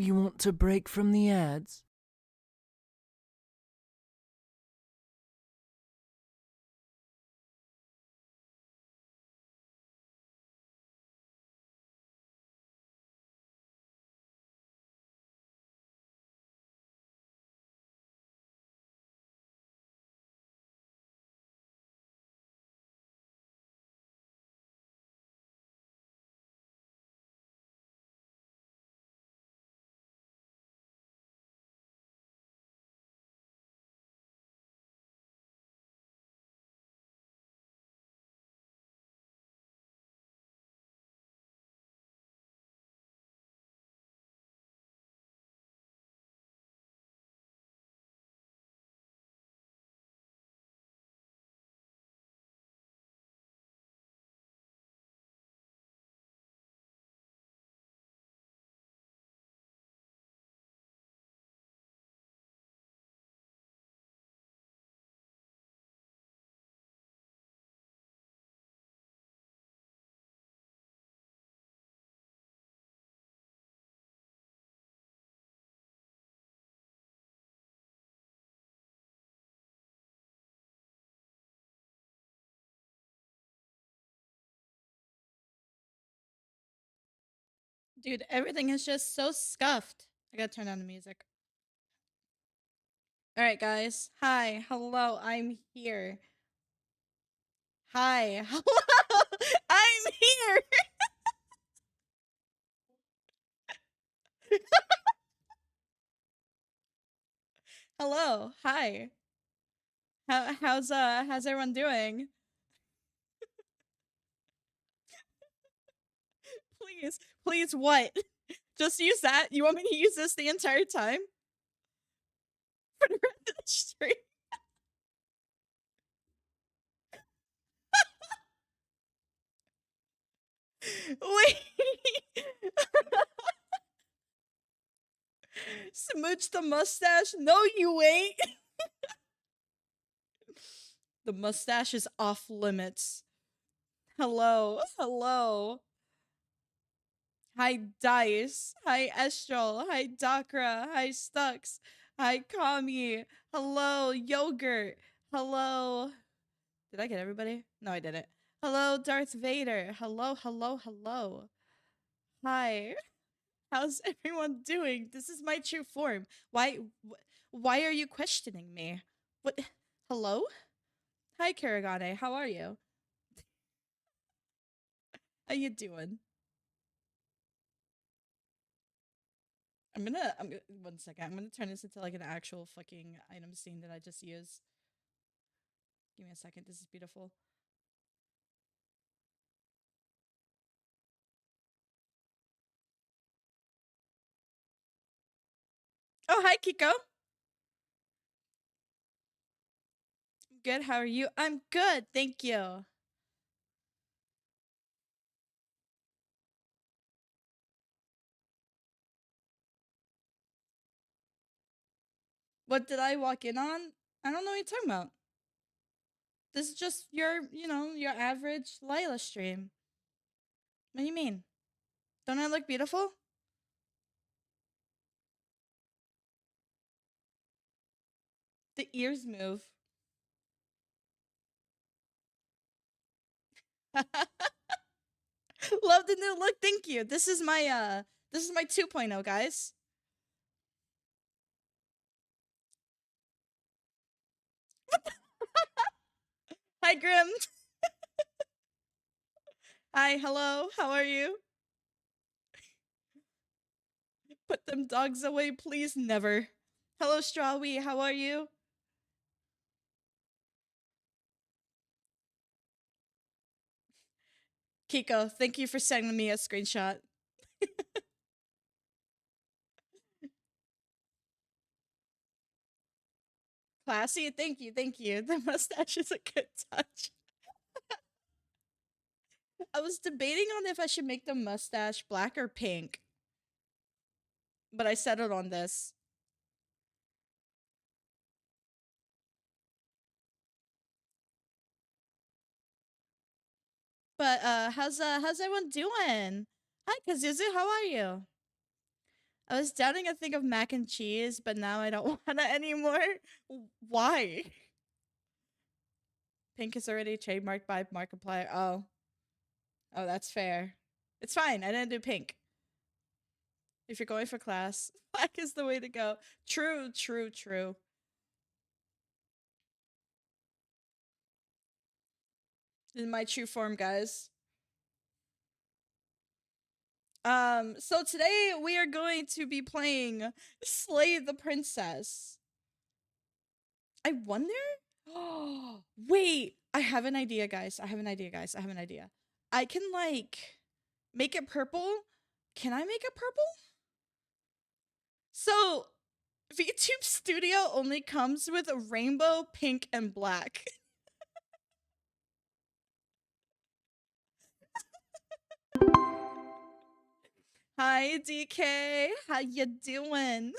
You want to break from the ads? Dude, everything is just so scuffed. I gotta turn on the music. Alright, guys. Hi. Hello. I'm here. Hi. Hello. I'm here. Hello. Hi. How's everyone doing? Please. Please what? Just use that? You want me to use this the entire time? For the rest of the stream? Wait. Smooch the mustache? No, you ain't. The mustache is off limits. Hello. Hello. Hi, Dice. Hi, Estral. Hi, Dakra. Hi, Stux. Hi, Kami. Hello, Yogurt. Hello. Did I get everybody? No, I didn't. Hello, Darth Vader. Hello, hello, hello. Hi. How's everyone doing? This is my true form. Why are you questioning me? What? Hello? Hi, Karagane. How are you? How you doing? I'm gonna, 1 second. I'm gonna turn this into like an actual fucking item scene that I just used. Give me a second. This is beautiful. Oh, hi, Kiko. Good. How are you? I'm good. Thank you. What did I walk in on? I don't know what you're talking about. This is just your, your average Lila stream. What do you mean? Don't I look beautiful? The ears move. Love the new look. Thank you. This is my 2.0, guys. Hi, Grim. Hi, hello. How are you? Put them dogs away, please. Never. Hello, Strawy. How are you? Kiko, thank you for sending me a screenshot. Classy, thank you, thank you. The mustache is a good touch. I was debating on if I should make the mustache black or pink, but I settled on this. But how's everyone doing? Hi, Kazuzu, how are you? I was downing a thing of mac and cheese, but now I don't want it anymore. Why? Pink is already trademarked by Markiplier. Oh. Oh, that's fair. It's fine. I didn't do pink. If you're going for class, black is the way to go. True, true, true. In my true form, guys. So today we are going to be playing Slay the Princess. I wonder? Oh, wait. I have an idea, guys. I have an idea. I can, like, make it purple. Can I make it purple? So, VTube Studio only comes with a rainbow, pink, and black. Hi, DK. How you doing?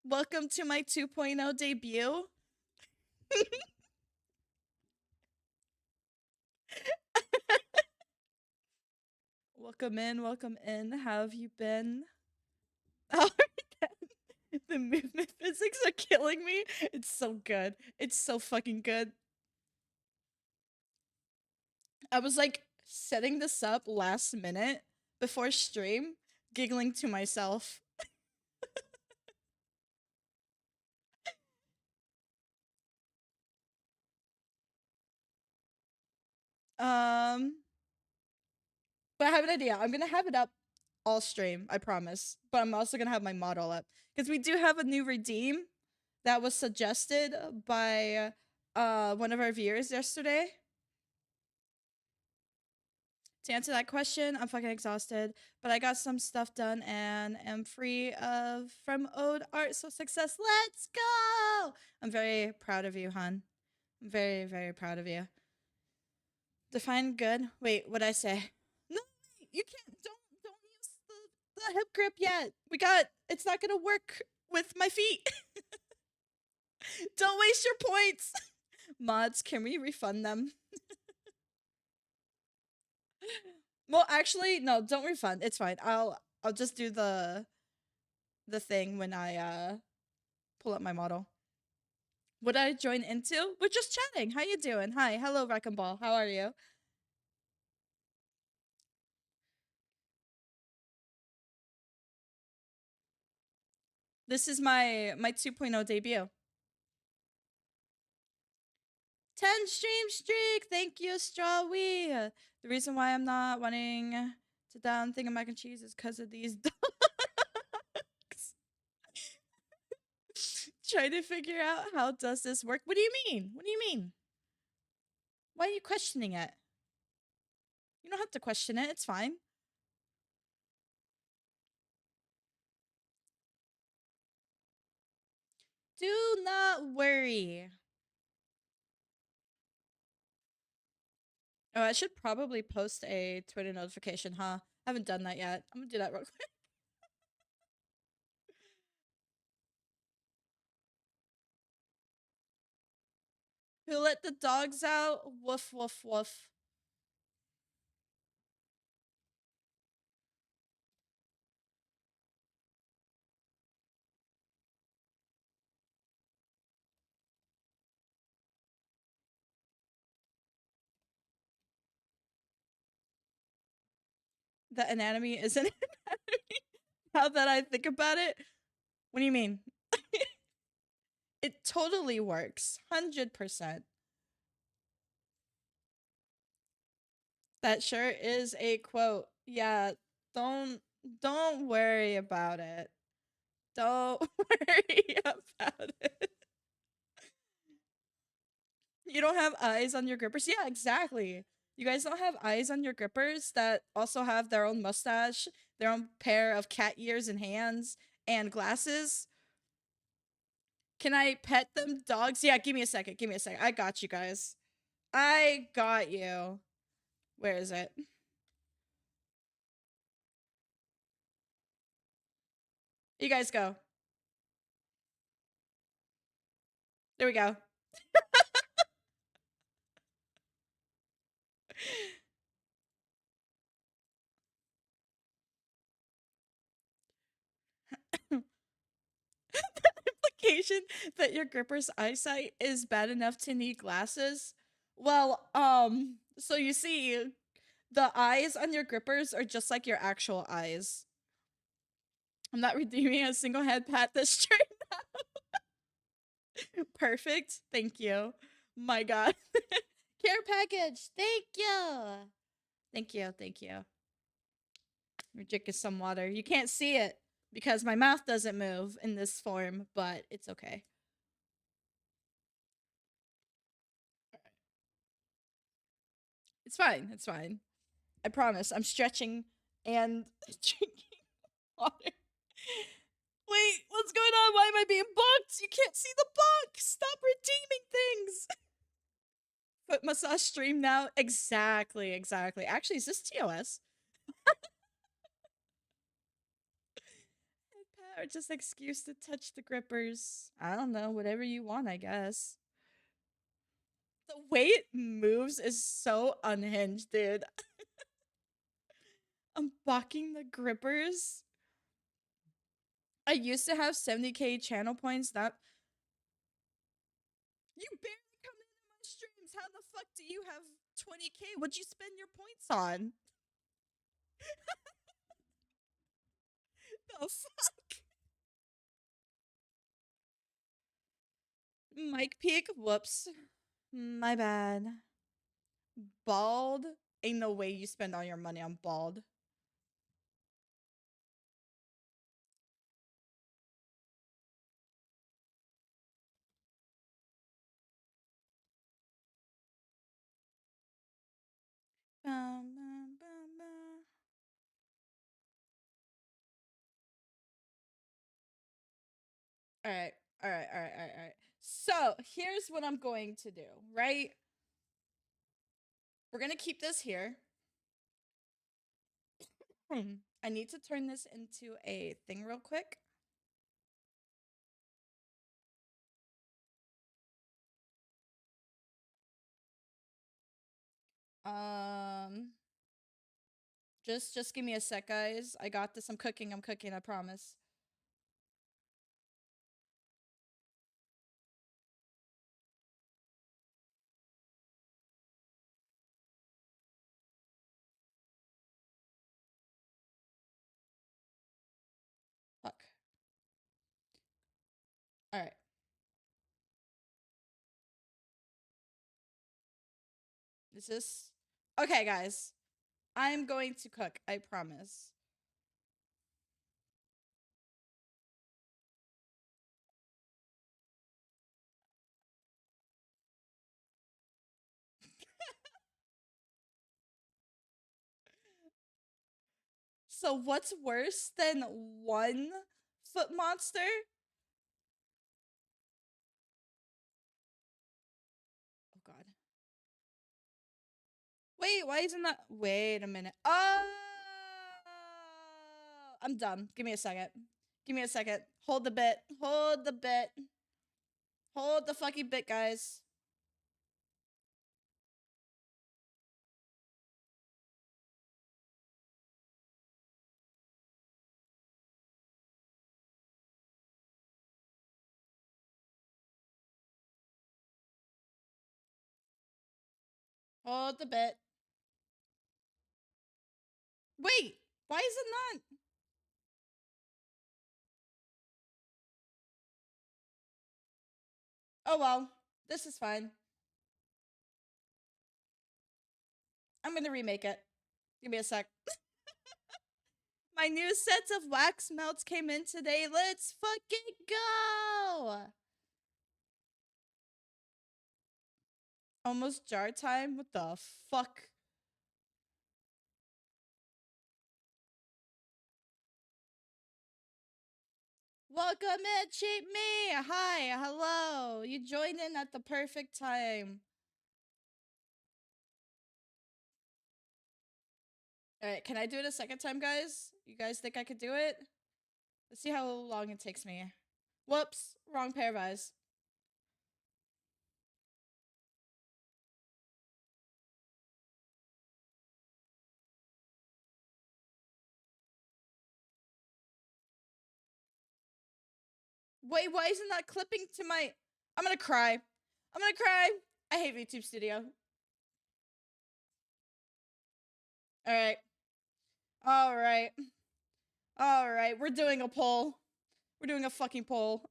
Welcome to my 2.0 debut. Welcome in. How have you been? Oh, the movement physics are killing me. It's so good. It's so fucking good. I was like setting this up last minute before stream, giggling to myself. But I have an idea. I'm gonna have it up all stream, I promise. But I'm also gonna have my model up. Because we do have a new redeem that was suggested by one of our viewers yesterday. To answer that question, I'm fucking exhausted, but I got some stuff done and am free from owed art, so success. Let's go! I'm very proud of you, hon. I'm very, very proud of you. Define good. Wait, what'd I say? No, wait, you can't. Don't use the hip grip yet. It's not gonna work with my feet. Don't waste your points. Mods, can we refund them? Well, actually, no, don't refund. It's fine. I'll just do the thing when I pull up my model. What I join into? We're just chatting. How you doing? Hi, hello, Wrecking Ball. How are you? This is my 2.0 debut. 10 stream streak. Thank you, Strawwee. The reason why I'm not wanting to down thing of mac and cheese is because of these dogs. Trying to figure out how does this work. What do you mean? What do you mean? Why are you questioning it? You don't have to question it. It's fine. Do not worry. Oh, I should probably post a Twitter notification, huh? I haven't done that yet. I'm gonna do that real quick. Who let the dogs out? Woof, woof, woof. The anatomy isn't anatomy. Now that I think about it, what do you mean? It totally works. 100%. That sure is a quote. Yeah, don't worry about it. Don't worry about it. You don't have eyes on your grippers? Yeah, exactly. You guys don't have eyes on your grippers that also have their own mustache, their own pair of cat ears and hands, and glasses? Can I pet them dogs? Yeah, give me a second. Give me a second. I got you guys. I got you. Where is it? You guys go. There we go. indication that your gripper's eyesight is bad enough to need glasses? Well, so you see, the eyes on your grippers are just like your actual eyes. I'm not redeeming a single head pat this turn. Perfect. Thank you. My God. Care package. Thank you. Thank you. Thank you. We're drinking some water. You can't see it because my mouth doesn't move in this form, but it's okay. It's fine. It's fine. I promise. I'm stretching and drinking water. Wait, what's going on? Why am I being booked? You can't see the book. Stop redeeming things. Foot massage stream now. Exactly. Exactly. Actually, is this TOS? Or just excuse to touch the grippers. I don't know. Whatever you want, I guess. The way it moves is so unhinged, dude. Unblocking the grippers. I used to have 70k channel points. That you barely come into my streams. How the fuck do you have 20k? What'd you spend your points on? The fuck? Mike peak. Whoops. My bad. Bald. Ain't no way you spend all your money on bald. All right. All right. All right. All right. All right. So here's what I'm going to do, right? We're going to keep this here. I need to turn this into a thing real quick. Just give me a sec, guys. I got this. I'm cooking, I promise. Fuck. All right. Is this okay, guys? I'm going to cook, I promise. So what's worse than one foot monster? Oh god. Wait, why isn't that? Wait a minute. Oh, I'm dumb. Give me a second. Give me a second. Hold the bit. Hold the bit. Hold the fucking bit, guys. Hold the bit. Wait, why is it not? Oh well, this is fine. I'm gonna remake it. Give me a sec. My new sets of wax melts came in today. Let's fucking go! Almost jar time? What the fuck? Welcome in, cheat me! Hi, hello! You joined in at the perfect time. Alright, can I do it a second time, guys? You guys think I could do it? Let's see how long it takes me. Whoops, wrong pair of eyes. Wait, why isn't that clipping to my... I'm gonna cry. I'm gonna cry. I hate VTube Studio. Alright. Alright. Alright, we're doing a poll. We're doing a fucking poll.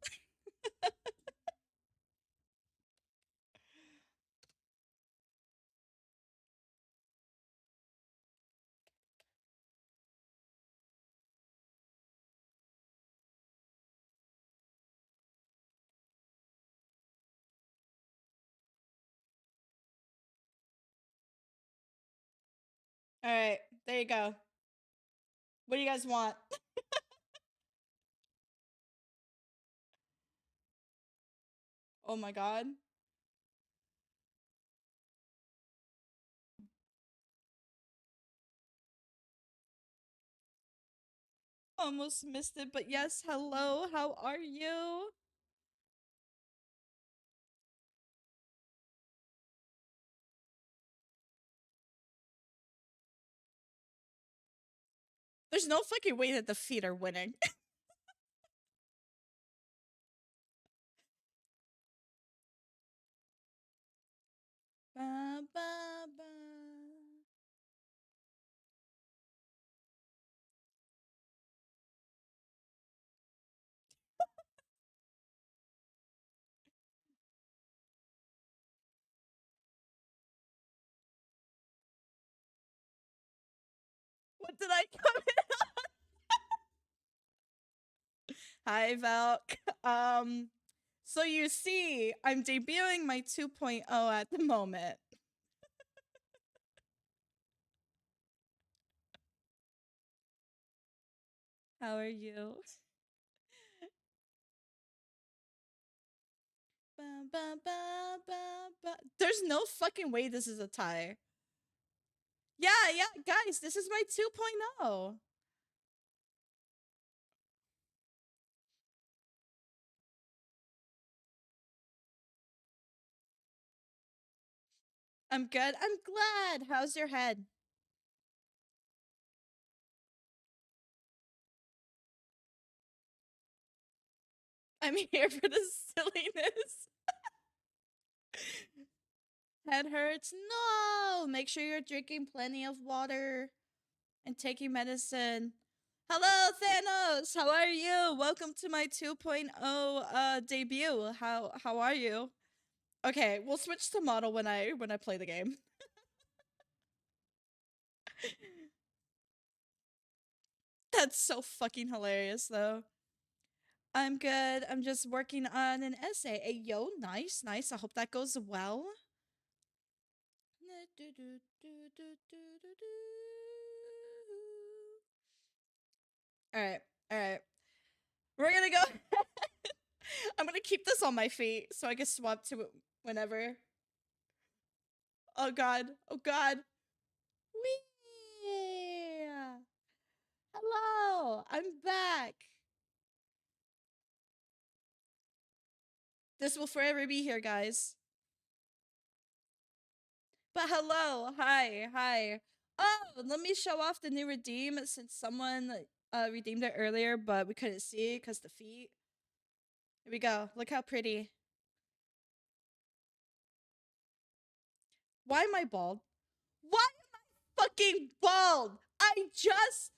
Alright, there you go. What do you guys want? Oh my god. Almost missed it, but yes, hello, how are you? There's no fucking way that the feet are winning. Ba, ba, ba. What did I come in? Hi, ʟᴑ. So you see, I'm debuting my 2.0 at the moment. How are you? Ba, ba, ba, ba, ba. There's no fucking way this is a tie. Yeah, guys, this is my 2.0. I'm good. I'm glad. How's your head? I'm here for the silliness. Head hurts? No! Make sure you're drinking plenty of water and taking medicine. Hello, Thanos! How are you? Welcome to my 2.0 debut. How are you? Okay, we'll switch to model when I play the game. That's so fucking hilarious, though. I'm good. I'm just working on an essay. Hey, yo, nice. I hope that goes well. Alright. We're gonna go. I'm gonna keep this on my feet so I can swap to it whenever. Oh god. Wee! Hello! I'm back! This will forever be here, guys. But hello! Hi. Oh, let me show off the new redeem since someone redeemed it earlier, but we couldn't see it because the feet. Here we go. Look how pretty. Why am I bald? Why am I fucking bald? I just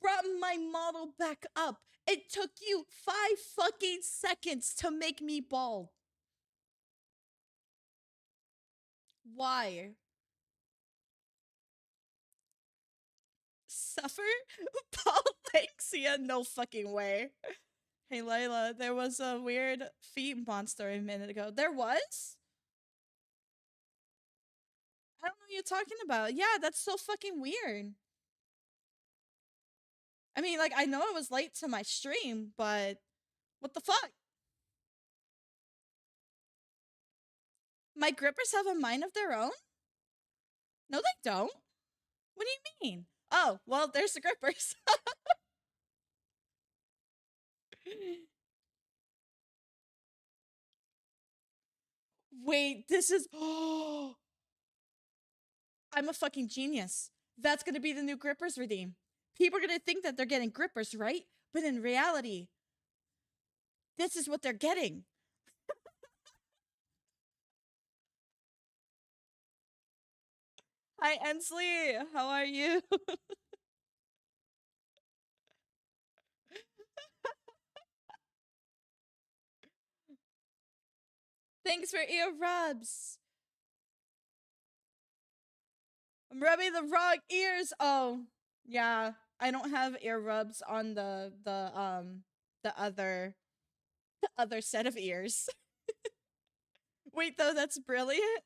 brought my model back up. It took you 5 fucking seconds to make me bald. Why? Suffer? Lylanxia? No fucking way. Hey Layla, there was a weird feet monster a minute ago. There was? I don't know what you're talking about. Yeah, that's so fucking weird. I mean, like, I know I was late to my stream, but what the fuck? My grippers have a mind of their own? No, they don't. What do you mean? Oh, well, there's the grippers. Wait, this is... Oh, I'm a fucking genius. That's gonna be the new grippers redeem. People are gonna think that they're getting grippers, right? But in reality, This is what they're getting. Hi, Ensley. How are you? Thanks for ear rubs. I'm rubbing the wrong ears. Oh, yeah. I don't have ear rubs on the other set of ears. Wait, though, that's brilliant.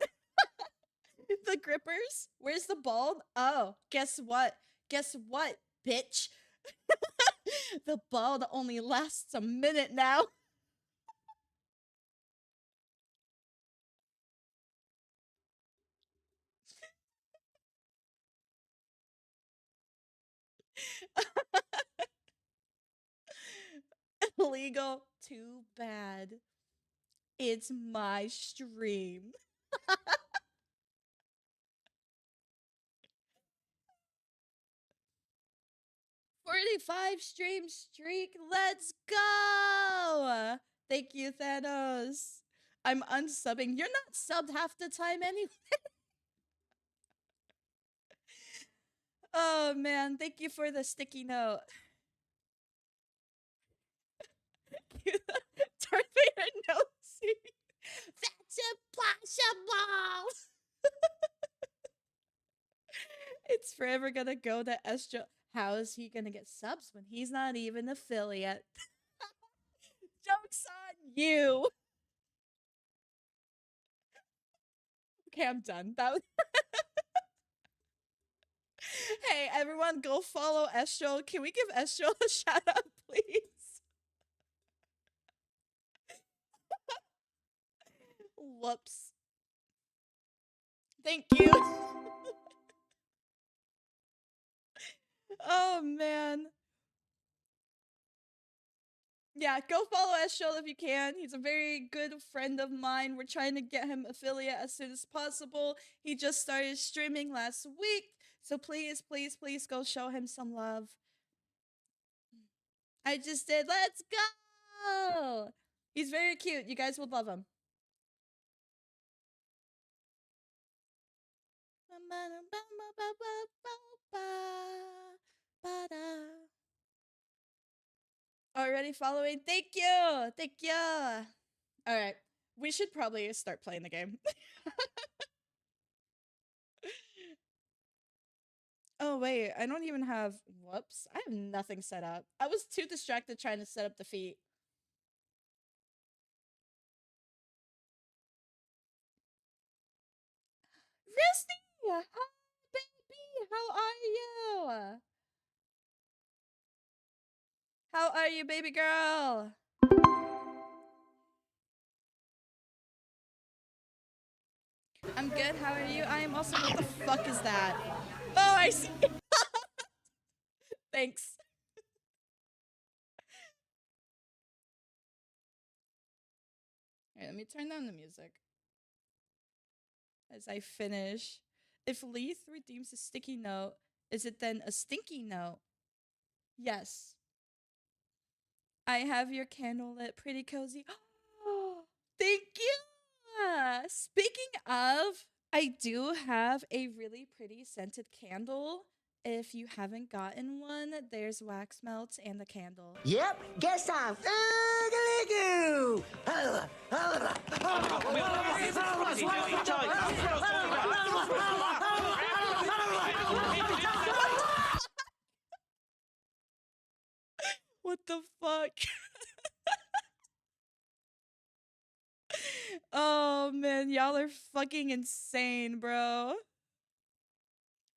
The grippers? Where's the bald? Oh, guess what? Guess what, bitch? The bald only lasts a minute now. Illegal. Too bad. It's my stream. 45 stream streak. Let's go. Thank you, Thanos. I'm unsubbing. You're not subbed half the time anyway. Oh man, thank you for the sticky note. Darth Vader nosy. That's impossible. It's forever gonna go to Estro. How is he gonna get subs when he's not even affiliate? Joke's on you. Okay, I'm done. That was Hey, everyone, go follow Estro. Can we give Estro a shout out, please? Whoops. Thank you. Oh, man. Yeah, go follow Estro if you can. He's a very good friend of mine. We're trying to get him affiliate as soon as possible. He just started streaming last week. So please, please, please go show him some love. I just did. Let's go! He's very cute. You guys would love him. Already following. Thank you. Thank you. All right. We should probably start playing the game. Oh, wait. I don't even have... Whoops. I have nothing set up. I was too distracted trying to set up the feet. Risty! Hi, baby! How are you? How are you, baby girl? I'm good. How are you? I am also... What the fuck is that? Oh, I see. Thanks. Alright, let me turn down the music. As I finish. If Leith redeems a sticky note, is it then a stinky note? Yes. I have your candle lit pretty cozy. Thank you! Speaking of, I do have a really pretty scented candle. If you haven't gotten one, there's wax melts and the candle. Yep, guess I'm ugly. What the fuck? Oh man, y'all are fucking insane, bro.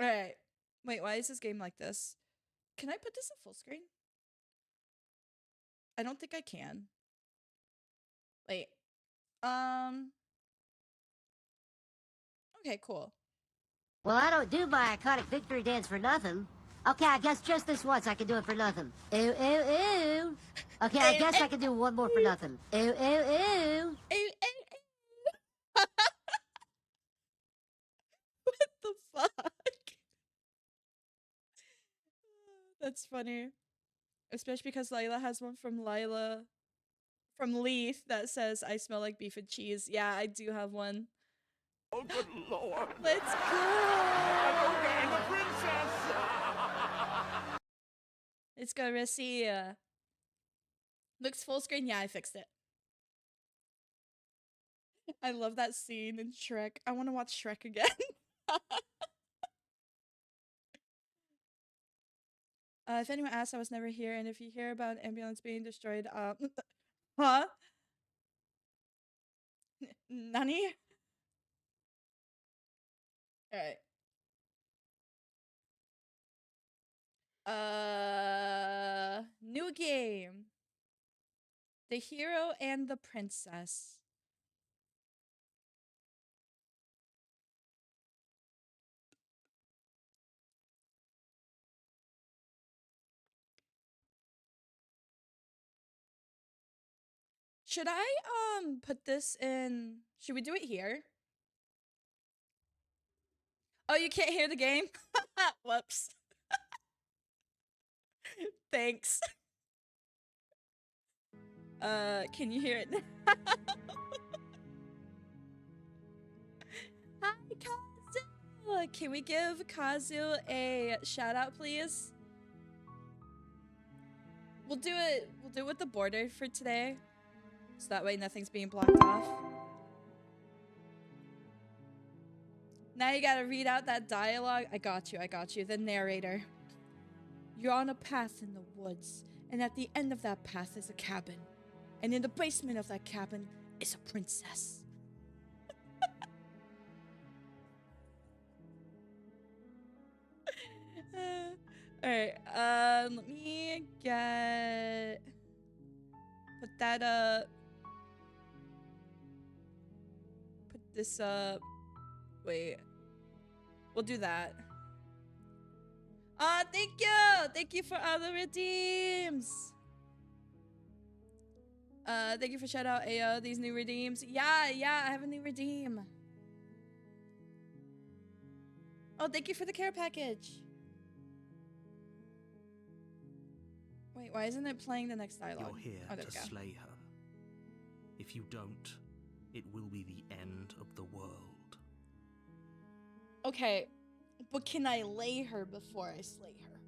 Alright. Wait, why is this game like this? Can I put this in full screen? I don't think I can. Wait. Okay, cool. Well, I don't do my iconic victory dance for nothing. Okay, I guess just this once I can do it for nothing. Ooh, ooh, ooh. Okay, I guess I can do one more for nothing. Ooh, ooh, ooh. What the fuck? That's funny. Especially because Layla has one from Lyla from Leith that says, I smell like beef and cheese. Yeah, I do have one. Oh, good lord. Let's go! And the princess! Let's go, Rissy. Looks full screen? Yeah, I fixed it. I love that scene in Shrek. I want to watch Shrek again. If anyone asks, I was never here, and if you hear about an ambulance being destroyed, huh? Nani? Alright. New game. The hero and the princess. Should I put this in? Should we do it here? Oh, you can't hear the game? Whoops. Thanks. Can you hear it now? Hi, Kazu! Can we give Kazu a shout out, please? We'll do it with the border for today. So that way nothing's being blocked off. Now you gotta read out that dialogue. I got you. The narrator. You're on a path in the woods, and at the end of that path is a cabin. And in the basement of that cabin is a princess. Alright, let me put that up. Put this up. Wait. We'll do that. Thank you! Thank you for all the redeems! Thank you for shout out Ayo, these new redeems. Yeah, I have a new redeem. Oh, thank you for the care package. Wait, why isn't it playing the next dialogue? You're here to slay her. If you don't, it will be the end of the world. Okay, but can I lay her before I slay her?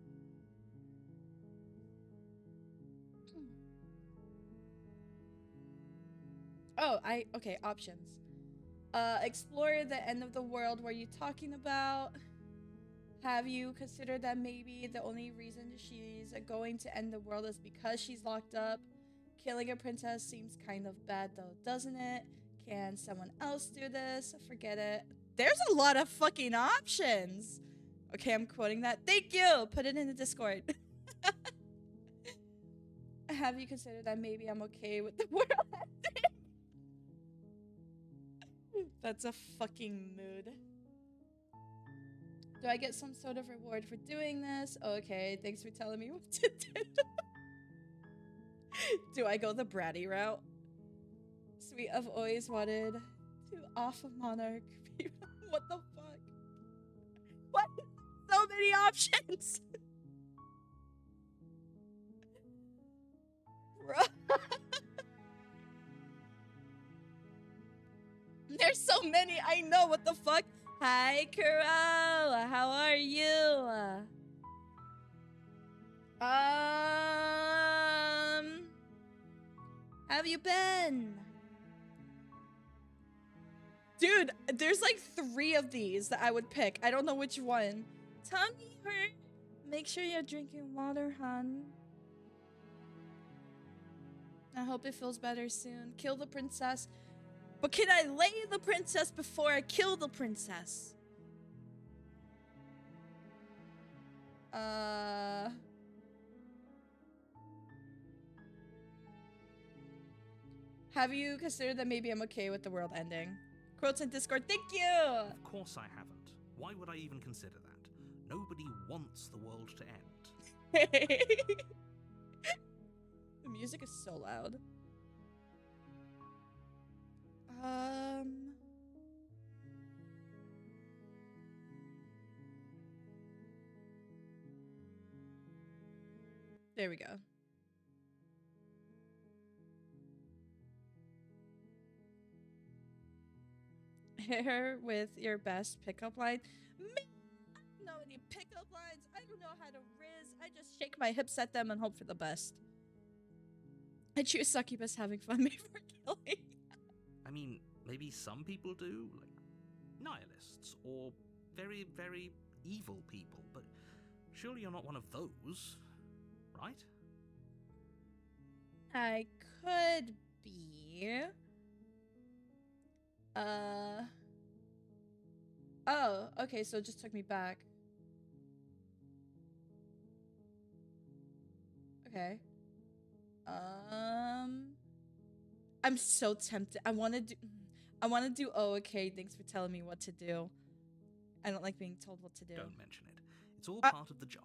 Oh, okay, options. Explore the end of the world. What are you talking about? Have you considered that maybe the only reason she's going to end the world is because she's locked up? Killing a princess seems kind of bad though, doesn't it? Can someone else do this? Forget it. There's a lot of fucking options. Okay, I'm quoting that. Thank you! Put it in the Discord. Have you considered that maybe I'm okay with the world ending? That's a fucking mood. Do I get some sort of reward for doing this? Okay, thanks for telling me what to do. Do I go the bratty route? Sweet, I've always wanted to off a monarch. What the fuck? What? So many options! Bro. There's so many, I know, what the fuck? Hi, Kuro, how are you? Have you been? Dude, there's like 3 of these that I would pick. I don't know which one. Tummy hurt. Make sure you're drinking water, hon. I hope it feels better soon. Kill the princess. But can I lay the princess before I kill the princess? Have you considered that maybe I'm okay with the world ending? Quotes in Discord, thank you! Of course I haven't. Why would I even consider that? Nobody wants the world to end. The music is so loud. There we go. hit her with your best pickup line. Me, I don't know any pickup lines. I don't know how to riz. I just shake my hips at them and hope for the best. I choose succubus having fun before killing. I mean, maybe some people do, like nihilists or very, very evil people, but surely you're not one of those, right? I could be. Oh, okay, so it just took me back. Okay. I'm so tempted. I want to do okay, thanks for telling me what to do. I don't like being told what to do. Don't mention it. It's all part of the job.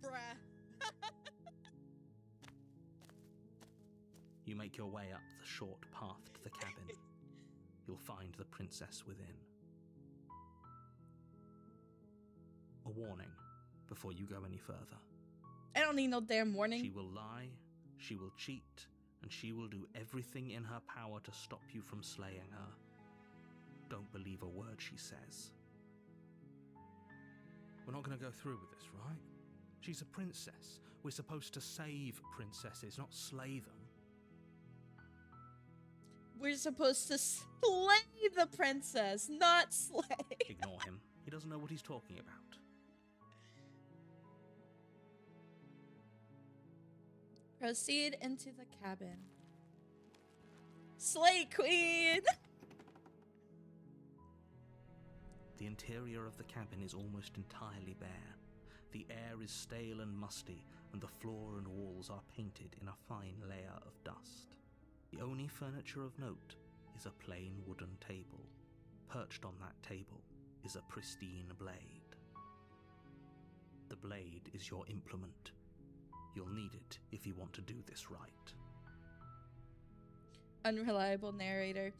Bruh. You make your way up the short path to the cabin. You'll find the princess within. A warning before you go any further. I don't need no damn warning. She will lie, she will cheat, and she will do everything in her power to stop you from slaying her. Don't believe a word she says. We're not going to go through with this, right? She's a princess. We're supposed to save princesses, not slay them. We're supposed to slay the princess, not slay. Ignore him. He doesn't know what he's talking about. Proceed into the cabin. Slay queen! The interior of the cabin is almost entirely bare. The air is stale and musty, and the floor and walls are painted in a fine layer of dust. The only furniture of note is a plain wooden table. Perched on that table is a pristine blade. The blade is your implement. You'll need it if you want to do this right. Unreliable narrator.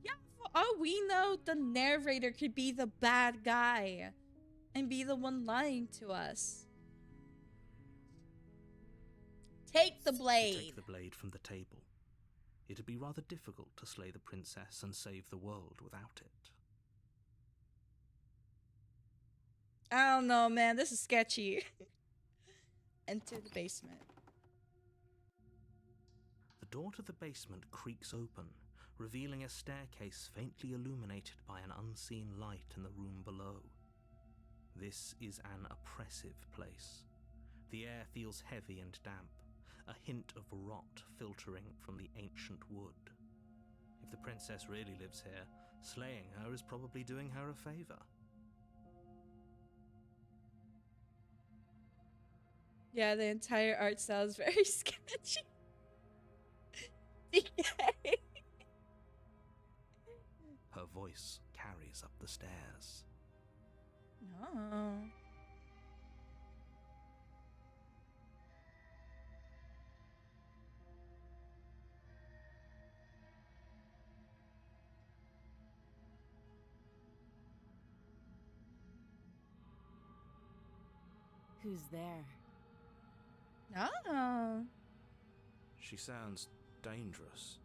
Yeah, for all we know, the narrator could be the bad guy and be the one lying to us. Take the blade. Take the blade from the table. It'd be rather difficult to slay the princess and save the world without it. I don't know, man. This is sketchy. Enter the basement. The door to the basement creaks open, revealing a staircase faintly illuminated by an unseen light in the room below. This is an oppressive place. The air feels heavy and damp, a hint of rot filtering from the ancient wood. If the princess really lives here, slaying her is probably doing her a favor. Yeah, the entire art style is very sketchy. Her voice carries up the stairs. No. Who's there? No. She sounds dangerous.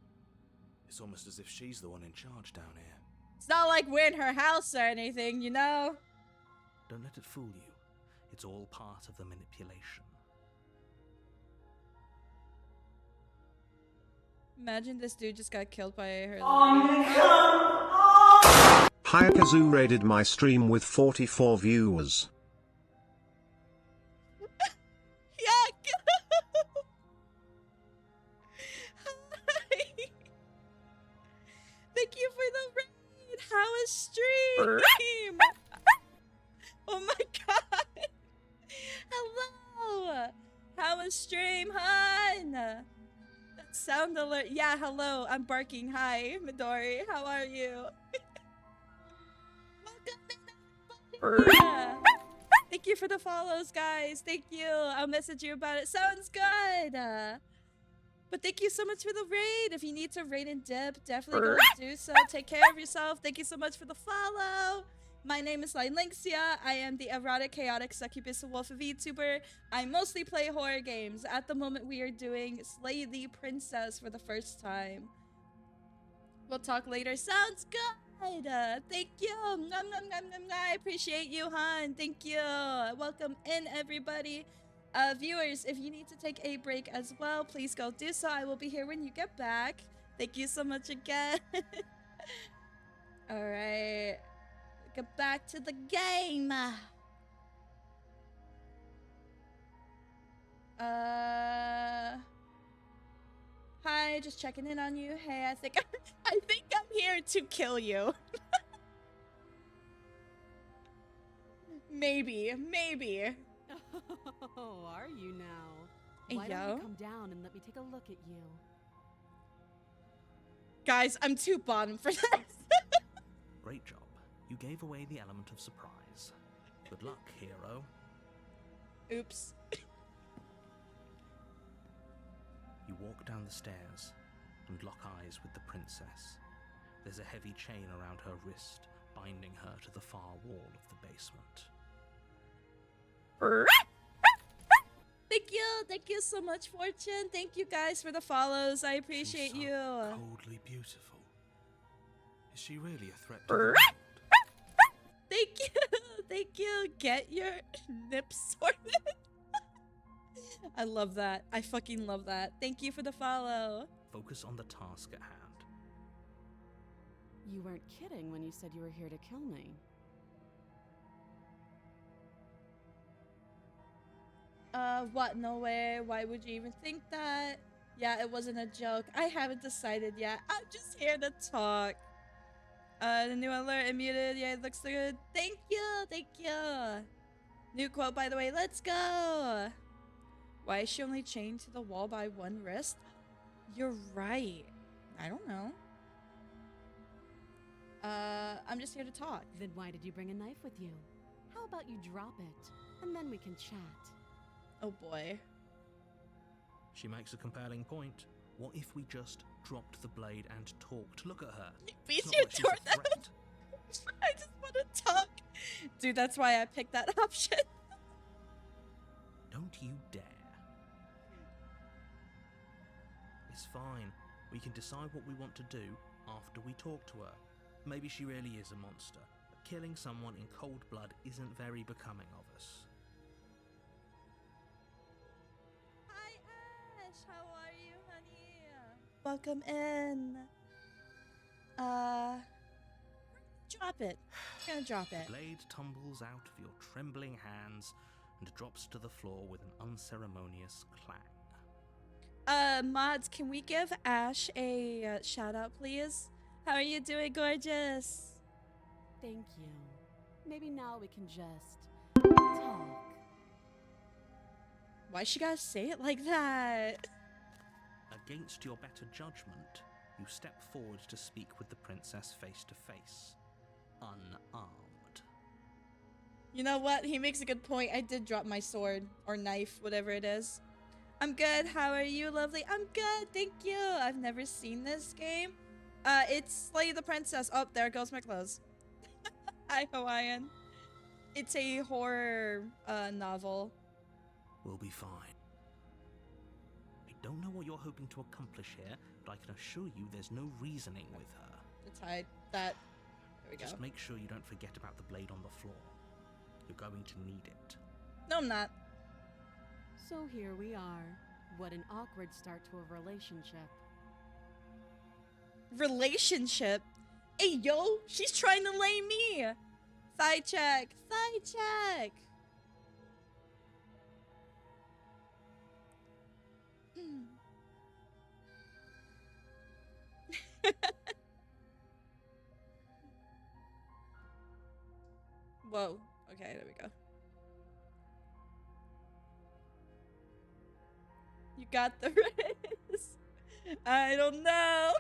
It's almost as if she's the one in charge down here. It's not like we're in her house or anything, you know? Don't let it fool you. It's all part of the manipulation. Imagine this dude just got killed by her. ʟYKazoo raided my stream with 44 viewers. Thank you for the raid. How is stream? Oh my god. Hello. How is stream, hun? That sound alert. Yeah, hello. I'm barking. Hi, Midori. How are you? Yeah. Thank you for the follows, guys. Thank you. I'll message you about it. Sounds good. But thank you so much for the raid. If you need to raid and dip, definitely go and do so. Take care of yourself. Thank you so much for the follow. My name is Lylanxia. I am the erotic, chaotic, succubus wolf of VTuber. I mostly play horror games. At the moment, we are doing Slay the Princess for the first time. We'll talk later. Sounds good. Thank you. Nom, nom, nom, nom, nom. I appreciate you, hon. Thank you. Welcome in, everybody. Viewers, if you need to take a break as well, please go do so. I will be here when you get back. Thank you so much again. All right. Get back to the game. Hi, just checking in on you. Hey, I think I'm here to kill you. Maybe. Oh, are you now? Why Yo. don't you come down and let me take a look at you? Guys, I'm too bottom for this. Great job. You gave away the element of surprise. Good luck, hero. Oops. You walk down the stairs and lock eyes with the princess. There's a heavy chain around her wrist, binding her to the far wall of the basement. Thank you so much, Fortune. Thank you guys for the follows. I appreciate She's so you. coldly beautiful. Is she really a threat to the world? Thank you. Get your nips sorted. I love that. I fucking love that. Thank you for the follow. Focus on the task at hand. You weren't kidding when you said you were here to kill me. What? No way. Why would you even think that? Yeah, it wasn't a joke. I haven't decided yet. I'm just here to talk. The new alert unmuted. Yeah, it looks good. Thank you. New quote, by the way. Let's go. Why is she only chained to the wall by one wrist? You're right. I don't know. I'm just here to talk. Then why did you bring a knife with you? How about you drop it, and then we can chat. Oh boy. She makes a compelling point. What if we just dropped the blade and talked? Look at her. Beat It's not you like she's a toward that. threat. I just want to talk. Dude, that's why I picked that option. Don't you dare. It's fine. We can decide what we want to do after we talk to her. Maybe she really is a monster, but killing someone in cold blood isn't very becoming of us. Hi, Ash. How are you, honey? Welcome in. Drop it. I'm gonna drop it. The blade tumbles out of your trembling hands and drops to the floor with an unceremonious clang. Mods, can we give Ash a shout out, please? How are you doing, gorgeous? Thank you. Maybe now we can just talk. Why she gotta say it like that? Against your better judgment, you step forward to speak with the princess face to face, unarmed. You know what? He makes a good point. I did drop my sword or knife, whatever it is. I'm good. How are you, lovely? I'm good. Thank you. I've never seen this game. It's Slay the Princess. Oh, there goes my clothes. Hi, Hawaiian. It's a horror novel. We'll be fine. I don't know what you're hoping to accomplish here, but I can assure you there's no reasoning with her. Let's hide that. There we go. Just make sure you don't forget about the blade on the floor. You're going to need it. No, I'm not. So here we are. What an awkward start to a relationship. Relationship? Hey, yo, she's trying to lay me. Thigh check. Thigh check. Whoa. Okay, there we go. You got the wrist. I don't know.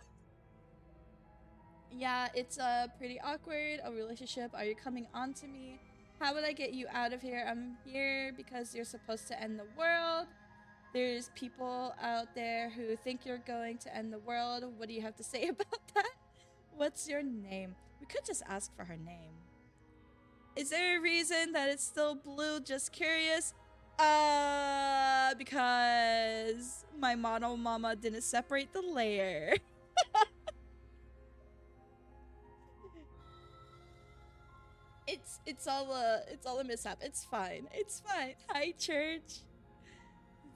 Yeah, it's pretty awkward, a relationship. Are you coming on to me? How would I get you out of here? I'm here because you're supposed to end the world. There's people out there who think you're going to end the world. What do you have to say about that? What's your name? We could just ask for her name. Is there a reason that it's still blue? Just curious. Because my mono mama didn't separate the layer. It's all a mishap. It's fine. It's fine. Hi, church.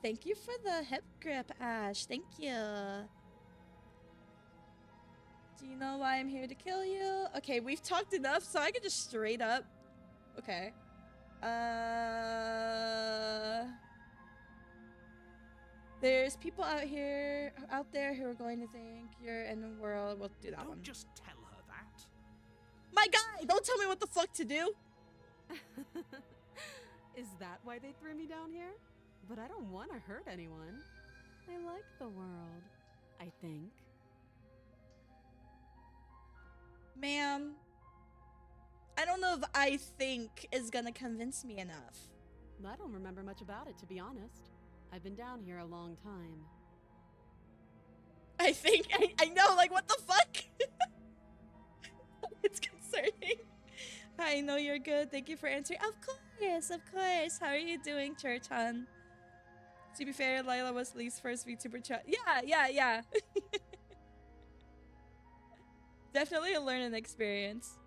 Thank you for the hip grip, Ash. Thank you. Do you know why I'm here to kill you? Okay, we've talked enough, so I can just straight up. Okay. There's people out there who are going to think you're in the world. We'll do that one. Don't just tell her that. My guy, don't tell me what the fuck to do. Is that why they threw me down here? But I don't want to hurt anyone. I like the world, I think. Ma'am, I don't know if I think is gonna convince me enough. I don't remember much about it, to be honest. I've been down here a long time. I think, I know, like, what the fuck? It's concerning. I know you're good. Thank you for answering. Of course, of course. How are you doing, Church Hun? To be fair, Lila was Lee's first VTuber chat. Yeah. Definitely a learning experience.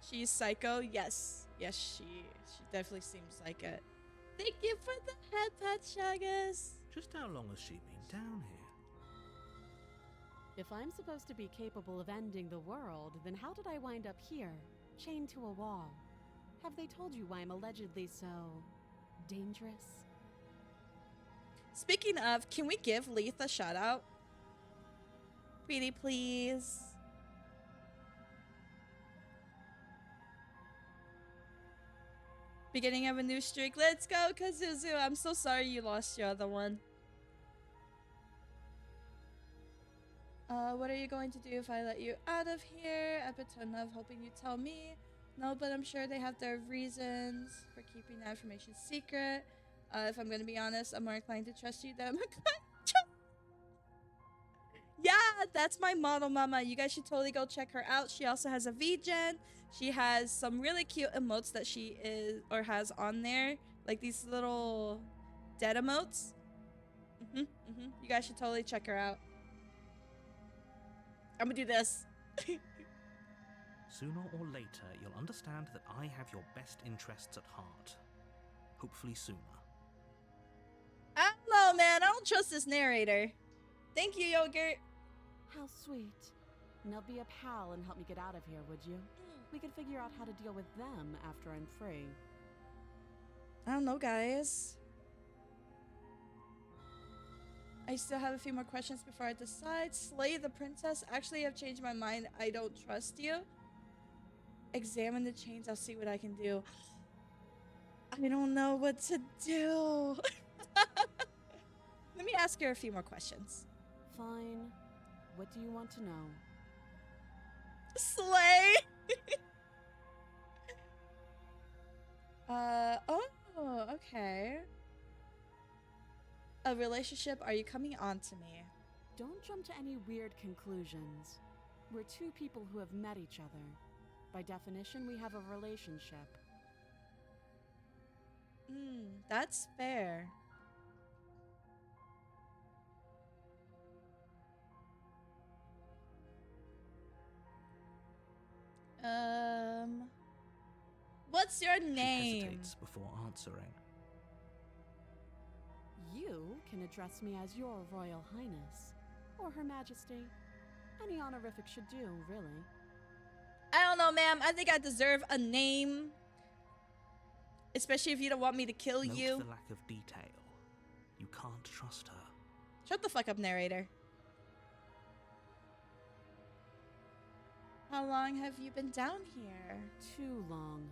She's psycho. Yes, she definitely seems like it. Thank you for the head pat, Shagus. Just how long has she been down here? If I'm supposed to be capable of ending the world, then how did I wind up here, chained to a wall? Have they told you why I'm allegedly so dangerous? Speaking of, can we give Leith a shout out? Pretty please. Beginning of a new streak. Let's go, Kazuzu. I'm so sorry you lost your other one. What are you going to do if I let you out of here? I pretend of hoping you tell me. No, but I'm sure they have their reasons for keeping that information secret. If I'm going to be honest, I'm more inclined to trust you than I'm inclined to trust. Yeah, that's my model mama. You guys should totally go check her out. She also has a VGen. She has some really cute emotes that she is or has on there. Like these little dead emotes. You guys should totally check her out. I'm gonna do this. Sooner or later, you'll understand that I have your best interests at heart. Hopefully sooner. I don't know, man. I don't trust this narrator. Thank you, Yogurt. How sweet. Now be a pal and help me get out of here, would you? We could figure out how to deal with them after I'm free. I don't know, guys. I still have a few more questions before I decide. Slay the princess. Actually, I've changed my mind. I don't trust you. Examine the chains. I'll see what I can do. I don't know what to do. Let me ask her a few more questions. Fine. What do you want to know? Slay. Oh, okay. A relationship, are you coming on to me? Don't jump to any weird conclusions. We're two people who have met each other. By definition, we have a relationship. That's fair. What's your name? She hesitates before answering. You can address me as Your Royal Highness, or Her Majesty. Any honorific should do, really. I don't know, ma'am. I think I deserve a name. Especially if you don't want me to kill you. Note the lack of detail. You can't trust her. Shut the fuck up, narrator. How long have you been down here? Too long.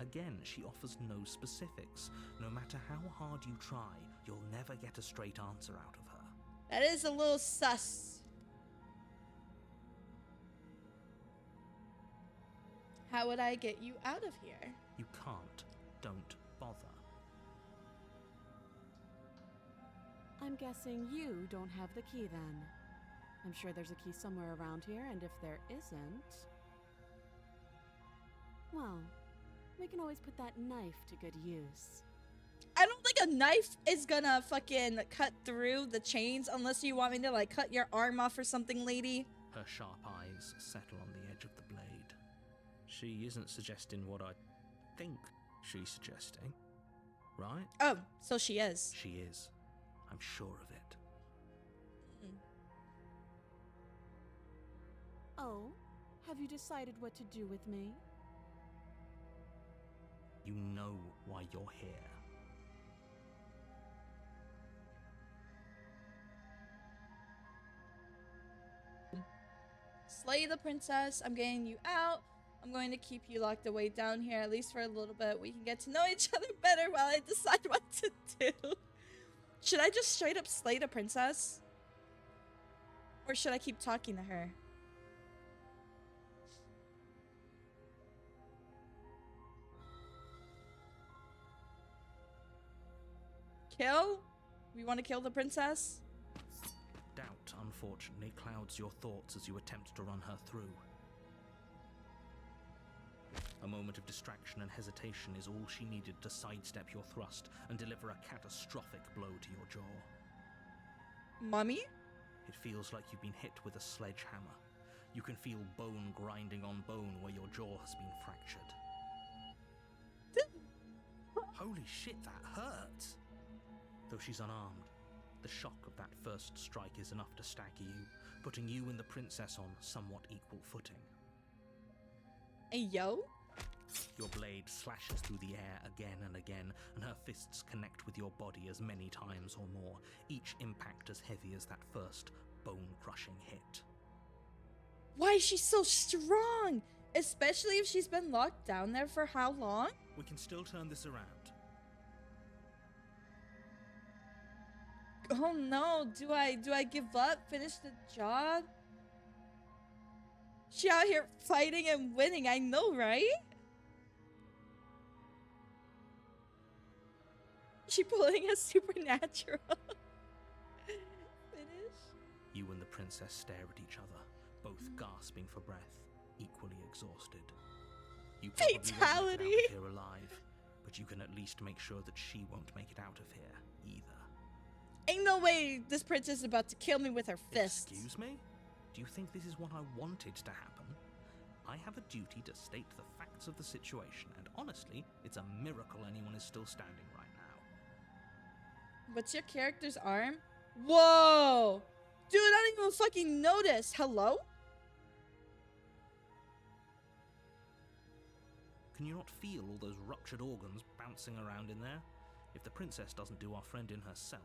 Again, she offers no specifics. No matter how hard you try, you'll never get a straight answer out of her. That is a little sus. How would I get you out of here? You can't. Don't bother. I'm guessing you don't have the key then. I'm sure there's a key somewhere around here, and if there isn't... well, we can always put that knife to good use. I don't think a knife is gonna fucking cut through the chains unless you want me to, like, cut your arm off or something, lady. Her sharp eyes settle on the edge of the blade. She isn't suggesting what I think she's suggesting, right? Oh, so she is. She is. I'm sure of it. Oh, have you decided what to do with me? You know why you're here. Slay the princess. I'm getting you out. I'm going to keep you locked away down here, at least for a little bit. We can get to know each other better while I decide what to do. Should I just straight up slay the princess? Or should I keep talking to her? Kill? We want to kill the princess? Doubt, unfortunately, clouds your thoughts as you attempt to run her through. A moment of distraction and hesitation is all she needed to sidestep your thrust and deliver a catastrophic blow to your jaw. Mommy? It feels like you've been hit with a sledgehammer. You can feel bone grinding on bone where your jaw has been fractured. Holy shit, that hurts! Though she's unarmed, the shock of that first strike is enough to stagger you, putting you and the princess on somewhat equal footing. Hey, yo? Your blade slashes through the air again and again, and her fists connect with your body as many times or more, each impact as heavy as that first bone-crushing hit. Why is she so strong? Especially if she's been locked down there for how long? We can still turn this around. Oh no, do I give up? Finish the job? She out here fighting and winning, I know, right? She pulling a supernatural. Finish? You and the princess stare at each other, both gasping for breath, equally exhausted. You probably won't make it out of Fatality. here alive, but you can at least make sure that she won't make it out of here either. Ain't no way this princess is about to kill me with her fists. Excuse me? Do you think this is what I wanted to happen? I have a duty to state the facts of the situation, and honestly, it's a miracle anyone is still standing right now. What's your character's arm? Whoa! Dude, I didn't even fucking notice. Hello? Can you not feel all those ruptured organs bouncing around in there? If the princess doesn't do our friend in herself,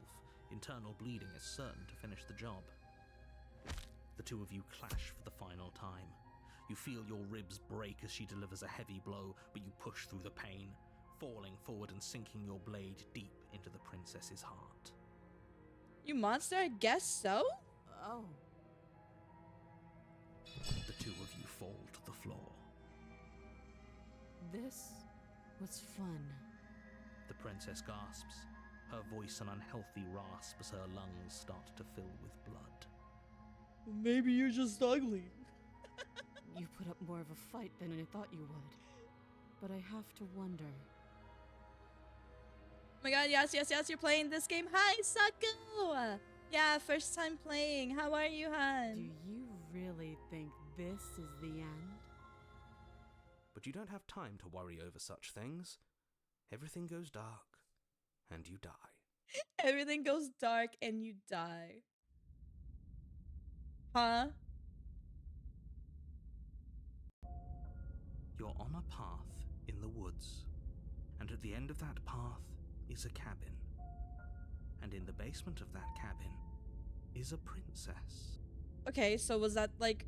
internal bleeding is certain to finish the job. The two of you clash for the final time. You feel your ribs break as she delivers a heavy blow, but you push through the pain, falling forward and sinking your blade deep into the princess's heart. You monster, I guess so? Oh. The two of you fall to the floor. This was fun. The princess gasps, her voice an unhealthy rasp as her lungs start to fill with blood. Maybe you're just ugly. You put up more of a fight than I thought you would. But I have to wonder. Oh my god, yes, you're playing this game. Hi, Saku! Yeah, first time playing. How are you, Do hon? you really think this is the end? But you don't have time to worry over such things. Everything goes dark, and you die. Everything goes dark and you die. Huh? You're on a path in the woods, and at the end of that path is a cabin. And in the basement of that cabin is a princess. Okay, so was that like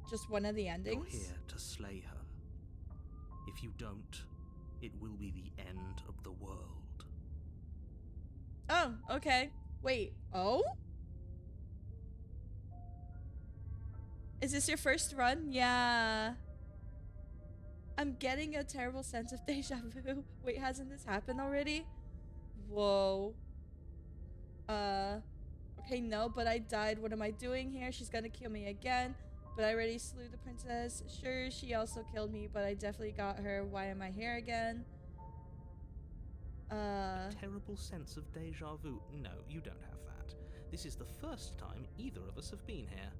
just one of the endings? You're here to slay her. If you don't, it will be the end of the world. Oh, okay. Wait, oh? Is this your first run? Yeah. I'm getting a terrible sense of deja vu. Wait, hasn't this happened already? Whoa. Okay, no, but I died. What am I doing here? She's gonna kill me again. But I already slew the princess. Sure, she also killed me, but I definitely got her. Why am I here again? A terrible sense of deja vu. No, you don't have that. This is the first time either of us have been here.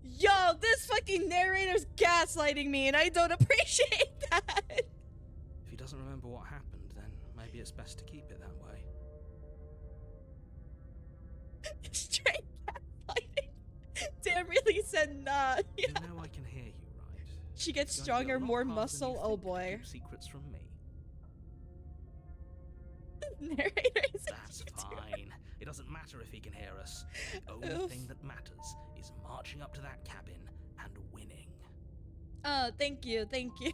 Yo, this fucking narrator's gaslighting me and I don't appreciate that. If he doesn't remember what happened, then maybe it's best to keep it that way. Straight gaslighting. Dan really said nah. You know I can hear you, right? She gets It's going to be a stronger, lot more harder than muscle, you oh think to boy. keep secrets from me. Narrator is That's fine. It doesn't matter if he can hear us. The only Oof. thing that matters is marching up to that cabin and winning. Oh, thank you, thank you.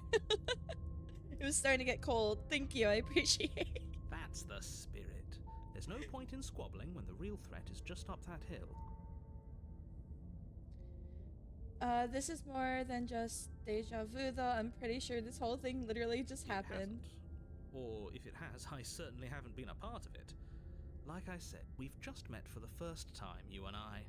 It was starting to get cold. Thank you, I appreciate it. That's the spirit. There's no point in squabbling when the real threat is just up that hill. This is more than just deja vu, though. I'm pretty sure this whole thing literally just happened. It hasn't. Or if it has, I certainly haven't been a part of it. Like I said, we've just met for the first time, you and I.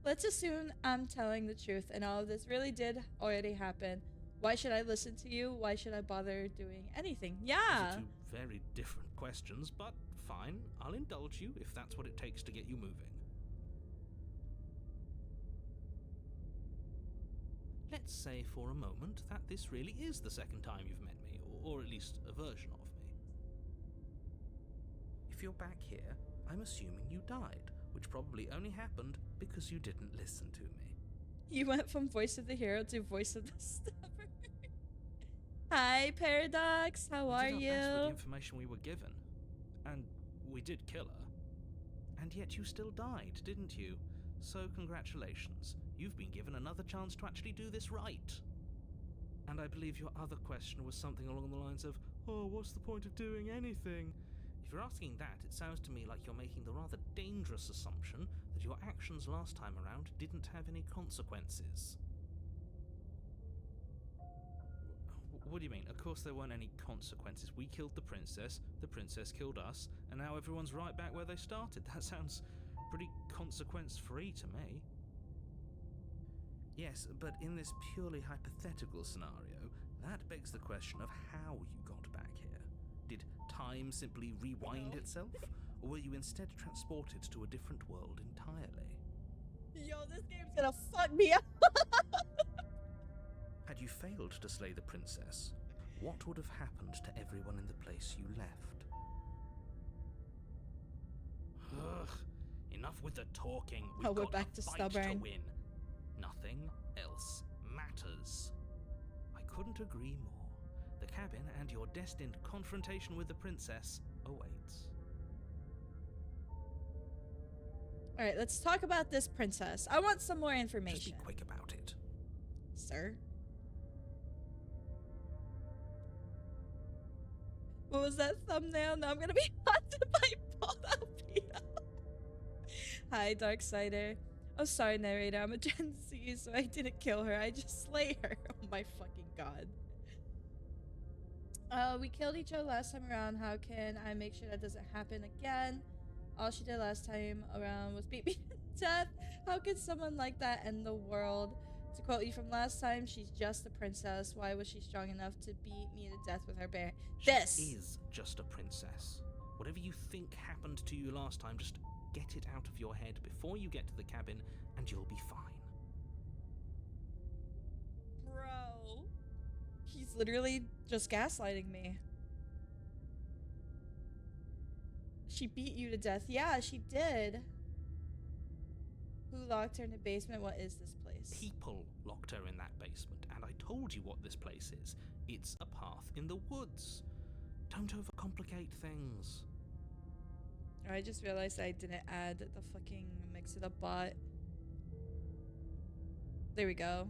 Let's assume I'm telling the truth and all of this really did already happen. Why should I listen to you? Why should I bother doing anything? Those Yeah. are two very different questions, but fine. I'll indulge you if that's what it takes to get you moving. Let's say for a moment that this really is the second time you've met me, or at least a version of me. If you're back here, I'm assuming you died, which probably only happened because you didn't listen to me. You went from voice of the hero to voice of the stubborn. Hi, Paradox. How We are did our best with the you? information we were given, and we did kill her. And yet you still died, didn't you? So congratulations, you've been given another chance to actually do this right. And I believe your other question was something along the lines of, oh, what's the point of doing anything? If you're asking that, it sounds to me like you're making the rather dangerous assumption that your actions last time around didn't have any consequences. What do you mean? Of course there weren't any consequences. We killed the princess killed us, and now everyone's right back where they started. That sounds pretty consequence-free to me. Yes, but in this purely hypothetical scenario, that begs the question of how you got back here. Did time simply rewind itself, or were you instead transported to a different world entirely? Yo, this game's gonna fuck me up. Had you failed to slay the princess, what would have happened to everyone in the place you left? Ugh, enough with the talking. We've Oh, we're got back a to fight stubborn. to win. Nothing else matters. I couldn't agree more. The cabin and your destined confrontation with the princess awaits. Alright, let's talk about this princess. I want some more Just information. be quick about it. Sir? What was that thumbnail? Now I'm gonna be haunted by Fallout Peter. Hi, Darksider. Oh, sorry, narrator. I'm a Gen Z, so I didn't kill her. I just slay her. Oh my fucking god. We killed each other last time around. How can I make sure that doesn't happen again? All she did last time around was beat me to death. How could someone like that end the world? To quote you from last time, she's just a princess. Why was she strong enough to beat me to death with her bear? She This is just a princess. Whatever you think happened to you last time, just get it out of your head before you get to the cabin, and you'll be fine. Bro. He's literally just gaslighting me. She beat you to death. Yeah, she did. Who locked her in the basement? What is this place? People locked her in that basement, and I told you what this place is. It's a path in the woods. Don't overcomplicate things. I just realized I didn't add the fucking mix it up bot. There we go.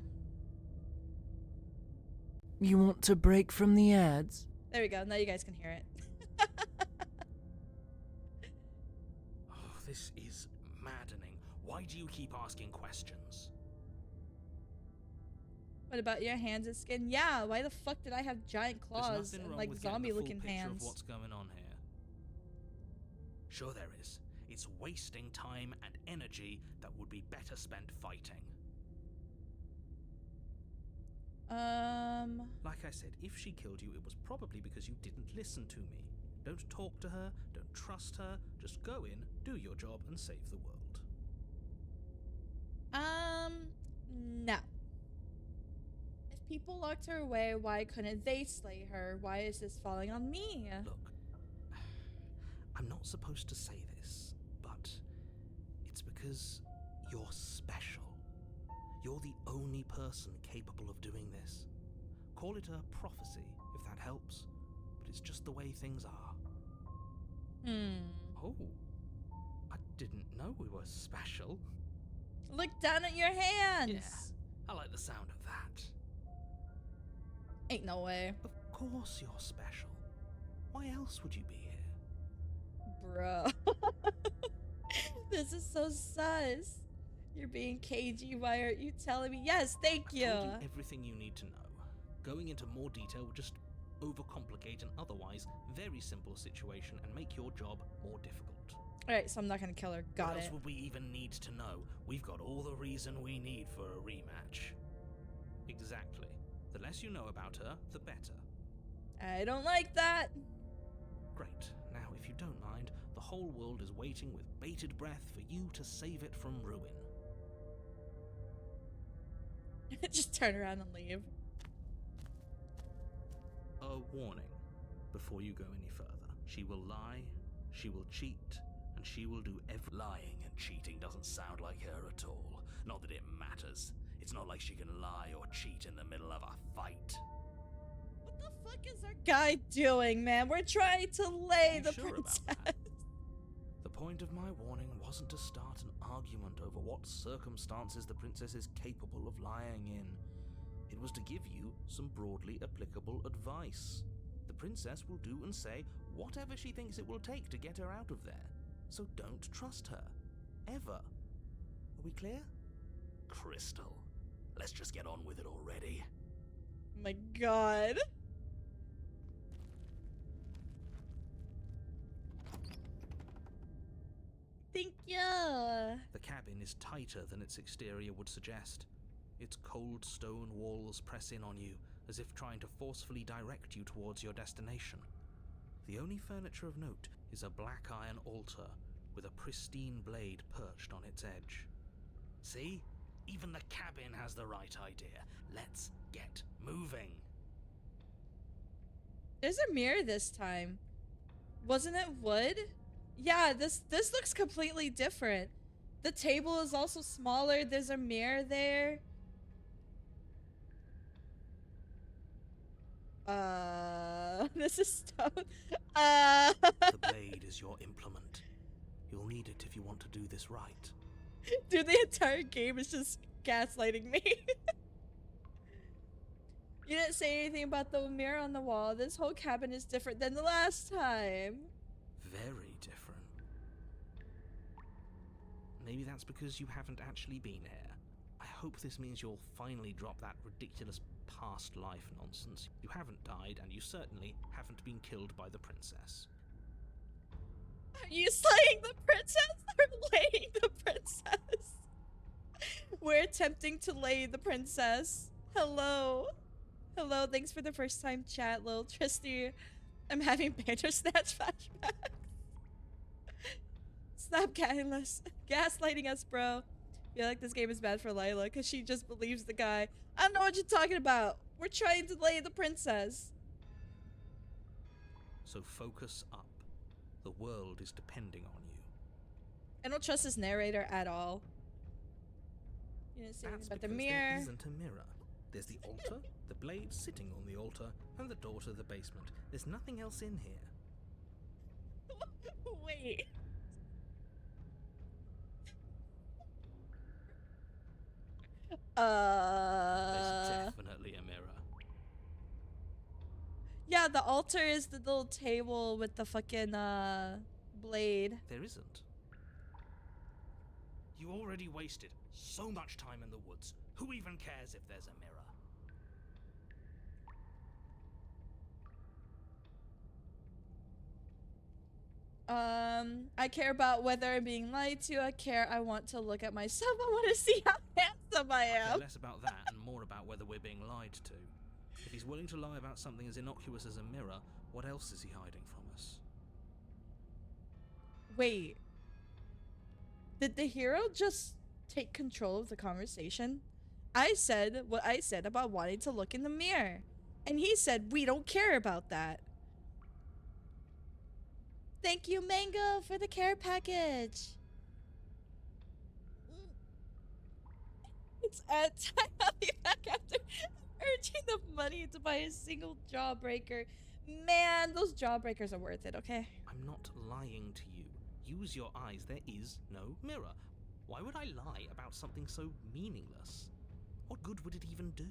You want to break from the ads? There we go. Now you guys can hear it. Oh, this is maddening. Why do you keep asking questions? What about your hands and skin? Yeah, why the fuck did I have giant There's claws nothing and wrong like with getting zombie the full looking picture hands? of what's going on here. Sure there is. It's wasting time and energy that would be better spent fighting. Like I said, if she killed you, it was probably because you didn't listen to me. Don't talk to her, don't trust her, just go in, do your job, and save the world. No. If people locked her away, why couldn't they slay her? Why is this falling on me? Look, I'm not supposed to say this, but it's because you're special. You're the only person capable of doing this. Call it a prophecy, if that helps, but it's just the way things are. Oh, I didn't know we were special. Look down at your hands. Yeah, I like the sound of that. Ain't no way. Of course you're special. Why else would you be here? Bro. This is so sus. You're being cagey. Why aren't you telling me? Yes, thank you. I told you everything you need to know. Going into more detail would just overcomplicate an otherwise very simple situation and make your job more difficult. Alright, so I'm not gonna kill her. Got What it. else would we even need to know? We've got all the reason we need for a rematch. Exactly. The less you know about her, the better. I don't like that. Great. Now, if you don't mind, the whole world is waiting with bated breath for you to save it from ruin. Just turn around and leave. A warning before you go any further. She will lie, she will cheat, and she will do every— Lying and cheating doesn't sound like her at all. Not that it matters. It's not like she can lie or cheat in the middle of a fight. What the fuck is our guy doing, man? We're trying to lay You the sure about princess. that? The point of my warning wasn't to start an argument over what circumstances the princess is capable of lying in. It was to give you some broadly applicable advice. The princess will do and say whatever she thinks it will take to get her out of there. So don't trust her. Ever. Are we clear? Crystal, let's just get on with it already. My god. Thank you. The cabin is tighter than its exterior would suggest. Its cold stone walls press in on you, as if trying to forcefully direct you towards your destination. The only furniture of note is a black iron altar with a pristine blade perched on its edge. See? Even the cabin has the right idea. Let's get moving. There's a mirror this time. Wasn't it wood? Yeah, this looks completely different. The table is also smaller. There's a mirror there. This is stone. The blade is your implement. You'll need it if you want to do this right. Dude, the entire game is just gaslighting me. You didn't say anything about the mirror on the wall. This whole cabin is different than the last time. Very different. Maybe that's because you haven't actually been here. I hope this means you'll finally drop that ridiculous past life nonsense. You haven't died, and you certainly haven't been killed by the princess. Are you slaying the princess or laying the princess? We're attempting to lay the princess. Hello. Hello, thanks for the first time chat, little Tristy. I'm having Bandersnatch flashbacks. Stop gaslighting us, bro. I feel like this game is bad for Lila because she just believes the guy. I don't know what you're talking about. We're trying to lay the princess. So focus up. The world is depending on you. I don't trust this narrator at all. You didn't say anything That's about the because mirror. there isn't a mirror. There's the altar, the blade sitting on the altar, and the door to the basement. There's nothing else in here. Wait. There's definitely a mirror. Yeah, the altar is the little table with the fucking blade. There isn't. You already wasted so much time in the woods. Who even cares if there's a mirror? I care about whether I'm being lied to. I want to look at myself. I want to see how handsome I I care am. less about that and more about whether we're being lied to. If he's willing to lie about something as innocuous as a mirror, what else is he hiding from us? Wait. Did the hero just take control of the conversation? I said what I said about wanting to look in the mirror. And he said, we don't care about that. Thank you, Mango, for the care package. It's at time. I'll be back after urging the money to buy a single jawbreaker. Man, those jawbreakers are worth it, okay? I'm not lying to you. Use your eyes. There is no mirror. Why would I lie about something so meaningless? What good would it even do?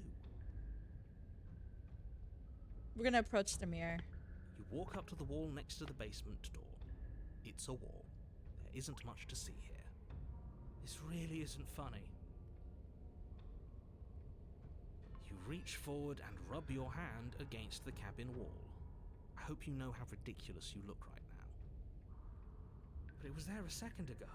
We're gonna approach the mirror. You walk up to the wall next to the basement door. It's a wall. There isn't much to see here. This really isn't funny. You reach forward and rub your hand against the cabin wall. I hope you know how ridiculous you look right now. But it was there a second ago.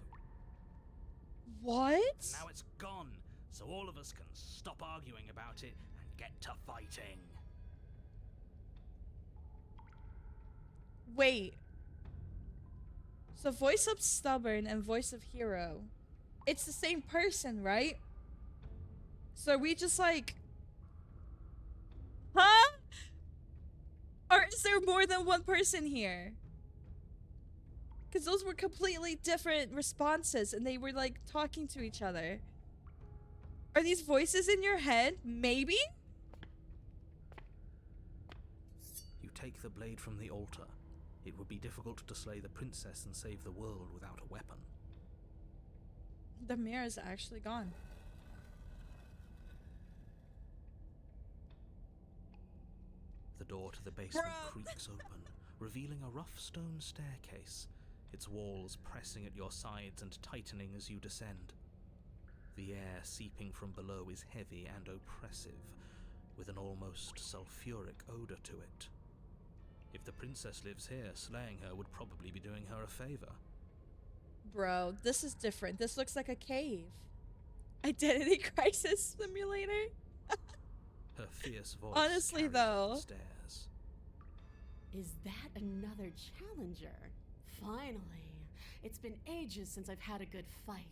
What? And now it's gone, so all of us can stop arguing about it and get to fighting. Wait. So voice of stubborn and voice of hero. It's the same person, right? So are we just like... Huh? Or is there more than one person here? Because those were completely different responses and they were like talking to each other. Are these voices in your head? Maybe? You take the blade from the altar. It would be difficult to slay the princess and save the world without a weapon. The mirror is actually gone. The door to the basement Bruh. creaks open, revealing a rough stone staircase, its walls pressing at your sides and tightening as you descend. The air seeping from below is heavy and oppressive, with an almost sulfuric odor to it. If the princess lives here, slaying her would probably be doing her a favor. Bro, this is different. This looks like a cave. Identity crisis simulator? Her fierce voice Honestly, carries though. up the stairs. Is that another challenger? Finally. It's been ages since I've had a good fight.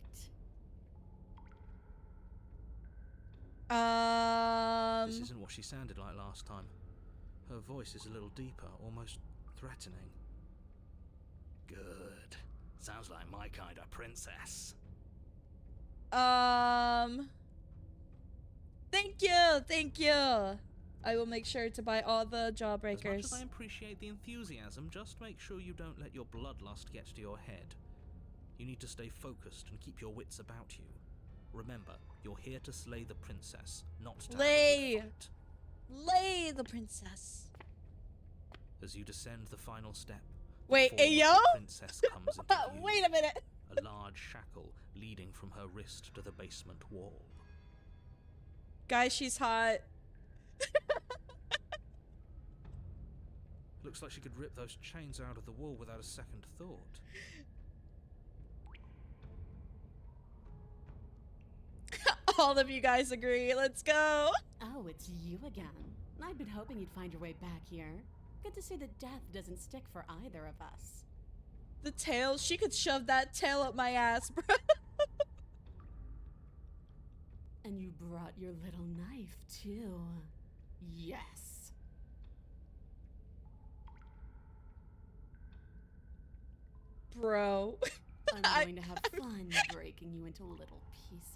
This isn't what she sounded like last time. Her voice is a little deeper, almost threatening. Good. Sounds like my kind of princess. Thank you. I will make sure to buy all the As jawbreakers. much as I appreciate the enthusiasm, just make sure you don't let your bloodlust get to your head. You need to stay focused and keep your wits about you. Remember, you're here to slay the princess, not to have a good fight. Lay the princess. As you descend the final step, Wait, the form Ayo? of the princess comes into view. Wait a minute. A large shackle leading from her wrist to the basement wall. Guys, she's hot. Looks like she could rip those chains out of the wall without a second thought. All of you guys agree. Let's go. Oh, it's you again. I'd been hoping you'd find your way back here. Good to see that death doesn't stick for either of us. The tail. She could shove that tail up my ass, bro. And you brought your little knife, too. Yes. Bro. I'm going to have fun breaking you into little pieces.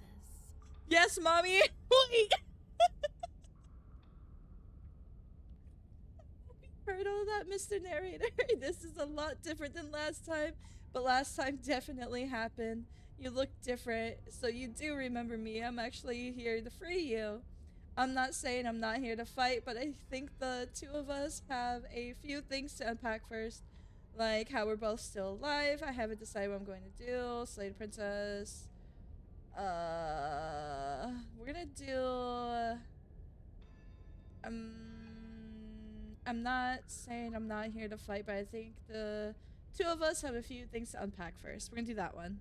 Yes, mommy. Wait. Heard all that, Mr. Narrator. This is a lot different than last time, but last time definitely happened. You look different, so you do remember me. I'm actually here to free you. I'm not saying I'm not here to fight, but I think the two of us have a few things to unpack first. Like how we're both still alive. I haven't decided what I'm going to do. Slay the princess. We're gonna do... I'm not saying I'm not here to fight, but I think the two of us have a few things to unpack first. We're gonna do that one.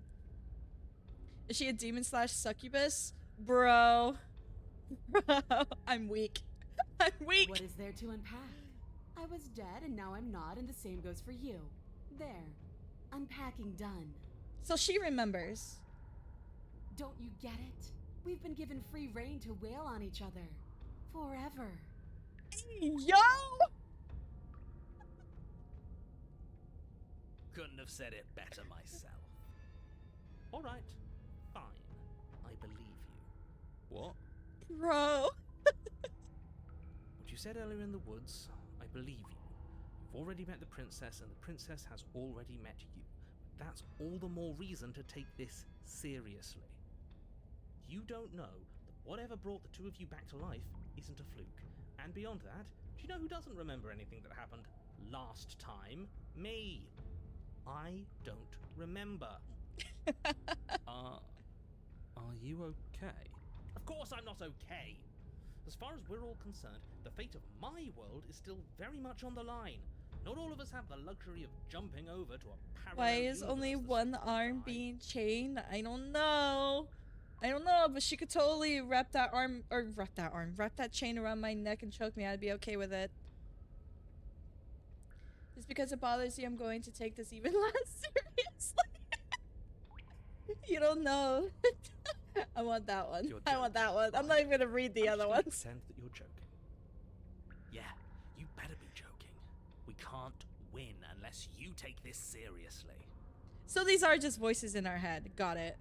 Is she a demon / succubus? Bro. Bro. I'm weak. I'm weak. What is there to unpack? I was dead and now I'm not, and the same goes for you. There. Unpacking done. So she remembers. Don't you get it? We've been given free reign to wail on each other. Forever. Yo! Couldn't have said it better myself. All right, fine. I believe you. What? Bro. What you said earlier in the woods, I believe you. You've already met the princess, and the princess has already met you. That's all the more reason to take this seriously. You don't know that whatever brought the two of you back to life isn't a fluke. And beyond that, do you know who doesn't remember anything that happened last time? Me. I don't remember. Are you okay? Of course I'm not okay. As far as we're all concerned, the fate of my world is still very much on the line. Not all of us have the luxury of jumping over to a parallel Why is only universe one that's arm fine. being chained? I don't know. I don't know, but she could totally wrap that chain around my neck and choke me. I'd be okay with it. Just because it bothers you, I'm going to take this even less seriously. You don't know. I want that one. You're I want that one. I'm not even gonna read the I'm other just gonna ones. pretend that you're joking. Yeah, you better be joking. We can't win unless you take this seriously. So these are just voices in our head. Got it.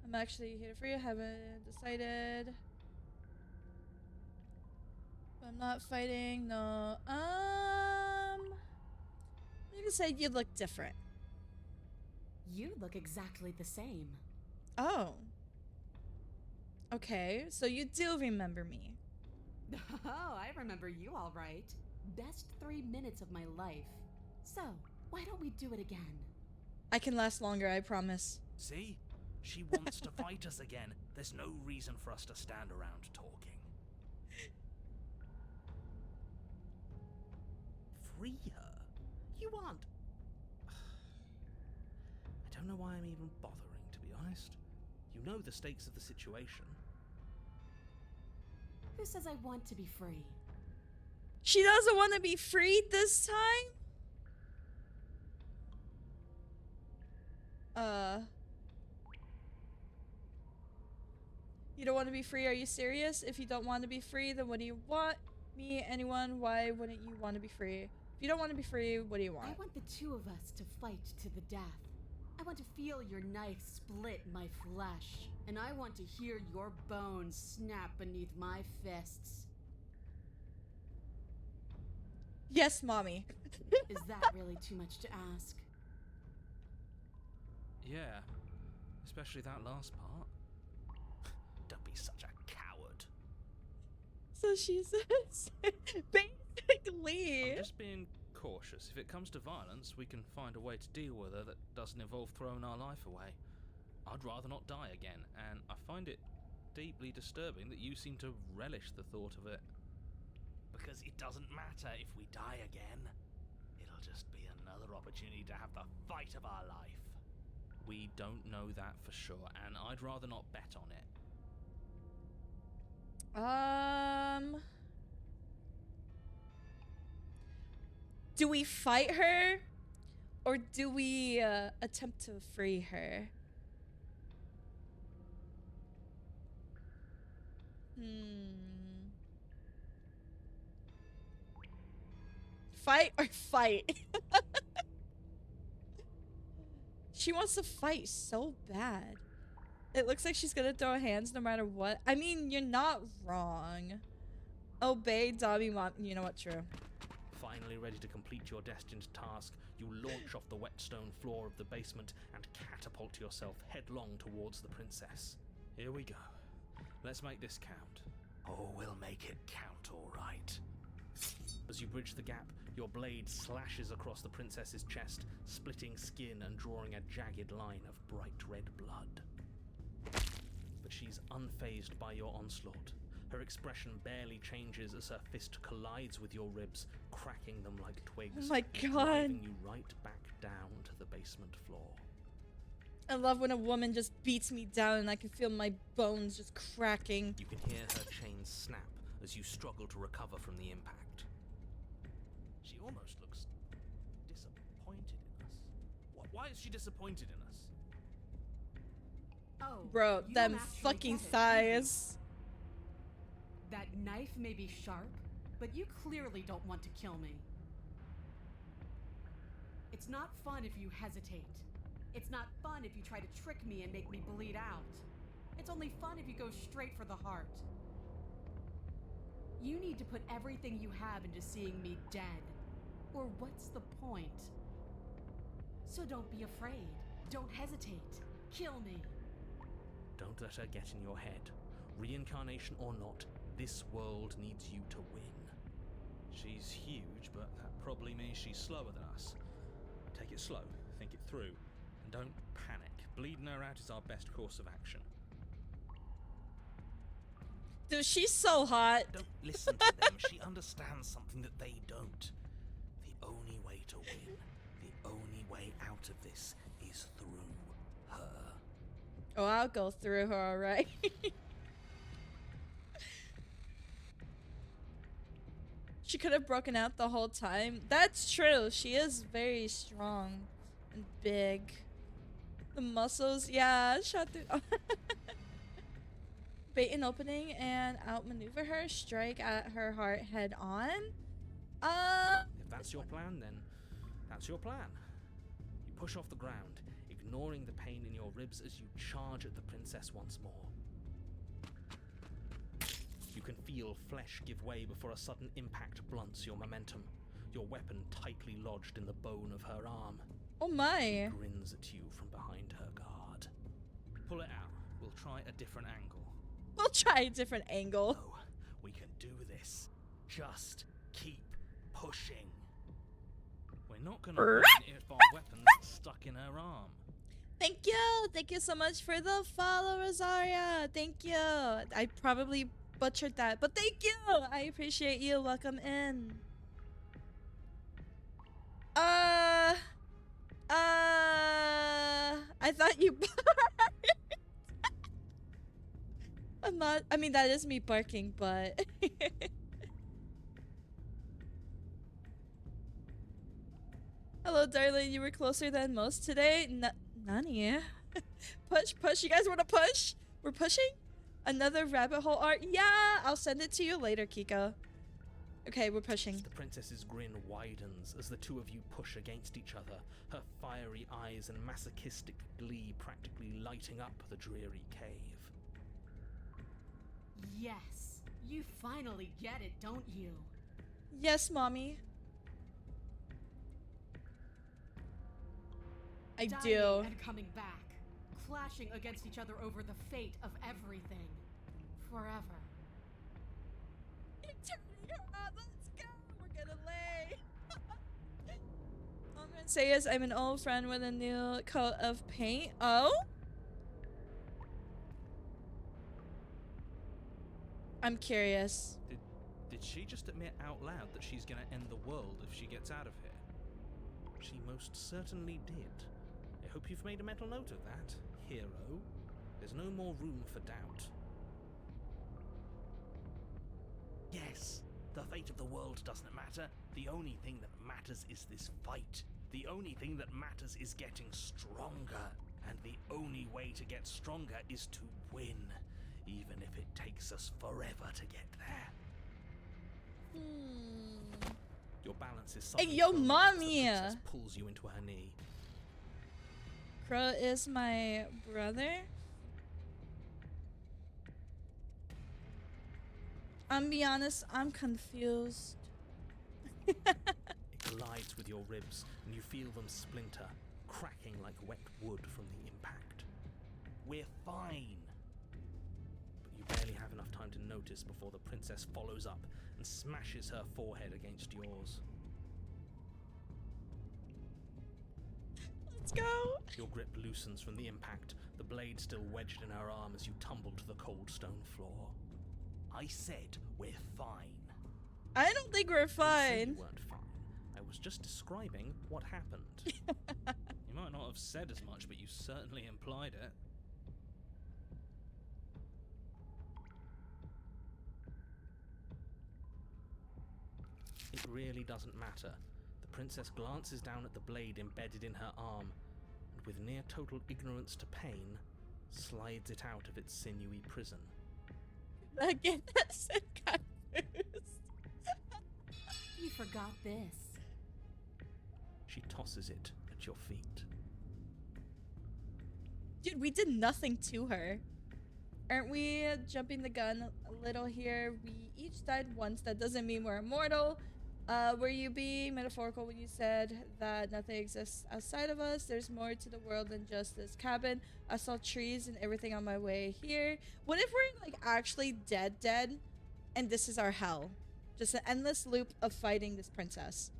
I'm actually here for you. Haven't decided. I'm not fighting. No. You can say you look different. You look exactly the same. Oh. Okay, so you do remember me. Oh, I remember you all right. Best 3 minutes of my life. So, why don't we do it again? I can last longer, I promise. See? She wants to fight us again. There's no reason for us to stand around talking. Free her? You aren't... I don't know why I'm even bothering, to be honest. You know the stakes of the situation. Who says I want to be free? She doesn't want to be freed this time? You don't want to be free? Are you serious? If you don't want to be free, then what do you want? Me, anyone, why wouldn't you want to be free? If you don't want to be free, what do you want? I want the two of us to fight to the death. I want to feel your knife split my flesh. And I want to hear your bones snap beneath my fists. Yes, mommy. Is that really too much to ask? Yeah, especially that last part. Don't be such a coward. So she says, basically. I'm just being cautious. If it comes to violence, we can find a way to deal with her that doesn't involve throwing our life away. I'd rather not die again, and I find it deeply disturbing that you seem to relish the thought of it. Because it doesn't matter if we die again. It'll just be another opportunity to have the fight of our life. We don't know that for sure, and I'd rather not bet on it. Do we fight her? Or do we attempt to free her? Fight or fight? She wants to fight so bad. It looks like she's gonna throw hands no matter what. I mean, you're not wrong. Obey Dobby Mom. You know what? True. Finally ready to complete your destined task, you launch off the wet stone floor of the basement and catapult yourself headlong towards the princess. Here we go. Let's make this count. Oh, we'll make it count, all right. As you bridge the gap, your blade slashes across the princess's chest, splitting skin and drawing a jagged line of bright red blood. But she's unfazed by your onslaught. Her expression barely changes as her fist collides with your ribs, cracking them like twigs, Oh my and God. driving you right back down to the basement floor. I love when a woman just beats me down and I can feel my bones just cracking. You can hear her chains snap as you struggle to recover from the impact. She almost looks disappointed in us? Why is she disappointed in us? Oh, Bro, you them don't actually fucking get it, do you? thighs. That knife may be sharp, but you clearly don't want to kill me. It's not fun if you hesitate. It's not fun if you try to trick me and make me bleed out. It's only fun if you go straight for the heart. You need to put everything you have into seeing me dead. Or what's the point? So don't be afraid. Don't hesitate. Kill me. Don't let her get in your head. Reincarnation or not, this world needs you to win. She's huge, but that probably means she's slower than us. Take it slow, think it through, and don't panic. Bleeding her out is our best course of action. Dude, she's so hot. Don't listen to them. She understands something that they don't. The only way to win, the only way out of this is through her. Oh, I'll go through her, alright. She could have broken out the whole time. That's true. She is very strong and big. The muscles, yeah, shot through. Bait an opening and outmaneuver her. Strike at her heart head on. If that's your plan, then that's your plan. You push off the ground, ignoring the pain in your ribs as you charge at the princess once more. You can feel flesh give way before a sudden impact blunts your momentum, your weapon tightly lodged in the bone of her arm. Oh my. She grins at you from behind her guard. Pull it out. We'll try a different angle. We'll try a different angle. No, we can do this. Just keep pushing. We're not gonna win if our weapon's stuck in her arm. Thank you. Thank you so much for the follow, Rosaria. Thank you. I probably butchered that, but thank you. I appreciate you. Welcome in. I thought you I'm not, I mean, that is me barking, but hello, darling. You were closer than most today. Nani? Push, push. You guys want to push? We're pushing? Another rabbit hole art? Yeah, I'll send it to you later, Kiko. Okay, we're pushing. The princess's grin widens as the two of you push against each other, her fiery eyes and masochistic glee practically lighting up the dreary cave. Yes, you finally get it, don't you? Yes, mommy. I Dying do. and coming back, clashing against each other over the fate of everything, forever. You're turning her on. Let's go. We're gonna lay. All I'm gonna say is I'm an old friend with a new coat of paint. Oh? I'm curious. Did she just admit out loud that she's gonna end the world if she gets out of here? She most certainly did. I hope you've made a mental note of that, hero. There's no more room for doubt. Yes, the fate of the world doesn't matter. The only thing that matters is this fight. The only thing that matters is getting stronger. And the only way to get stronger is to win. Even if it takes us forever to get there. Your balance is Hey, suddenly yo, thrown as the mommy! princess pulls you into her knee. Crow is my brother. I'm be honest, I'm confused. It collides with your ribs, and you feel them splinter, cracking like wet wood from the impact. We're fine! But you barely have enough time to notice before the princess follows up and smashes her forehead against yours. Let's go! Your grip loosens from the impact, the blade still wedged in her arm as you tumble to the cold stone floor. I said we're fine. I don't think we're I didn't say you fine. weren't fine. I was just describing what happened. You might not have said as much, but you certainly implied it. It really doesn't matter. The princess glances down at the blade embedded in her arm, and with near total ignorance to pain, slides it out of its sinewy prison. Again, that's so confused. You forgot this. She tosses it at your feet. Dude, we did nothing to her. Aren't we jumping the gun a little here? We each died once. That doesn't mean we're immortal. Were you being metaphorical when you said that nothing exists outside of us? There's more to the world than just this cabin. I saw trees and everything on my way here. What if we're like actually dead and this is our hell? Just an endless loop of fighting this princess.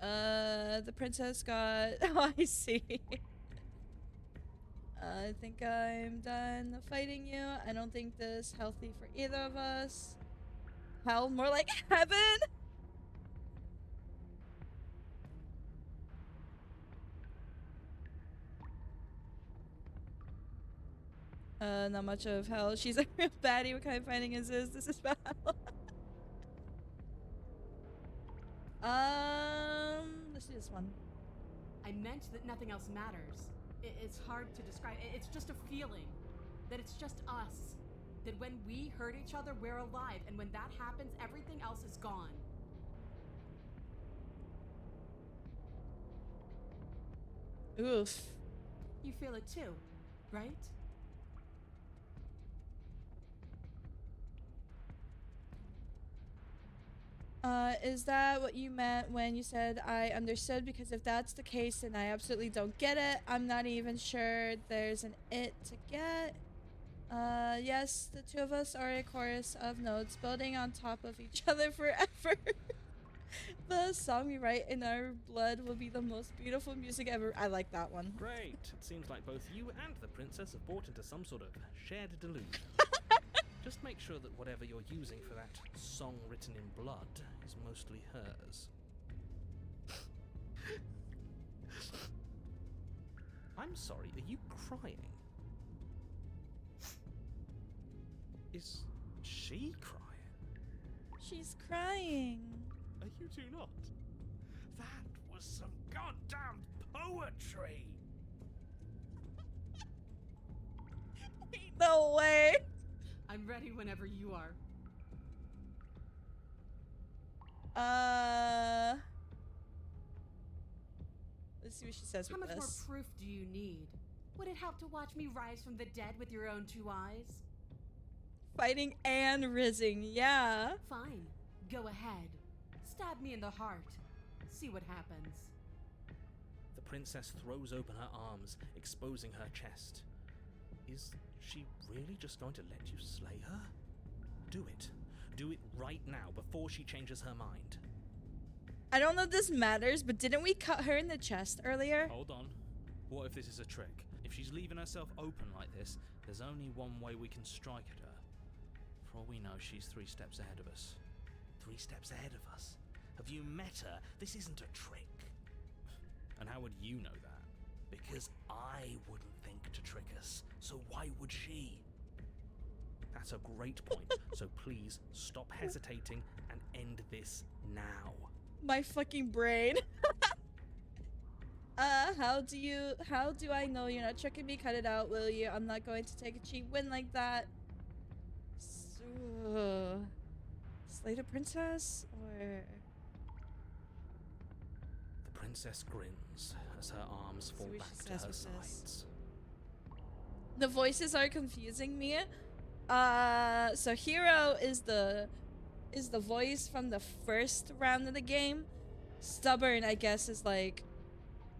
The princess got... Oh, I see. I think I'm done fighting you. I don't think this is healthy for either of us. Hell, more like heaven? Not much of hell. She's a real baddie. What kind of fighting is this? This is bad. Let's do this one. I meant that nothing else matters. It's hard to describe. It's just a feeling. That it's just us. That when we hurt each other, we're alive. And when that happens, everything else is gone. Oof. You feel it too, right? Is that what you meant when you said I understood? Because if that's the case, then I absolutely don't get it. I'm not even sure there's an it to get. Yes, the two of us are a chorus of notes building on top of each other forever. The song we write in our blood will be the most beautiful music ever. I like that one. Great. It seems like both you and the princess have bought into some sort of shared delusion. Just make sure that whatever you're using for that song written in blood is mostly hers. I'm sorry, are you crying? Is she crying? She's crying. Are you two not? That was some goddamn poetry! No way. I'm ready whenever you are. Let's see what she says How with much more this. proof do you need? Would it help to watch me rise from the dead with your own two eyes? Fighting and rizzing, yeah. Fine. Go ahead. Stab me in the heart. See what happens. The princess throws open her arms, exposing her chest. Is she really just going to let you slay her? Do it. Do it right now before she changes her mind. I don't know if this matters, but didn't we cut her in the chest earlier? Hold on. What if this is a trick? If she's leaving herself open like this, there's only one way we can strike at her. For all we know, she's 3 steps ahead of us. 3 steps ahead of us? Have you met her? This isn't a trick. And how would you know that? Because I wouldn't think to trick us, so why would she? That's a great point, so please stop hesitating and end this now. My fucking brain. How do I know you're not tricking me? Cut it out, will you? I'm not going to take a cheap win like that. Slay the princess? Or... The princess grins as her arms fall what back she to says her with this. sides. The voices are confusing me. So Hero is the voice from the first round of the game. Stubborn, I guess, is like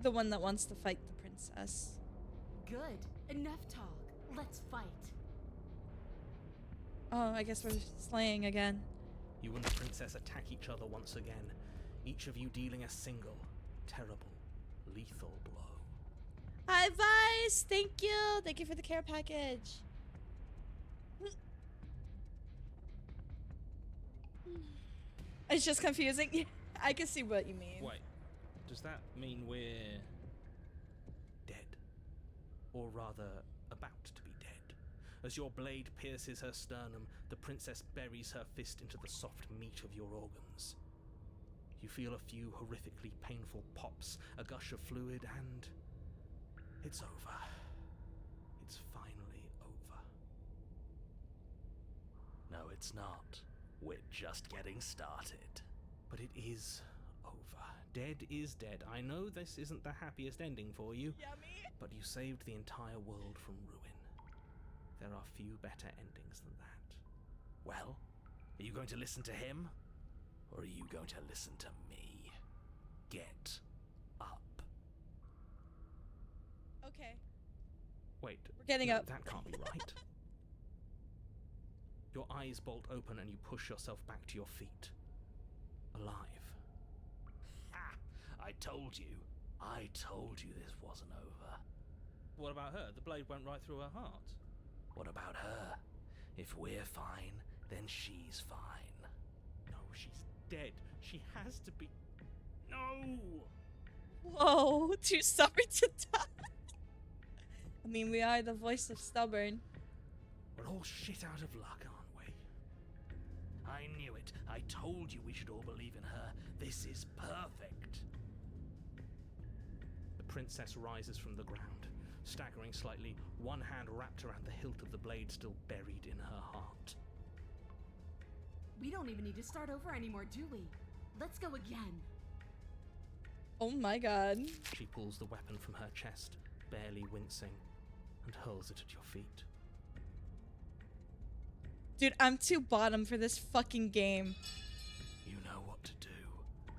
the one that wants to fight the princess. Good. Enough talk. Let's fight. Oh, I guess we're slaying again. You and the princess attack each other once again, each of you dealing a single, terrible, lethal blow. Hi, Vice! Thank you! Thank you for the care package. It's just confusing. I can see what you mean. Wait, does that mean we're dead? Or rather, about to be dead? As your blade pierces her sternum, the princess buries her fist into the soft meat of your organs. You feel a few horrifically painful pops, a gush of fluid, and it's over. It's finally over. No, it's not. We're just getting started. But it is over. Dead is dead. I know this isn't the happiest ending for you, Yummy. but you saved the entire world from ruin. There are few better endings than that. Well, are you going to listen to him? Or are you going to listen to me? Get up. Okay. Wait, We're getting no, up. that can't be right. Your eyes bolt open and you push yourself back to your feet. Alive. Ha! I told you. I told you this wasn't over. What about her? The blade went right through her heart. What about her? If we're fine, then she's fine. No, she's dead. She has to be. No! Whoa, too stubborn to die. I mean, we are the voice of stubborn. We're all shit out of luck, aren't we? I knew it. I told you we should all believe in her. This is perfect. The princess rises from the ground, staggering slightly, one hand wrapped around the hilt of the blade still buried in her heart. We don't even need to start over anymore, do we? Let's go again. Oh my god. She pulls the weapon from her chest, barely wincing, and hurls it at your feet. Dude, I'm too bottom for this fucking game. You know what to do.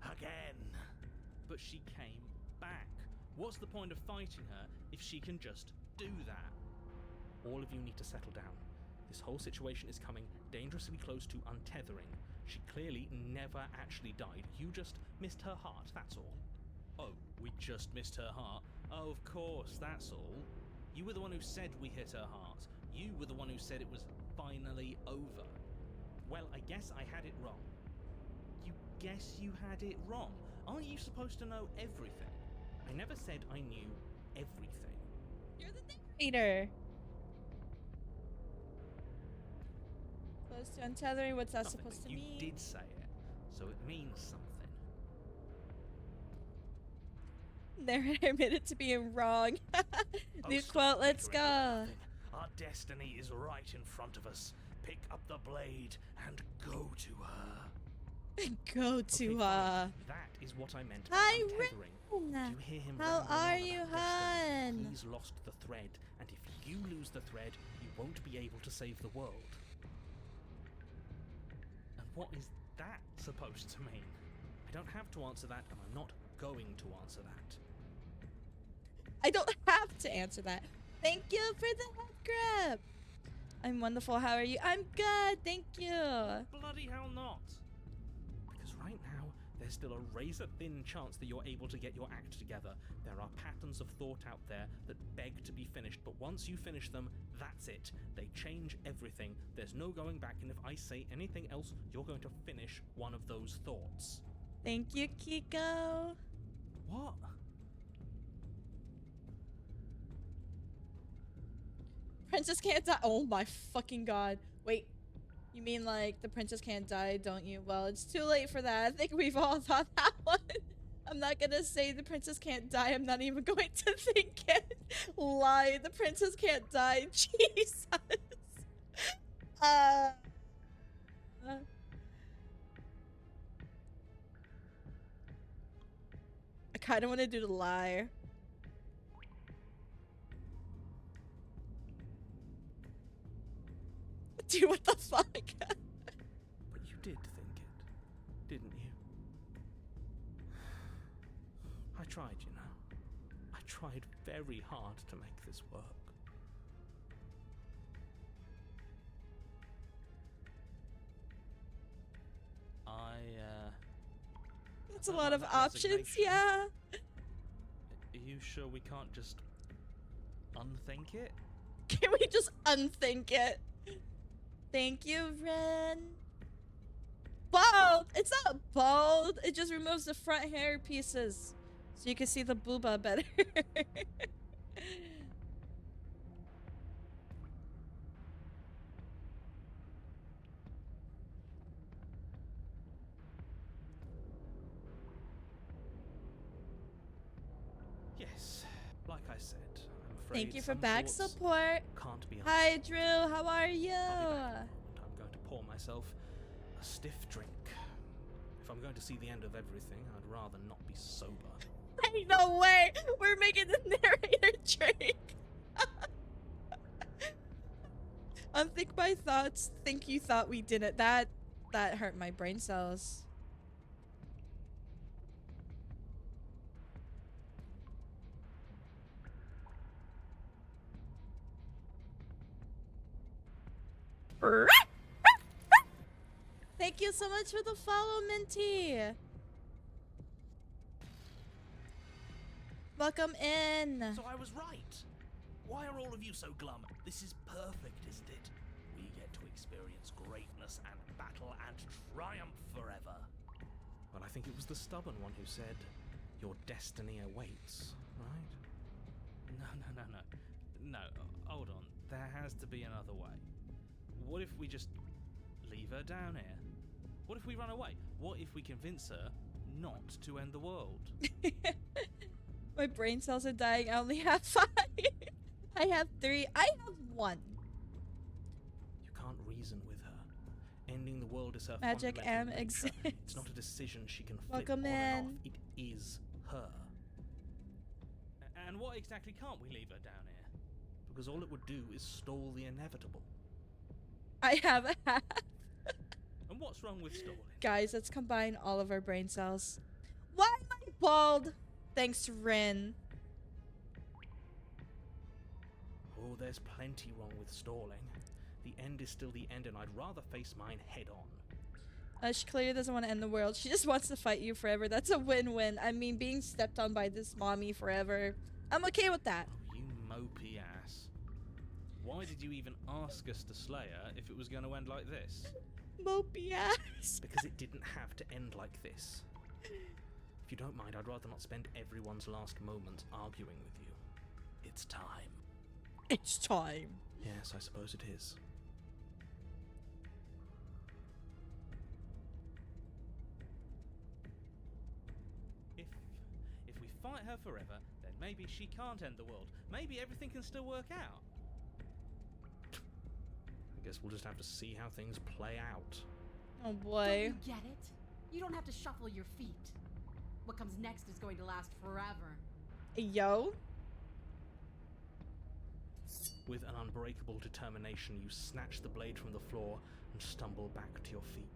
Again. But she came back. What's the point of fighting her if she can just do that? All of you need to settle down. This whole situation is coming dangerously close to untethering. She clearly never actually died. You just missed her heart, that's all. Oh, we just missed her heart? Oh, of course, that's all. You were the one who said we hit her heart. You were the one who said it was finally over. Well, I guess I had it wrong. You guess you had it wrong? Aren't you supposed to know everything? I never said I knew everything. You're the narrator. Close to untethering, what's that Nothing, supposed but to you mean? did say it, so it means something. Narrator admitted to being wrong. New stop quote, let's bickering go. about nothing. Our destiny is right in front of us. Pick up the blade and go to her. Go Okay, to fine. That is what I meant by Hi, untethering. Rin. Do you hear him How rambling are on you, about destiny? hon? He's lost the thread, and if you lose the thread, you won't be able to save the world. And what is that supposed to mean? I don't have to answer that, and I'm not going to answer that. I don't have to answer that. Thank you for the head grab. I'm wonderful. How are you? I'm good. Thank you. Bloody hell not! Because right now, there's still a razor-thin chance that you're able to get your act together. There are patterns of thought out there that beg to be finished, but once you finish them, that's it. They change everything. There's no going back, and if I say anything else, you're going to finish one of those thoughts. Thank you, Kiko. What? Princess can't die. Oh my fucking god. Wait. You mean like the princess can't die, don't you? Well, it's too late for that. I think we've all thought that one. I'm not gonna say the princess can't die. I'm not even going to think it. Lie. The princess can't die. Jesus. I kind of want to do the lie. Dude, what the fuck? But you did think it, didn't you? I tried, you know. I tried very hard to make this work. That's a don't lot like of that options, resignation. yeah. Are you sure we can't just unthink it? Can we just unthink it? Thank you, Ren. Bald! It's not bald. It just removes the front hair pieces. So you can see the booba better. Yes, like I said, I'm afraid Thank you for some back thoughts support. can't be Hi, answered. Drew. How are you? I'll be back in a moment. I'm going to pour myself a stiff drink. If I'm going to see the end of everything, I'd rather not be sober. Hey, no way. We're making the narrator drink. Unthink my thoughts. Think you thought we didn't. That hurt my brain cells. Thank you so much for the follow, Minty. Welcome in. So I was right. Why are all of you so glum? This is perfect, isn't it? We get to experience greatness and battle and triumph forever. Well, I think it was the stubborn one who said, "Your destiny awaits," right? No, hold on. There has to be another way. What if we just leave her down here? What if we run away? What if we convince her not to end the world? My brain cells are dying. I only have 5. I have 3. I have 1. You can't reason with her. Ending the world is her Magic fundamental M nature. It's exists. not a decision she can flip Welcome on and in. off. It is her. And what exactly can't we leave her down here? Because all it would do is stall the inevitable. I have a half. And what's wrong with stalling? Guys, let's combine all of our brain cells. Why am I bald? Thanks, Rin. Oh, there's plenty wrong with stalling. The end is still the end, and I'd rather face mine head on. She clearly doesn't want to end the world. She just wants to fight you forever. That's a win-win. I mean, being stepped on by this mommy forever. I'm okay with that. Oh, you mopey ass. Why did you even ask us to slay her if it was going to end like this? Mopey ass. Because it didn't have to end like this. If you don't mind, I'd rather not spend everyone's last moments arguing with you. It's time. It's time. Yes, I suppose it is. If we fight her forever, then maybe she can't end the world. Maybe everything can still work out. I guess we'll just have to see how things play out. Oh boy. Don't you get it? You don't have to shuffle your feet. What comes next is going to last forever. Yo. With an unbreakable determination, you snatch the blade from the floor and stumble back to your feet.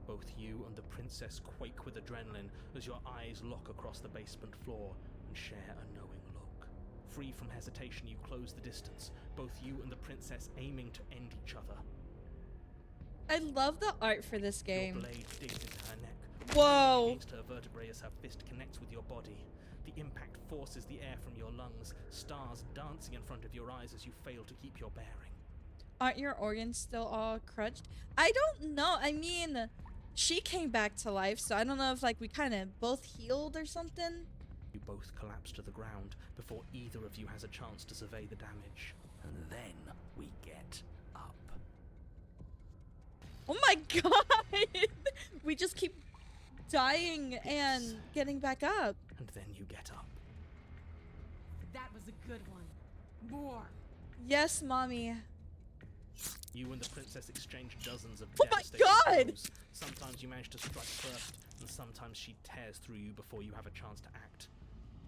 Both you and the princess quake with adrenaline as your eyes lock across the basement floor and share a knowing look. Free from hesitation, you close the distance, both you and the princess aiming to end each other. I love the art for this Your game. blade digs into her neck, Whoa. against her vertebrae as her fist connects with your body. The impact forces the air from your lungs, stars dancing in front of your eyes as you fail to keep your bearing. Aren't your organs still all crunched? I don't know. I mean, she came back to life, so I don't know if like we kind of both healed or something. You both collapse to the ground before either of you has a chance to survey the damage. And then we get up. Oh my god! We just keep dying and getting back up. And then you get up. That was a good one. More. Yes, mommy. You and the princess exchange dozens of Oh my devastating God! blows. Sometimes you manage to strike first, and sometimes she tears through you before you have a chance to act.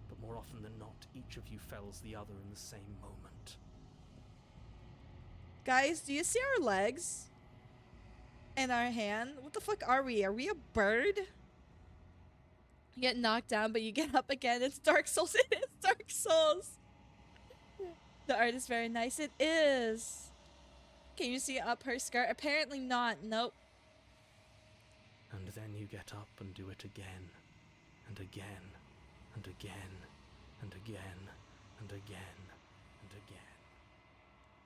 But more often than not, each of you fells the other in the same moment. Guys, do you see our legs? And our hand? What the fuck are we? Are we a bird? You get knocked down, but you get up again. It's Dark Souls. It is Dark Souls. The art is very nice. It is. Can you see up her skirt? Apparently not. Nope. And then you get up and do it again, and again, and again, and again, and again, and again.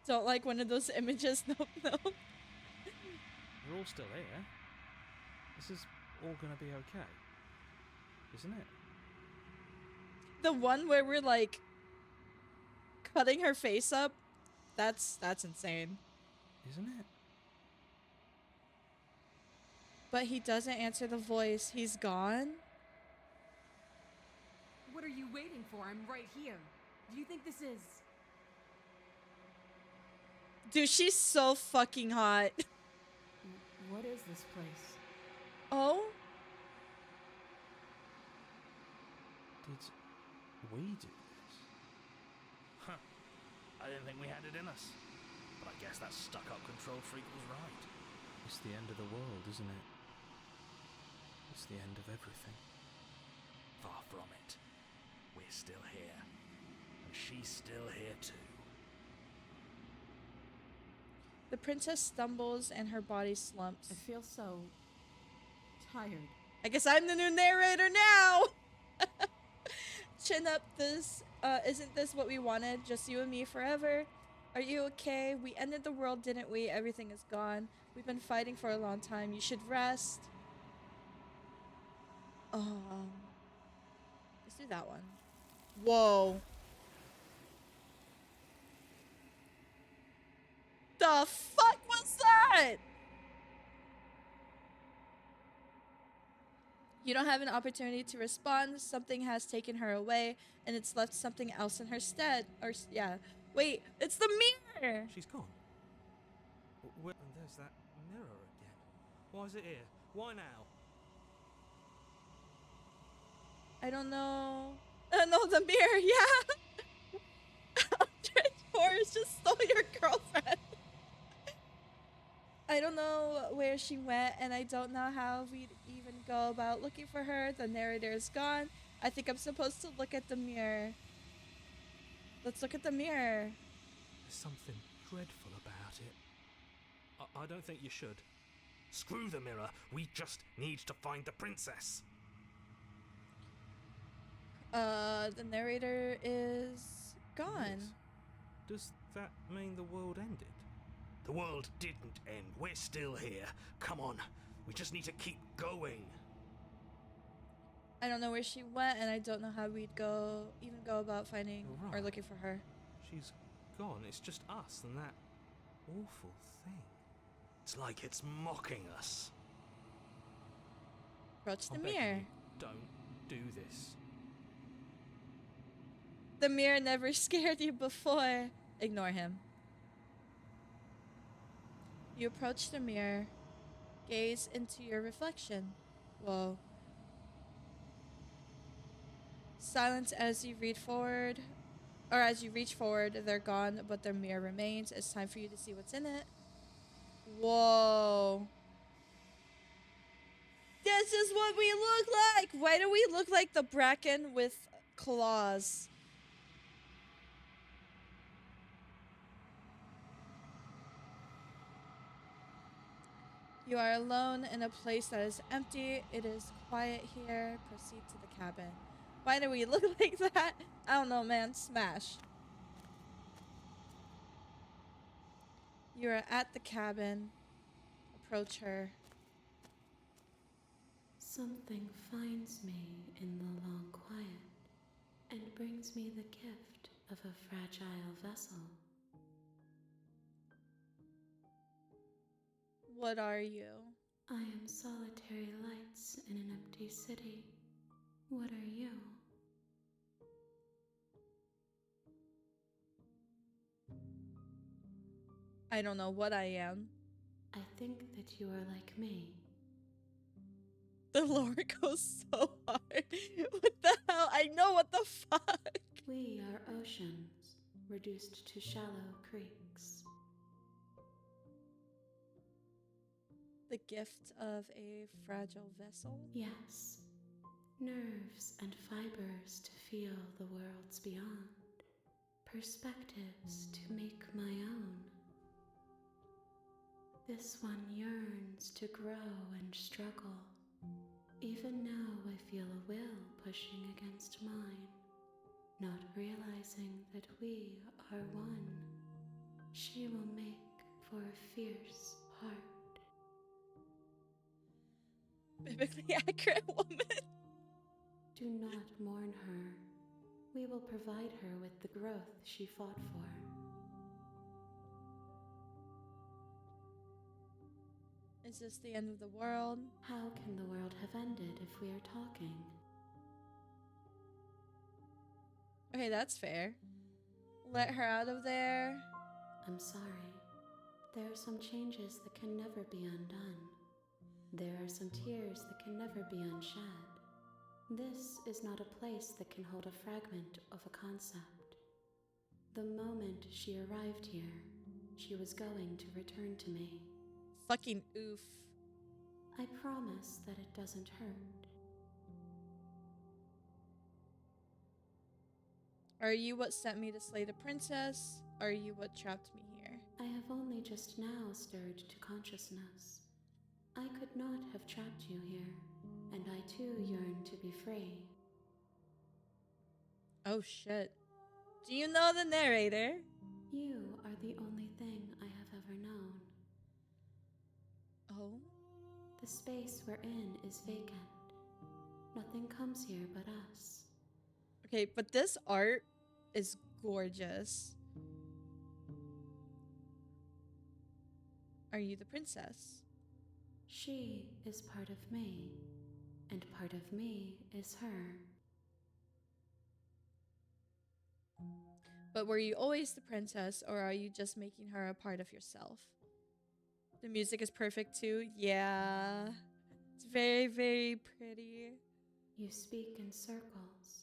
Don't like one of those images. Nope, nope. We're all still here. This is all gonna be okay, isn't it? The one where we're like cutting her face up. That's insane. Isn't it? But he doesn't answer the voice. He's gone. What What are you waiting for? I'm right here. Do you think this is... Dude, she's so fucking hot. What is this place? Oh? Did we do this? Huh. I didn't think we had it in us. But I guess that stuck-up control freak was right. It's the end of the world, isn't it? It's the end of everything. Far from it. We're still here. And she's still here too. The princess stumbles and her body slumps. I feel so... tired. I guess I'm the new narrator now! Chin up, isn't this what we wanted? Just you and me forever? Are you okay? We ended the world, didn't we? Everything is gone. We've been fighting for a long time. You should rest. Let's do that one. Whoa. The fuck was that? You don't have an opportunity to respond. Something has taken her away, and it's left something else in her stead. Or, yeah. Wait, it's the mirror! She's gone. And there's that mirror again. Why is it here? Why now? I don't know. No, the mirror, yeah! Forrest just stole your girlfriend. I don't know where she went, and I don't know how we'd even go about looking for her. The narrator is gone. I think I'm supposed to look at the mirror. Let's look at the mirror. There's something dreadful about it. I don't think you should. Screw the mirror. We just need to find the princess. The narrator is gone. Yes. Does that mean the world ended? The world didn't end. We're still here. Come on. We just need to keep going. I don't know where she went, and I don't know how we'd go about finding or looking for her. She's gone. It's just us and that awful thing. It's like it's mocking us. Approach the I'm begging mirror. you, don't do this. The mirror never scared you before. Ignore him. You approach the mirror. Gaze into your reflection. Whoa. Silence as you reach forward. Or as you reach forward, they're gone, but their mirror remains. It's time for you to see what's in it. Whoa. This is what we look like! Why do we look like the bracken with claws? You are alone in a place that is empty. It is quiet here. Proceed to the cabin. Why do we look like that? I don't know, man. Smash. You are at the cabin. Approach her. Something finds me in the long quiet and brings me the gift of a fragile vessel. What are you? I am solitary lights in an empty city. What are you? I don't know what I am. I think that you are like me. The lore goes so hard. What the hell? I know what the fuck. We are oceans, reduced to shallow creeks. The gift of a fragile vessel? Yes. Nerves and fibers to feel the worlds beyond. Perspectives to make my own. This one yearns to grow and struggle. Even now I feel a will pushing against mine, not realizing that we are one. She will make for a fierce heart. Biblically accurate woman. Do not mourn her. We will provide her with the growth she fought for. Is this the end of the world? How can the world have ended if we are talking? Okay, that's fair. Let her out of there. I'm sorry. There are some changes that can never be undone. There are some tears that can never be unshed. This is not a place that can hold a fragment of a concept. The moment she arrived here, she was going to return to me. Fucking oof. I promise that it doesn't hurt. Are you what sent me to slay the princess? Are you what trapped me here? I have only just now stirred to consciousness. I could not have trapped you here, and I too yearn to be free. Oh shit. Do you know the narrator? You are the only thing I have ever known. Oh? The space we're in is vacant. Nothing comes here but us. Okay, but this art is gorgeous. Are you the princess? She is part of me, and part of me is her. But were you always the princess, or are you just making her a part of yourself? The music is perfect too. Yeah. It's very, very pretty. You speak in circles.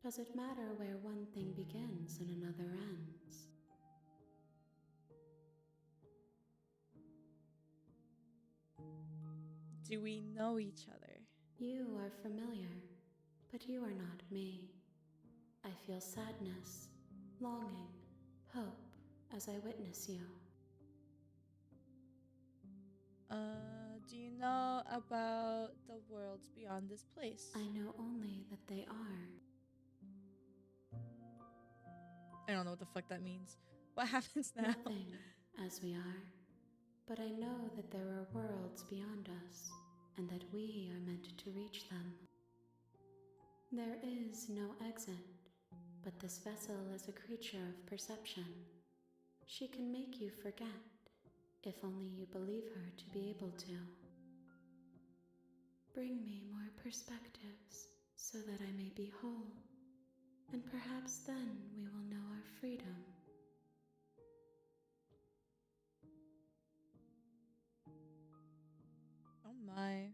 Does it matter where one thing begins and another ends? Do we know each other? You are familiar, but you are not me. I feel sadness, longing, hope as I witness you. Do you know about the worlds beyond this place? I know only that they are. I don't know what the fuck that means. What happens now? Nothing, as we are. But I know that there are worlds beyond us, and that we are meant to reach them. There is no exit, but this vessel is a creature of perception. She can make you forget, if only you believe her to be able to. Bring me more perspectives, so that I may be whole, and perhaps then we will know our freedom. Oh my.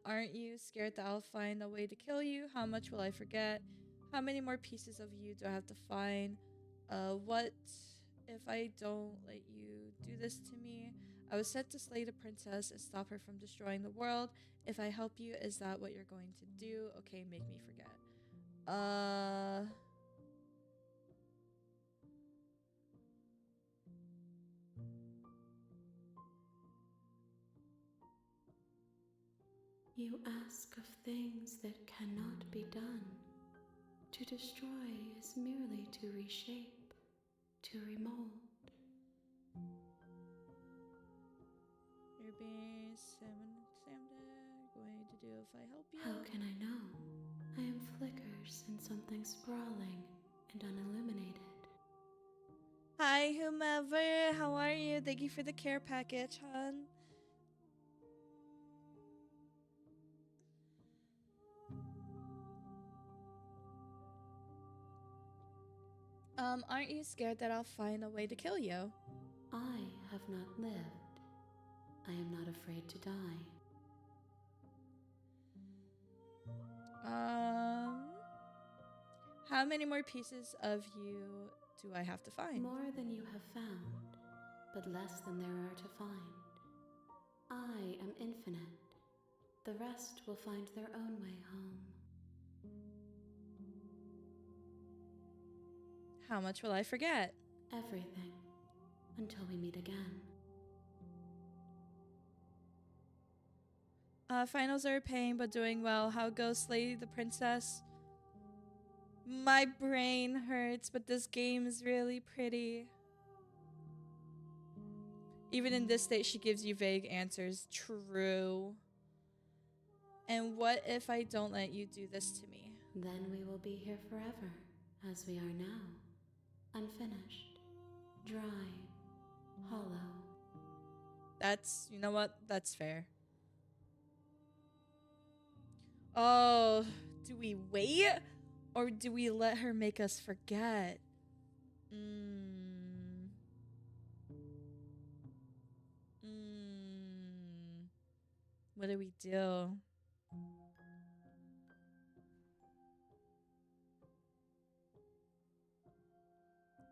Aren't you scared that I'll find a way to kill you? How much will I forget? How many more pieces of you do I have to find? What if I don't let you do this to me? I was sent to slay the princess and stop her from destroying the world. If I help you, is that what you're going to do? Okay, make me forget. You ask of things that cannot be done. To destroy is merely to reshape, to remold. You're being going to do if I help you? How can I know? I am flickers in something sprawling and unilluminated. Hi, whomever. How are you? Thank you for the care package, hon. Aren't you scared that I'll find a way to kill you? I have not lived. I am not afraid to die. How many more pieces of you do I have to find? More than you have found, but less than there are to find. I am infinite. The rest will find their own way home. How much will I forget? Everything, until we meet again. Finals are a pain, but doing well. How goes Slay the Princess? My brain hurts, but this game is really pretty. Even in this state, she gives you vague answers. True. And what if I don't let you do this to me? Then we will be here forever, as we are now. Unfinished, dry, hollow. That's, you know what? That's fair. Oh, Do we wait? Or do we let her make us forget? What do we do?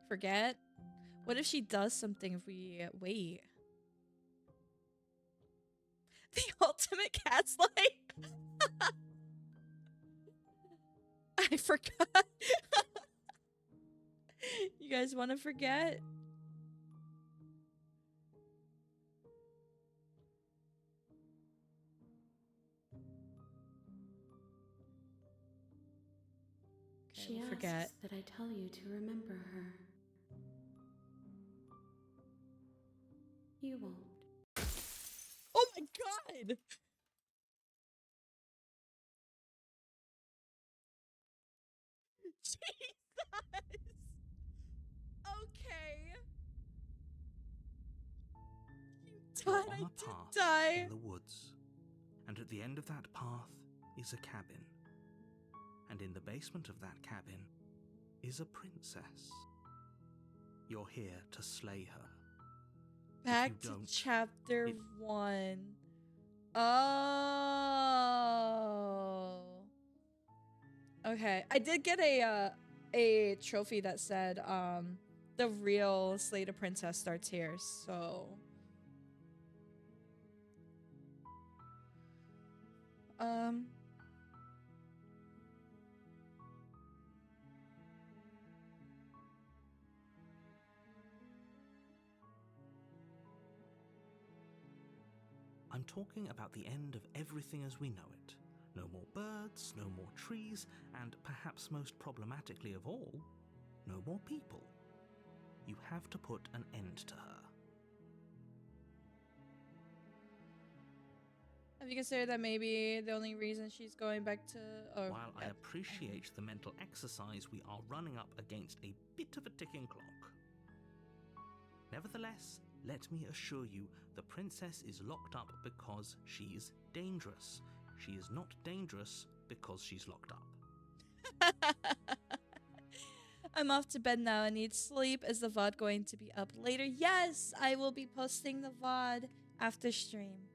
Forget? What if she does something if we wait? The ultimate gaslight? I forgot. You guys want to forget? She asks forget. that I tell you to remember her. You won't. Oh my god! Jesus! Okay. You You're died. on I a did path die. in the woods, and at the end of that path is a cabin. And in the basement of that cabin is a princess. You're here to slay her. Back you to don't, chapter it- 1. Oh. Okay. I did get a trophy that said the real Slay the Princess starts here, so I'm talking about the end of everything as we know it. No more birds, no more trees, and perhaps most problematically of all, no more people. You have to put an end to her. have you considered that maybe the only reason she's going back to While I appreciate the mental exercise, we are running up against a bit of a ticking clock. Nevertheless, let me assure you, the princess is locked up because she's dangerous. She is not dangerous because she's locked up. I'm off to bed now. I need sleep. Is the VOD going to be up later? Yes, I will be posting the VOD after stream.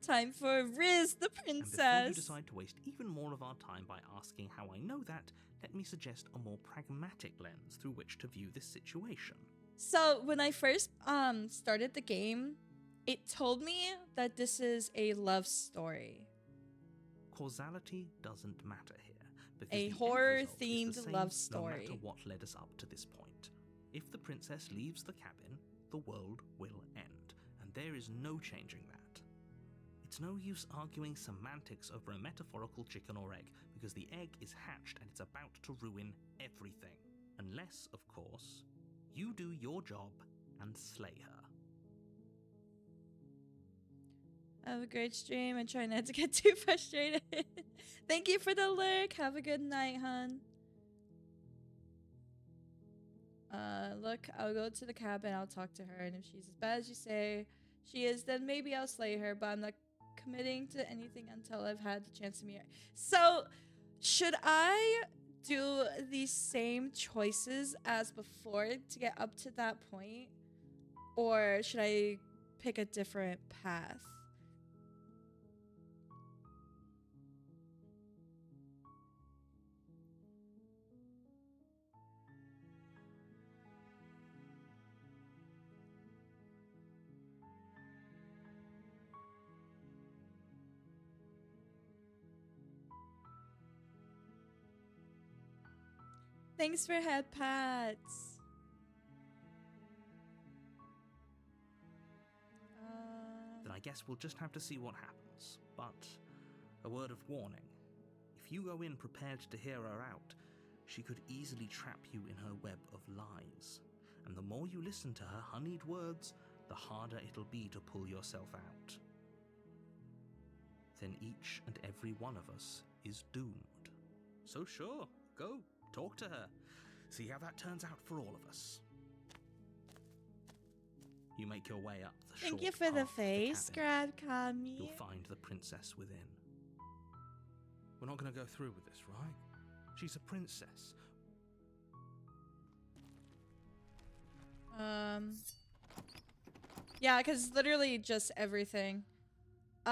Time for Riz the princess. And before you decide to waste even more of our time by asking how I know that, let me suggest a more pragmatic lens through which to view this situation. So when I first started the game, it told me that this is a love story. Causality doesn't matter here, because A the end horror-themed result is the same love story. No matter what led us up to this point. If the princess leaves the cabin, the world will end, and there is no changing that. It's no use arguing semantics over a metaphorical chicken or egg, because the egg is hatched and it's about to ruin everything. Unless, of course, you do your job and slay her. Have a great stream and try not to get too frustrated. Thank you for the lurk. Have a good night, hun. Look, I'll go to the cabin. I'll talk to her, and if she's as bad as you say she is, then maybe I'll slay her, but I'm not committing to anything until I've had the chance to meet her. So, should I do the same choices as before to get up to that point? Or should I pick a different path? Thanks for head pats. Then I guess we'll just have to see what happens. But a word of warning. If you go in prepared to hear her out, she could easily trap you in her web of lies. And the more you listen to her honeyed words, the harder it'll be to pull yourself out. Then each and every one of us is doomed. So sure, go, talk to her. See how that turns out for all of us. You make your way up the Thank short you for the path to face cabin. grab, Kami. You'll find the princess within. We're not going to go through with this, right? She's a princess. Yeah, because literally just everything. So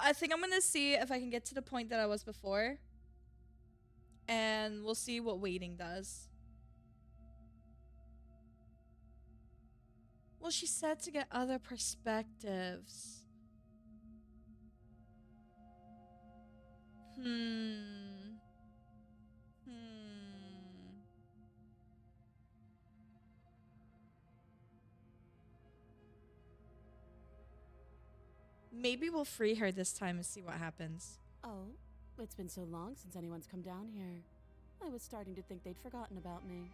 I think I'm gonna see if I can get to the point that I was before. And we'll see what waiting does. Well, she said to get other perspectives. Maybe we'll free her this time and see what happens. Oh, it's been so long since anyone's come down here. I was starting to think they'd forgotten about me.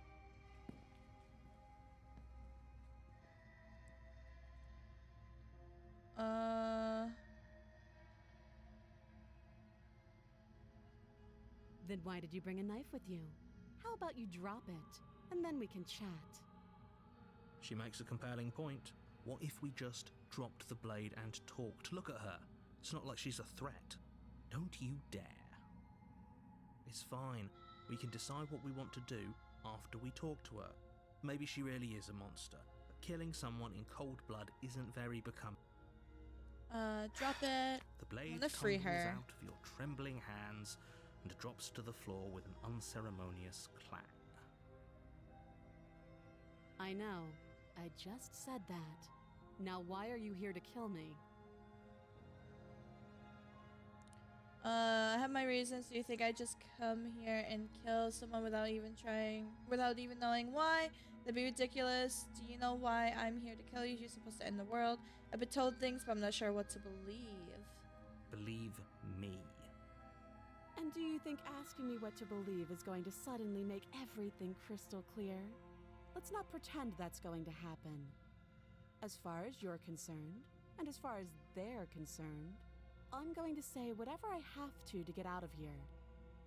Then why did you bring a knife with you? How about you drop it, and then we can chat? She makes a compelling point. What if we just dropped the blade and talked? Look at her. It's not like she's a threat. Don't you dare. It's fine. We can decide what we want to do after we talk to her. Maybe she really is a monster, but killing someone in cold blood isn't very becoming. Drop it. The blade tumbles free her out of your trembling hands and drops to the floor with an unceremonious clang. I know. I just said that. Now why are you here to kill me? I have my reasons. Do you think I just come here and kill someone without even knowing why? That'd be ridiculous. Do you know why I'm here to kill you? You're supposed to end the world. I've been told things, but I'm not sure what to believe. Believe me. And do you think asking me what to believe is going to suddenly make everything crystal clear? Let's not pretend that's going to happen. As far as you're concerned, and as far as they're concerned, I'm going to say whatever I have to get out of here.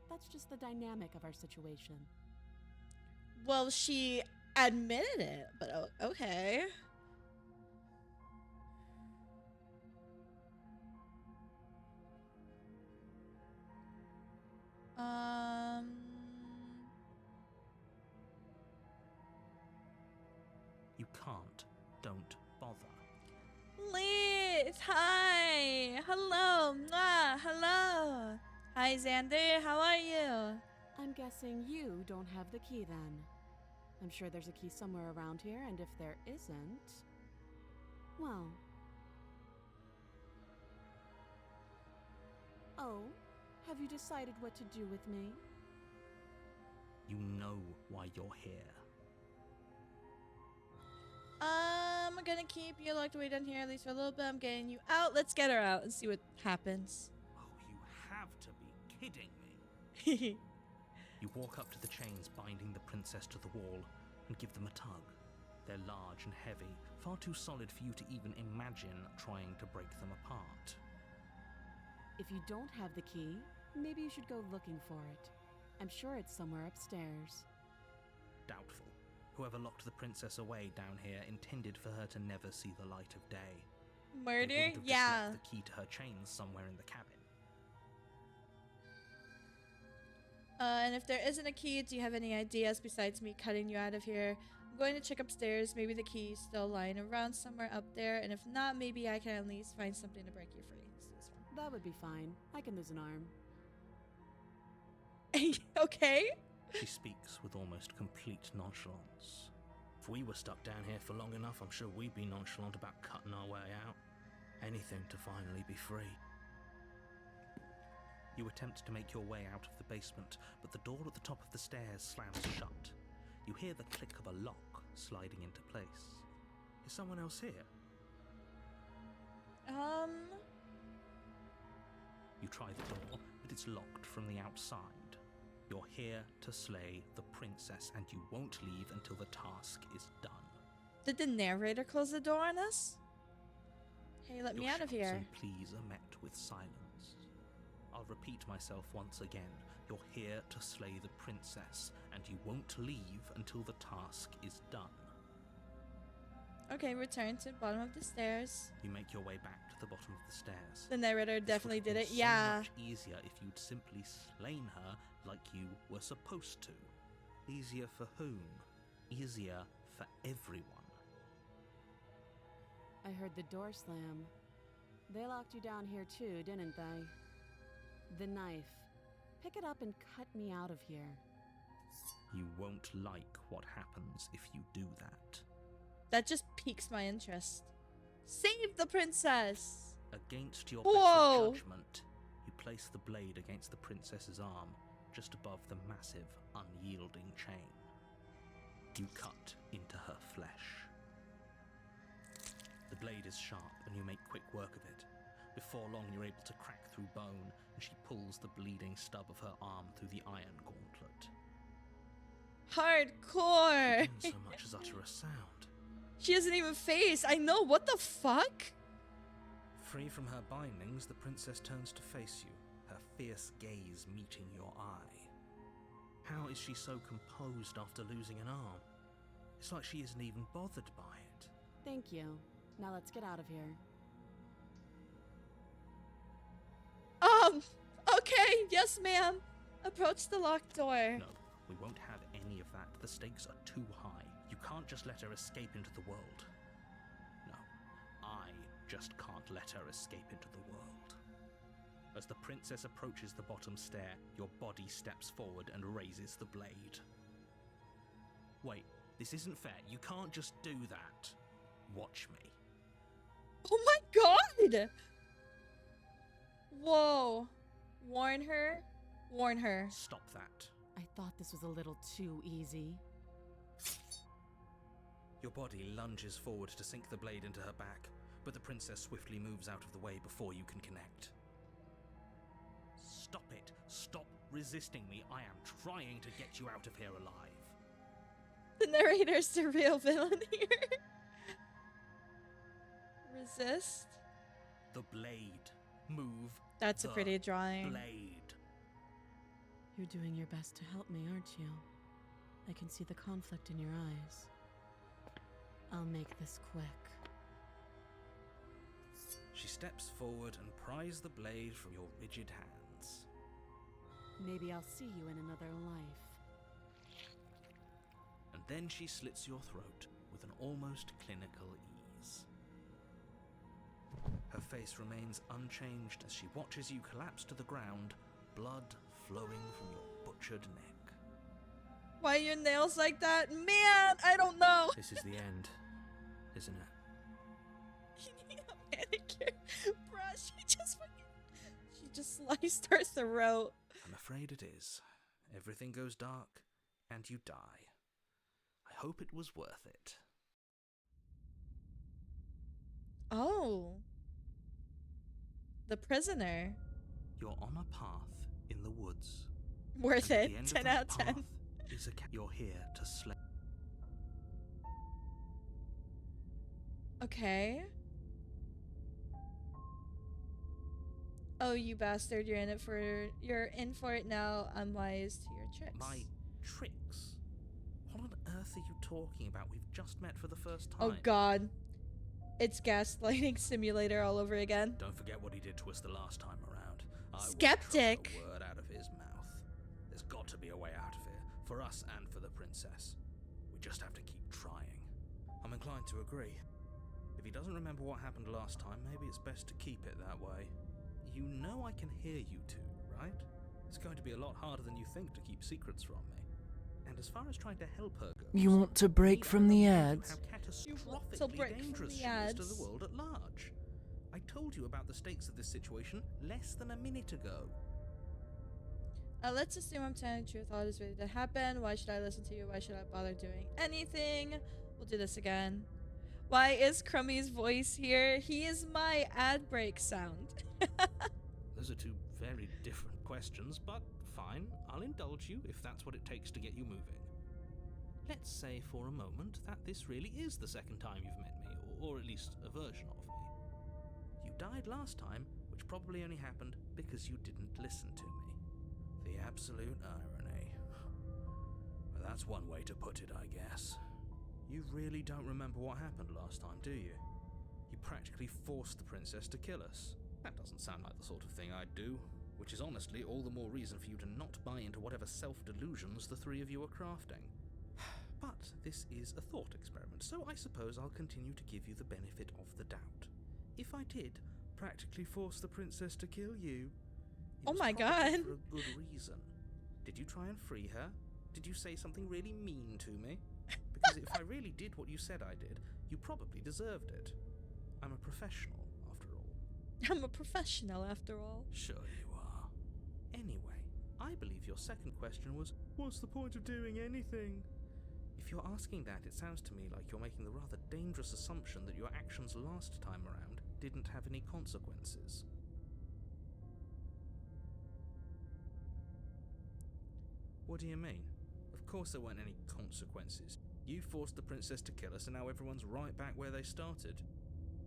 That's just the dynamic of our situation. Well, she admitted it, but okay. You can't. Don't bother. Liz, hi. Hello. Mwah. Hello. Hi, Xander. How are you? I'm guessing you don't have the key then. I'm sure there's a key somewhere around here, and if there isn't, well. Oh, have you decided what to do with me? You know why you're here. I'm gonna keep you locked away down here at least for a little bit. I'm getting you out. Let's get her out and see what happens. Oh, you have to be kidding me. You walk up to the chains binding the princess to the wall and give them a tug. They're large and heavy, far too solid for you to even imagine trying to break them apart. If you don't have the key, maybe you should go looking for it. I'm sure it's somewhere upstairs. Doubtful. Whoever locked the princess away down here intended for her to never see the light of day. They Murder? wouldn't have just Yeah. left the key to her chains somewhere in the cabin. And if there isn't a key, do you have any ideas besides me cutting you out of here? I'm going to check upstairs. Maybe the key's still lying around somewhere up there. And if not, maybe I can at least find something to break you free. Let's do this one. That would be fine. I can lose an arm. Okay. She speaks with almost complete nonchalance. If we were stuck down here for long enough, I'm sure we'd be nonchalant about cutting our way out. Anything to finally be free. You attempt to make your way out of the basement, but the door at the top of the stairs slams shut. You hear the click of a lock sliding into place. Is someone else here? You try the door, but it's locked from the outside. You're here to slay the princess, and you won't leave until the task is done. Did the narrator close the door on us? Hey, let me Your out of shouts here. and pleas are met with silence. I'll repeat myself once again. You're here to slay the princess, and you won't leave until the task is done. Okay, return to the bottom of the stairs. You make your way back to the bottom of the stairs. The narrator This definitely would have did been it. Yeah. So much easier if you'd simply slain her like you were supposed to. Easier for whom? Easier for everyone. I heard the door slam. They locked you down here too, didn't they? The knife. Pick it up and cut me out of here. You won't like what happens if you do that. That just piques my interest. Save the princess! Against your Whoa! better judgment, you place the blade against the princess's arm, just above the massive, unyielding chain. You cut into her flesh. The blade is sharp, and you make quick work of it. Before long, you're able to crack through bone, and she pulls the bleeding stub of her arm through the iron gauntlet. Hardcore! She didn't so much as utter a sound. She hasn't even faced. I know. What the fuck? Free from her bindings, the princess turns to face you, her fierce gaze meeting your eye. How is she so composed after losing an arm? It's like she isn't even bothered by it. Thank you. Now let's get out of here. Okay. Yes, ma'am. Approach the locked door. No, we won't have any of that. The stakes are too high. You can't just let her escape into the world. No, I just can't let her escape into the world. As the princess approaches the bottom stair, your body steps forward and raises the blade. Wait, this isn't fair. You can't just do that. Watch me. Oh my god! Whoa. Warn her. Warn her. Stop that. I thought this was a little too easy. Your body lunges forward to sink the blade into her back, but the princess swiftly moves out of the way before you can connect. Stop it! Stop resisting me! I am trying to get you out of here alive. The narrator's the real villain here. Resist. The blade. Move. That's a the pretty drawing. Blade. You're doing your best to help me, aren't you? I can see the conflict in your eyes. I'll make this quick. She steps forward and pries the blade from your rigid hands. Maybe I'll see you in another life. And then she slits your throat with an almost clinical ease. Her face remains unchanged as she watches you collapse to the ground, blood flowing from your butchered neck. Why are your nails like that? Man, I don't know. This is the end, isn't it? You need a manicure. Bruh, she just sliced her throat. I'm afraid it is. Everything goes dark, and you die. I hope it was worth it. Oh. The prisoner. You're on a path in the woods. Worth And at it. the end 10 of that out of 10. path is you're here to slay. Okay. Oh, you bastard, you're in for it now. I'm wise to your tricks. My tricks? What on earth are you talking about? We've just met for the first time. Oh god. It's gaslighting simulator all over again. Don't forget what he did to us the last time around. Skeptic. I won't trot a word out of his mouth. There's got to be a way out of here, for us and for the princess. We just have to keep trying. I'm inclined to agree. If he doesn't remember what happened last time, maybe it's best to keep it that way. You know I can hear you two, right? It's going to be a lot harder than you think to keep secrets from me. And as far as trying to help her goes, You want to break from the ads? how catastrophically to break from dangerous the she is to ads. the world at large. I told you about the stakes of this situation less than a minute ago. Let's assume I'm telling the truth. All is ready to happen. Why should I listen to you? Why should I bother doing anything? We'll do this again. Why is Crummy's voice here? He is my ad break sound. Those are two very different questions, but fine, I'll indulge you if that's what it takes to get you moving. Let's say for a moment that this really is the second time you've met me, or at least a version of me. You died last time, which probably only happened because you didn't listen to me. The absolute irony. Well, that's one way to put it, I guess. You really don't remember what happened last time, do you? You practically forced the princess to kill us. That doesn't sound like the sort of thing I'd do, which is honestly all the more reason for you to not buy into whatever self-delusions the three of you are crafting. But this is a thought experiment, so I suppose I'll continue to give you the benefit of the doubt. If I did practically force the princess to kill you, it Oh was my probably God. for a good reason. Did you try and free her? Did you say something really mean to me? Because if I really did what you said I did, you probably deserved it. I'm a professional, after all. I'm a professional after all. Sure you are. Anyway, I believe your second question was, what's the point of doing anything? If you're asking that, it sounds to me like you're making the rather dangerous assumption that your actions last time around didn't have any consequences. What do you mean? Of course there weren't any consequences. You forced the princess to kill us and now everyone's right back where they started.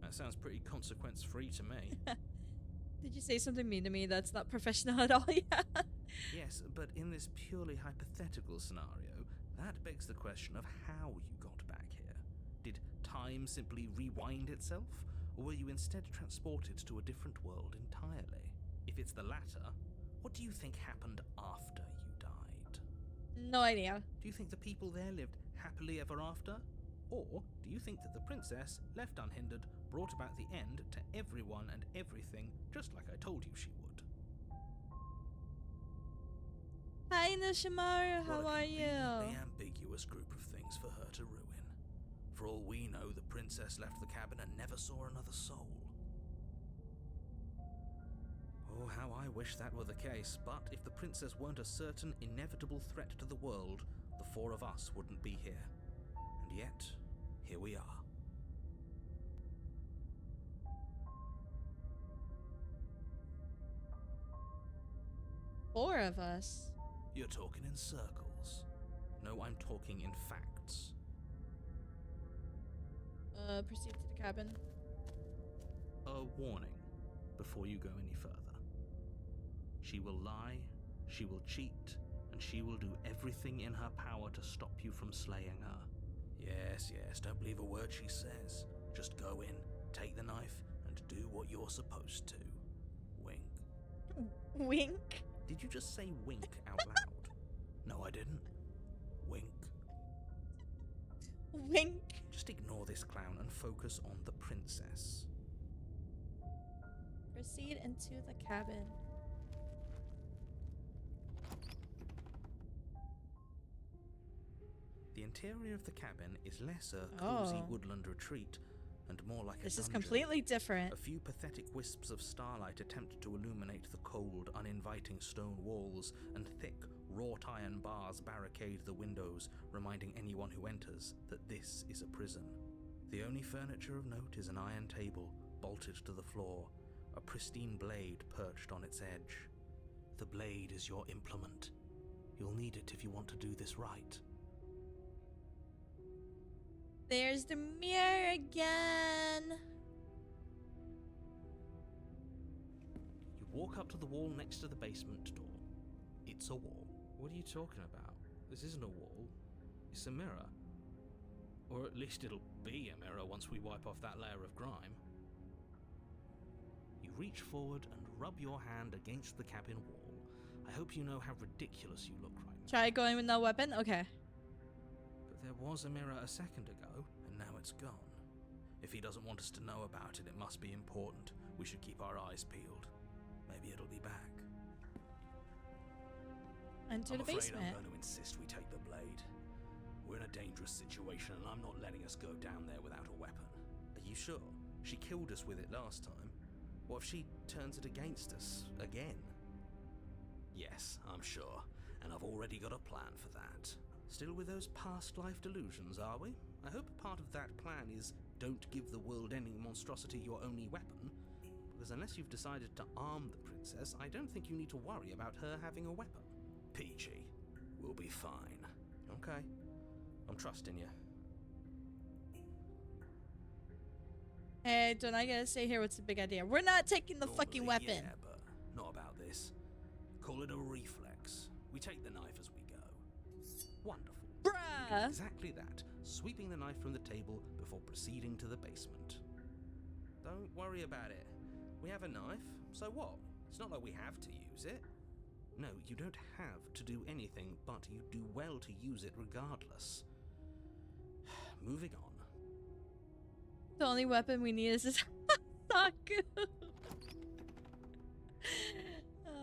That sounds pretty consequence-free to me. Did you say something mean to me? That's not professional at all. Yeah. Yes, but in this purely hypothetical scenario, that begs the question of how you got back here. Did time simply rewind itself, or were you instead transported to a different world entirely? If it's the latter, what do you think happened after you died? No idea. Do you think the people there lived happily ever after? Or do you think that the princess, left unhindered, brought about the end to everyone and everything, just like I told you she would? Hi, Nishimaru. How What are a you? conveniently ambiguous group of things for her to ruin. For all we know, the princess left the cabin and never saw another soul. Oh, how I wish that were the case, but if the princess weren't a certain, inevitable threat to the world, the four of us wouldn't be here. And yet, here we are. Four of us. You're talking in circles. No, I'm talking in facts. Proceed to the cabin. A warning before you go any further. She will lie, she will cheat, and she will do everything in her power to stop you from slaying her. Yes, don't believe a word she says. Just go in, take the knife, and do what you're supposed to. Wink. Wink. Did you just say wink out loud? No, I didn't. Wink. Wink. Just ignore this clown and focus on the princess. Proceed into the cabin. The interior of the cabin is less a cozy Oh. woodland retreat and more like a This is dungeon. completely different. A few pathetic wisps of starlight attempt to illuminate the cold, uninviting stone walls, and thick, wrought iron bars barricade the windows, reminding anyone who enters that this is a prison. The only furniture of note is an iron table, bolted to the floor, a pristine blade perched on its edge. The blade is your implement. You'll need it if you want to do this right. There's the mirror again. You walk up to the wall next to the basement door. It's a wall. What are you talking about? This isn't a wall. It's a mirror. Or at least it'll be a mirror once we wipe off that layer of grime. You reach forward and rub your hand against the cabin wall. I hope you know how ridiculous you look right now. Try going with no weapon? Okay. But there was a mirror a second ago, and now it's gone. If he doesn't want us to know about it, it must be important. We should keep our eyes peeled. Maybe it'll be back. Enter I'm the afraid basement. I'm going to insist we take the blade. We're in a dangerous situation, and I'm not letting us go down there without a weapon. Are you sure? She killed us with it last time. What if she turns it against us again? Yes, I'm sure, and I've already got a plan for that. Still with those past life delusions, are we? I hope part of that plan is don't give the world any monstrosity your only weapon, because unless you've decided to arm the princess, I don't think you need to worry about her having a weapon. Peachy, we'll be fine. Okay, I'm trusting you. Hey, don't I gotta stay here? What's the big idea? We're not taking the fucking Normally, weapon. Yeah, but not about this. Call it a reflex. We take the knife as we go. Wonderful. Bruh. Yeah. Exactly that, sweeping the knife from the table before proceeding to the basement. Don't worry about it. We have a knife, so what? It's not like we have to use it. No, you don't have to do anything, but you do well to use it regardless. Moving on. The only weapon we need is this Saku.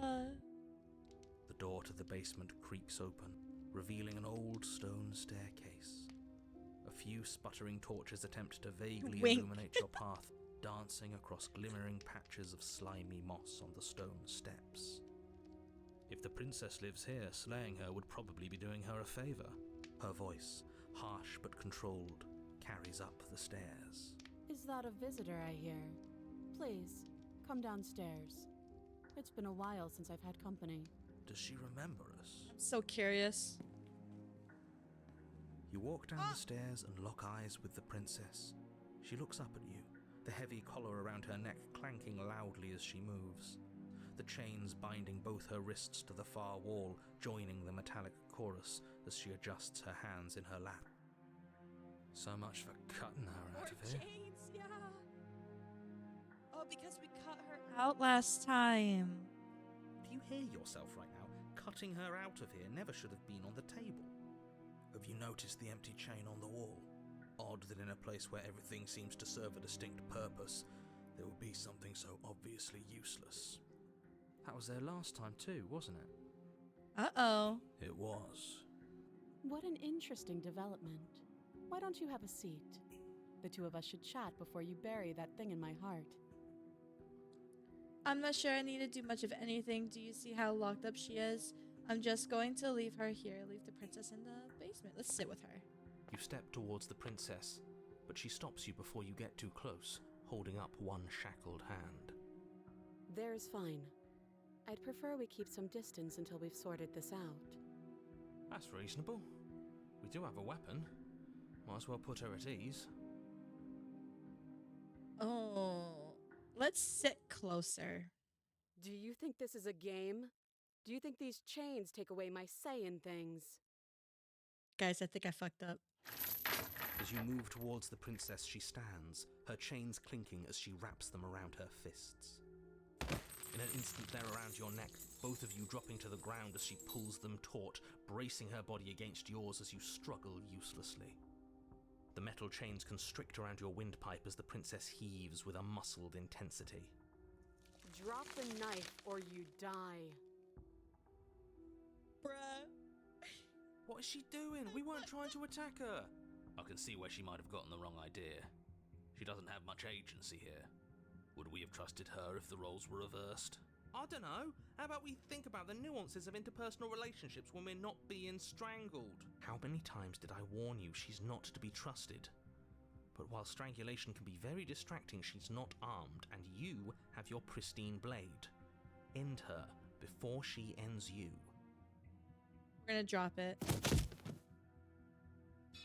The door to the basement creaks open, revealing an old stone staircase. A few sputtering torches attempt to vaguely Wink. illuminate your path, dancing across glimmering patches of slimy moss on the stone steps. If the princess lives here, slaying her would probably be doing her a favor. Her voice, harsh but controlled, carries up the stairs. Is that a visitor I hear? Please, come downstairs. It's been a while since I've had company. Does she remember us? I'm so curious. You walk down the stairs and lock eyes with the princess. She looks up at you, the heavy collar around her neck clanking loudly as she moves. The chains binding both her wrists to the far wall, joining the metallic chorus as she adjusts her hands in her lap. So much for cutting her out of here. Chains, yeah. Oh, because we cut her out last time. Do you hear yourself right now? Cutting her out of here never should have been on the table. Have you noticed the empty chain on the wall? Odd that in a place where everything seems to serve a distinct purpose, there would be something so obviously useless. That was there last time too, wasn't it? Uh-oh. It was. What an interesting development. Why don't you have a seat? The two of us should chat before you bury that thing in my heart. I'm not sure I need to do much of anything. Do you see how locked up she is? I'm just going to leave her here. Leave the princess in the basement. Let's sit with her. You step towards the princess, but she stops you before you get too close, holding up one shackled hand. There's fine. I'd prefer we keep some distance until we've sorted this out. That's reasonable. We do have a weapon. Might as well put her at ease. Oh, let's sit closer. Do you think this is a game? Do you think these chains take away my say in things? Guys, I think I fucked up. As you move towards the princess, she stands, her chains clinking as she wraps them around her fists. In an instant, they're around your neck, both of you dropping to the ground as she pulls them taut, bracing her body against yours as you struggle uselessly. The metal chains constrict around your windpipe as the princess heaves with a muscled intensity. Drop the knife or you die. Bruh. What is she doing? We weren't trying to attack her. I can see where she might have gotten the wrong idea. She doesn't have much agency here. Would we have trusted her if the roles were reversed? I don't know. How about we think about the nuances of interpersonal relationships when we're not being strangled? How many times did I warn you she's not to be trusted? But while strangulation can be very distracting, she's not armed, and you have your pristine blade. End her before she ends you. We're gonna drop it.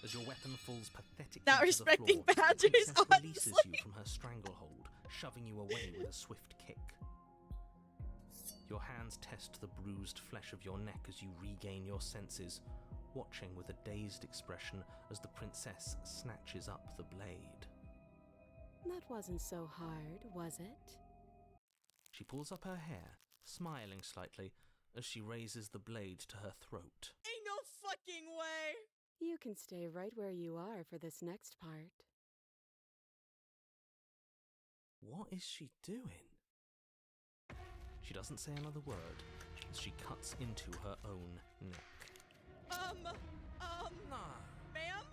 As your weapon falls pathetically Not to respecting the floor, boundaries, the princess releases honestly. you from her stranglehold, shoving you away with a swift kick. Your hands test the bruised flesh of your neck as you regain your senses, watching with a dazed expression as the princess snatches up the blade. That wasn't so hard, was it? She pulls up her hair, smiling slightly, as she raises the blade to her throat. Ain't no fucking way. You can stay right where you are for this next part. What is she doing? She doesn't say another word as she cuts into her own neck. No. Ma'am?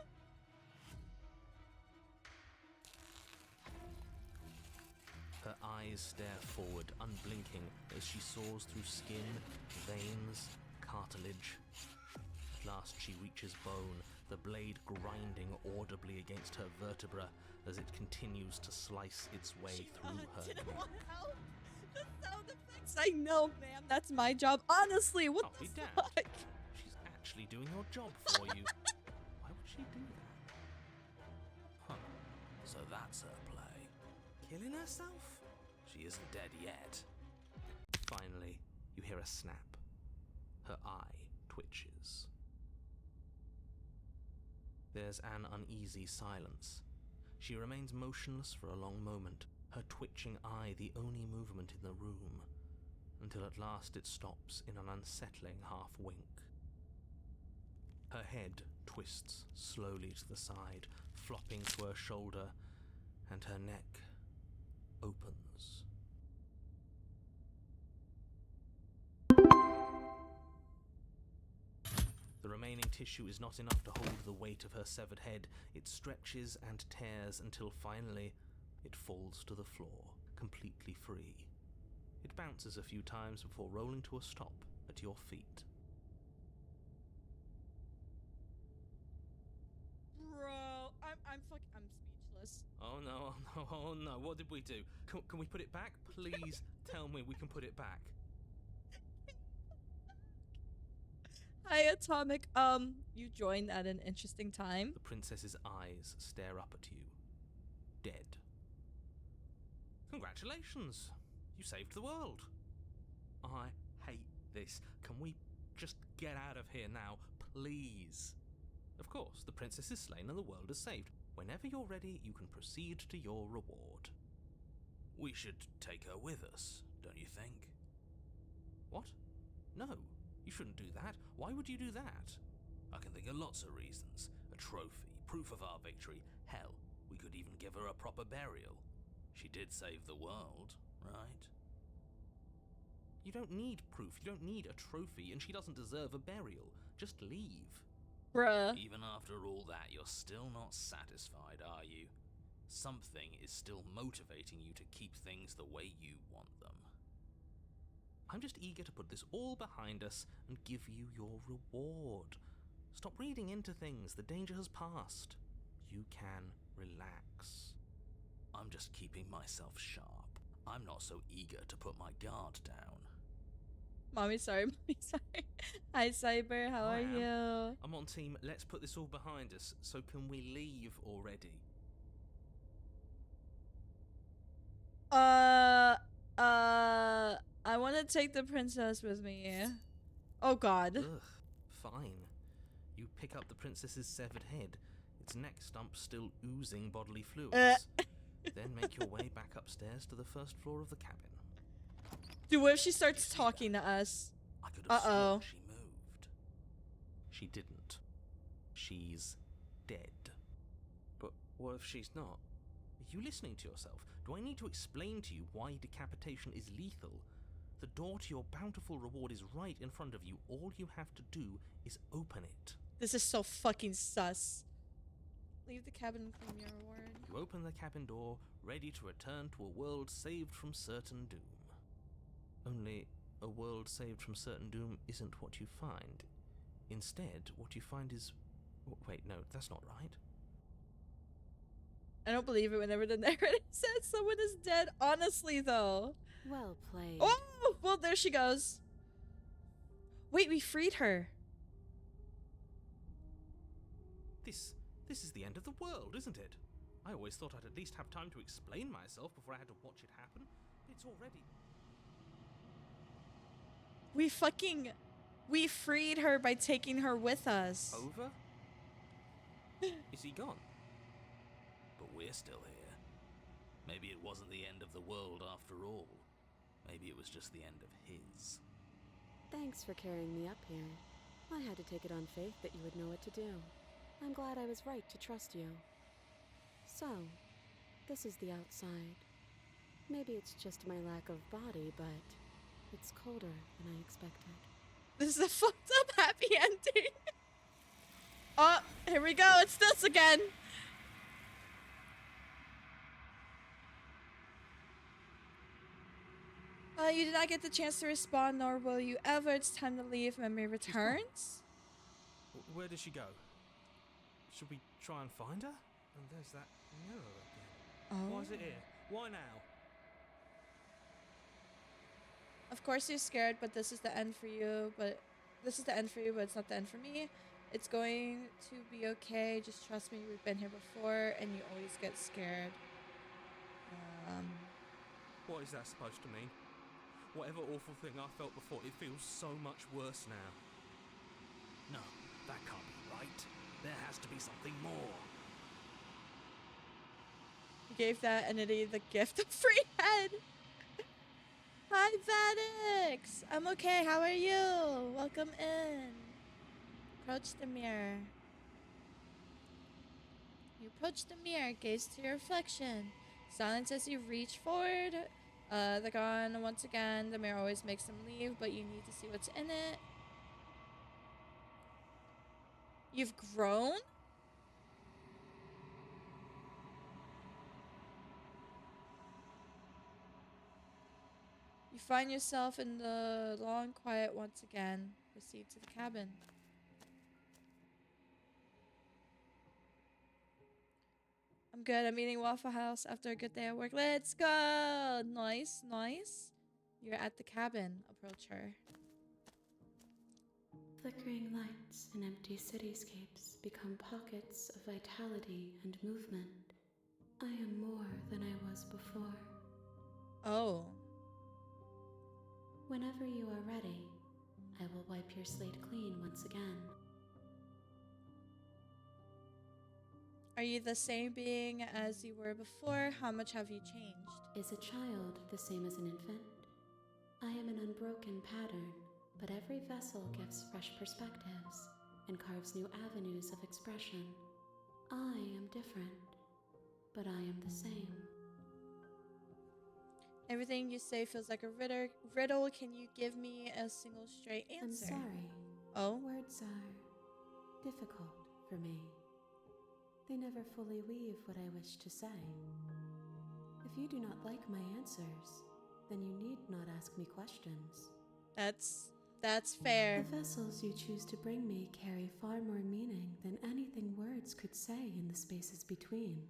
Her eyes stare forward, unblinking, as she saws through skin, veins, cartilage. At last she reaches bone, the blade grinding audibly against her vertebra as it continues to slice its way through her Didn't neck. want help. The sound effects. I know, ma'am. That's my job. Honestly, what I'll the be damned. fuck? She's actually doing your job for you. Why would she do that? Huh. So that's her play. Killing herself? She isn't dead yet. Finally, you hear a snap. Her eye twitches. There's an uneasy silence. She remains motionless for a long moment, her twitching eye the only movement in the room, until at last it stops in an unsettling half-wink. Her head twists slowly to the side, flopping to her shoulder, and her neck opens. The remaining tissue is not enough to hold the weight of her severed head. It stretches and tears until finally it falls to the floor, completely free. It bounces a few times before rolling to a stop at your feet. Bro, I'm speechless. Oh no, oh no, oh no, what did we do? Can we put it back? Please tell me we can put it back. Hi, Atomic. You joined at an interesting time. The princess's eyes stare up at you. Dead. Congratulations! You saved the world. I hate this. Can we just get out of here now, please? Of course, the princess is slain and the world is saved. Whenever you're ready, you can proceed to your reward. We should take her with us, don't you think? What? No, you shouldn't do that. Why would you do that? I can think of lots of reasons. A trophy, proof of our victory. Hell, we could even give her a proper burial. She did save the world, right? You don't need proof, you don't need a trophy, and she doesn't deserve a burial. Just leave. Bruh. Even after all that, you're still not satisfied, are you? Something is still motivating you to keep things the way you want them. I'm just eager to put this all behind us and give you your reward. Stop reading into things, the danger has passed. You can relax. I'm just keeping myself sharp. I'm not so eager to put my guard down. Mommy, sorry. Mommy, sorry. Hi, Cyber. How are you? I'm on team, let's put this all behind us, so can we leave already? I want to take the princess with me. Oh god. Ugh, fine. You pick up the princess's severed head, its neck stump still oozing bodily fluids. Then make your way back upstairs to the first floor of the cabin. Dude, what if she starts talking to us? I could have sworn she moved. She didn't. She's dead. But what if she's not? Are you listening to yourself? Do I need to explain to you why decapitation is lethal? The door to your bountiful reward is right in front of you. All you have to do is open it. This is so fucking sus. Leave the cabin and claim your reward. You open the cabin door, ready to return to a world saved from certain doom. Only, a world saved from certain doom isn't what you find. Instead, what you find is... Wait, no, that's not right. I don't believe it whenever the narrator says someone is dead. Honestly, though. Well played. Oh! Well, there she goes. Wait, we freed her. This is the end of the world, isn't it? I always thought I'd at least have time to explain myself before I had to watch it happen. It's already... We freed her by taking her with us. Over? Is he gone? But we're still here. Maybe it wasn't the end of the world after all. Maybe it was just the end of his. Thanks for carrying me up here. I had to take it on faith that you would know what to do. I'm glad I was right to trust you. So, this is the outside. Maybe it's just my lack of body, but it's colder than I expected. This is a fucked up happy ending. Oh, here we go. It's this again. You did not get the chance to respond, nor will you ever. It's time to leave. Memory returns. Where did she go? Should we try and find her? And there's that mirror again. Oh. Why is it here? Why now? Of course you're scared, but this is the end for you. But it's not the end for me. It's going to be okay. Just trust me. We've been here before, and you always get scared. What is that supposed to mean? Whatever awful thing I felt before, it feels so much worse now. No, that can't be right. There has to be something more. You gave that entity the gift of free head. Hi, Vadix. I'm okay. How are you? Welcome in. Approach the mirror. You approach the mirror, gaze to your reflection. Silence as you reach forward. They're gone once again. The mirror always makes them leave, but you need to see what's in it. You've grown? You find yourself in the long quiet once again. Proceed to the cabin. I'm good. I'm eating Waffle House after a good day at work. Let's go! Nice, nice. You're at the cabin. Approach her. Flickering lights and empty cityscapes become pockets of vitality and movement. I am more than I was before. Oh. Whenever you are ready, I will wipe your slate clean once again. Are you the same being as you were before? How much have you changed? Is a child the same as an infant? I am an unbroken pattern, but every vessel gives fresh perspectives and carves new avenues of expression. I am different, but I am the same. Everything you say feels like a riddle. Can you give me a single straight answer? I'm sorry. Oh? Words are difficult for me. They never fully weave what I wish to say. If you do not like my answers, then you need not ask me questions. That's fair. The vessels you choose to bring me carry far more meaning than anything words could say in the spaces between.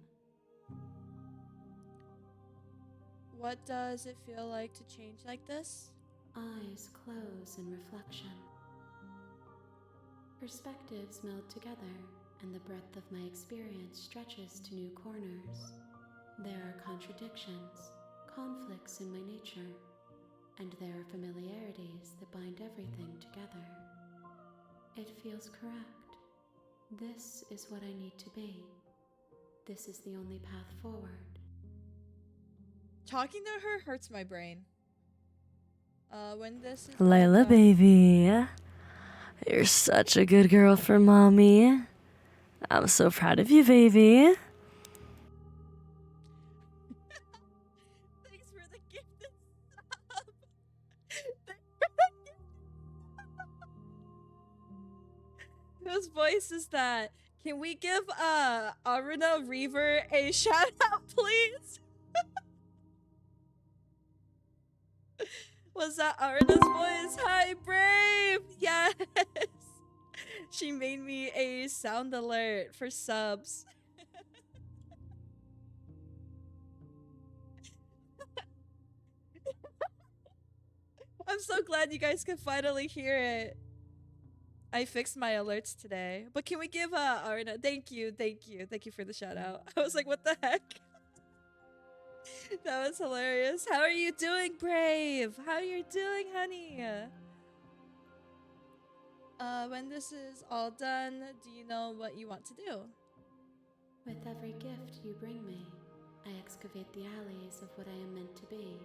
What does it feel like to change like this? Eyes close in reflection. Perspectives meld together, and the breadth of my experience stretches to new corners. There are contradictions, conflicts in my nature, and there are familiarities that bind everything together. It feels correct. This is what I need to be. This is the only path forward. Talking to her hurts my brain. When this is Layla, baby. You're such a good girl for mommy. I'm so proud of you, baby. Thanks for the gifted sub. Whose voice is that? Can we give Aruna Reaver a shout out, please? Was that Aruna's voice? Hi, Brave! Yes! She made me a sound alert for subs. I'm so glad you guys can finally hear it. I fixed my alerts today. But can we give Aruna... Thank you for the shout out. I was like, what the heck? That was hilarious. How are you doing, Brave? How are you doing, honey? When this is all done, do you know what you want to do? With every gift you bring me, I excavate the alleys of what I am meant to be,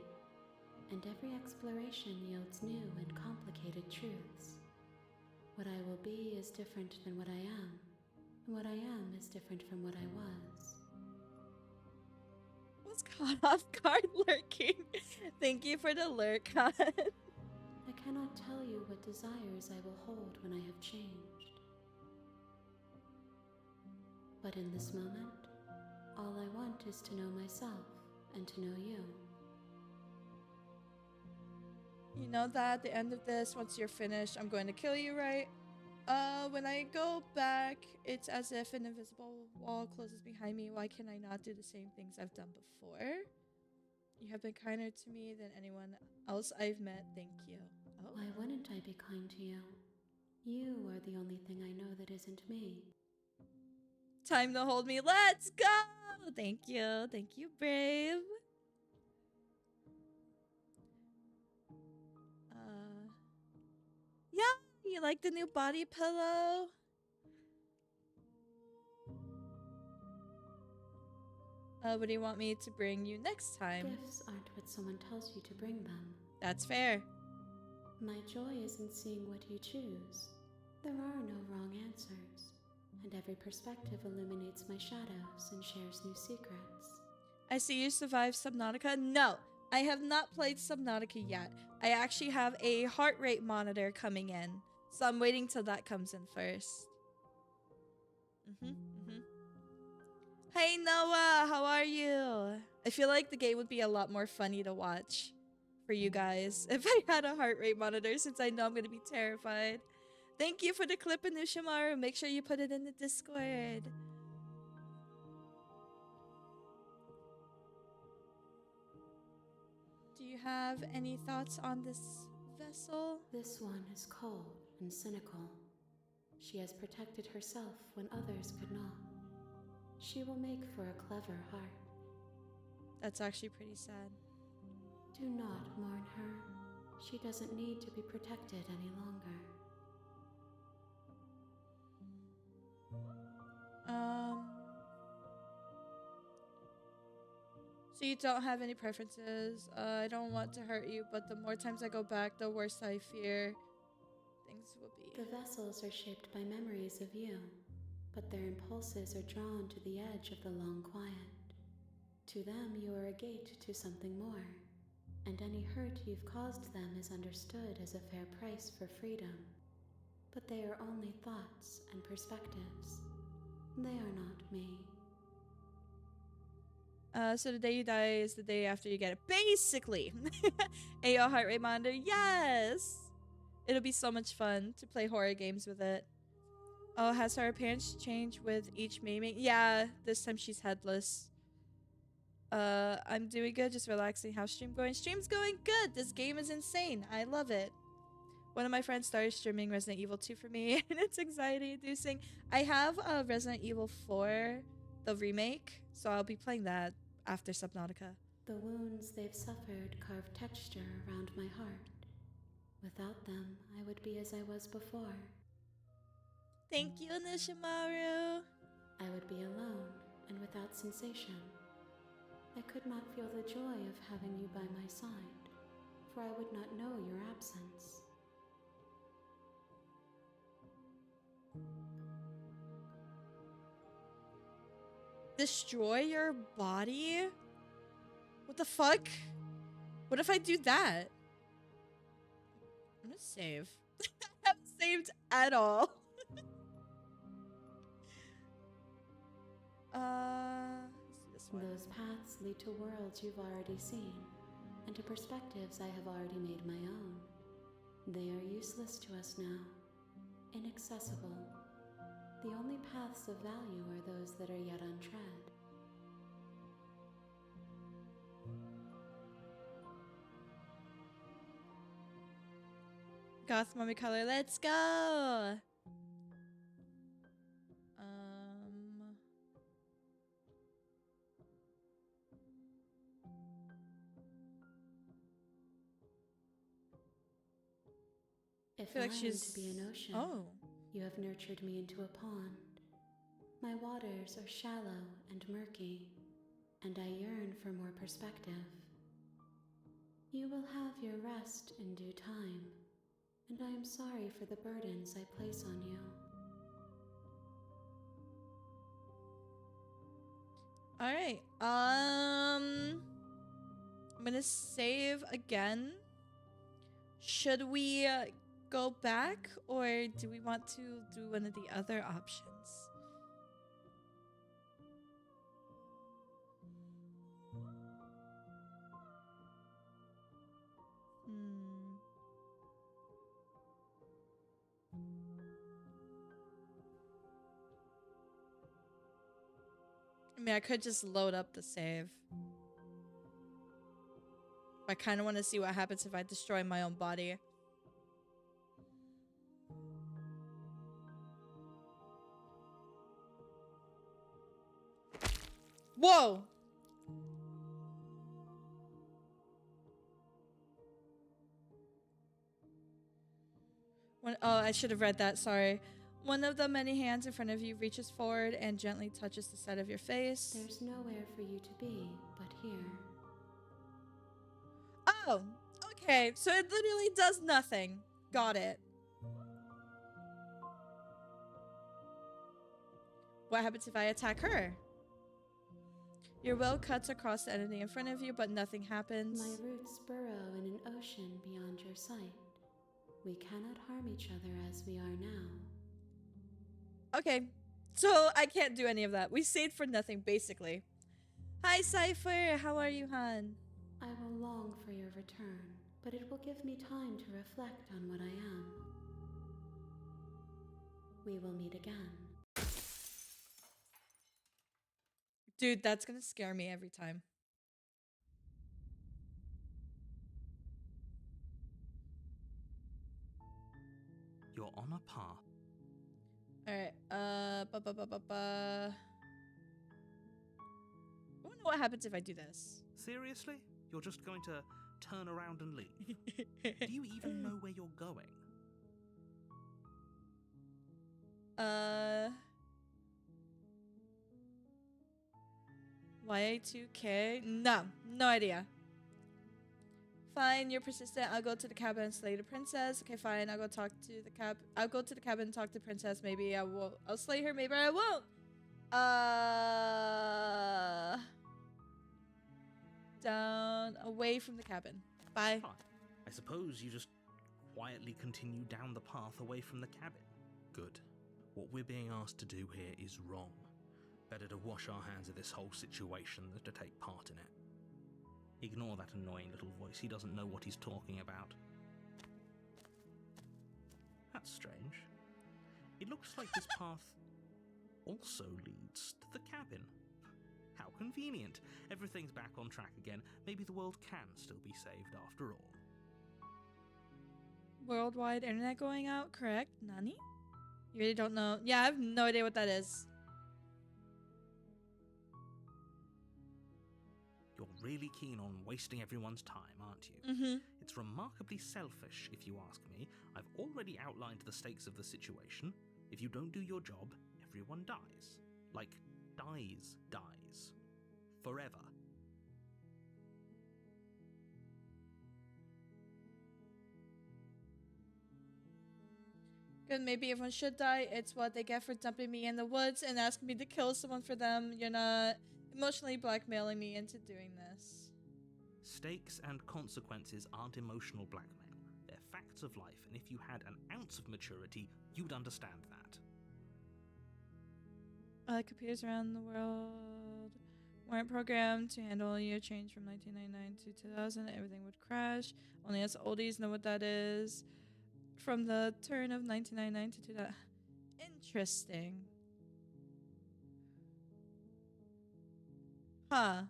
and every exploration yields new and complicated truths. What I will be is different than what I am, and what I am is different from what I was. Was caught off guard lurking. Thank you for the lurk, hon. I cannot tell you what desires I will hold when I have changed. But in this moment, all I want is to know myself and to know you. You know that at the end of this, once you're finished, I'm going to kill you, right? When I go back, it's as if an invisible wall closes behind me. Why can I not do the same things I've done before? You have been kinder to me than anyone else I've met. Thank you. Oh. Why wouldn't I be kind to you? You are the only thing I know that isn't me. Time to hold me. Let's go! Thank you. Thank you, Brave. Yeah, you like the new body pillow? What do you want me to bring you next time? Gifts aren't what someone tells you to bring them. That's fair. My joy is in seeing what you choose. There are no wrong answers, and every perspective illuminates my shadows and shares new secrets. I see you survived Subnautica. No, I have not played Subnautica yet. I actually have a heart rate monitor coming in, so I'm waiting till that comes in first. Hey Noah, how are you? I feel like the game would be a lot more funny to watch for you guys if I had a heart rate monitor, since I know I'm gonna be terrified. Thank you for the clip, Anushamaru. Make sure you put it in the Discord. Do you have any thoughts on this vessel? This one is cold and cynical. She has protected herself when others could not. She will make for a clever heart. That's actually pretty sad. Do not mourn her. She doesn't need to be protected any longer. So you don't have any preferences. I don't want to hurt you, but the more times I go back, the worse I fear things will be. The vessels are shaped by memories of you, but their impulses are drawn to the edge of the long quiet. To them, you are a gate to something more, and any hurt you've caused them is understood as a fair price for freedom. But they are only thoughts and perspectives. They are not me. So the day you die is the day after you get it. Basically. AO heart rate monitor. Yes! It'll be so much fun to play horror games with it. Oh, has her appearance changed with each maiming? Yeah, this time she's headless. I'm doing good, just relaxing. How's stream going? Stream's going good! This game is insane. I love it. One of my friends started streaming Resident Evil 2 for me, and it's anxiety-inducing. I have Resident Evil 4, the remake, so I'll be playing that after Subnautica. The wounds they've suffered carve texture around my heart. Without them, I would be as I was before. Thank you, Nishimaru. I would be alone and without sensation. I could not feel the joy of having you by my side, for I would not know your absence. Destroy your body? What the fuck? What if I do that? I'm gonna save. I haven't saved at all. This one. Those paths lead to worlds you've already seen, and to perspectives I have already made my own. They are useless to us now, inaccessible. The only paths of value are those that are yet untread. Goth Mommy Color, let's go! If I feel like I am she's... to be an ocean, Oh. you have nurtured me into a pond. My waters are shallow and murky, and I yearn for more perspective. You will have your rest in due time, and I am sorry for the burdens I place on you. Alright, I'm gonna save again. Should we go back, or do we want to do one of the other options? I mean, I could just load up the save. I kind of want to see what happens if I destroy my own body. Whoa! Oh, I should have read that, sorry. One of the many hands in front of you reaches forward and gently touches the side of your face. There's nowhere for you to be but here. Oh, okay. So it literally does nothing. Got it. What happens if I attack her? Your will cuts across the entity in front of you, but nothing happens. My roots burrow in an ocean beyond your sight. We cannot harm each other as we are now. Okay, so I can't do any of that. We saved for nothing, basically. Hi, Cypher. How are you, hon? I will long for your return, but it will give me time to reflect on what I am. We will meet again. Dude, that's gonna scare me every time. You're on a path. Alright, I wonder what happens if I do this. Seriously? You're just going to turn around and leave? Do you even know where you're going? 𝐦𝐴2K? No idea. Fine, you're persistent. I'll go to the cabin and slay the princess. Okay, fine. I'll go talk to the I'll go to the cabin and talk to the princess. Maybe I will. I'll slay her. Maybe I won't. Down, away from the cabin. Bye. Fine. I suppose you just quietly continue down the path away from the cabin. Good. What we're being asked to do here is wrong. Better to wash our hands of this whole situation than to take part in it. Ignore that annoying little voice. He doesn't know what he's talking about. That's strange. It looks like this path also leads to the cabin. How convenient. Everything's back on track again. Maybe the world can still be saved after all. Worldwide internet going out, correct? Nani? You really don't know? Yeah, I have no idea what that is. You're really keen on wasting everyone's time, aren't you? Mm-hmm. It's remarkably selfish, if you ask me. I've already outlined the stakes of the situation. If you don't do your job, everyone dies. Like, dies. Forever. Good, maybe everyone should die. It's what they get for dumping me in the woods and asking me to kill someone for them. You're not emotionally blackmailing me into doing this. Stakes and consequences aren't emotional blackmail. They're facts of life, and if you had an ounce of maturity, you'd understand that. Computers around the world weren't programmed to handle a year change from 1999 to 2000. Everything would crash. Only us oldies know what that is. From the turn of 1999 to 2000. Interesting. Huh.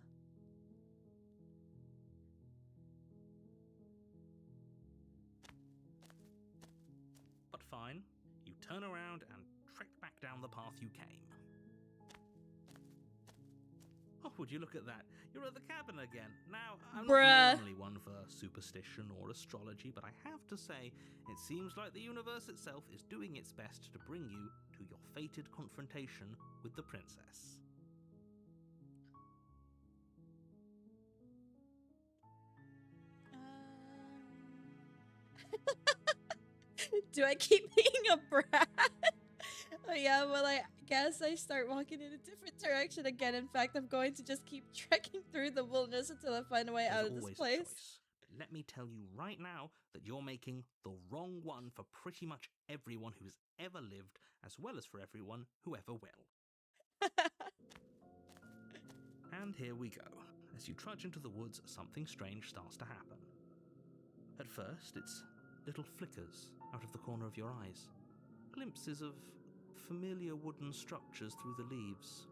But fine, you turn around and trek back down the path you came. Oh, would you look at that? You're at the cabin again. Now, I'm not normally one for superstition or astrology, but I have to say, it seems like the universe itself is doing its best to bring you to your fated confrontation with the princess. Do I keep being a brat? Oh yeah, well I guess I start walking in a different direction again. In fact, I'm going to just keep trekking through the wilderness until I find a way out of this place. Choice. Let me tell you right now that you're making the wrong one for pretty much everyone who's ever lived, as well as for everyone who ever will. And here we go. As you trudge into the woods, something strange starts to happen. At first, it's little flickers out of the corner of your eyes. Glimpses of familiar wooden structures through the leaves.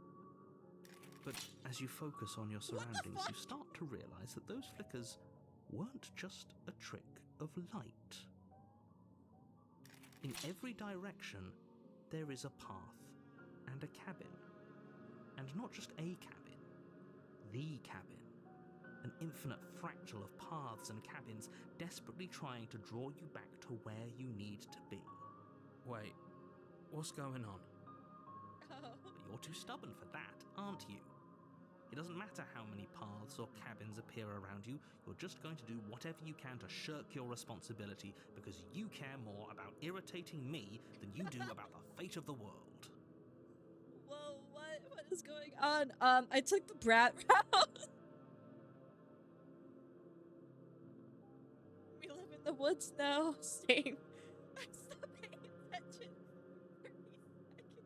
But as you focus on your surroundings, you start to realize that those flickers weren't just a trick of light. In every direction, there is a path and a cabin. And not just a cabin, the cabin. An infinite fractal of paths and cabins desperately trying to draw you back to where you need to be. Wait, What's going on? Oh. But you're too stubborn for that, aren't you? It doesn't matter how many paths or cabins appear around you, you're just going to do whatever you can to shirk your responsibility because you care more about irritating me than you do about the fate of the world. Whoa, what is going on? I took the brat route. We live in the woods now. Same. I'm still paying attention. 30 seconds.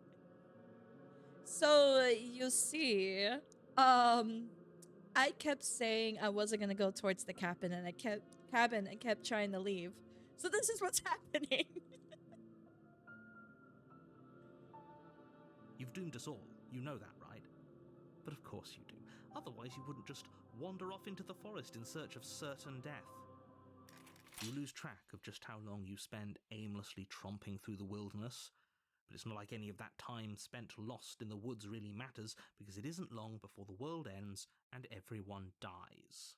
So, you see, I kept saying I wasn't gonna go towards the cabin and I kept trying to leave. So this is what's happening. You've doomed us all, you know that, right? But of course you do. Otherwise you wouldn't just wander off into the forest in search of certain death. You lose track of just how long you spend aimlessly tromping through the wilderness. But it's not like any of that time spent lost in the woods really matters, because it isn't long before the world ends and everyone dies.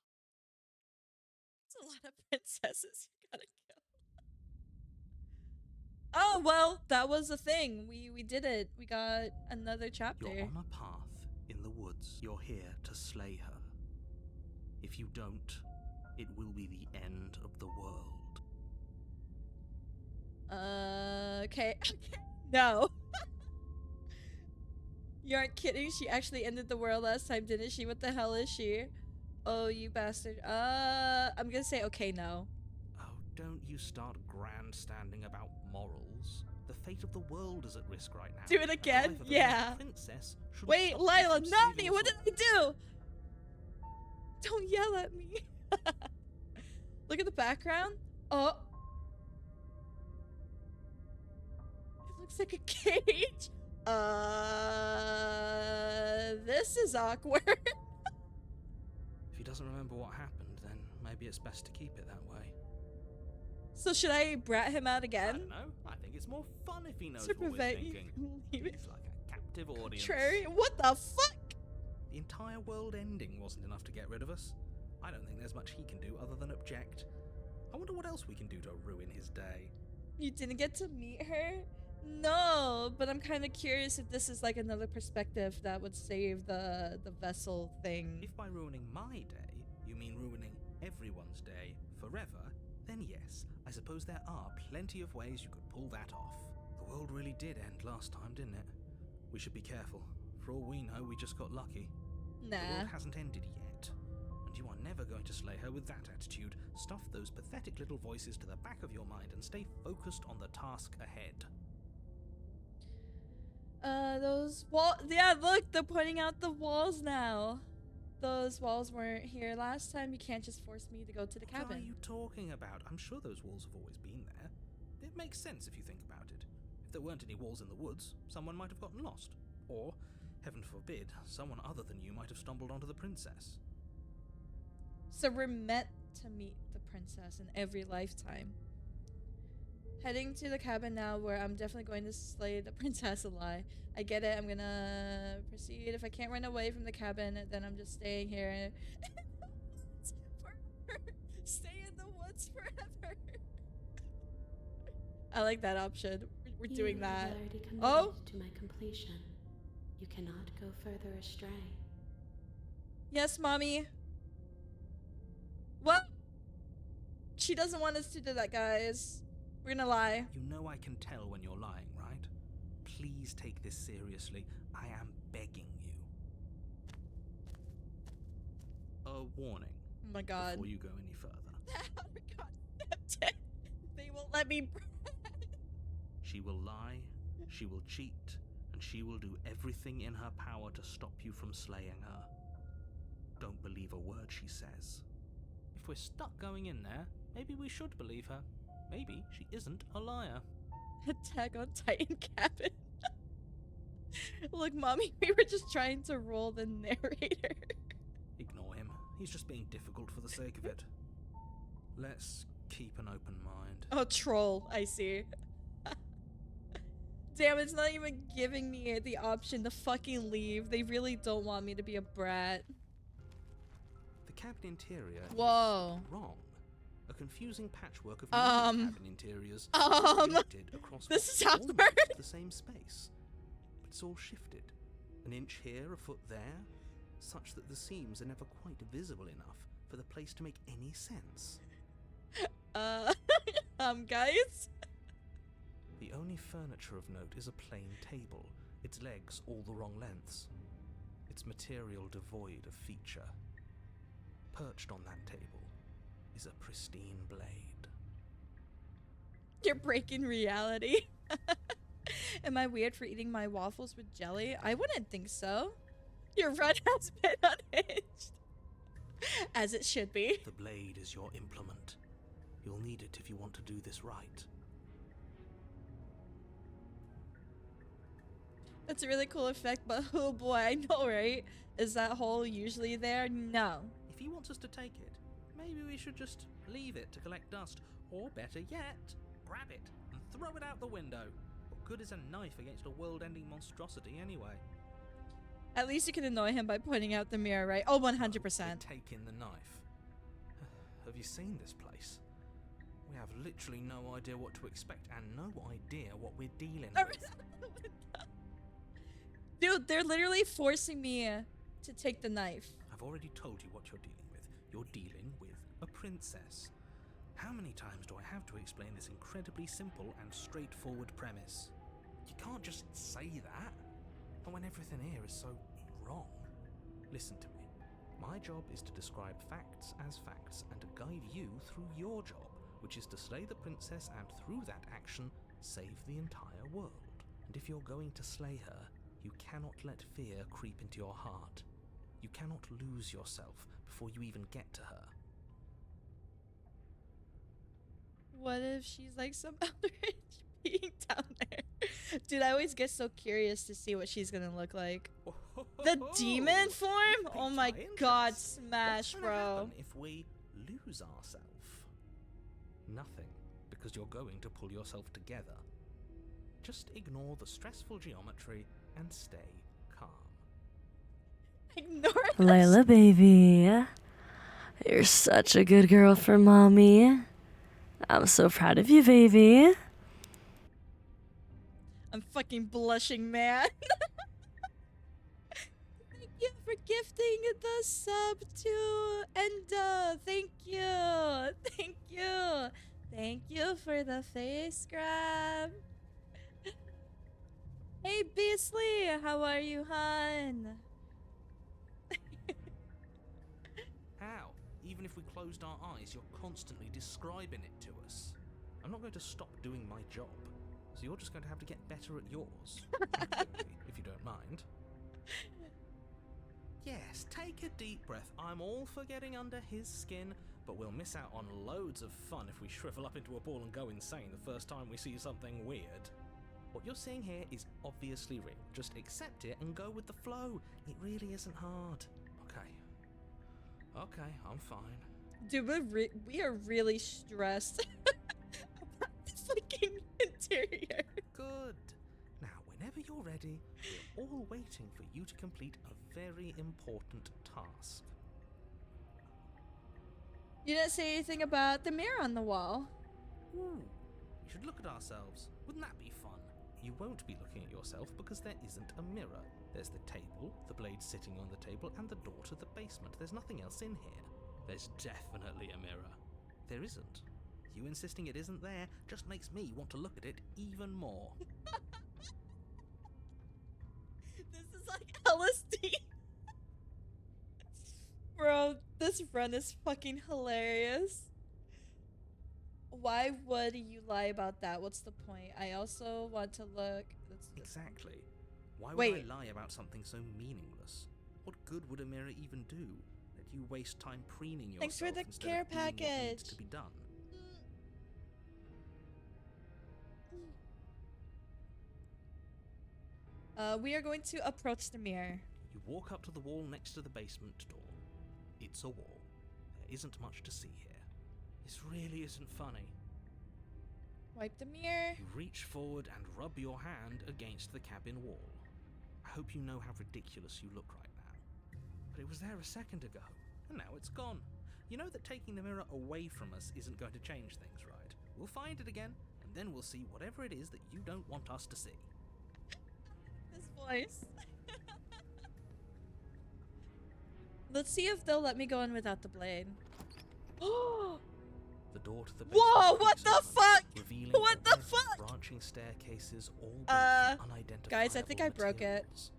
That's a lot of princesses you gotta kill. Oh, well, that was the thing. We did it. We got another chapter. You're on a path in the woods. You're here to slay her. If you don't, it will be the end of the world. Okay. No. You aren't kidding? She actually ended the world last time, didn't she? What the hell is she? Oh, you bastard. I'm gonna say okay, no. Oh, don't you start grandstanding about morals. The fate of the world is at risk right now. Do it again? The life of a Yeah. princess shouldn't Wait, stop you Lila, from not saving me! us What did all. I do? Don't yell at me. Look at the background. Oh. It looks like a cage. This is awkward. If he doesn't remember what happened, then maybe it's best to keep it that way. So should I brat him out I again? don't know. I think it's more fun if he knows To what we're prevent you thinking. from leaving. He's like a captive audience. Contrary? What the fuck? The entire world ending wasn't enough to get rid of us. I don't think there's much he can do other than object. I wonder what else we can do to ruin his day. You didn't get to meet her? No, but I'm kind of curious if this is like another perspective that would save the vessel thing. If by ruining my day, you mean ruining everyone's day forever, then yes, I suppose there are plenty of ways you could pull that off. The world really did end last time, didn't it? We should be careful. For all we know, we just got lucky. The Nah. world hasn't ended yet. And you are never going to slay her with that attitude. Stuff those pathetic little voices to the back of your mind and stay focused on the task ahead. Those walls. Yeah, look, they're pointing out the walls now. Those walls weren't here last time. You can't just force me to go to the What cabin. are you talking about? I'm sure those walls have always been there. It makes sense if you think about it. If there weren't any walls in the woods, someone might have gotten lost. Or, heaven forbid, someone other than you might have stumbled onto the princess. So we're meant to meet the princess in every lifetime. Heading to the cabin now, where I'm definitely going to slay the princess alive. I get it. I'm gonna proceed. If I can't run away from the cabin, then I'm just staying here. Forever. Stay in the woods forever. I like that option. We're doing You that. have already committed Oh. to my completion. You cannot go further astray. Yes, mommy. What? She doesn't want us to do that, guys. We're gonna lie. You know I can tell when you're lying, right? Please take this seriously. I am begging you. A warning. Oh my god. Before you go any further. They won't let me. She will lie, she will cheat, and she will do everything in her power to stop you from slaying her. Don't believe a word she says. If we're stuck going in there, maybe we should believe her. Maybe she isn't a liar. Attack on Titan cabin. Look, mommy, we were just trying to roll the narrator. Ignore him. He's just being difficult for the sake of it. Let's keep an open mind. Oh, troll. I see. Damn, it's not even giving me the option to fucking leave. They really don't want me to be a brat. The cabin interior Whoa. is wrong. A confusing patchwork of cabin interiors projected across this is almost awkward. the same space. But it's all shifted. An inch here, a foot there, such that the seams are never quite visible enough for the place to make any sense. Guys? The only furniture of note is a plain table, its legs all the wrong lengths, its material devoid of feature. Perched on that table is a pristine blade. You're breaking reality. Am I weird for eating my waffles with jelly? I wouldn't think so. Your run has been unhinged. As it should be. The blade is your implement. You'll need it if you want to do this right. That's a really cool effect, but oh boy, I know, right? Is that hole usually there? No. If he wants us to take it, maybe we should just leave it to collect dust. Or better yet, grab it and throw it out the window. What good is a knife against a world-ending monstrosity anyway? At least you can annoy him by pointing out the mirror, right? Oh, 100%. Take in the knife. Have you seen this place? We have literally no idea what to expect and no idea what we're dealing with. Dude, they're literally forcing me to take the knife. I've already told you what you're dealing with. You're dealing with a princess. How many times do I have to explain this incredibly simple and straightforward premise? You can't just say that. And when everything here is so wrong. Listen to me. My job is to describe facts as facts and to guide you through your job, which is to slay the princess and through that action, save the entire world. And if you're going to slay her, you cannot let fear creep into your heart. You cannot lose yourself before you even get to her. What if she's like some Eldritch being down there? Dude, I always get so curious to see what she's gonna look like. The demon form? Oh my god, smash, bro. If we lose ourselves? Nothing, because you're going to pull yourself together. Just ignore the stressful geometry and stay calm. Ignore Layla, baby. You're such a good girl for mommy. I'm so proud of you, baby. I'm fucking blushing, man. Thank you for gifting the sub to Endo. Thank you. Thank you. Thank you for the face grab. Hey, Beastly. How are you, hon? How? Even if we closed our eyes, you're constantly describing it to us. I'm not going to stop doing my job, so you're just going to have to get better at yours. Actually, if you don't mind. Yes, take a deep breath. I'm all for getting under his skin, but we'll miss out on loads of fun if we shrivel up into a ball and go insane the first time we see something weird. What you're seeing here is obviously real. Just accept it and go with the flow. It really isn't hard. Okay, I'm fine. Dude, we are really stressed about this fucking interior. Good. Now, whenever you're ready, we're all waiting for you to complete a very important task. You didn't say anything about the mirror on the wall. Ooh, we should look at ourselves. Wouldn't that be fun? You won't be looking at yourself because there isn't a mirror. There's the table, the blade sitting on the table, and the door to the basement. There's nothing else in here. There's definitely a mirror. There isn't. You insisting it isn't there just makes me want to look at it even more. This is like LSD. Bro, this run is fucking hilarious. Why would you lie about that? What's the point? I also want to look. Exactly. Why would Wait. I lie about something so meaningless? What good would a mirror even do? That you waste time preening yourself Thanks for the instead care of doing what needs package. to be done. We are going to approach the mirror. You walk up to the wall next to the basement door. It's a wall. There isn't much to see here. This really isn't funny. Wipe the mirror. You reach forward and rub your hand against the cabin wall. I hope you know how ridiculous you look right now. But it was there a second ago, and now it's gone. You know that taking the mirror away from us isn't going to change things, right? We'll find it again, and then we'll see whatever it is that you don't want us to see. This voice. Let's see if they'll let me go in without the blade. The door to the basement. Whoa, what the fuck? Revealing What the a web of fuck? branching staircases, all built from unidentifiable Guys, I think I broke it. materials.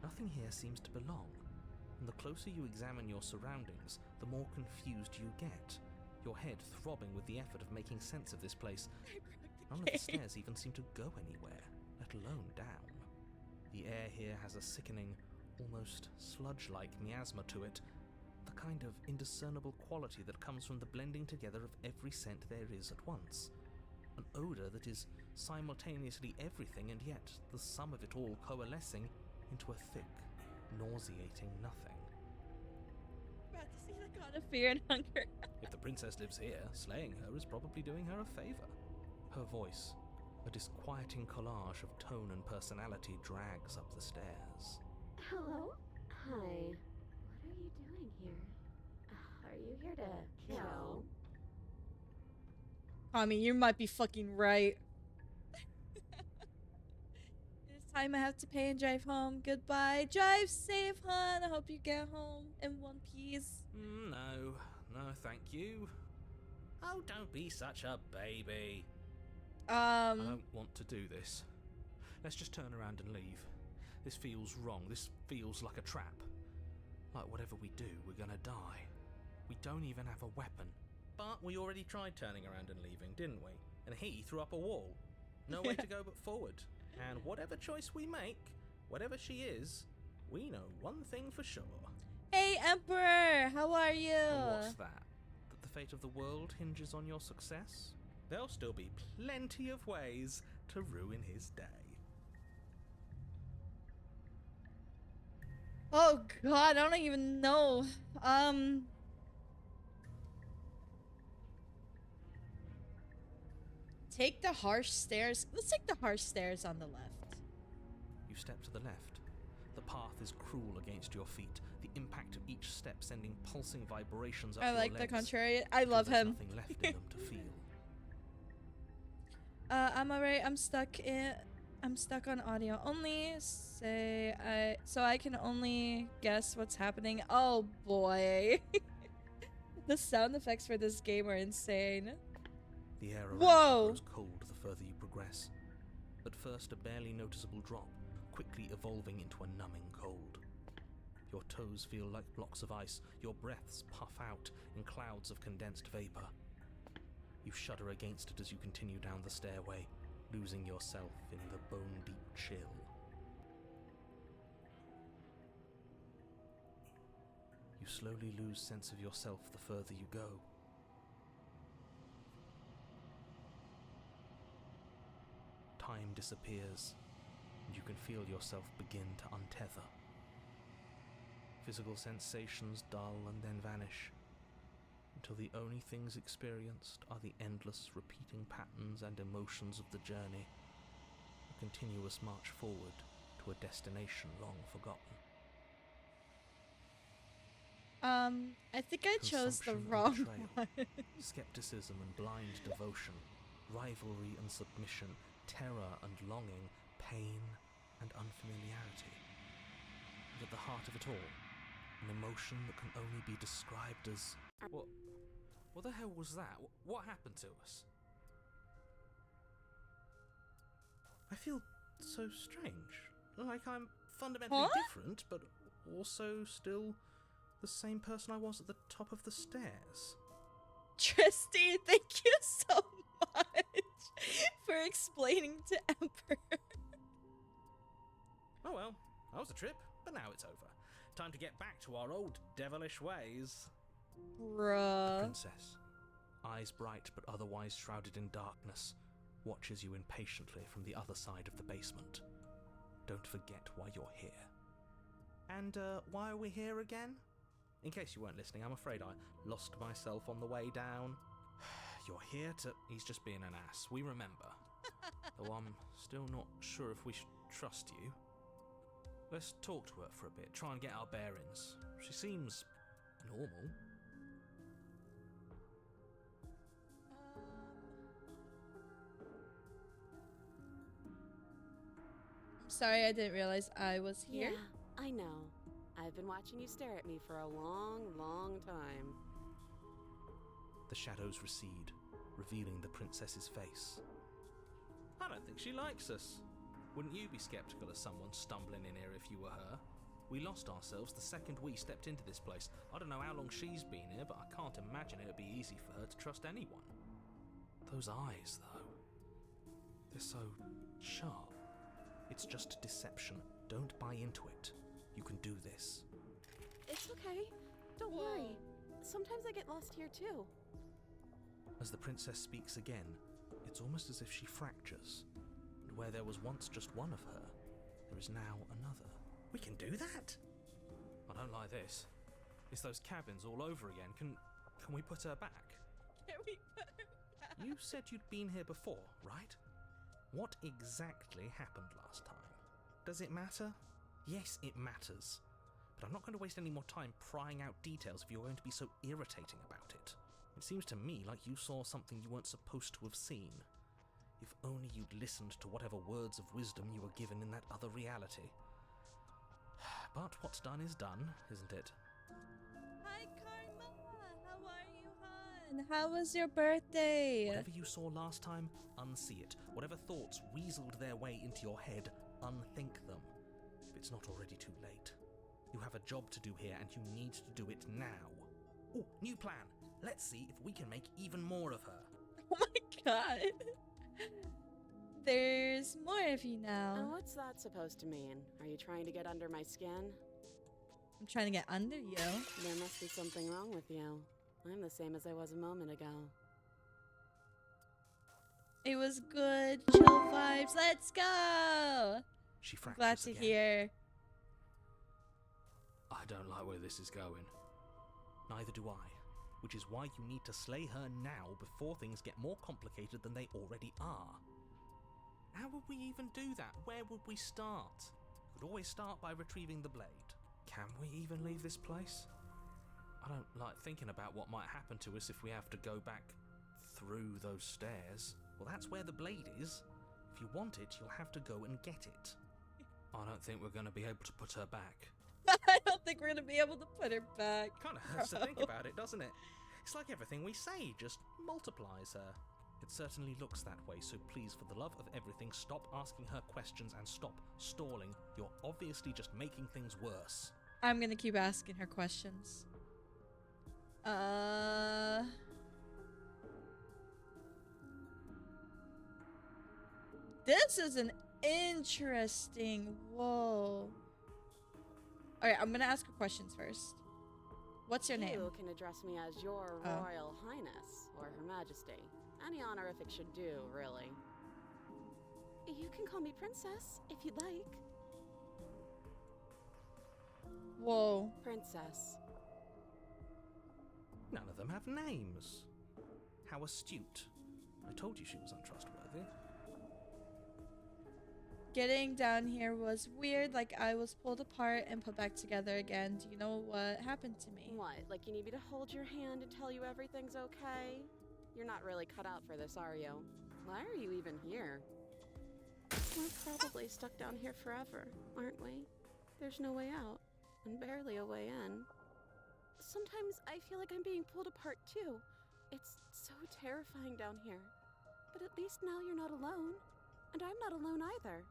Nothing here seems to belong, and the closer you examine your surroundings, the more confused you get. Your head throbbing with the effort of making sense of this place. None of the stairs even seem to go anywhere, let alone down. The air here has a sickening, almost sludge-like miasma to it, the kind of indiscernible quality that comes from the blending together of every scent there is at once. An odour that is simultaneously everything and yet the sum of it all coalescing into a thick, nauseating nothing. About to see the god of fear and hunger. If the princess lives here, slaying her is probably doing her a favour. Her voice, a disquieting collage of tone and personality, drags up the stairs. Hello? Hi. What are you doing here? Are you here to kill? I mean, you might be fucking right. It's time I have to pay and drive home. Goodbye. Drive safe, hon. I hope you get home in one piece. No, thank you. Oh, don't be such a baby. I don't want to do this. Let's just turn around and leave. This feels wrong. This feels like a trap. Like whatever we do, we're gonna die. We don't even have a weapon. But we already tried turning around and leaving, didn't we? And he threw up a wall. No way to go but forward. And whatever choice we make, whatever she is, we know one thing for sure. Hey, Emperor! How are you? And what's that? That the fate of the world hinges on your success? There'll still be plenty of ways to ruin his day. Oh god, I don't even know. Take the harsh stairs. Let's take the harsh stairs on the left. You step to the left. The path is cruel against your feet. The impact of each step sending pulsing vibrations up I your like legs. the contrary. I love There's him. nothing left in them to feel. I'm alright. I'm stuck on audio only. So I can only guess what's happening. Oh boy. The sound effects for this game are insane. The air around Whoa! you grows cold the further you progress. At first a barely noticeable drop, quickly evolving into a numbing cold. Your toes feel like blocks of ice, your breaths puff out in clouds of condensed vapor. You shudder against it as you continue down the stairway, losing yourself in the bone-deep chill. You slowly lose sense of yourself the further you go. Time disappears, and you can feel yourself begin to untether. Physical sensations dull and then vanish, until the only things experienced are the endless repeating patterns and emotions of the journey, a continuous march forward to a destination long forgotten. I think I chose the Consumption and wrong betrayal, one. skepticism and blind devotion, rivalry and submission, terror and longing, pain and unfamiliarity. And at the heart of it all, an emotion that can only be described as... What the hell was that? What happened to us? I feel so strange. Like I'm fundamentally different, but also still the same person I was at the top of the stairs. Tristy, thank you so much for explaining to Emperor. Oh well, that was a trip, but now it's over. Time to get back to our old devilish ways. Bruh. Princess, eyes bright but otherwise shrouded in darkness, watches you impatiently from the other side of the basement. Don't forget why you're here. And why are we here again? In case you weren't listening, I'm afraid I lost myself on the way down. You're here to... He's just being an ass, we remember. Though I'm still not sure if we should trust you. Let's talk to her for a bit, try and get our bearings. She seems normal. I'm sorry, I didn't realize I was here. Yeah, I know. I've been watching you stare at me for a long, long time. The shadows recede, revealing the princess's face. I don't think she likes us. Wouldn't you be skeptical of someone stumbling in here if you were her? We lost ourselves the second we stepped into this place. I don't know how long she's been here, but I can't imagine it'd be easy for her to trust anyone. Those eyes, though. They're so sharp. It's just deception. Don't buy into it. You can do this. It's okay. Don't worry. Sometimes I get lost here too. As the princess speaks again, it's almost as if she fractures. And where there was once just one of her, there is now another. We can do that? I don't like this. It's those cabins all over again. Can we put her back? Can we put her back? You said you'd been here before, right? What exactly happened last time? Does it matter? Yes, it matters. But I'm not going to waste any more time prying out details if you're going to be so irritating about it. It seems to me like you saw something you weren't supposed to have seen. If only you'd listened to whatever words of wisdom you were given in that other reality. But what's done is done, isn't it? Hi, Karma. How are you, hon? How was your birthday? Whatever you saw last time, unsee it. Whatever thoughts weaseled their way into your head, unthink them. If it's not already too late. You have a job to do here, and you need to do it now. Oh, new plan. Let's see if we can make even more of her. Oh my god. There's more of you now. And what's that supposed to mean? Are you trying to get under my skin? I'm trying to get under you. There must be something wrong with you. I'm the same as I was a moment ago. It was good. Chill vibes. Let's go. She fractures Glad to again. hear. I don't like where this is going. Neither do I. Which is why you need to slay her now before things get more complicated than they already are. How would we even do that? Where would we start? We could always start by retrieving the blade. Can we even leave this place? I don't like thinking about what might happen to us if we have to go back through those stairs. Well, that's where the blade is. If you want it, you'll have to go and get it. I don't think we're going to be able to put her back. I don't think we're going to be able to put her back. Kind of hurts to think about it, doesn't it? It's like everything we say just multiplies her. It certainly looks that way, so please, for the love of everything, stop asking her questions and stop stalling. You're obviously just making things worse. I'm going to keep asking her questions. This is an interesting... Whoa. Alright, I'm going to ask her questions first. What's your name? You can address me as your Royal Highness or Her Majesty. Any honorific should do, really. You can call me Princess, if you'd like. Whoa. Princess. None of them have names. How astute. I told you she was untrustworthy. Getting down here was weird, like I was pulled apart and put back together again. Do you know what happened to me? What, like you need me to hold your hand and tell you everything's okay? You're not really cut out for this, are you? Why are you even here? We're probably stuck down here forever, aren't we? There's no way out, and barely a way in. Sometimes I feel like I'm being pulled apart too. It's so terrifying down here. But at least now you're not alone. And I'm not alone either.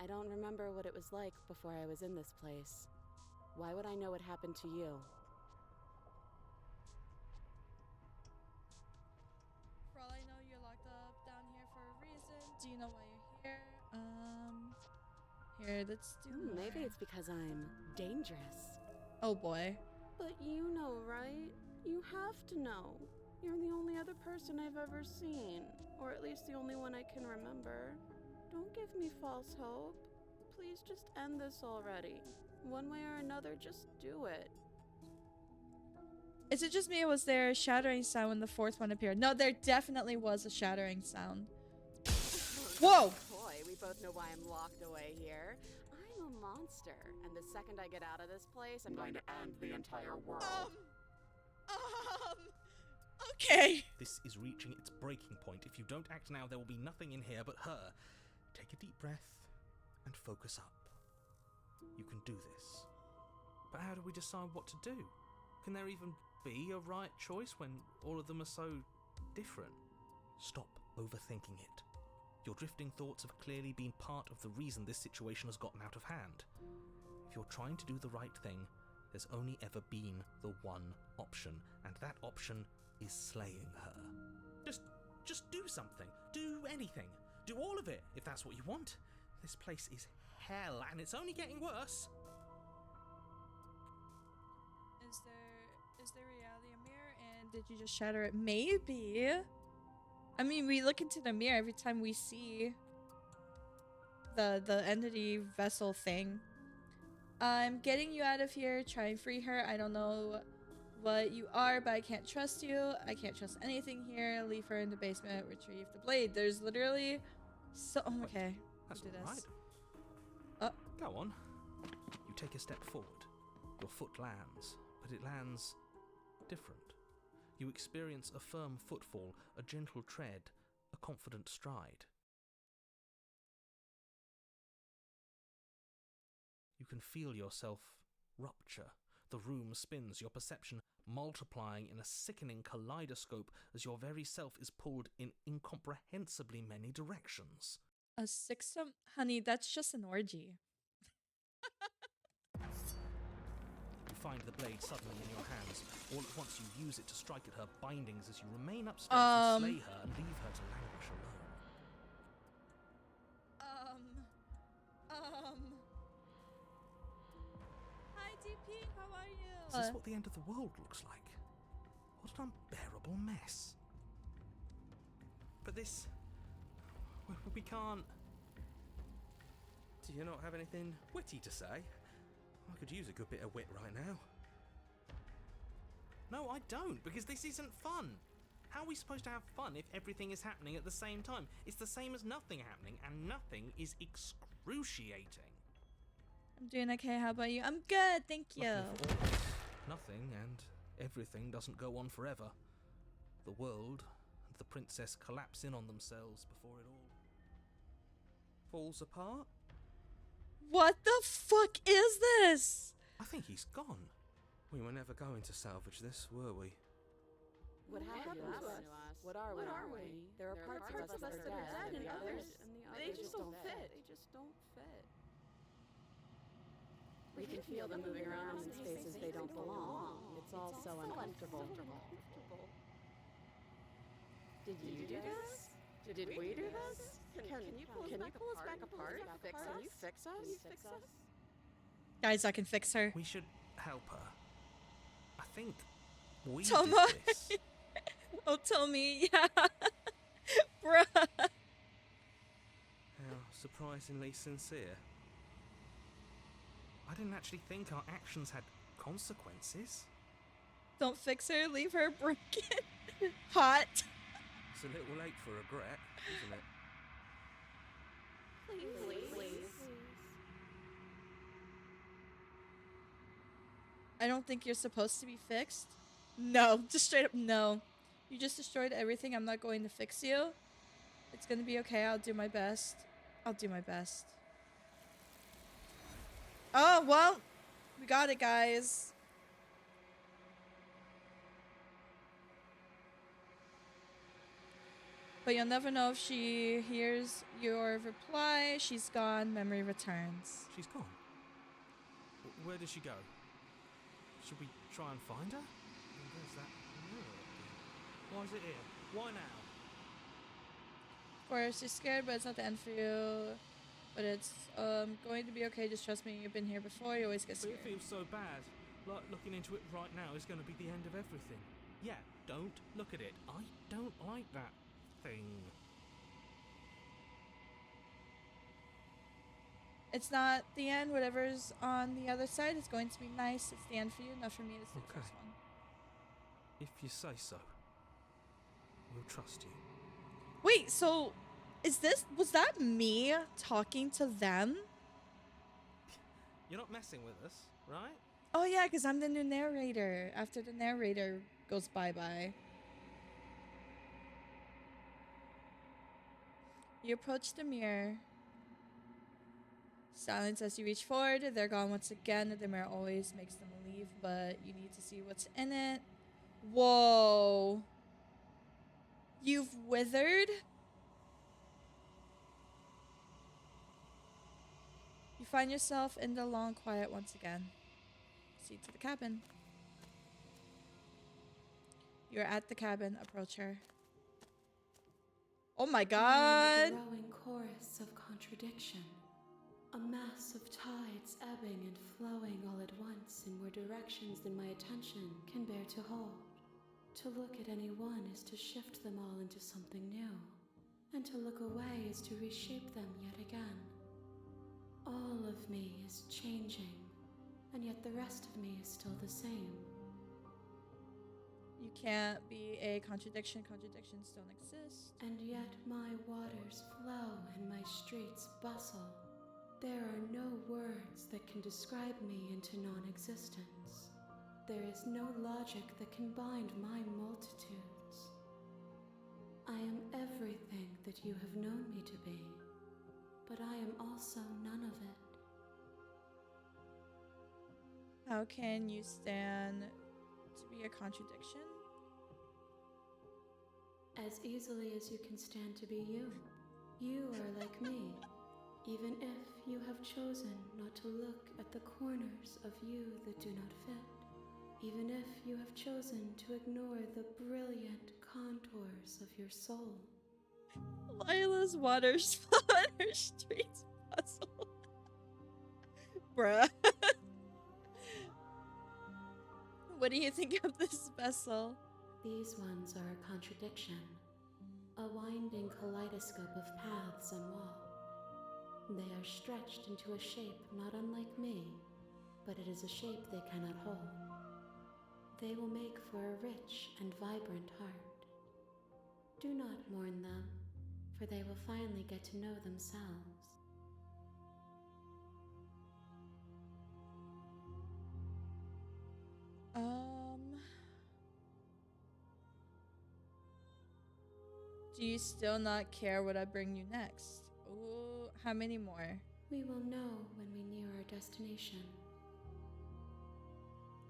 I don't remember what it was like before I was in this place. Why would I know what happened to you? For all I know, you're locked up down here for a reason. Do you know why you're here? Here, let's do more. Maybe it's because I'm dangerous. Oh boy. But you know, right? You have to know. You're the only other person I've ever seen. Or at least the only one I can remember. Don't give me false hope. Please just end this already. One way or another, just do it. Is it just me or was there a shattering sound when the fourth one appeared? No, there definitely was a shattering sound. Whoa! Boy, we both know why I'm locked away here. I'm a monster, and the second I get out of this place, I'm going to end the entire world. Okay. This is reaching its breaking point. If you don't act now, there will be nothing in here but her. Take a deep breath and focus up. You can do this. But how do we decide what to do? Can there even be a right choice when all of them are so different? Stop overthinking it. Your drifting thoughts have clearly been part of the reason this situation has gotten out of hand. If you're trying to do the right thing, there's only ever been the one option, and that option is slaying her. Just do something. Do anything. Do all of it, if that's what you want. This place is hell, and it's only getting worse. Is there reality a mirror, and did you just shatter it? Maybe. I mean, we look into the mirror every time we see the entity vessel thing. I'm getting you out of here. Try and free her. I don't know what you are, but I can't trust you. I can't trust anything here. Leave her in the basement. Retrieve the blade. There's literally so... Oh, okay. That's do all this. right. Go on. You take a step forward. Your foot lands, but it lands different. You experience a firm footfall, a gentle tread, a confident stride. You can feel yourself rupture. The room spins, your perception multiplying in a sickening kaleidoscope as your very self is pulled in incomprehensibly many directions. A sixum? Honey, that's just an orgy. You find the blade suddenly in your hands. All at once you use it to strike at her bindings as you remain upstairs to slay her and leave her to languish alone. Hi, DP, how are you? Is this what the end of the world looks like? What an unbearable mess. But this... We can't... Do you not have anything witty to say? I could use a good bit of wit right now. No, I don't, because this isn't fun. How are we supposed to have fun if everything is happening at the same time? It's the same as nothing happening, and nothing is excruciating. I'm doing okay, how about you? I'm good, thank you. Luckily for all of us, nothing and everything doesn't go on forever. The world and the princess collapse in on themselves before it all falls apart. What the fuck is this? I think he's gone. We were never going to salvage this, were we? What happened to us? What are we? There are parts of us that are dead, and others, they just don't fit. We can feel them moving around in spaces they don't belong. It's all so uncomfortable. Did you do this? Did we do this? Can you pull us back apart? Can you fix us? Guys, I can fix her. We should help her. I think we Toma. did this. Oh, Tommy, yeah. Bruh. How surprisingly sincere. I didn't actually think our actions had consequences. Don't fix her, leave her broken. Hot. It's a little late for regret, isn't it? Please. I don't think you're supposed to be fixed. No, just straight up no. You just destroyed everything. I'm not going to fix you. It's gonna be okay. I'll do my best. I'll do my best. Oh, well, we got it, guys. But you'll never know if she hears your reply. She's gone. Memory returns. She's gone. Where did she go? Should we try and find her? Where's that mirror again? Why is it here? Why now? Of course, you're scared, but it's not the end for you. But it's going to be okay. Just trust me. You've been here before. You always get But scared. it feels so bad. Like looking into it right now is going to be the end of everything. Yeah, don't look at it. I don't like that thing. It's not the end. Whatever's on the other side is going to be nice. It's the end for you, not for me. It's the Okay. first one. If you say so, we'll trust you. Wait, so was that me talking to them? You're not messing with us, right? Oh yeah, because I'm the new narrator after the narrator goes bye-bye. You approach the mirror. Silence as you reach forward. They're gone once again. The mirror always makes them leave, but you need to see what's in it. Whoa. You've withered? You find yourself in the long quiet once again. See to the cabin. You're at the cabin. Approach her. Oh my god. A growing chorus of contradiction. A mass of tides ebbing and flowing all at once in more directions than my attention can bear to hold. To look at any one is to shift them all into something new, and to look away is to reshape them yet again. All of me is changing, and yet the rest of me is still the same. You can't be a contradiction. Contradictions don't exist. And yet my waters flow and my streets bustle. There are no words that can describe me into non-existence. There is no logic that can bind my multitudes. I am everything that you have known me to be, but I am also none of it. How can you stand to be a contradiction? As easily as you can stand to be you. You are like me, even if you have chosen not to look at the corners of you that do not fit. Even if you have chosen to ignore the brilliant contours of your soul. Lila's waters flow on her streets puzzle. Bruh. What do you think of this vessel? These ones are a contradiction. A winding kaleidoscope of paths and wall. They are stretched into a shape not unlike me, but it is a shape they cannot hold. They will make for a rich and vibrant heart. Do not mourn them, for they will finally get to know themselves. Do you still not care what I bring you next? Ooh, how many more? We will know when we near our destination.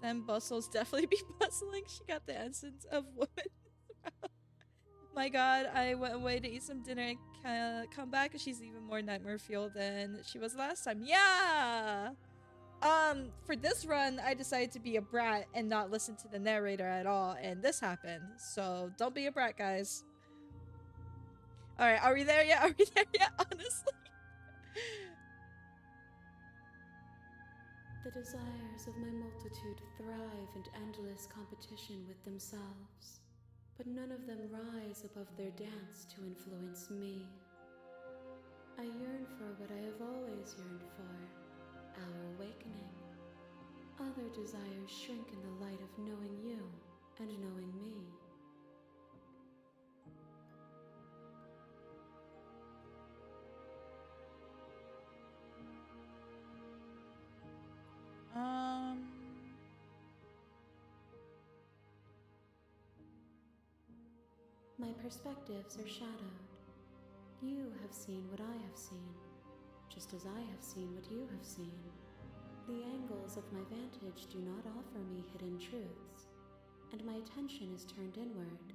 Then Bustle's definitely be bustling. She got the essence of woman. My god, I went away to eat some dinner and come back and she's even more nightmare fueled than she was last time. Yeah! For this run, I decided to be a brat and not listen to the narrator at all, and this happened. So don't be a brat, guys. Alright, are we there yet? Are we there yet? Honestly. The desires of my multitude thrive in endless competition with themselves, but none of them rise above their dance to influence me. I yearn for what I have always yearned for, our awakening. Other desires shrink in the light of knowing you and knowing me. My perspectives are shadowed. You have seen what I have seen, just as I have seen what you have seen. The angles of my vantage do not offer me hidden truths, and my attention is turned inward,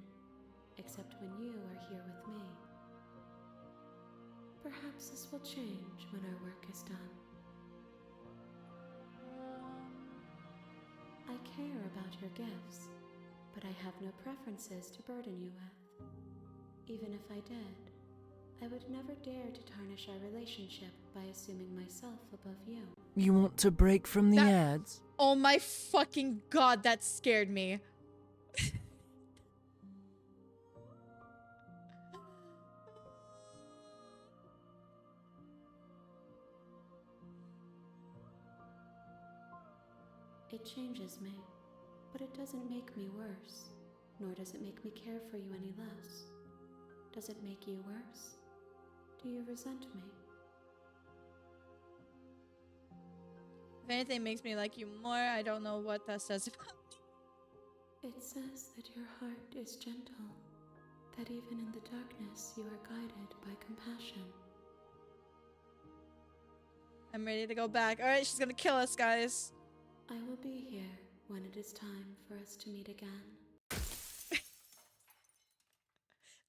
except when you are here with me. Perhaps this will change when our work is done. I care about your gifts, but I have no preferences to burden you with. Even if I did, I would never dare to tarnish our relationship by assuming myself above you. You want to break from the ads? Oh my fucking god, that scared me. It changes me, but it doesn't make me worse, nor does it make me care for you any less. Does it make you worse? Do you resent me? If anything makes me like you more, I don't know what that says about me. It says that your heart is gentle, that even in the darkness you are guided by compassion. I'm ready to go back. All right, she's gonna kill us, guys. I will be here when it is time for us to meet again.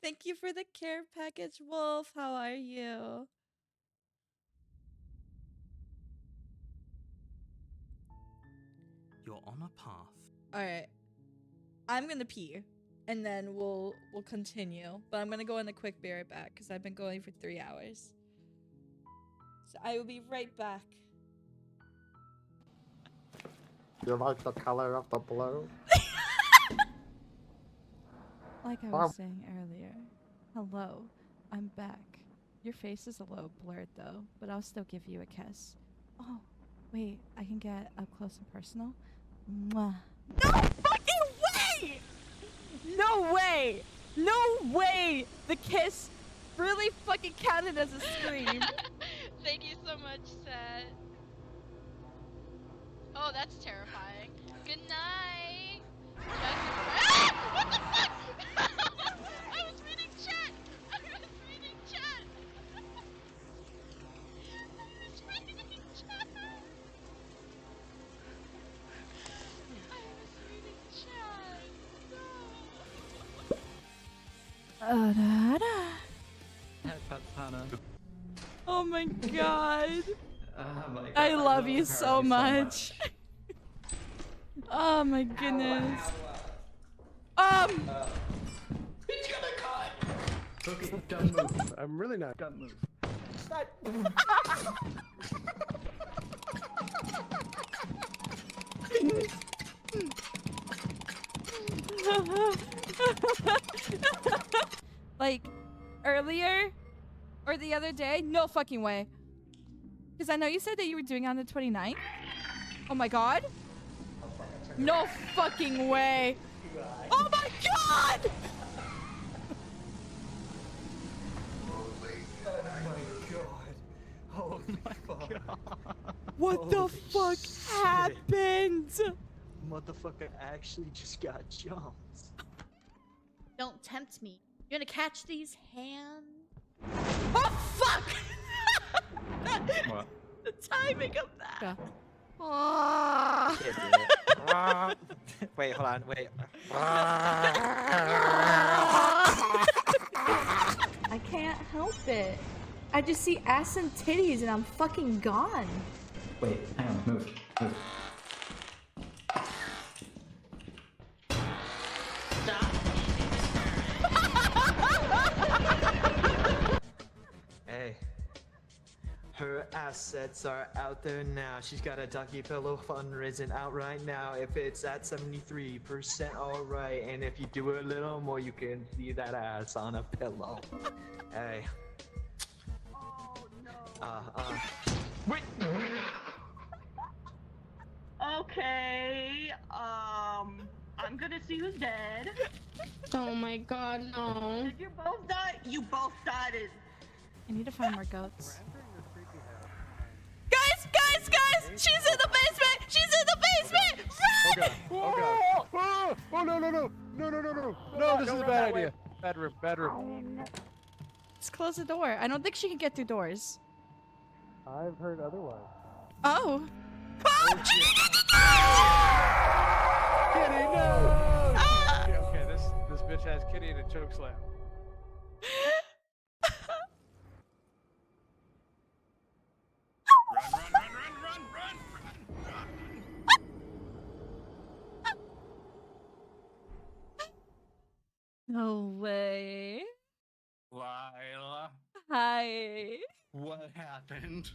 Thank you for the care package, Wolf. How are you? You're on a path. All right, I'm gonna pee, and then we'll continue. But I'm gonna go in a quick be right back because I've been going for 3 hours. So I will be right back. You like the color of the blue? Like I was saying earlier, hello, I'm back. Your face is a little blurred though, but I'll still give you a kiss. Oh, wait, I can get up close and personal? Mwah. No fucking way! No way! No way! The kiss really fucking counted as a scream. Thank you so much, Seth. Oh, that's terrifying. Good night. Ah! What the fuck? I was reading chat. I was reading chat. I was reading chat. Oh my god. I love you so much. Oh my goodness. He's gonna cut! Okay, don't move. I'm really not. Don't move. Stop. Like, earlier? Or the other day? No fucking way. Because I know you said that you were doing it on the 29th. Oh my god. No fucking way. Oh my god! Oh my god. What the fuck happened? Motherfucker actually just got jumped. Don't tempt me. You're gonna catch these hands. Oh fuck! What? The timing of that. Yeah. Can't do it. Wait, hold on, wait. I can't help it. I just see ass and titties and I'm fucking gone. Wait, hang on, move. Hey. Her assets are out there now. She's got a ducky pillow fundraising out right now. If it's at 73%, alright. And if you do a little more, you can see that ass on a pillow. Hey. Wait. Okay, I'm gonna see who's dead. Oh my god, no. Did you both die? You both died. I need to find more goats. Guys! She's in the basement! She's in the basement! Run! Oh god. Oh no. No, this is a bad idea. Bad room. Let's close the door. I don't think she can get through doors. I've heard otherwise. Oh. Kitty, no! Okay, this bitch has Kitty in a choke slam. No way. Lila, Hi. what happened?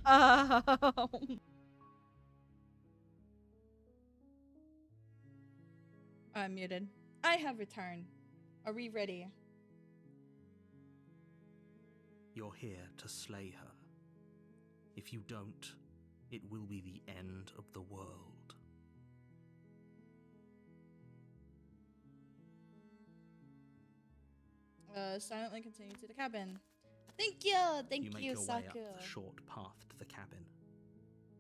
I'm muted. I have returned. Are we ready? You're here to slay her. If you don't, it will be the end of the world. Silently continue to the cabin. Thank you, You make your way Saku. up the short path to the cabin.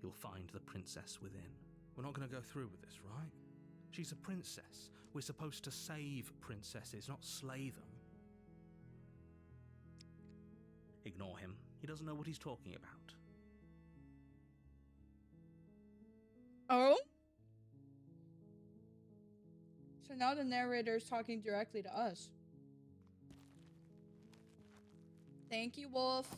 You'll find the princess within. We're not going to go through with this, right? She's a princess. We're supposed to save princesses, not slay them. Ignore him. He doesn't know what he's talking about. Oh? So now the narrator is talking directly to us. Thank you, Wolf.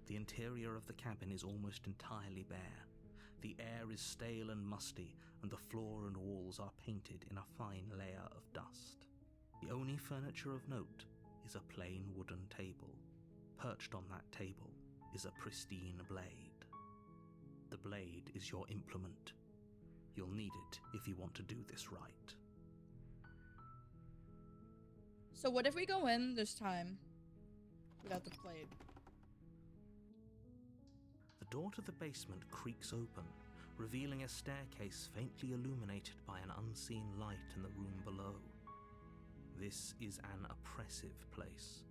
The interior of the cabin is almost entirely bare. The air is stale and musty, and the floor and walls are painted in a fine layer of dust. The only furniture of note is a plain wooden table. Perched on that table is a pristine blade. The blade is your implement. You'll need it if you want to do this right. So what if we go in this time without the blade? The door to the basement creaks open, revealing a staircase faintly illuminated by an unseen light in the room below. This is an oppressive place.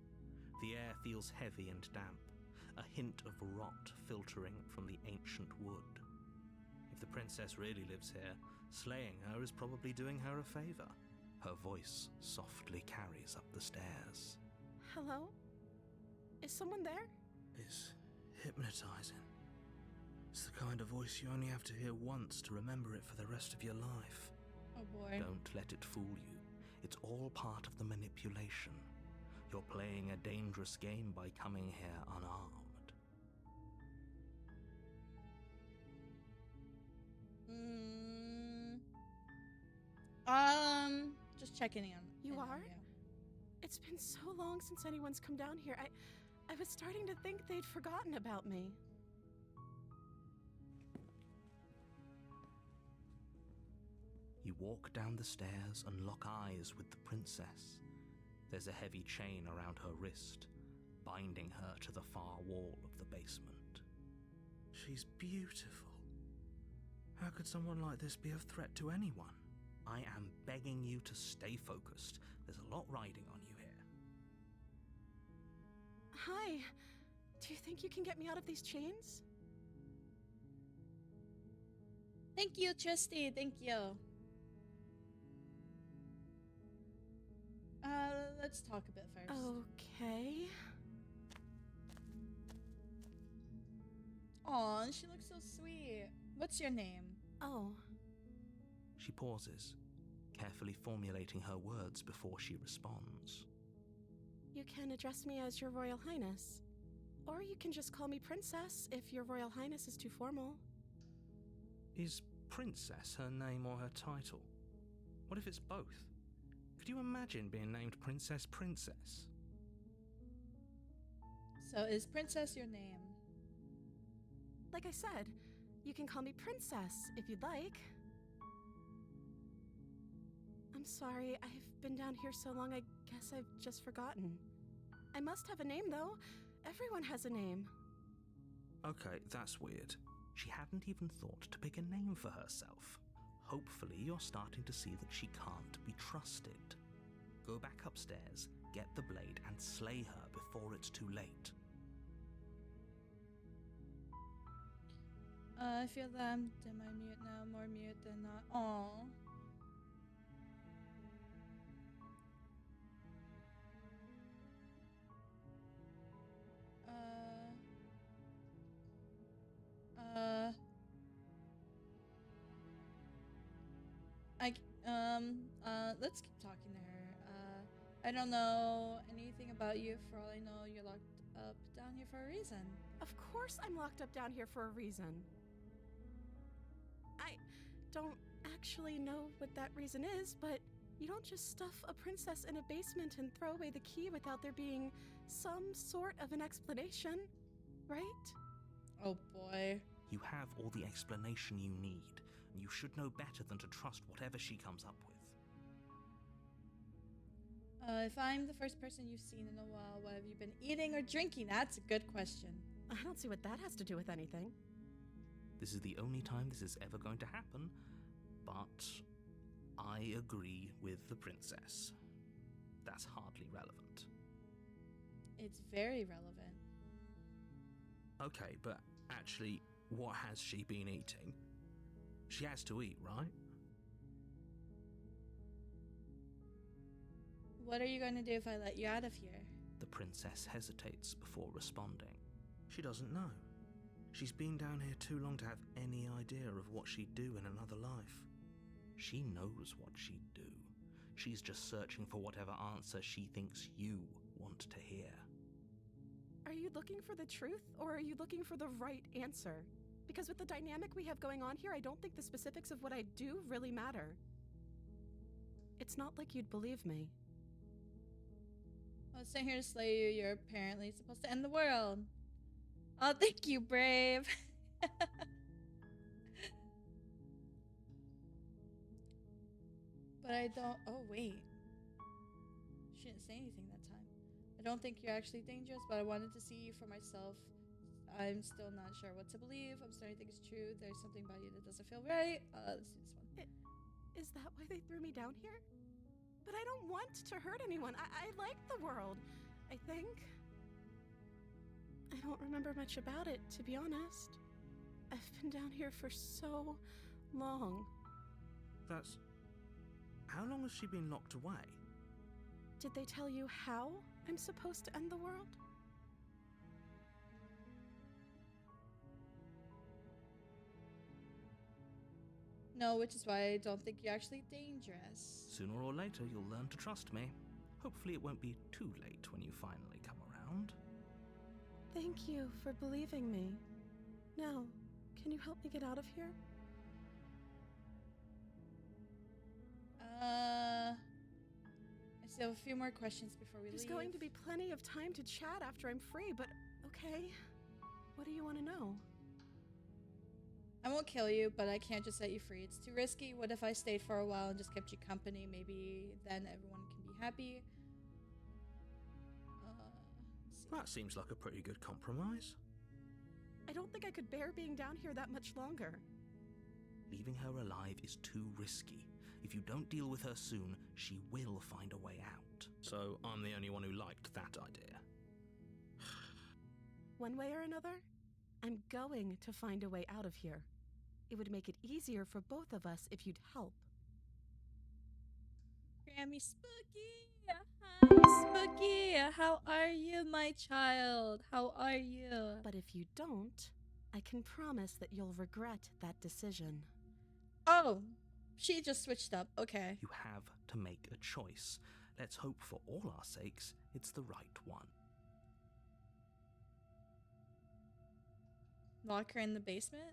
The air feels heavy and damp, a hint of rot filtering from the ancient wood. If the princess really lives here, slaying her is probably doing her a favor. Her voice softly carries up the stairs. Hello? Is someone there? It's hypnotizing. It's the kind of voice you only have to hear once to remember it for the rest of your life. Oh boy. Don't let it fool you. It's all part of the manipulation. You're playing a dangerous game by coming here unarmed. Just checking in. You are? It's been so long since anyone's come down here. I was starting to think they'd forgotten about me. You walk down the stairs and lock eyes with the princess. There's a heavy chain around her wrist, binding her to the far wall of the basement. She's beautiful. How could someone like this be of threat to anyone? I am begging you to stay focused. There's a lot riding on you here. Hi. Do you think you can get me out of these chains? Thank you, Tristy. Thank you. Let's talk a bit first. Okay. Aw, she looks so sweet. What's your name? Oh. She pauses, carefully formulating her words before she responds. You can address me as Your Royal Highness. Or you can just call me Princess if Your Royal Highness is too formal. Is Princess her name or her title? What if it's both? Could you imagine being named Princess Princess? So is Princess your name? Like I said, you can call me Princess if you'd like. I'm sorry, I've been down here so long I guess I've just forgotten. I must have a name though. Everyone has a name. Okay, that's weird. She hadn't even thought to pick a name for herself. Hopefully you're starting to see that she can't be trusted. Go back upstairs, get the blade, and slay her before it's too late. I feel that I'm mute now, more mute than not. Aww. Let's keep talking to her. I don't know anything about you. For all I know, you're locked up down here for a reason. Of course I'm locked up down here for a reason. I don't actually know what that reason is, but you don't just stuff a princess in a basement and throw away the key without there being some sort of an explanation, right? Oh boy. You have all the explanation you need, and you should know better than to trust whatever she comes up with. If I'm the first person you've seen in a while, what have you been eating or drinking? That's a good question. I don't see what that has to do with anything. This is the only time this is ever going to happen, but I agree with the princess. That's hardly relevant. It's very relevant. Okay, but actually, what has she been eating? She has to eat, right? What are you going to do if I let you out of here? The princess hesitates before responding. She doesn't know. She's been down here too long to have any idea of what she'd do in another life. She knows what she'd do. She's just searching for whatever answer she thinks you want to hear. Are you looking for the truth, or are you looking for the right answer? Because with the dynamic we have going on here, I don't think the specifics of what I do really matter. It's not like you'd believe me. I was sent here to slay you. You're apparently supposed to end the world. Oh, thank you, Brave. But I don't... Oh, wait. She didn't say anything that time. I don't think you're actually dangerous, but I wanted to see you for myself. I'm still not sure what to believe. I'm starting to think it's true. There's something about you that doesn't feel right. Let's do this one. Is that why they threw me down here? But I don't want to hurt anyone. I like the world, I think. I don't remember much about it, to be honest. I've been down here for so long. That's... How long has she been locked away? Did they tell you how I'm supposed to end the world? No, which is why I don't think you're actually dangerous. Sooner or later, you'll learn to trust me. Hopefully it won't be too late when you finally come around. Thank you for believing me. Now, can you help me get out of here? I still have a few more questions before we leave. There's going to be plenty of time to chat after I'm free, but okay. What do you want to know? I won't kill you, but I can't just set you free. It's too risky. What if I stayed for a while and just kept you company? Maybe then everyone can be happy. That seems like a pretty good compromise. I don't think I could bear being down here that much longer. Leaving her alive is too risky. If you don't deal with her soon, she will find a way out. So I'm the only one who liked that idea. One way or another, I'm going to find a way out of here. It would make it easier for both of us if you'd help. Grammy Spooky! Hi, Spooky! How are you, my child? How are you? But if you don't, I can promise that you'll regret that decision. Oh! She just switched up. Okay. You have to make a choice. Let's hope for all our sakes it's the right one. Lock her in the basement?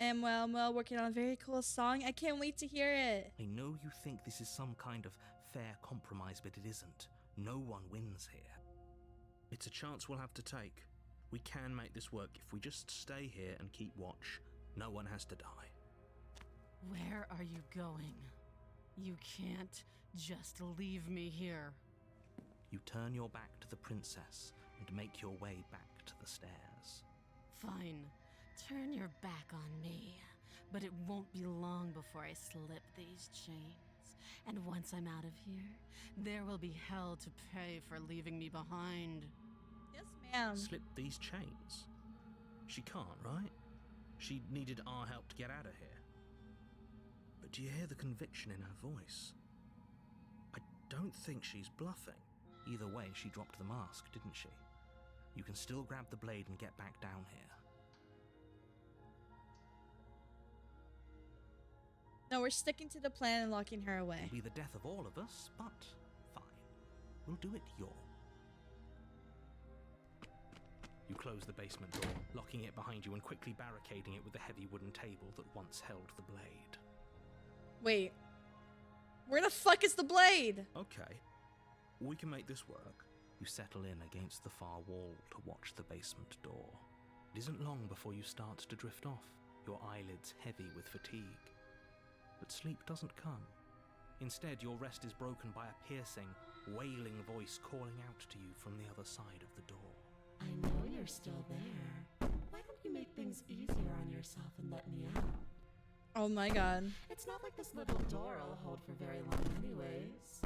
And well, working on a very cool song. I can't wait to hear it. I know you think this is some kind of fair compromise, but it isn't. No one wins here. It's a chance we'll have to take. We can make this work if we just stay here and keep watch. No one has to die. Where are you going? You can't just leave me here. You turn your back to the princess and make your way back to the stairs. Fine. Turn your back on me. But it won't be long before I slip these chains. And once I'm out of here, there will be hell to pay for leaving me behind. Yes, ma'am. Slip these chains? She can't, right? She needed our help to get out of here. But do you hear the conviction in her voice? I don't think she's bluffing. Either way, she dropped the mask, didn't she? You can still grab the blade and get back down here. No, we're sticking to the plan and locking her away. It'll be the death of all of us, but fine. We'll do it your. You close the basement door, locking it behind you and quickly barricading it with the heavy wooden table that once held the blade. Wait. Where the fuck is the blade? Okay. We can make this work. You settle in against the far wall to watch the basement door. It isn't long before you start to drift off, your eyelids heavy with fatigue. But sleep doesn't come. Instead, your rest is broken by a piercing, wailing voice calling out to you from the other side of the door. I know you're still there. Why don't you make things easier on yourself and let me out? Oh my god. It's not like this little door will hold for very long anyways.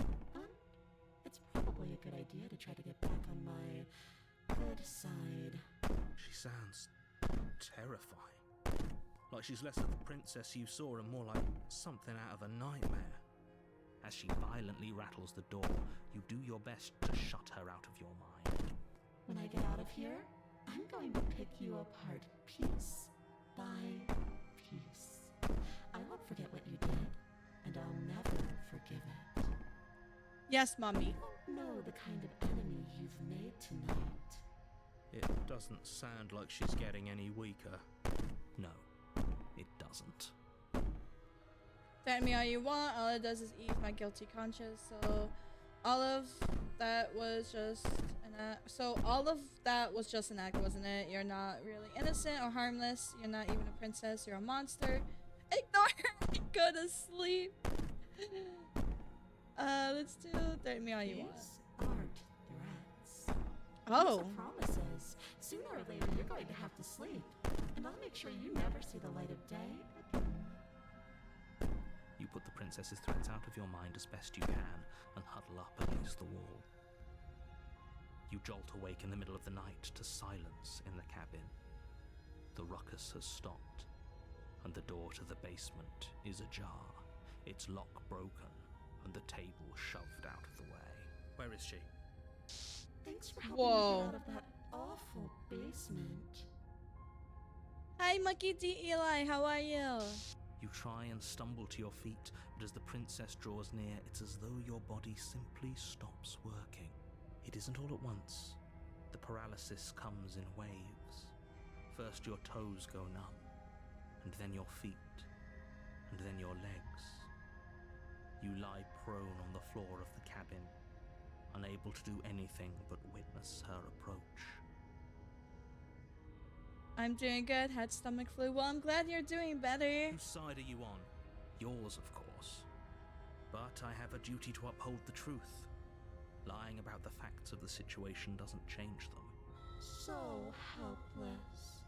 It's probably a good idea to try to get back on my good side. She sounds terrifying. Like she's less of the princess you saw and more like something out of a nightmare. As she violently rattles the door, you do your best to shut her out of your mind. When I get out of here, I'm going to pick you apart piece by piece. I won't forget what you did, and I'll never forgive it. Yes, Mommy. You won't know the kind of enemy you've made tonight. It doesn't sound like she's getting any weaker. No, it doesn't. Threaten me all you want. All it does is ease my guilty conscience. So all of that was just an act. So all of that was just an act, wasn't it? You're not really innocent or harmless. You're not even a princess. You're a monster. Ignore her and go to sleep. Let's do threaten me all you want. Aren't threats. Oh. These are promises. Sooner or later, you're going to have to sleep, and I'll make sure you never see the light of day. You put the princess's threats out of your mind as best you can and huddle up against the wall. You jolt awake in the middle of the night to silence in the cabin. The ruckus has stopped, and the door to the basement is ajar, its lock broken, and the table shoved out of the way. Where is she? Thanks for helping me get out of that awful basement. Hi, Monkey D. Eli. How are you? You try and stumble to your feet, but as the princess draws near, it's as though your body simply stops working. It isn't all at once. The paralysis comes in waves. First your toes go numb, and then your feet, and then your legs. You lie prone on the floor of the cabin, unable to do anything but witness her approach. I'm doing good. Had stomach flu. Well, I'm glad you're doing better. Whose side are you on? Yours, of course. But I have a duty to uphold the truth. Lying about the facts of the situation doesn't change them. So helpless.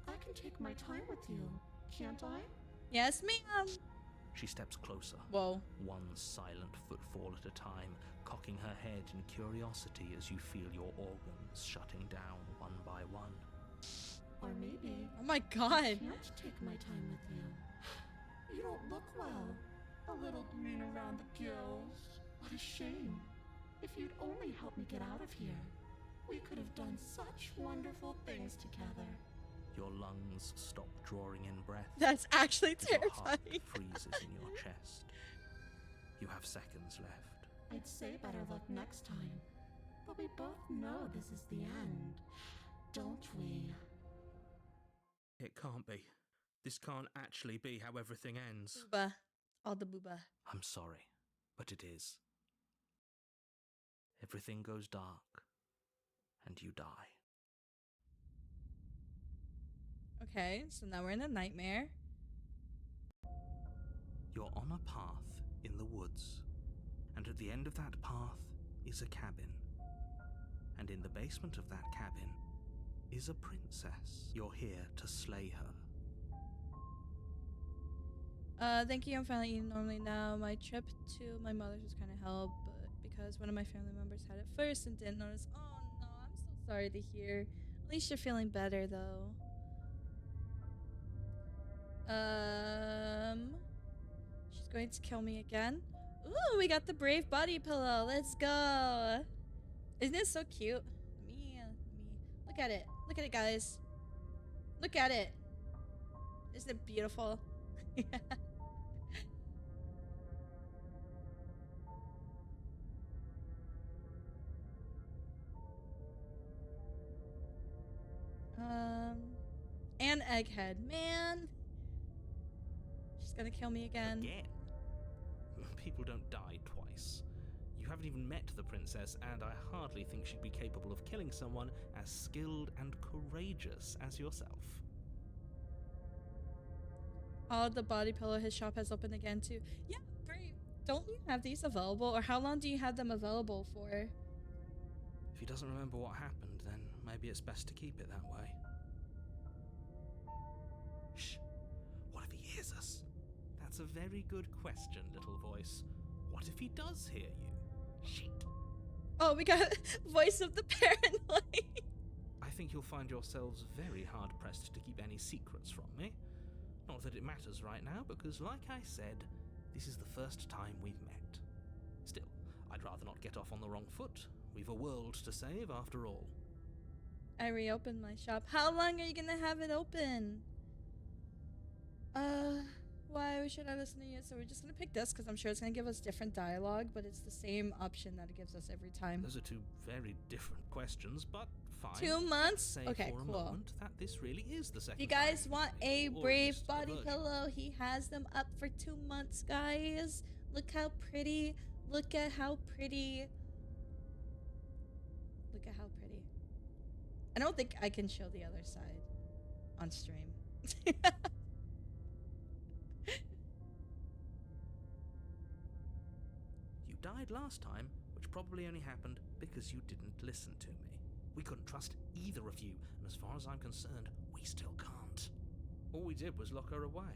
I can take my time with you, can't I? Yes, ma'am. She steps closer. Whoa. One silent footfall at a time, cocking her head in curiosity as you feel your organs shutting down one by one. Or maybe... Oh my god. I can't take my time with you. You don't look well. A little green around the gills. What a shame. If you'd only help me get out of here, we could have done such wonderful things together. Your lungs stop drawing in breath. That's actually Your heart terrifying. freezes in your chest. You have seconds left. I'd say better luck next time. But we both know this is the end, don't we? It can't be. This can't actually be how everything ends. Booba. All the booba. I'm sorry, but it is. Everything goes dark, and you die. Okay, so now we're in a nightmare. You're on a path in the woods, and at the end of that path is a cabin. And in the basement of that cabin is a princess. You're here to slay her. Thank you. I'm finally eating normally now. My trip to my mother's was kind of hell, but because one of my family members had it first and didn't notice. Oh no, I'm so sorry to hear. At least you're feeling better though. She's going to kill me again. Ooh, we got the brave body pillow. Let's go. Isn't it so cute? Look at it. Look at it, guys. Look at it. Isn't it beautiful? Yeah. And Egghead. Man. She's gonna kill me again. Again? People don't die twice. You haven't even met the princess, and I hardly think she'd be capable of killing someone as skilled and courageous as yourself. Oh, the body pillow, his shop has opened again too. Yeah, brave. Don't you have these available? Or how long do you have them available for? If he doesn't remember what happened, then maybe it's best to keep it that way. Shh. What if he hears us? That's a very good question, little voice. What if he does hear you? Shit. Oh, we got voice of the paranoid. I think you'll find yourselves very hard-pressed to keep any secrets from me. Not that it matters right now, because like I said, this is the first time we've met. Still, I'd rather not get off on the wrong foot. We've a world to save after all. I reopened my shop. How long are you gonna have it open? Why should I listen to you? So we're just gonna pick this because I'm sure it's gonna give us different dialogue, but it's the same option that it gives us every time. Those are two very different questions, but fine. 2 months? Say Okay, for a cool. moment that this really is the second If you guys time want we've a made, or Brave just a body version. pillow, he has them up for 2 months, guys. Look how pretty. Look at how pretty. Look at how pretty. I don't think I can show the other side on stream. You died last time, which probably only happened because you didn't listen to me. We couldn't trust either of you, and as far as I'm concerned, we still can't. All we did was lock her away.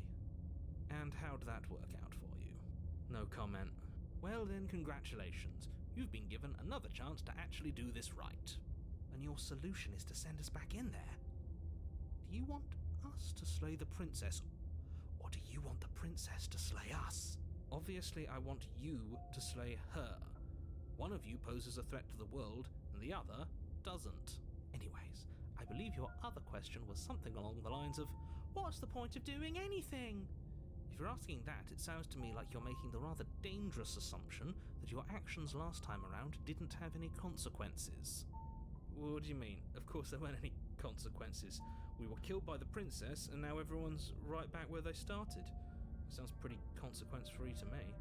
And how'd that work out for you? No comment. Well then, congratulations. You've been given another chance to actually do this right. And your solution is to send us back in there. Do you want us to slay the princess, or do you want the princess to slay us? Obviously, I want you to slay her. One of you poses a threat to the world, and the other doesn't. Anyways, I believe your other question was something along the lines of, what's the point of doing anything? If you're asking that, it sounds to me like you're making the rather dangerous assumption that your actions last time around didn't have any consequences. What do you mean? Of course there weren't any consequences. We were killed by the princess, and now everyone's right back where they started. Sounds pretty consequence-free to me.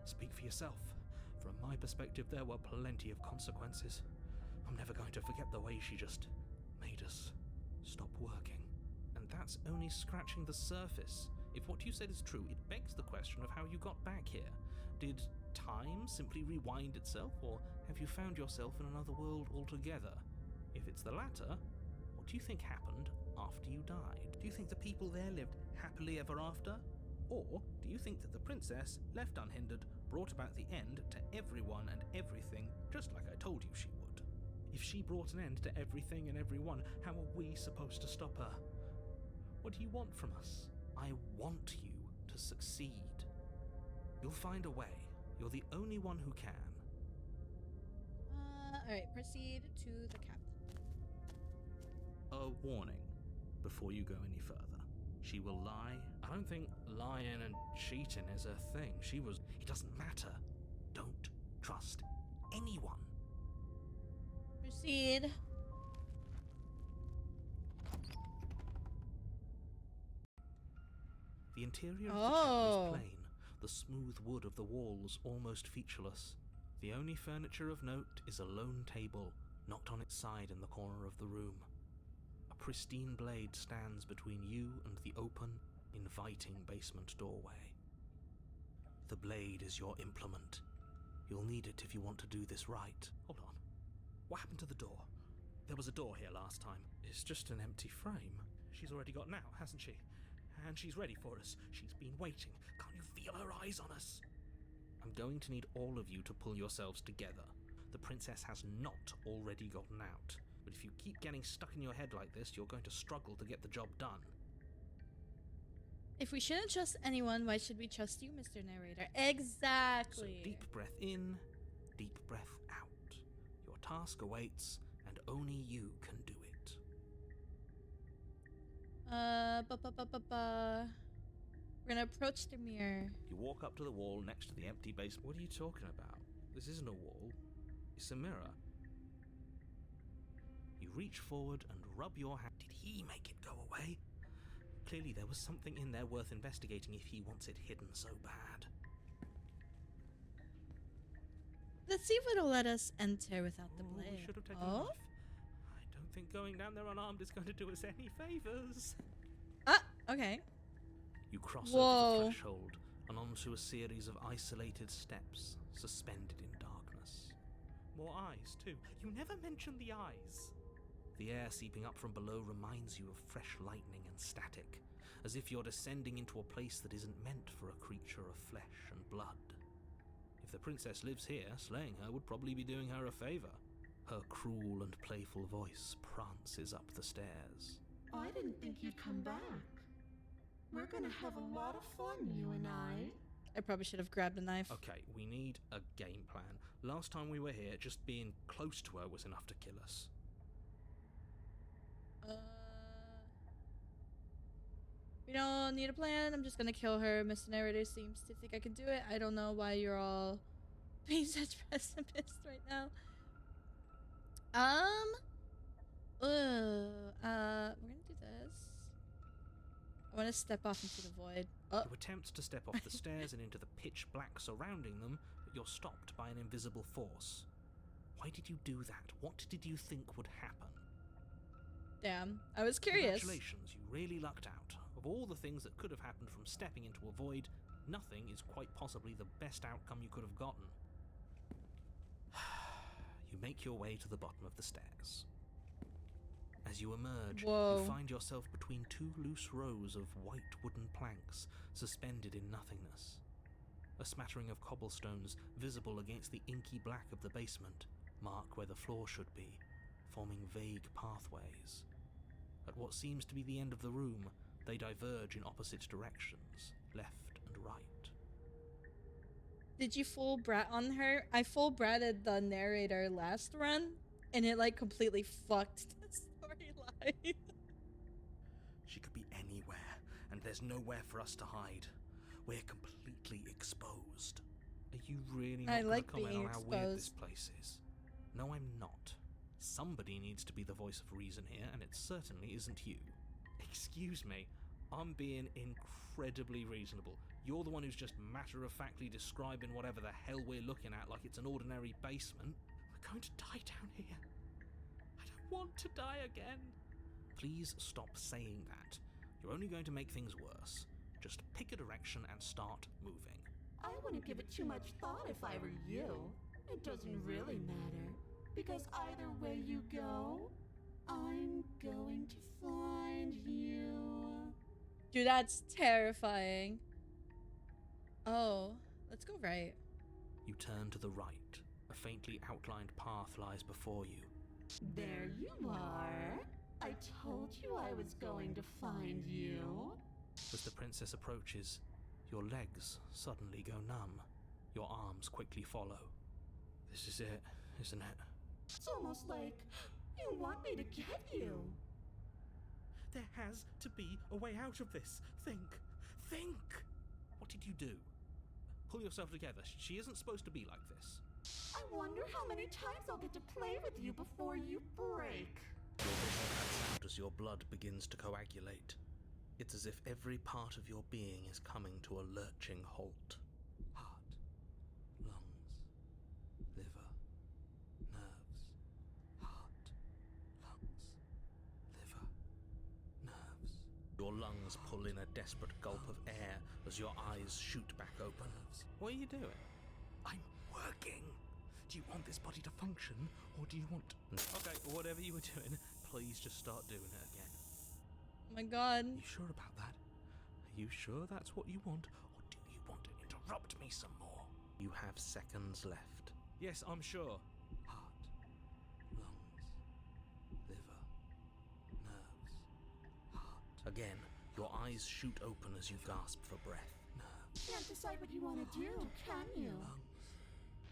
Speak for yourself. From my perspective, there were plenty of consequences. I'm never going to forget the way she just made us stop working. And that's only scratching the surface. If what you said is true, it begs the question of how you got back here. Did time simply rewind itself, or have you found yourself in another world altogether? If it's the latter, what do you think happened after you died? Do you think the people there lived happily ever after? Or do you think that the princess, left unhindered, brought about the end to everyone and everything, just like I told you she would? If she brought an end to everything and everyone, how are we supposed to stop her? What do you want from us? I want you to succeed. You'll find a way. You're the only one who can. Alright, proceed to the captain. A warning before you go any further. She will lie. I don't think lying and cheating is a thing. It doesn't matter. Don't trust anyone. Proceed. The interior of the cabin is plain, the smooth wood of the walls almost featureless. The only furniture of note is a lone table, knocked on its side in the corner of the room. A pristine blade stands between you and the open, inviting basement doorway. The blade is your implement. You'll need it if you want to do this right. Hold on. What happened to the door? There was a door here last time. It's just an empty frame. She's already got an out, hasn't she? And she's ready for us. She's been waiting. Can't you feel her eyes on us? I'm going to need all of you to pull yourselves together. The princess has not already gotten out. But if you keep getting stuck in your head like this, you're going to struggle to get the job done. If we shouldn't trust anyone, why should we trust you, Mr. Narrator? Exactly. So deep breath in, deep breath out. Your task awaits, and only you can do it. We're gonna approach the mirror. You walk up to the wall next to the empty basement. What are you talking about? This isn't a wall. It's a mirror. You reach forward and rub your hand. Did he make it go away? Clearly there was something in there worth investigating if he wants it hidden so bad. Let's see if it'll let us enter without the blade. We should have taken it off. I don't think going down there unarmed is going to do us any favors. Okay. You cross Whoa. over the threshold and onto a series of isolated steps, suspended in darkness. More eyes, too. You never mentioned the eyes. The air seeping up from below reminds you of fresh lightning and static, as if you're descending into a place that isn't meant for a creature of flesh and blood. If the princess lives here, slaying her would probably be doing her a favor. Her cruel and playful voice prances up the stairs. I didn't think you'd come back. We're gonna have a lot of fun, you and I. I probably should have grabbed a knife. Okay, we need a game plan. Last time we were here, just being close to her was enough to kill us. We don't need a plan. I'm just gonna kill her. Mr. Narrator seems to think I can do it. I don't know why you're all being such pessimists right now. We're gonna do this. I want to step off into the void. Oh. You attempt to step off the stairs and into the pitch black surrounding them, but you're stopped by an invisible force. Why did you do that? What did you think would happen? Damn, I was curious. Congratulations, you really lucked out. Of all the things that could have happened from stepping into a void, nothing is quite possibly the best outcome you could have gotten. You make your way to the bottom of the stairs. As you emerge, you find yourself between two loose rows of white wooden planks suspended in nothingness. A smattering of cobblestones visible against the inky black of the basement mark where the floor should be, forming vague pathways. At what seems to be the end of the room, they diverge in opposite directions, left and right. Did you full brat on her? I full bratted the narrator last run, and it like completely fucked the storyline. She could be anywhere, and there's nowhere for us to hide. We're completely exposed. Are you really not going to comment on how weird this place is? No, I'm not. Somebody needs to be the voice of reason here, and it certainly isn't you. Excuse me, I'm being incredibly reasonable. You're the one who's just matter-of-factly describing whatever the hell we're looking at like it's an ordinary basement. We're going to die down here. I don't want to die again. Please stop saying that. You're only going to make things worse. Just pick a direction and start moving. I wouldn't give it too much thought if I were you. It doesn't really matter, because either way you go, I'm going to find you. Dude, that's terrifying. Oh, let's go right. You turn to the right. A faintly outlined path lies before you. There you are. I told you I was going to find you. As the princess approaches, your legs suddenly go numb. Your arms quickly follow. This is it, isn't it? It's almost like you want me to get you. There has to be a way out of this. Think! What did you do? Pull yourself together. She isn't supposed to be like this. I wonder how many times I'll get to play with you before you break. Your vision cuts out as your blood begins to coagulate. It's as if every part of your being is coming to a lurching halt. Heart, lungs, liver, nerves. Heart, lungs, liver, nerves. Your lungs pull in a desperate gulp of air as your eyes shoot back open. What are you doing? I'm working. Do you want this body to function, or do you want... Okay, whatever you were doing, please just start doing it again. Oh my god. Are you sure about that? Are you sure that's what you want, or do you want to interrupt me some more? You have seconds left. Yes, I'm sure. Heart, lungs, liver, nerves, heart. Again, your eyes shoot open as you gasp for breath. Nerves. Can't decide what you want to do, can you?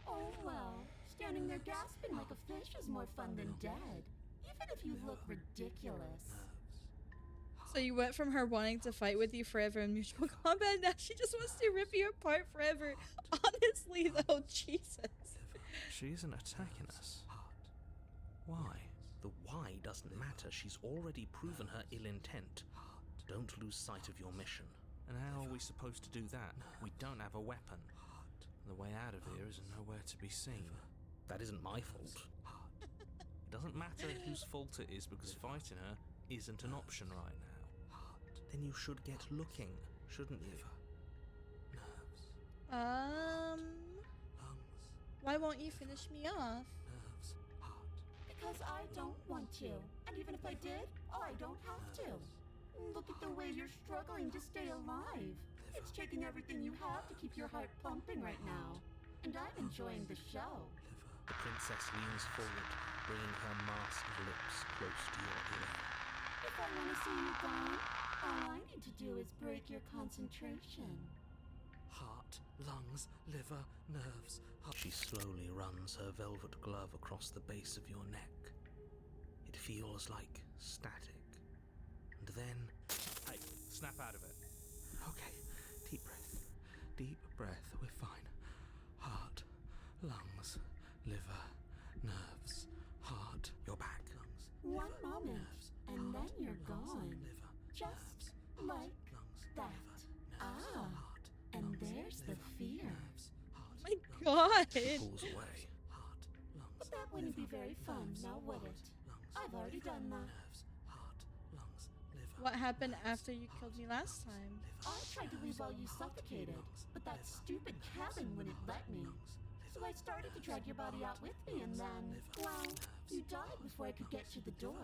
Oh well, standing there gasping like a fish is more fun than dead, even if you look ridiculous. So you went from her wanting to fight with you forever in mutual combat, now she just wants to rip you apart forever. Honestly though, Jesus. She isn't attacking us. Why? The why doesn't matter. She's already proven her ill intent. Don't lose sight of your mission. And how are we supposed to do that? We don't have a weapon. The way out of here is nowhere to be seen. That isn't my fault. It doesn't matter whose fault it is, because fighting her isn't an option right now. Then you should get looking, shouldn't you? Why won't you finish me off? Because I don't want to. And even if I did, I don't have to. Look at the way you're struggling to stay alive. It's taking everything you have to keep your heart pumping right now. And I'm enjoying the show. The princess leans forward, bringing her masked lips close to your ear. If I want to see you gone, All I need to do is break your concentration. Heart, lungs, liver, nerves. She slowly runs her velvet glove across the base of your neck. It feels like static. And then... Hey, snap out of it. Okay, deep breath. Deep breath, we're fine. Heart, lungs, liver, nerves, heart. You're back. Lungs, One liver, moment, nerves, and heart, then you're lungs, gone. liver, Just nerves, like lungs, that. liver, nerves, Ah, heart, and lungs, there's the liver, fear. nerves, heart, My lungs. God. She pulls away. Heart, lungs, But that wouldn't be liver, very fun, nerves, now would heart, it? lungs, I've already liver, done that. nerves, heart, lungs, liver, What happened nerves, after you killed me last time? I tried to leave while you suffocated, but that stupid cabin wouldn't let me. So I started to drag your body out with me, and then, well, you died before I could get to the door.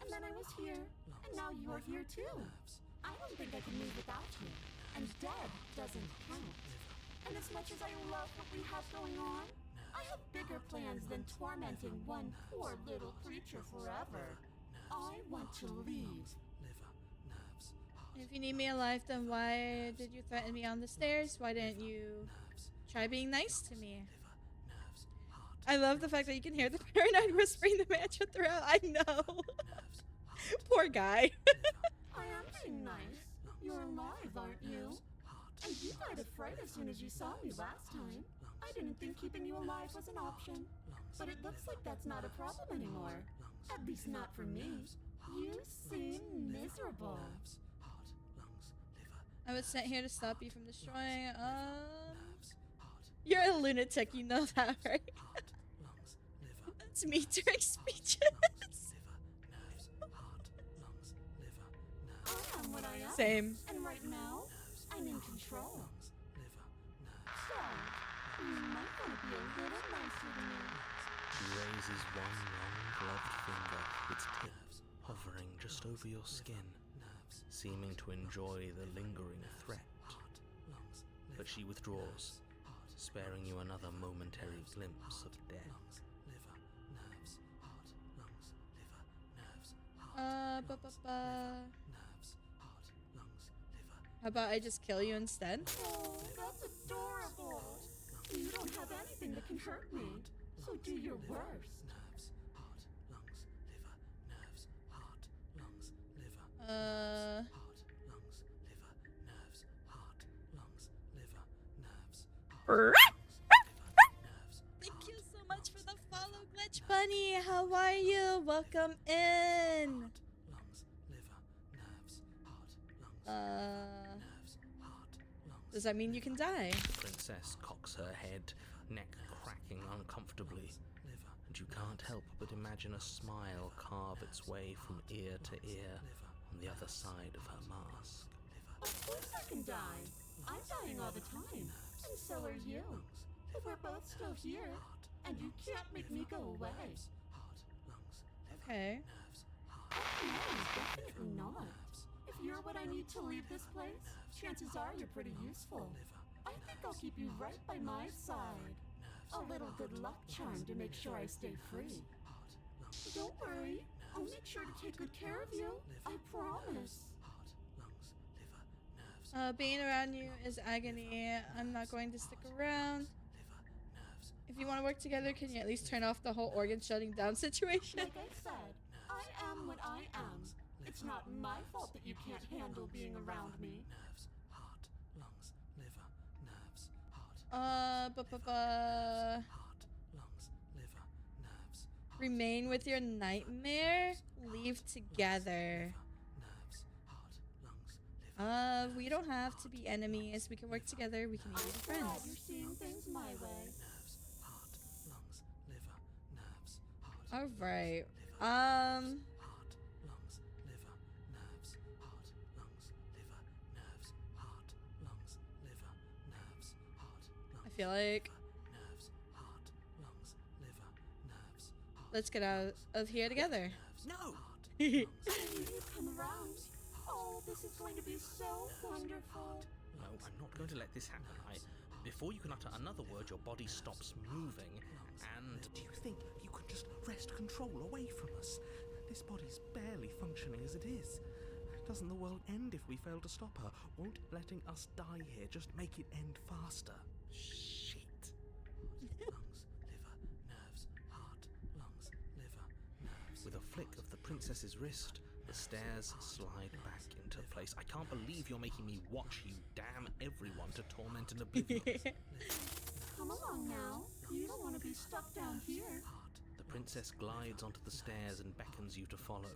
And then I was here, and now you're here too. I don't think I can move without you, and dead doesn't count. And as much as I love what we have going on, I have bigger plans than tormenting one poor little creature forever. I want to leave. If you need me alive, then why did you threaten me on the stairs? Why didn't you try being nice to me? I love the fact that you can hear the paranoid whispering the mantra throughout. I know. Poor guy. I am being nice. You're alive, aren't you? And you died of fright as soon as you saw me last time. I didn't think keeping you alive was an option. But it looks like that's not a problem anymore. At least not for me. You seem miserable. I was sent here to stop you from destroying. You're a lunatic, you know that, right? That's me during speeches. I am what I am. Same. And right now, I'm in control. So, you might want to be a little nicer to me. She raises one long gloved finger, its tips hovering just over your skin, seeming to enjoy the lingering threat. But she withdraws, sparing you another momentary glimpse of death. How about I just kill you instead? Oh, that's adorable. You don't have anything that can hurt me, so do your worst. Thank you so much for the follow, Glitch Bunny. How are you? Welcome in. Does that mean you can die? The princess cocks her head, neck cracking uncomfortably, and you can't help but imagine a smile carve its way from ear to ear on the other side of her mask. Of course I can die. I'm dying all the time, and so are you. But we're both still here, and you can't make me go away. Okay. No, definitely not. If you're what I need to leave this place, chances are you're pretty useful. I think I'll keep you right by my side. A little good luck charm to make sure I stay free. Don't worry, I'll make sure to take good care of you. I promise. Being around you is agony. I'm not going to stick around. If you want to work together, can you at least turn off the whole organ shutting down situation? Like I said, I am what I am. It's not my fault that you can't handle being around me. Remain with your nightmare? Leave together. We don't have to be enemies. We can work together. We can even be Glad friends. you're seeing things my way. Alright. I feel like let's get out of here together. No! You come around. Oh, this is going to be so wonderful. No, I'm not going to let this happen. Before you can utter another word, your body stops moving, and... Do you think you can just wrest control away from us? This body's barely functioning as it is. Doesn't the world end if we fail to stop her? Won't letting us die here just make it end faster? Shit. Lungs, liver, nerves, heart, lungs, liver, nerves. With a flick of the princess's wrist, the stairs slide back into place. I can't believe you're making me watch you damn everyone to torment and oblivion. Come along now. You don't want to be stuck down here. The princess glides onto the stairs and beckons you to follow.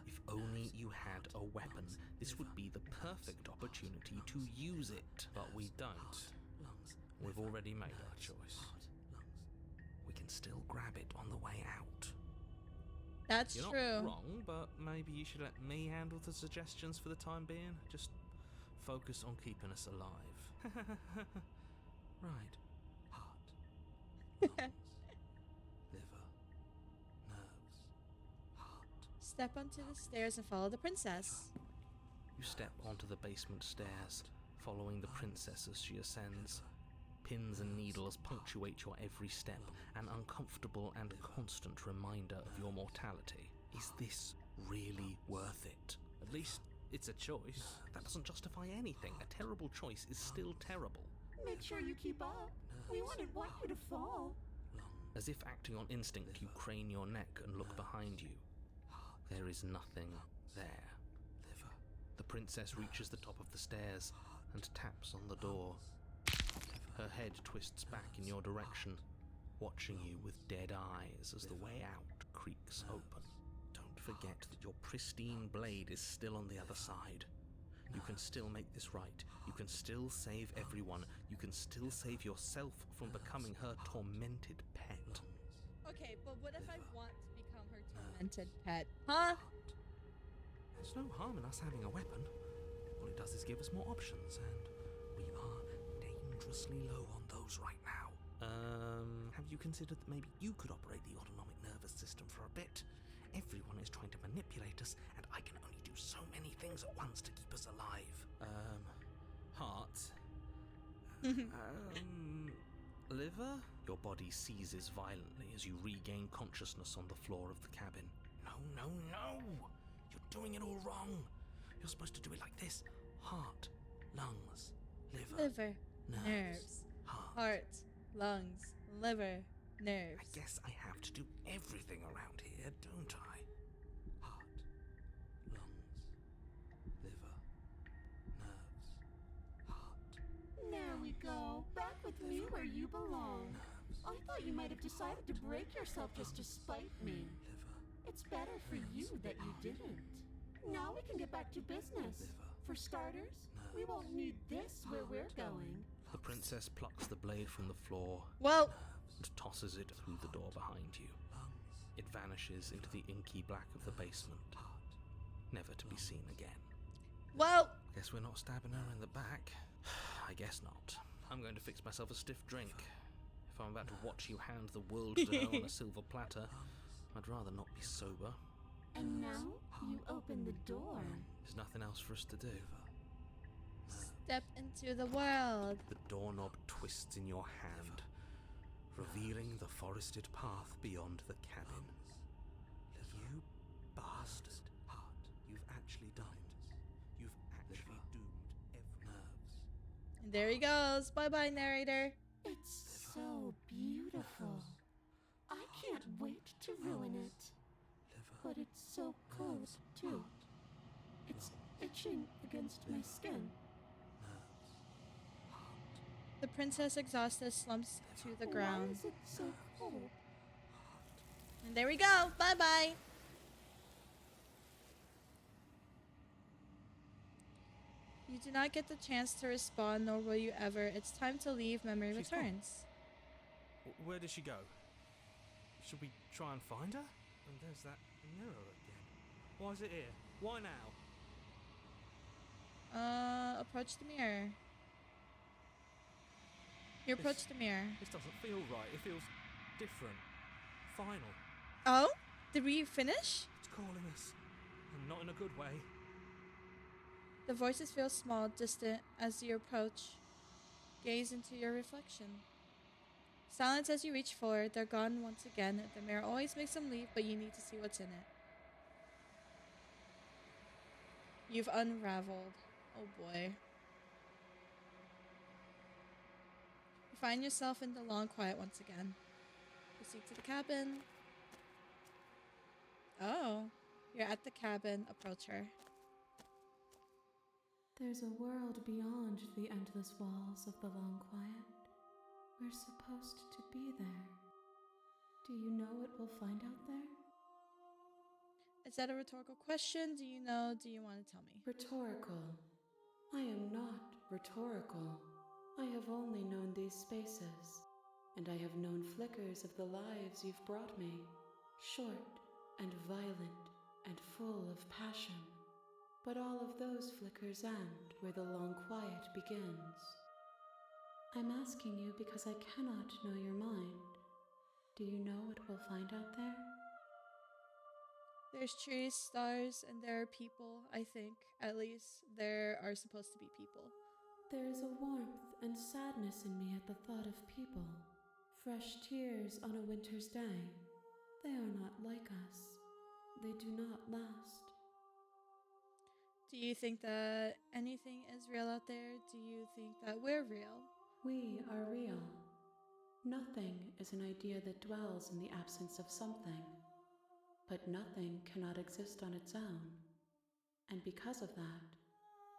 If only you had a weapon, this would be the perfect opportunity to use it. But we don't. We've already made our choice. We can still grab it on the way out. That's You're true. not wrong, but maybe you should let me handle the suggestions for the time being. Just focus on keeping us alive. Right. Heart. Lungs, liver. Nerves. Heart. Step onto the stairs and follow the princess. You step onto the basement stairs, following the princess as she ascends. Pins and needles punctuate your every step, an uncomfortable and constant reminder of your mortality. Is this really worth it? At least it's a choice. That doesn't justify anything. A terrible choice is still terrible. Make sure you keep up. We wouldn't want you to fall. As if acting on instinct, you crane your neck and look behind you. There is nothing there. The princess reaches the top of the stairs and taps on the door. Her head twists back in your direction, watching you with dead eyes as the way out creaks open. Don't forget that your pristine blade is still on the other side. You can still make this right. You can still save everyone. You can still save yourself from becoming her tormented pet. Okay, but what if I want to become her tormented pet? Huh? There's no harm in us having a weapon. All it does is give us more options, and we are dangerously low on those right now. Have you considered that maybe you could operate the autonomic nervous system for a bit? Everyone is trying to manipulate us, and I can only do so many things at once to keep us alive. Heart. Liver? Your body seizes violently as you regain consciousness on the floor of the cabin. No, no, no! You're doing it all wrong! You're supposed to do it like this. Heart, lungs, liver, nerves, heart, lungs, liver, nerves. I guess I have to do everything around here, don't I? Heart, lungs, liver, nerves, heart. There we go. Back with me where you belong. I thought you might have decided to break yourself just to spite me. It's better for you that you didn't. Now we can get back to business. For starters, we won't need this where we're going. The princess plucks the blade from the floor and tosses it through the door behind you. It vanishes into the inky black of the basement, never to be seen again. Well, guess we're not stabbing her in the back. I guess not. I'm going to fix myself a stiff drink. If I'm about to watch you hand the world to her on a silver platter, I'd rather not be sober. And now you open the door. There's nothing else for us to do. Step into the world. The doorknob twists in your hand, revealing the forested path beyond the cabin. You bastard. You've actually done it. You've actually doomed every nerves. And there he goes. Bye-bye, narrator. It's so beautiful. I can't wait to ruin it. But it's so cold, too. It's itching against my skin. The princess, exhausted, slumps to the ground. Why is it so cold? And there we go. Bye-bye. You do not get the chance to respond, nor will you ever. It's time to leave. Memory She's returns. Where did she go? Should we try and find her? And there's that mirror again. Why is it here? Why now? Approach the mirror. You approach the mirror. This doesn't feel right. It feels different. Final. Oh? Did we finish? It's calling us. And not in a good way. The voices feel small, distant as you approach. Gaze into your reflection. Silence as you reach forward. They're gone once again. The mirror always makes them leave, but you need to see what's in it. You've unraveled. Oh boy. You find yourself in the long quiet once again. Proceed to the cabin. Oh, you're at the cabin. Approach her. There's a world beyond the endless walls of the long quiet. We're supposed to be there. Do you know what we'll find out there? Is that a rhetorical question? Do you know? Do you want to tell me? Rhetorical. I am not rhetorical. I have only known these spaces, and I have known flickers of the lives you've brought me, short and violent and full of passion. But all of those flickers end where the long quiet begins. I'm asking you because I cannot know your mind. Do you know what we'll find out there? There's trees, stars, and there are people, I think. At least, there are supposed to be people. There is a warmth and sadness in me at the thought of people. Fresh tears on a winter's day. They are not like us. They do not last. Do you think that anything is real out there? Do you think that we're real? We are real. Nothing is an idea that dwells in the absence of something. But nothing cannot exist on its own. And because of that,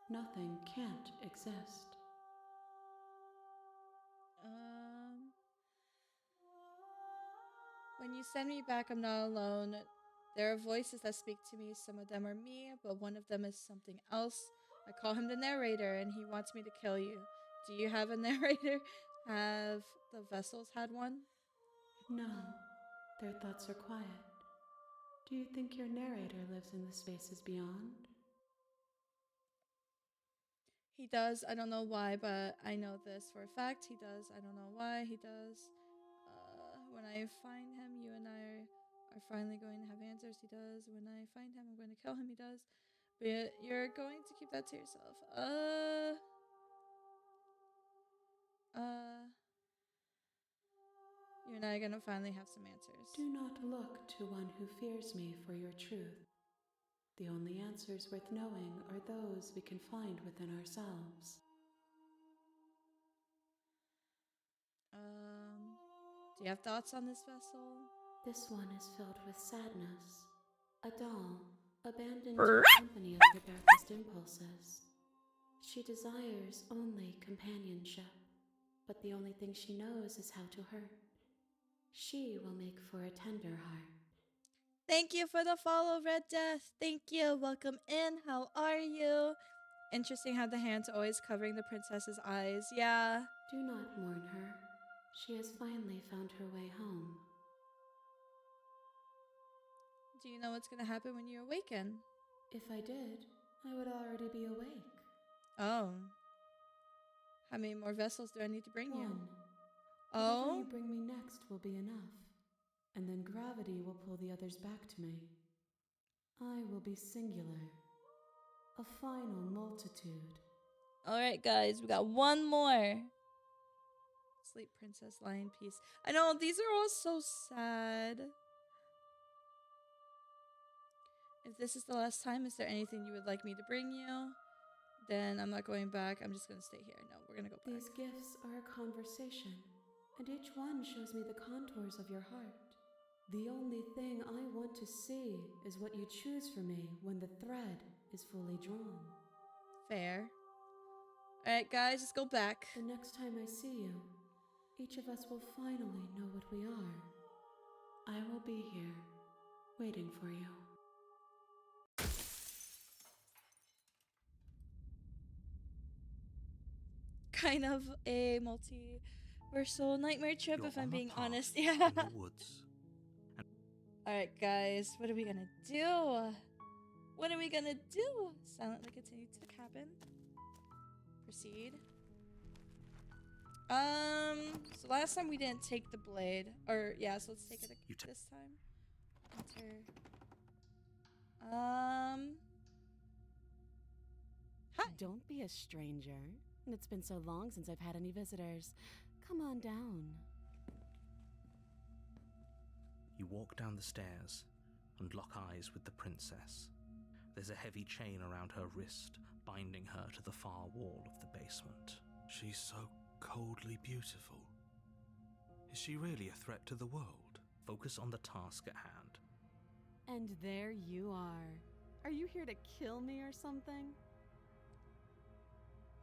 nothing can't exist. When you send me back, I'm not alone. There are voices that speak to me. Some of them are me, but one of them is something else. I call him the narrator, and he wants me to kill you. Do you have a narrator? Have the vessels had one? No, their thoughts are quiet. Do you think your narrator lives in the spaces beyond? He does. I don't know why, but I know this for a fact. He does. I don't know why. He does. When I find him, you and I are finally going to have answers. He does. When I find him, I'm going to kill him. He does. But you're going to keep that to yourself. You and I are going to finally have some answers. Do not look to one who fears me for your truth. The only answers worth knowing are those we can find within ourselves. Do you have thoughts on this vessel? This one is filled with sadness. A doll, abandoned to the company of her darkest impulses. She desires only companionship, but the only thing she knows is how to hurt. She will make for a tender heart. Thank you for the follow, Red Death. Thank you. Welcome in. How are you? Interesting how the hand's always covering the princess's eyes. Yeah. Do not mourn her. She has finally found her way home. Do you know what's going to happen when you awaken? If I did, I would already be awake. Oh. How many more vessels do I need to bring you? One. Oh? Whatever you bring me next will be enough. And then gravity will pull the others back to me. I will be singular. A final multitude. Alright, guys, we got one more. Sleep, princess, lie in peace. I know, these are all so sad. If this is the last time, is there anything you would like me to bring you? Then I'm not going back. I'm just going to stay here. No, we're going to go back. These gifts are a conversation, and each one shows me the contours of your heart. The only thing I want to see is what you choose for me when the thread is fully drawn. Fair. Alright, guys, let's go back. The next time I see you, each of us will finally know what we are. I will be here, waiting for you. Kind of a multiversal nightmare trip, You're if I'm on a being path honest. in Yeah. the woods. Alright, guys, what are we gonna do? What are we gonna do? Silently continue to the cabin. Proceed. So last time we didn't take the blade. Or, yeah, so let's take it this time. Enter. Hi. Don't be a stranger. It's been so long since I've had any visitors. Come on down. You walk down the stairs and lock eyes with the princess. There's a heavy chain around her wrist, binding her to the far wall of the basement. She's so coldly beautiful. Is she really a threat to the world? Focus on the task at hand. And there you are. Are you here to kill me or something?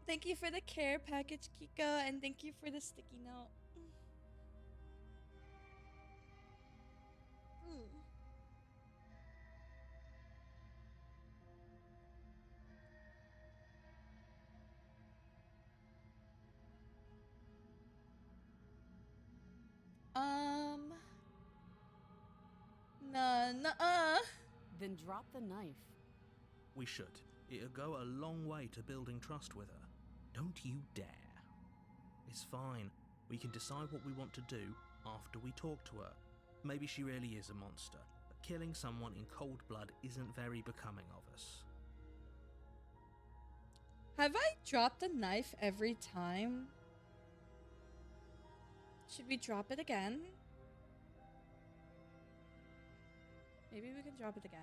Thank you for the care package, Kika, and thank you for the sticky note. Then drop the knife. We should. It'll go a long way to building trust with her. Don't you dare. It's fine. We can decide what we want to do after we talk to her. Maybe she really is a monster, but killing someone in cold blood isn't very becoming of us. Have I dropped a knife every time? Should we drop it again? Maybe we can drop it again.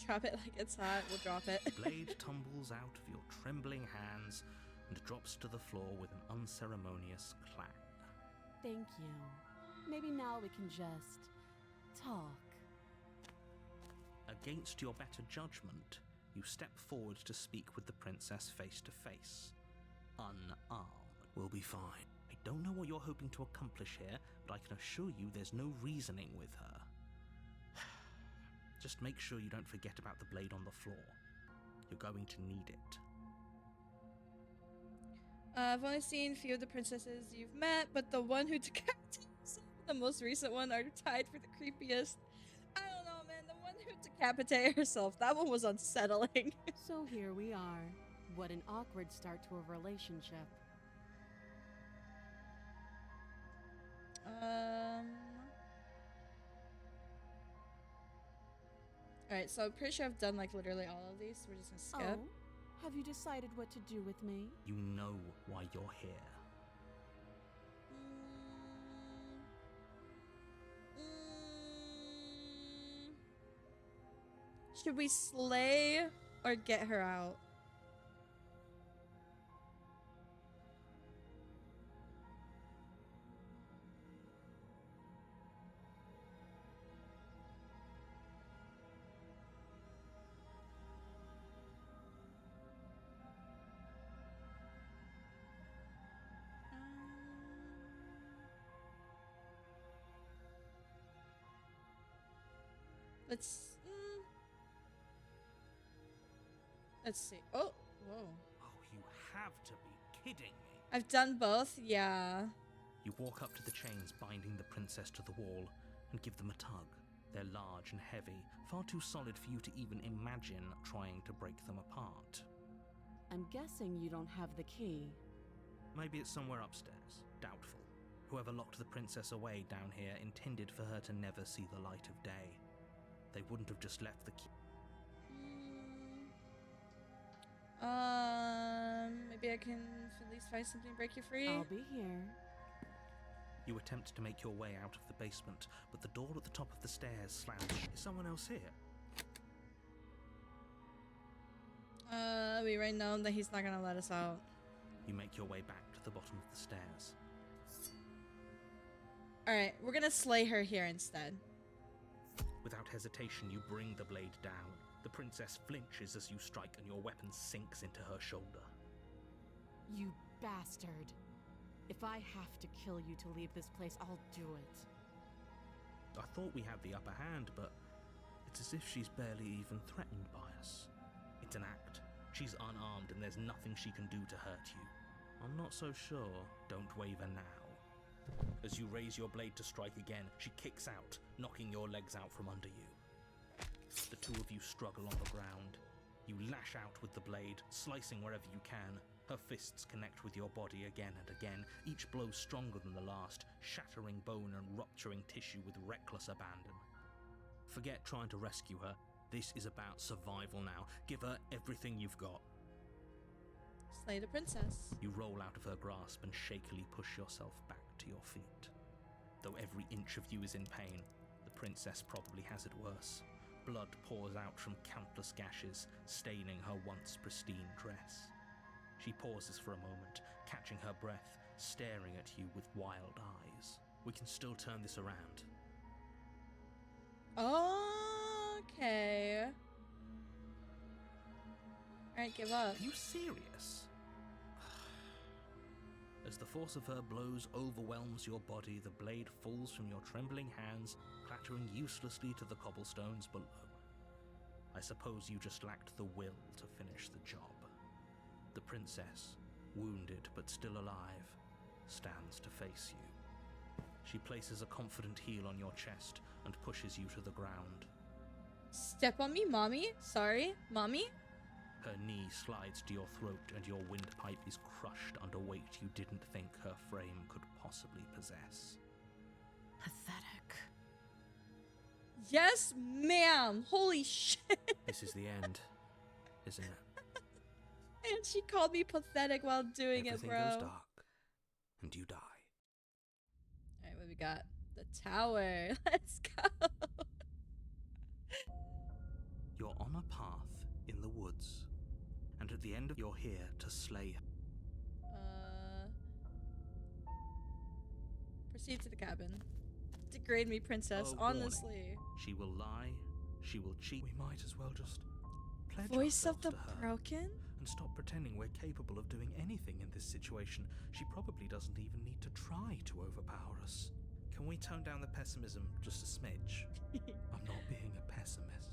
Drop it like it's hot, we'll drop it. The blade tumbles out of your trembling hands and drops to the floor with an unceremonious clang. Thank you. Maybe now we can just talk. Against your better judgment, you step forward to speak with the princess face to face. Unarmed. We'll be fine. I don't know what you're hoping to accomplish here, but I can assure you there's no reasoning with her. Just make sure you don't forget about the blade on the floor. You're going to need it. I've only seen few of the princesses you've met, but the one who decapitated herself and the most recent one are tied for the creepiest. I don't know, man. The one who decapitated herself, that one was unsettling. So here we are. What an awkward start to a relationship. Alright, so I'm pretty sure I've done like literally all of these. We're just gonna skip. Oh, have you decided what to do with me? You know why you're here. Should we slay or get her out? Let's see. Oh, whoa. Oh, you have to be kidding me. I've done both, yeah. You walk up to the chains binding the princess to the wall and give them a tug. They're large and heavy, far too solid for you to even imagine trying to break them apart. I'm guessing you don't have the key. Maybe it's somewhere upstairs. Doubtful. Whoever locked the princess away down here intended for her to never see the light of day. They wouldn't have just left the key. Maybe I can at least find something to break you free. I'll be here. You attempt to make your way out of the basement, but the door at the top of the stairs slams. Is someone else here? We already know that he's not gonna let us out. You make your way back to the bottom of the stairs. Alright, we're gonna slay her here instead. Without hesitation, you bring the blade down. The princess flinches as you strike and your weapon sinks into her shoulder. You bastard. If I have to kill you to leave this place, I'll do it. I thought we had the upper hand, but it's as if she's barely even threatened by us. It's an act. She's unarmed and there's nothing she can do to hurt you. I'm not so sure. Don't waver now. As you raise your blade to strike again, she kicks out, knocking your legs out from under you. The two of you struggle on the ground. You lash out with the blade, slicing wherever you can. Her fists connect with your body again and again, each blow stronger than the last, shattering bone and rupturing tissue with reckless abandon. Forget trying to rescue her. This is about survival now. Give her everything you've got. Slay the princess. You roll out of her grasp and shakily push yourself back to your feet. Though every inch of you is in pain, the princess probably has it worse. Blood pours out from countless gashes, staining her once pristine dress. She pauses for a moment, catching her breath, staring at you with wild eyes. We can still turn this around. Okay. Alright, give up. Are you serious? As the force of her blows overwhelms your body, the blade falls from your trembling hands, clattering uselessly to the cobblestones below. I suppose you just lacked the will to finish the job. The princess, wounded but still alive, stands to face you. She places a confident heel on your chest and pushes you to the ground. Step on me, mommy. Sorry, mommy. Her knee slides to your throat and your windpipe is crushed under weight you didn't think her frame could possibly possess. Pathetic. Yes, ma'am. Holy shit. This is the end, isn't it? And she called me pathetic while doing Everything it, bro. goes dark, and you die. Alright, what we got? The tower. Let's go. You're on a path in the woods, and at the end of you're here to slay her. Proceed to the cabin. Degrade me, princess. Oh, warning. Honestly. She will lie, she will cheat. We might as well just pledge Voice of ourselves the to her broken? and stop pretending we're capable of doing anything in this situation. She probably doesn't even need to try to overpower us. Can we tone down the pessimism just a smidge? I'm not being a pessimist.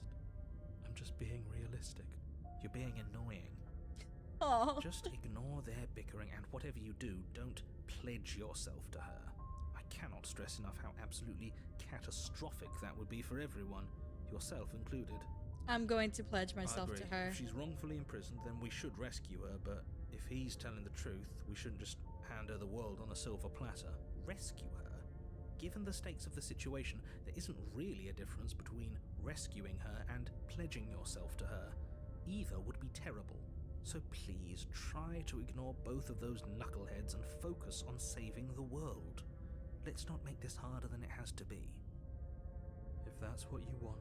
I'm just being realistic. You're being annoying. Oh. Just ignore their bickering, and whatever you do, don't pledge yourself to her. I cannot stress enough how absolutely catastrophic that would be for everyone, yourself included. I'm going to pledge myself I agree. to her. If she's wrongfully imprisoned, then we should rescue her, but if he's telling the truth, we shouldn't just hand her the world on a silver platter. Rescue her? Given the stakes of the situation, there isn't really a difference between rescuing her and pledging yourself to her. Either would be terrible. So please try to ignore both of those knuckleheads and focus on saving the world. Let's not make this harder than it has to be. If that's what you want,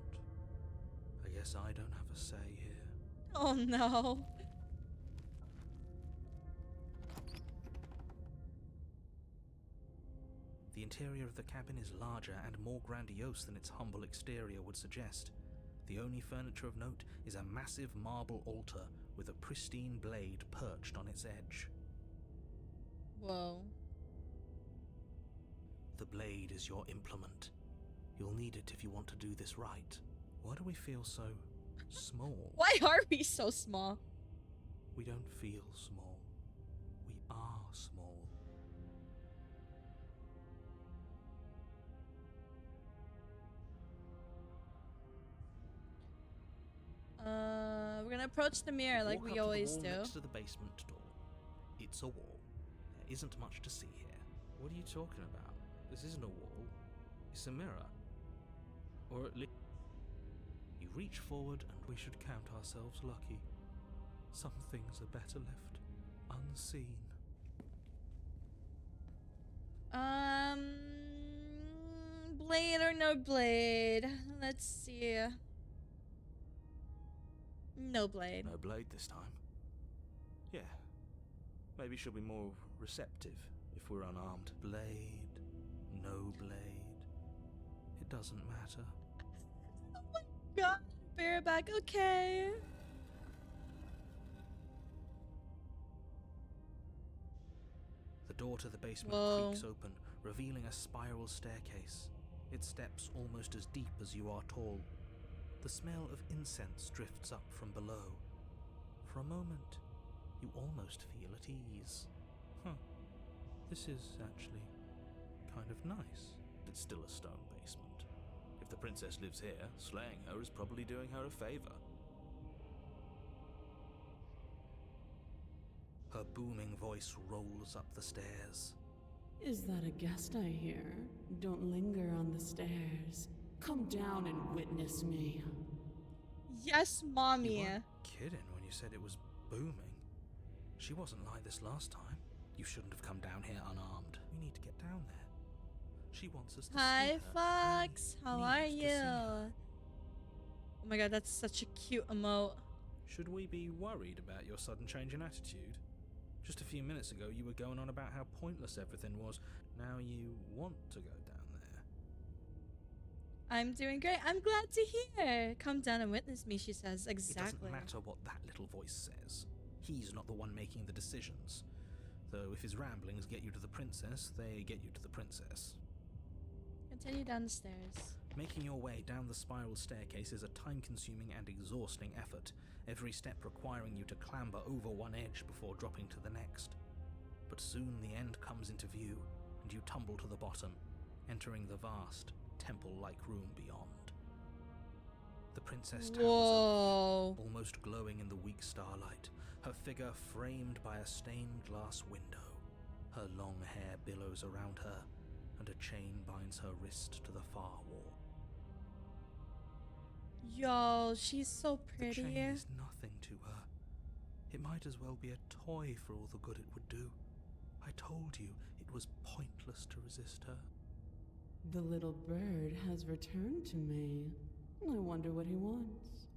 I guess I don't have a say here. Oh no. The interior of the cabin is larger and more grandiose than its humble exterior would suggest. The only furniture of note is a massive marble altar with a pristine blade perched on its edge. Whoa. The blade is your implement. You'll need it if you want to do this right. Why do we feel so small? Why are we so small? We don't feel small. We are small. We're gonna approach the mirror like Walk we up always to the do. wall next to the basement door. It's a wall. There isn't much to see here. What are you talking about? This isn't a wall. It's a mirror. Or at least... You reach forward and We should count ourselves lucky. Some things are better left unseen. Blade or no blade? Let's see. No blade. No blade this time. Yeah. Maybe she'll be more receptive if we're unarmed. Blade, no blade. It doesn't matter. Oh my god. Bareback, okay. The door to the basement Whoa. creaks open, revealing a spiral staircase. Its steps almost as deep as you are tall. The smell of incense drifts up from below. For a moment, you almost feel at ease. This is actually kind of nice. It's still a stone basement. If the princess lives here, slaying her is probably doing her a favor. Her booming voice rolls up the stairs. Is that a guest I hear? Don't linger on the stairs. Come down and witness me. Yes, mommy. You weren't kidding when you said it was booming. She wasn't like this last time. You shouldn't have come down here unarmed. We need to get down there. She wants us to Hi, see her. Fox. How are needs to see you? her. Oh my god, that's such a cute emote. Should we be worried about your sudden change in attitude? Just a few minutes ago you were going on about how pointless everything was. Now you want to go down there. I'm doing great. I'm glad to hear. Come down and witness me, she says. Exactly. It doesn't matter what that little voice says. He's not the one making the decisions. Though if his ramblings get you to the princess, they get you to the princess. Continue down the stairs. Making your way down the spiral staircase is a time-consuming and exhausting effort, every step requiring you to clamber over one edge before dropping to the next. But soon the end comes into view, and you tumble to the bottom, entering the vast, temple-like room beyond. The princess towers over you, almost glowing in the weak starlight, her figure framed by a stained glass window. Her long hair billows around her, and a chain binds her wrist to the far wall. Yo, she's so pretty. The chain is nothing to her. It might as well be a toy for all the good it would do. I told you it was pointless to resist her. The little bird has returned to me. I wonder what he wants.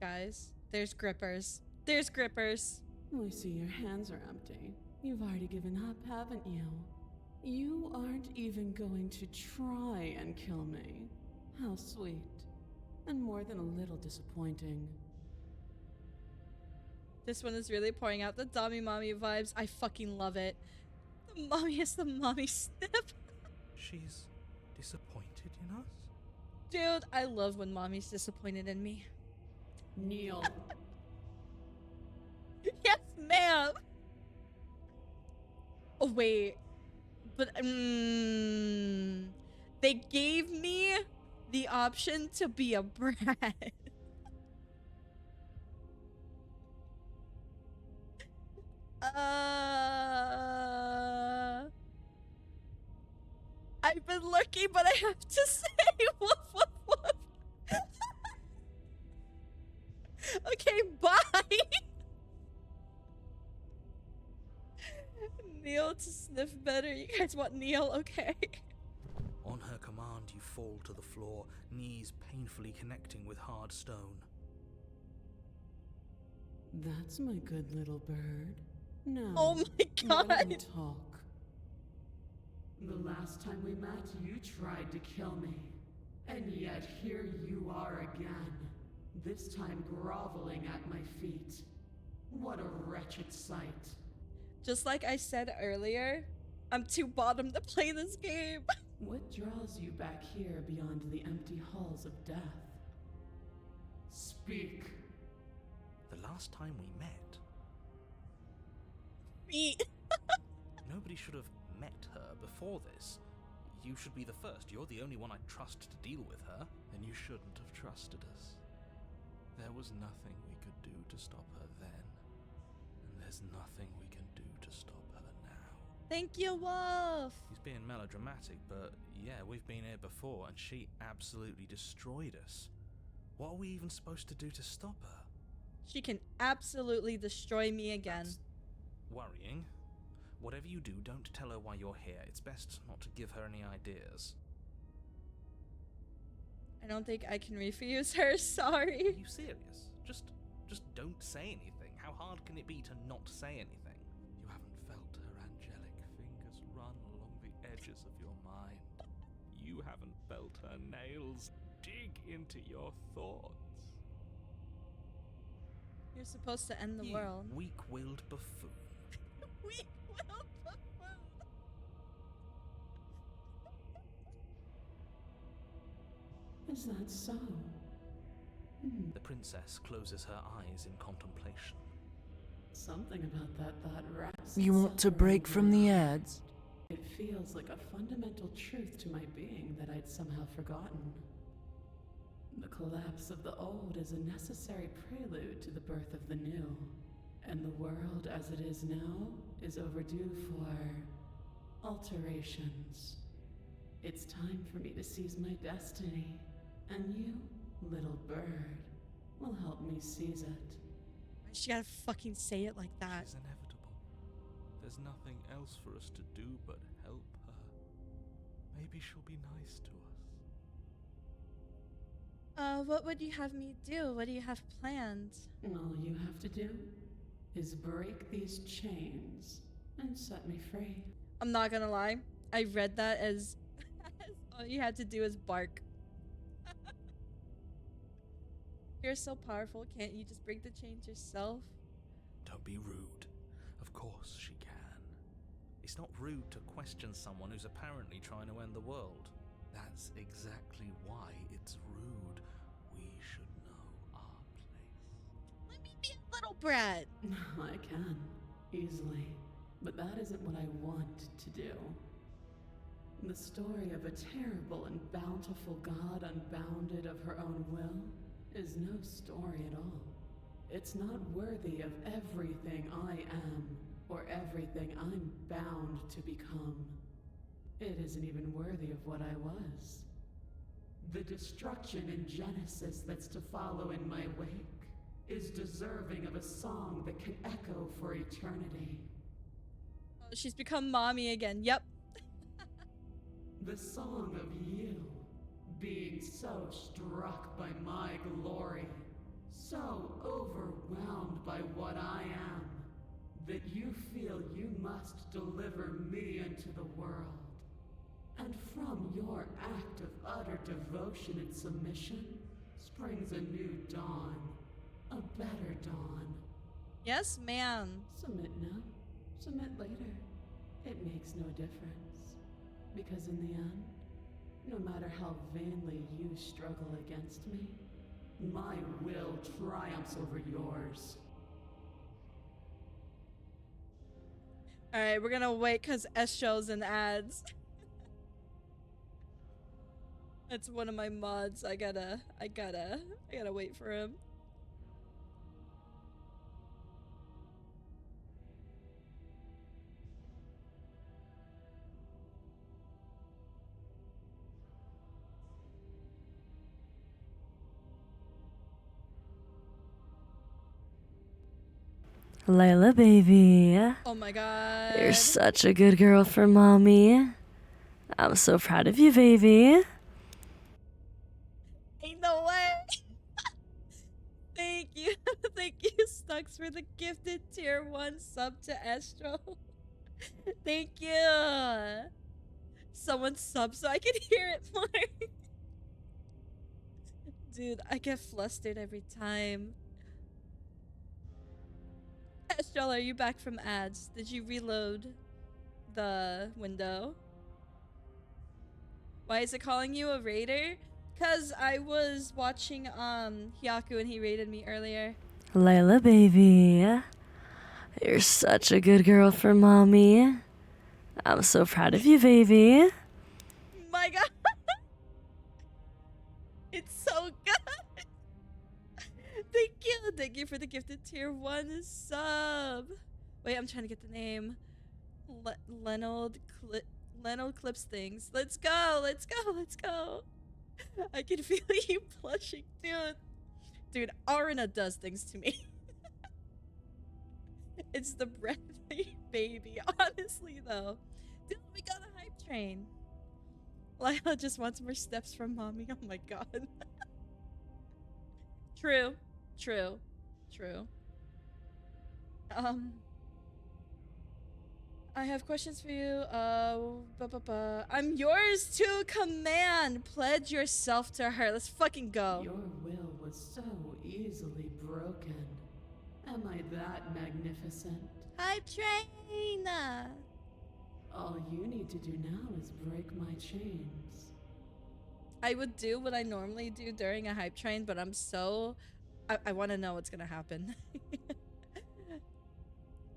Guys, there's grippers. There's grippers. I see your hands are empty. You've already given up, haven't you? You aren't even going to try and kill me. How sweet. And more than a little disappointing. This one is really pouring out the Dami Mommy vibes. I fucking love it. The mommy is the mommy snip. She's disappointed in us? Dude, I love when mommy's disappointed in me. Kneel. Yes, ma'am. Oh, wait. But, they gave me the option to be a brat. I've been looking, but I have to say, woof, woof, woof. Okay, bye. Neil to sniff better. You guys want Neil? Okay. On her command, you fall to the floor, knees painfully connecting with hard stone. That's my good little bird. Now, oh my god. Why don't we talk? The last time we met, you tried to kill me. And yet here you are again. This time groveling at my feet. What a wretched sight. Just like I said earlier, I'm too bottom to play this game. What draws you back here beyond the empty halls of death? Speak. The last time we met. Me. Nobody should have met her before this. You should be the first. You're the only one I trust to deal with her. Then you shouldn't have trusted us. There was nothing we could do to stop her then. And there's nothing we can do to stop her now. Thank you, Wolf. He's being melodramatic, but yeah, we've been here before and she absolutely destroyed us. What are we even supposed to do to stop her? She can absolutely destroy me again. That's worrying. Whatever you do, don't tell her why you're here. It's best not to give her any ideas. I don't think I can refuse her, sorry. Are you serious? Just don't say anything. How hard can it be to not say anything? You haven't felt her angelic fingers run along the edges of your mind. You haven't felt her nails dig into your thoughts. You're supposed to end the world. Weak-willed buffoon. Weak-willed buffoon. Is that so? The princess closes her eyes in contemplation. Something about that thought wraps You want to break from the ads? It feels like a fundamental truth to my being that I'd somehow forgotten. The collapse of the old is a necessary prelude to the birth of the new. And the world as it is now is overdue for alterations. It's time for me to seize my destiny. And you, little bird, will help me seize it. My She gotta fucking say it like that. She's inevitable. There's nothing else for us to do but help her. Maybe she'll be nice to us. What would you have me do? What do you have planned? All you have to do is break these chains and set me free. I'm not gonna lie. I read that as all you had to do is bark. You're so powerful. Can't you just break the chains yourself? Don't be rude. Of course she can. It's not rude to question someone who's apparently trying to end the world. That's exactly why it's rude. We should know our place. Let me be a little brat. I can, easily. But that isn't what I want to do. The story of a terrible and bountiful God unbounded of her own will is no story at all. It's not worthy of everything I am or everything I'm bound to become. It isn't even worthy of what I was. The destruction in Genesis that's to follow in my wake is deserving of a song that can echo for eternity. Oh, she's become mommy again. Yep. The song of you, being so struck by my glory, so overwhelmed by what I am, that you feel you must deliver me into the world. And from your act of utter devotion and submission springs a new dawn, a better dawn. Yes, ma'am. Submit now, submit later. It makes no difference. Because in the end, no matter how vainly you struggle against me, my will triumphs over yours. Alright, we're gonna wait because shows and ads. That's one of my mods. I gotta wait for him. Layla, baby. Oh my god. You're such a good girl for mommy. I'm so proud of you, baby. Ain't no way. Thank you. Thank you, Stux, for the gifted tier 1 sub to Astro. Thank you. Someone sub so I can hear it more. Dude, I get flustered every time. Astral, are you back from ads? Did you reload the window? Why is it calling you a raider? Cause I was watching Hyaku and he raided me earlier. Layla, baby. You're such a good girl for mommy. I'm so proud of you, baby. My god. It's so good. Thank you. Thank you for the gifted tier 1 sub. Wait, I'm trying to get the name. Lenold Clips Things. Let's go. Let's go. Let's go. I can feel you blushing, dude. Dude, Aruna does things to me. It's the breath of your baby. Honestly, though. Dude, we got a hype train. Lila just wants more steps from mommy. Oh my god. True. True. True. I have questions for you. I'm yours to command. Pledge yourself to her. Let's fucking go. Your will was so easily broken. Am I that magnificent? Hype train. All you need to do now is break my chains. I would do what I normally do during a hype train, but I'm so... I want to know what's gonna happen.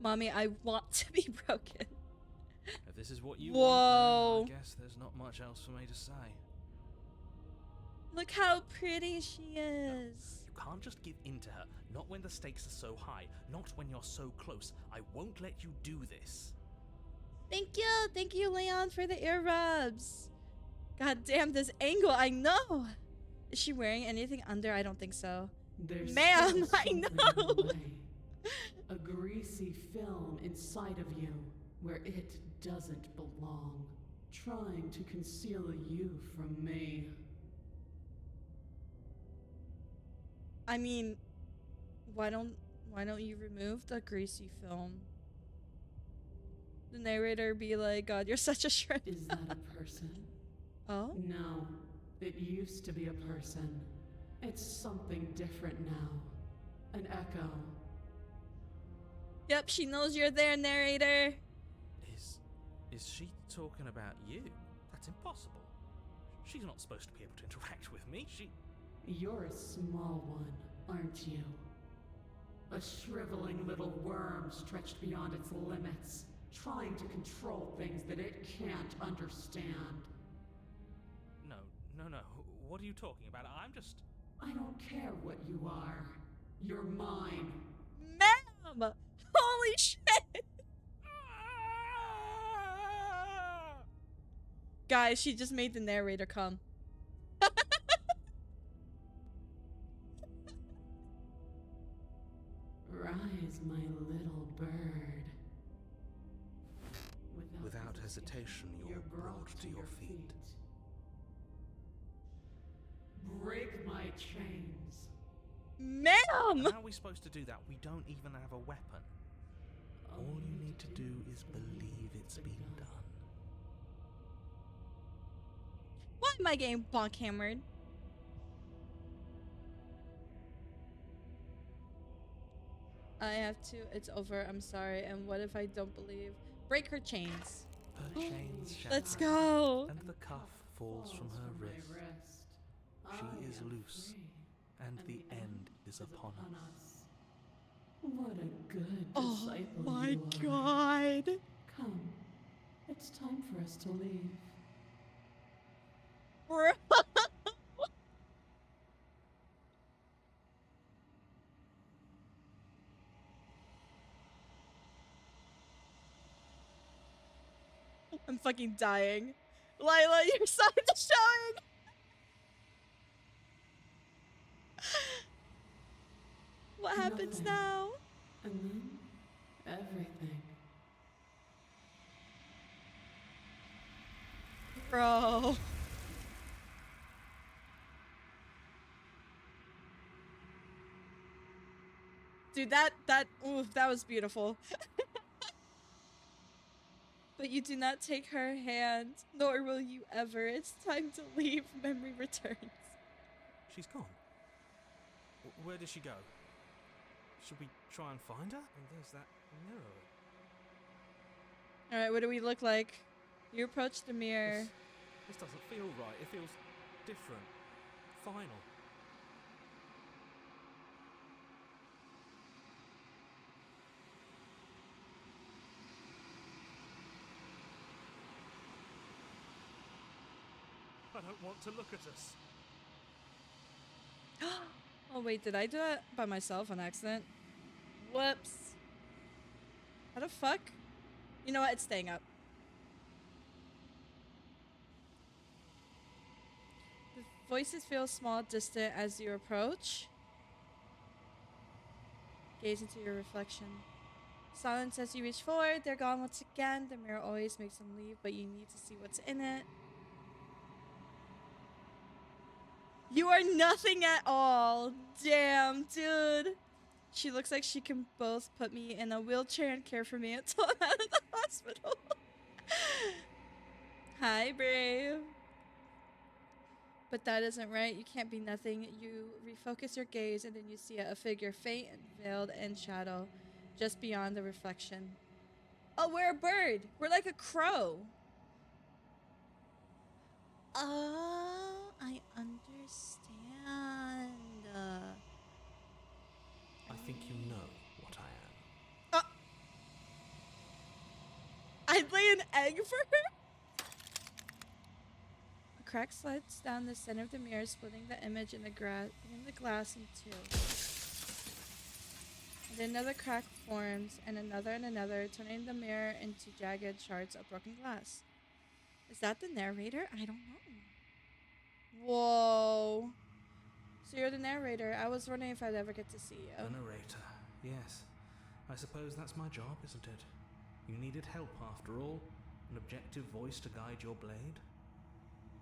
Mommy, I want to be broken. If this is what you Whoa. want, then I guess there's not much else for me to say. Look how pretty she is. You can't just give in to her, not when the stakes are so high, not when you're so close. I won't let you do this. Thank you, Leon, for the ear rubs. God damn, this angle, I know. Is she wearing anything under? I don't think so. There's Ma'am, still I something know. in the way. A greasy film inside of you where it doesn't belong, trying to conceal you from me. I mean, why don't you remove the greasy film? The narrator be like, God, you're such a shrimp. Is that a person? Oh? No, it used to be a person. It's something different now. An echo. Yep, she knows you're there, narrator. Is she talking about you? That's impossible. She's not supposed to be able to interact with me. You're a small one, aren't you? A shriveling little worm stretched beyond its limits, trying to control things that it can't understand. No. What are you talking about? I don't care what you are. You're mine. Ma'am! Holy shit! Guys, she just made the narrator come. Rise, my little bird. Without hesitation, you're brought to your feet. Break my chains. Ma'am! How are we supposed to do that? We don't even have a weapon. All you need to do is believe it's been done. Why am I getting bonk hammered? I have to. It's over. I'm sorry. And what if I don't believe? Break her chains. Her chains shatter. Let's go. And the cuff falls from her wrist. She is loose, and the end is upon us. What a good disciple my you are. God. Come, it's time for us to leave. Bro. I'm fucking dying. Lila, your signs are showing. What happens Nothing. now? And then, everything. Bro. Dude, that was beautiful. But you do not take her hand, nor will you ever. It's time to leave. Memory returns. She's gone. Where did she go? Should we try and find her? And there's that mirror. Alright, what do we look like? You approach the mirror. This doesn't feel right. It feels different. Final. I don't want to look at us. Oh wait, did I do it by myself on accident? Whoops. How the fuck? You know what? It's staying up. The voices feel small, distant as you approach. Gaze into your reflection. Silence as you reach forward. They're gone once again. The mirror always makes them leave, but you need to see what's in it. You are nothing at all. Damn, dude. She looks like she can both put me in a wheelchair and care for me until I'm out of the hospital. Hi, Brave. But that isn't right. You can't be nothing. You refocus your gaze and then you see a figure faint and veiled in shadow just beyond the reflection. Oh, we're a bird. We're like a crow. Oh, I understand. I think you know what I am. I'd lay an egg for her? A crack slides down the center of the mirror, splitting the image in the glass in two. And then another crack forms, and another, turning the mirror into jagged shards of broken glass. Is that the narrator? I don't know. Whoa. So you're the narrator. I was wondering if I'd ever get to see you. The narrator, yes. I suppose that's my job, isn't it? You needed help after all, an objective voice to guide your blade.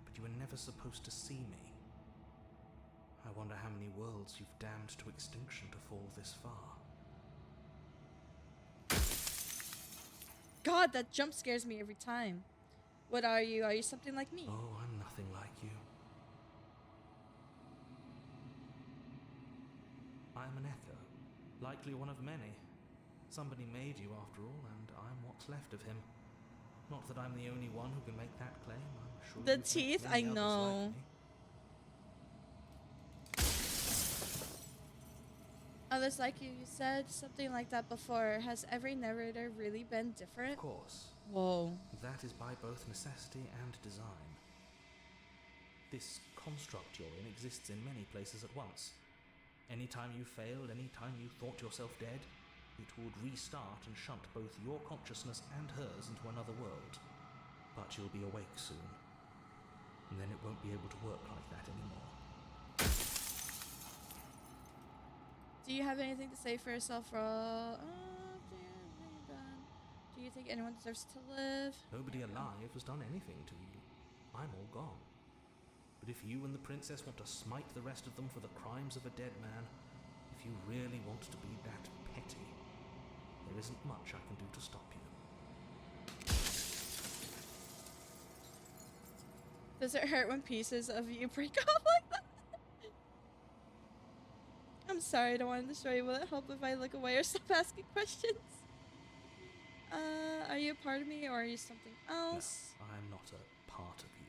But you were never supposed to see me. I wonder how many worlds you've damned to extinction to fall this far. God, that jump scares me every time. What are you? Are you something like me? Oh, I'm nothing like you. I'm an echo, likely one of many. Somebody made you after all, and I'm what's left of him. Not that I'm the only one who can make that claim. I'm sure The you've met teeth, many I others know. like me. Others like you said something like that before. Has every narrator really been different? Of course. Whoa. That is by both necessity and design. This construct you're in exists in many places at once. Anytime you failed, anytime you thought yourself dead, it would restart and shunt both your consciousness and hers into another world. But you'll be awake soon. And then it won't be able to work like that anymore. Do you have anything to say for yourself, Raw? Do you think anyone deserves to live? Nobody alive has done anything to you. I'm all gone. But if you and the princess want to smite the rest of them for the crimes of a dead man, if you really want to be that petty, there isn't much I can do to stop you. Does it hurt when pieces of you break off like that? I'm sorry, I don't want to destroy you. Will it help if I look away or stop asking questions? Are you a part of me or are you something else? No, I'm not a part of you.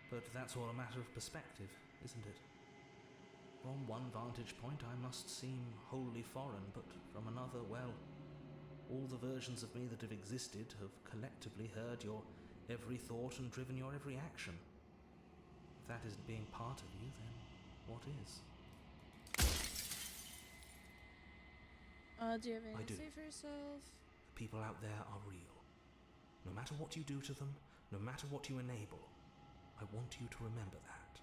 But that's all a matter of perspective, isn't it? From one vantage point I must seem wholly foreign, but from another, well, all the versions of me that have existed have collectively heard your every thought and driven your every action. If that isn't being part of you, then what is? Do you have anything I to do. say for yourself? The people out there are real. No matter what you do to them, no matter what you enable, I want you to remember that.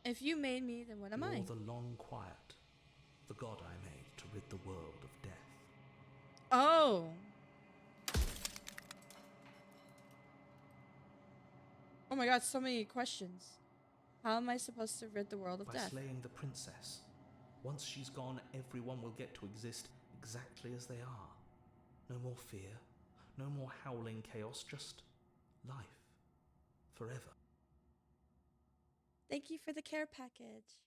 If you made me, then what am I? You're the long quiet, the god I made to rid the world of death. Oh. Oh my god, so many questions. How am I supposed to rid the world of By death? slaying the princess. Once she's gone, everyone will get to exist exactly as they are. No more fear, no more howling chaos, just life. Forever. Thank you for the care package.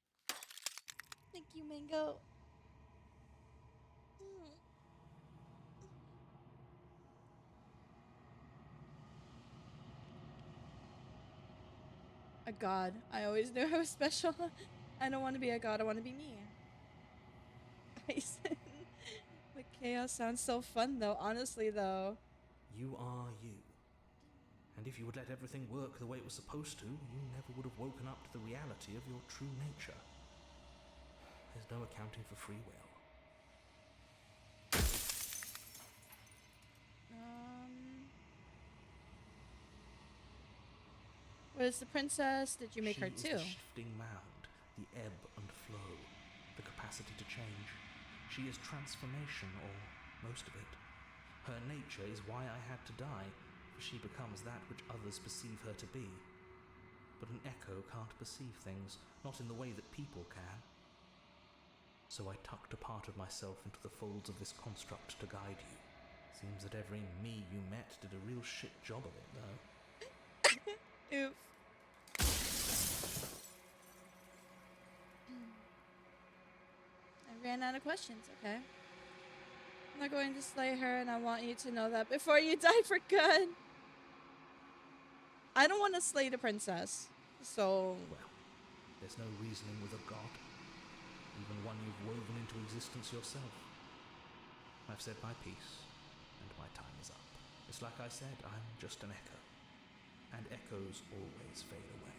Thank you, Mango. A god. I always knew I was special. I don't want to be a god, I want to be me. But chaos sounds so fun though, honestly though. You are you. And if you would let everything work the way it was supposed to, you never would have woken up to the reality of your true nature. There's no accounting for free will. What is the princess? Did you make her She too? is the shifting mound, the ebb and flow, the capacity to change. She is transformation, or most of it. Her nature is why I had to die, for she becomes that which others perceive her to be. But an echo can't perceive things, not in the way that people can. So I tucked a part of myself into the folds of this construct to guide you. Seems that every me you met did a real shit job of it, though. Oof. I ran out of questions, okay? I'm not going to slay her, and I want you to know that before you die for good. I don't want to slay the princess, so... Well, there's no reasoning with a god. Even one you've woven into existence yourself. I've said my piece, and my time is up. It's like I said, I'm just an echo. And echoes always fade away.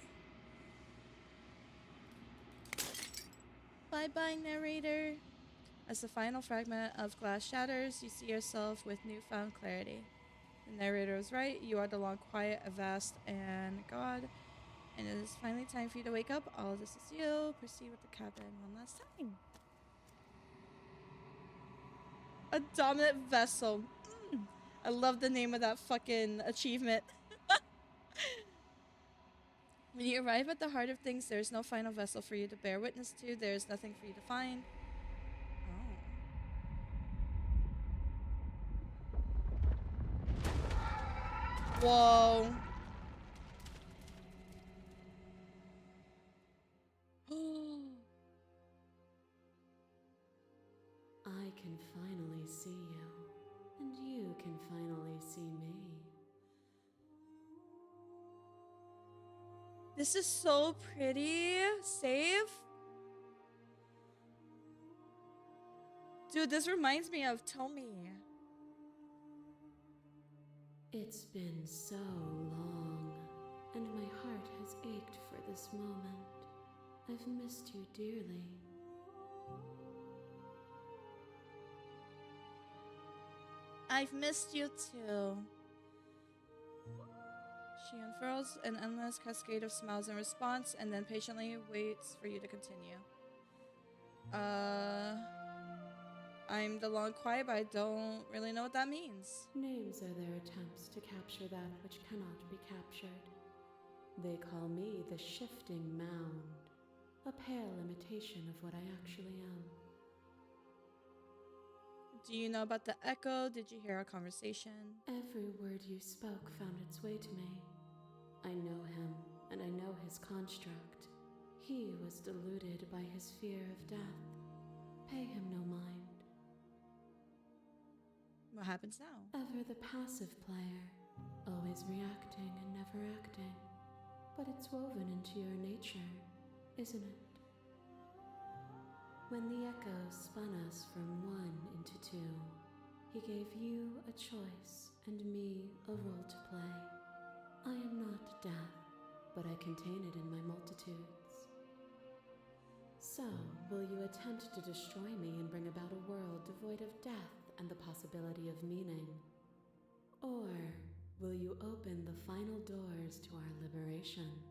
Bye-bye, narrator. As the final fragment of glass shatters, you see yourself with newfound clarity. The narrator was right. You are the long quiet, a vast, and God, And it is finally time for you to wake up. All this is you. Proceed with the cabin one last time. A dominant vessel. I love the name of that fucking achievement. When you arrive at the heart of things, there is no final vessel for you to bear witness to. There is nothing for you to find. Oh. Whoa. I can finally see you, and you can finally see me. This is so pretty. Save. Dude, this reminds me of Tommy. It's been so long, and my heart has ached for this moment. I've missed you dearly. I've missed you too. She unfurls an endless cascade of smiles in response and then patiently waits for you to continue. I'm the ʟīᴜᴜ, but I don't really know what that means. Names are their attempts to capture that which cannot be captured. They call me the shifting mound, a pale imitation of what I actually am. Do you know about the echo? Did you hear our conversation? Every word you spoke found its way to me. I know him, and I know his construct. He was deluded by his fear of death. Pay him no mind. What happens now? Ever the passive player, always reacting and never acting. But it's woven into your nature, isn't it? When the echo spun us from one into two, he gave you a choice and me a role to play. I am not death, but I contain it in my multitudes. So, will you attempt to destroy me and bring about a world devoid of death and the possibility of meaning? Or will you open the final doors to our liberation?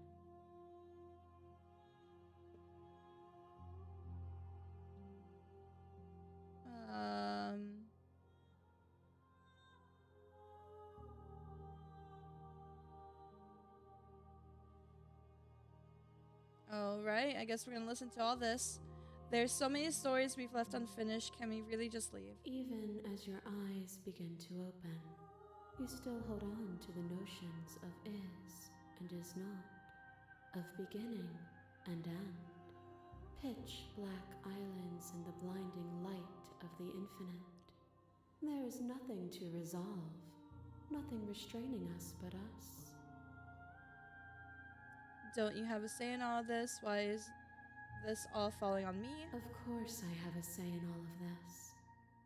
Alright, I guess we're gonna listen to all this. There's so many stories we've left unfinished. Can we really just leave? Even as your eyes begin to open, you still hold on to the notions of is and is not, of beginning and end. Pitch black islands in the blinding light of the infinite. There is nothing to resolve, nothing restraining us but us. Don't you have a say in all of this? Why is this all falling on me? Of course I have a say in all of this.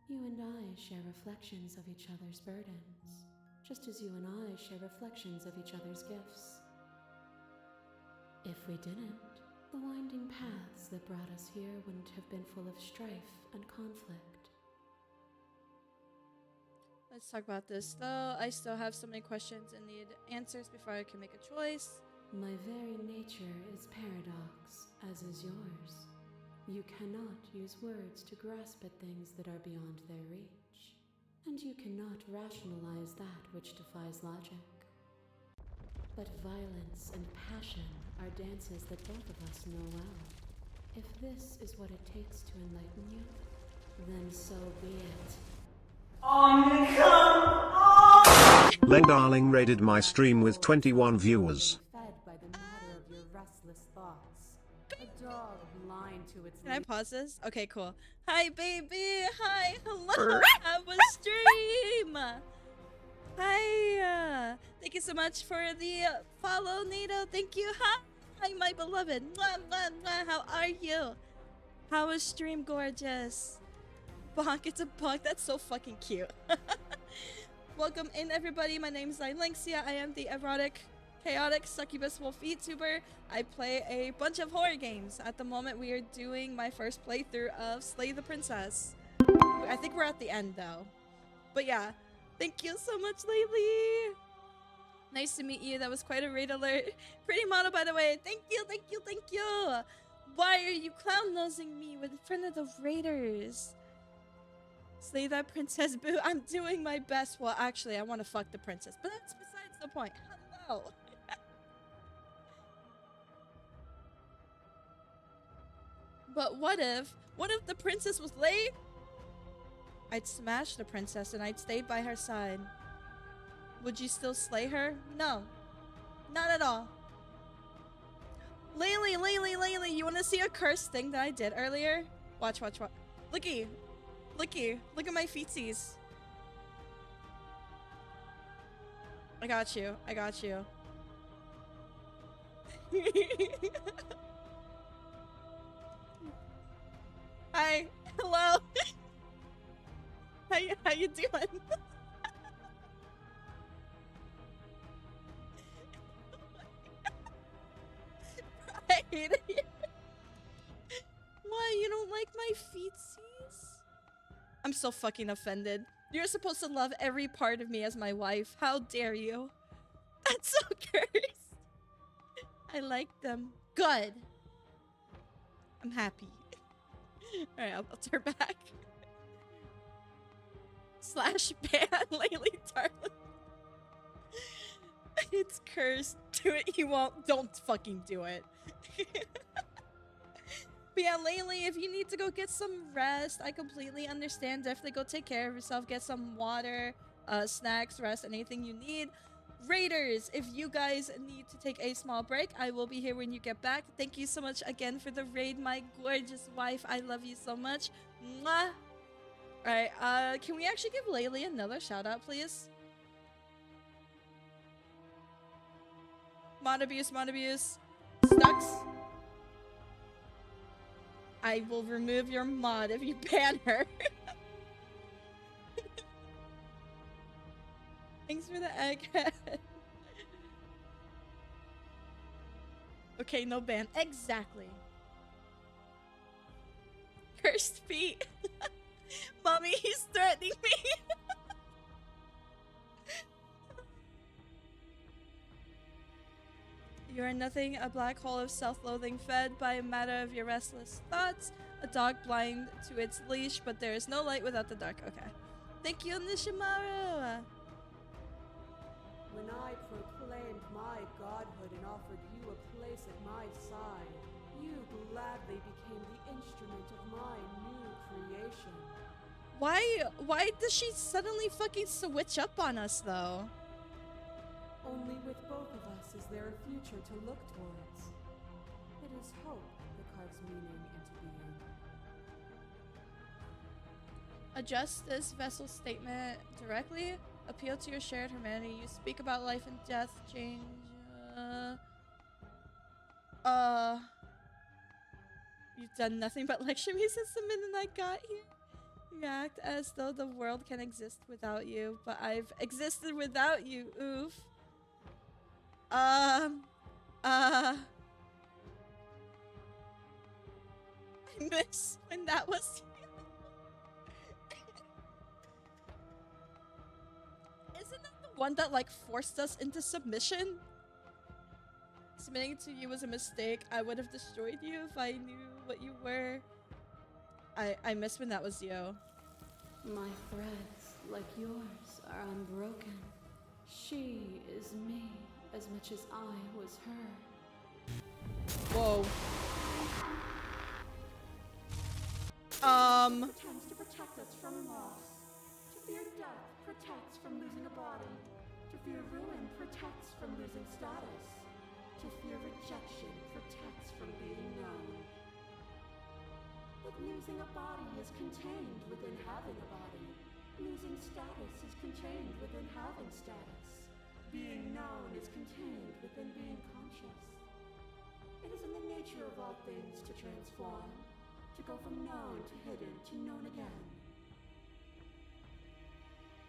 You and I share reflections of each other's burdens, just as you and I share reflections of each other's gifts. If we didn't, the winding paths that brought us here wouldn't have been full of strife and conflict. Let's talk about this though. I still have so many questions and need answers before I can make a choice. My very nature is paradox, as is yours. You cannot use words to grasp at things that are beyond their reach, and you cannot rationalize that which defies logic. But violence and passion are dances that both of us know well. If this is what it takes to enlighten you, then so be it. Len Darling raided my stream with 21 viewers. Fed by the matter of your restless thoughts. A dog blind to its Can I pause this? Okay, cool. Hi, baby. Hi. Hello. Have a stream. Hi. Thank you so much for the follow, Nito. Thank you. Hi. Hi, my beloved. Mwah, mwah, mwah. How are you? How was stream, gorgeous? Bonk. It's a bonk. That's so fucking cute. Welcome in, everybody. My name is Lylanxia. I am the erotic, chaotic, succubus wolf VTuber. I play a bunch of horror games. At the moment, we are doing my first playthrough of Slay the Princess. I think we're at the end, though. But yeah, thank you so much, Laylee. Nice to meet you. That was quite a raid alert. Pretty model, by the way. Thank you, thank you, thank you. Why are you clown-nosing me in front of the raiders? Slay that princess, boo. I'm doing my best. Well, actually, I want to fuck the princess, but that's besides the point. Hello. But what if the princess was late? I'd smash the princess and I'd stay by her side. Would you still slay her? No. Not at all. Laylee, you want to see a cursed thing that I did earlier? Watch. Looky. Look at my feetsies. I got you. Hi. Hello. How you doing? Right. Why, you don't like my feetsies? I'm so fucking offended. You're supposed to love every part of me as my wife. How dare you? That's so cursed. I like them. Good. I'm happy. Alright, I'll turn back. /ban Laylee darling. It's cursed. Do it, you won't. Don't fucking do it. But yeah, Laylee, if you need to go get some rest, I completely understand. Definitely go take care of yourself. Get some water, snacks, rest, anything you need. Raiders, if you guys need to take a small break, I will be here when you get back. Thank you so much again for the raid, my gorgeous wife. I love you so much. Mwah. Alright, can we actually give Laylee another shout out, please? Mod abuse. Stux. I will remove your mod if you ban her. Thanks for the egghead. Okay, no ban. Exactly. Cursed feet. Mommy, he's threatening me. You are nothing, a black hole of self-loathing fed by a matter of your restless thoughts. A dog blind to its leash, but there is no light without the dark. Okay. Thank you, Nishimaru. When I proclaimed my godhood and offered you a place at my side, you gladly became the instrument of my new creation. Why does she suddenly fucking switch up on us, though? Only with both of us is there a future to look towards. It is hope that carves meaning into being. Address this vessel statement directly. Appeal to your shared humanity. You speak about life and death, change. You've done nothing but lecture me since the minute I got here. You act as though the world can exist without you, but I've existed without you. Oof. I miss when that was. Isn't that the one that like forced us into submission? Submitting to you was a mistake. I would have destroyed you if I knew what you were. I miss when that was you. My threads, like yours, are unbroken. She is me as much as I was her. Whoa. Pretends to protect us from loss. To fear death protects from losing a body. To fear ruin protects from losing status. To fear rejection protects from being known. But losing a body is contained within having a body. Losing status is contained within having status. Being known is contained within being conscious. It is in the nature of all things to transform, to go from known to hidden to known again.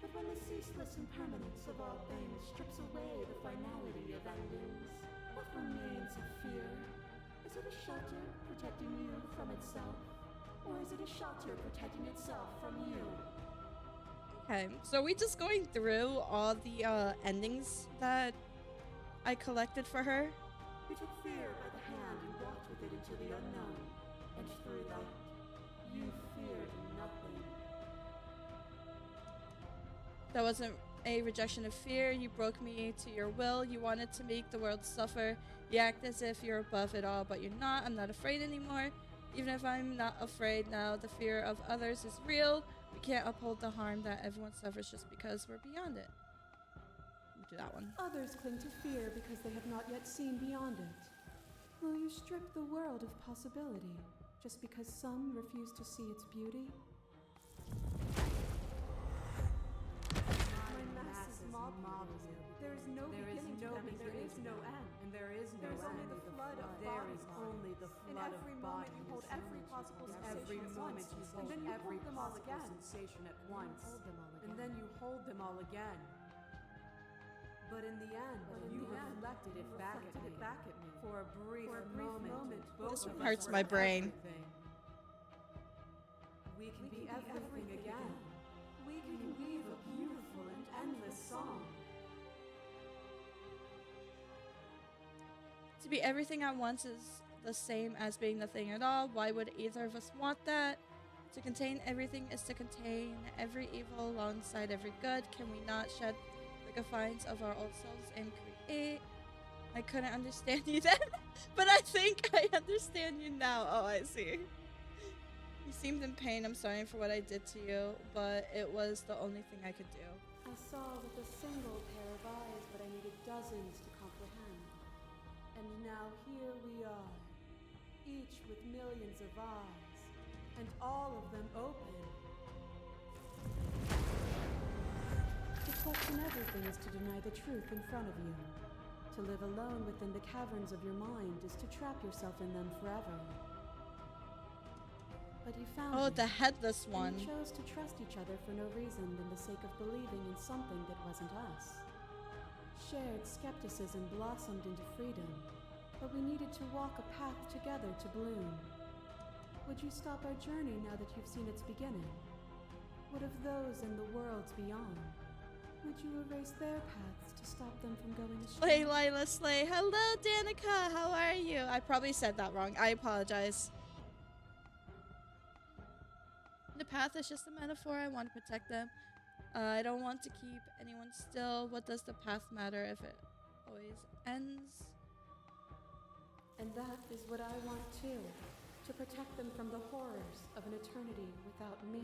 But when the ceaseless impermanence of all things strips away the finality of endings, what remains of fear? Is it a shelter protecting you from itself? Or is it a shelter protecting itself from you? Okay, so are we just going through all the endings that I collected for her. You took fear by the hand and walked with it into the unknown, and through that, you feared nothing. That wasn't a rejection of fear. You broke me to your will. You wanted to make the world suffer. You act as if you're above it all, but you're not. I'm not afraid anymore. Even if I'm not afraid now, the fear of others is real. We can't uphold the harm that everyone suffers just because we're beyond it. We'll do that one. Others cling to fear because they have not yet seen beyond it. Will you strip the world of possibility just because some refuse to see its beauty? There is no beginning to them, and there is no end. And there is no There is end. only the flood of There bodies. is only the In flood every of moment bodies. you hold every possible Every sensation at moment once, you and hold then you every hold them all possible again. sensation at once. And then you hold them all again. But in the end, you reflected it back at me. For a brief moment, both This of one us hurts were my brain. everything. We can be everything again. We can weave a beautiful and endless song. To be everything at once is the same as being nothing at all. Why would either of us want that? To contain everything is to contain every evil alongside every good. Can we not shed the confines of our old selves and create? I couldn't understand you then, but I think I understand you now. Oh, I see. You seemed in pain. I'm sorry for what I did to you, but it was the only thing I could do. I saw with a single pair of eyes, but I needed dozens to comprehend. And now here we are, each with millions of eyes, and all of them open. To question everything is to deny the truth in front of you. To live alone within the caverns of your mind is to trap yourself in them forever. But you found Oh, me, the headless and one. we chose to trust each other for no reason than the sake of believing in something that wasn't us. Shared skepticism blossomed into freedom, but we needed to walk a path together to bloom. Would you stop our journey now that you've seen its beginning? What of those in the worlds beyond? Would you erase their paths to stop them from going astray? Slay, Lila, slay. Hello, Danica. How are you? I probably said that wrong. I apologize. The path is just a metaphor. I want to protect them. I don't want to keep anyone still. What does the path matter if it always ends? And that is what I want too. To protect them from the horrors of an eternity without me.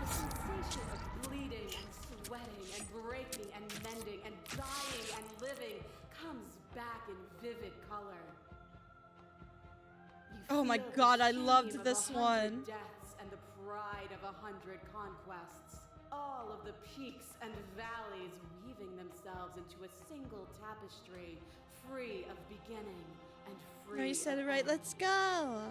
The sensation of bleeding and sweating and breaking and mending and dying and living comes back in vivid color. You Oh my feel the god, I shame loved of this 100 one. deaths and the pride of 100 conquests. All of the peaks and valleys weaving themselves into a single tapestry, free of beginning and free. No, you said of it right. end. Let's go.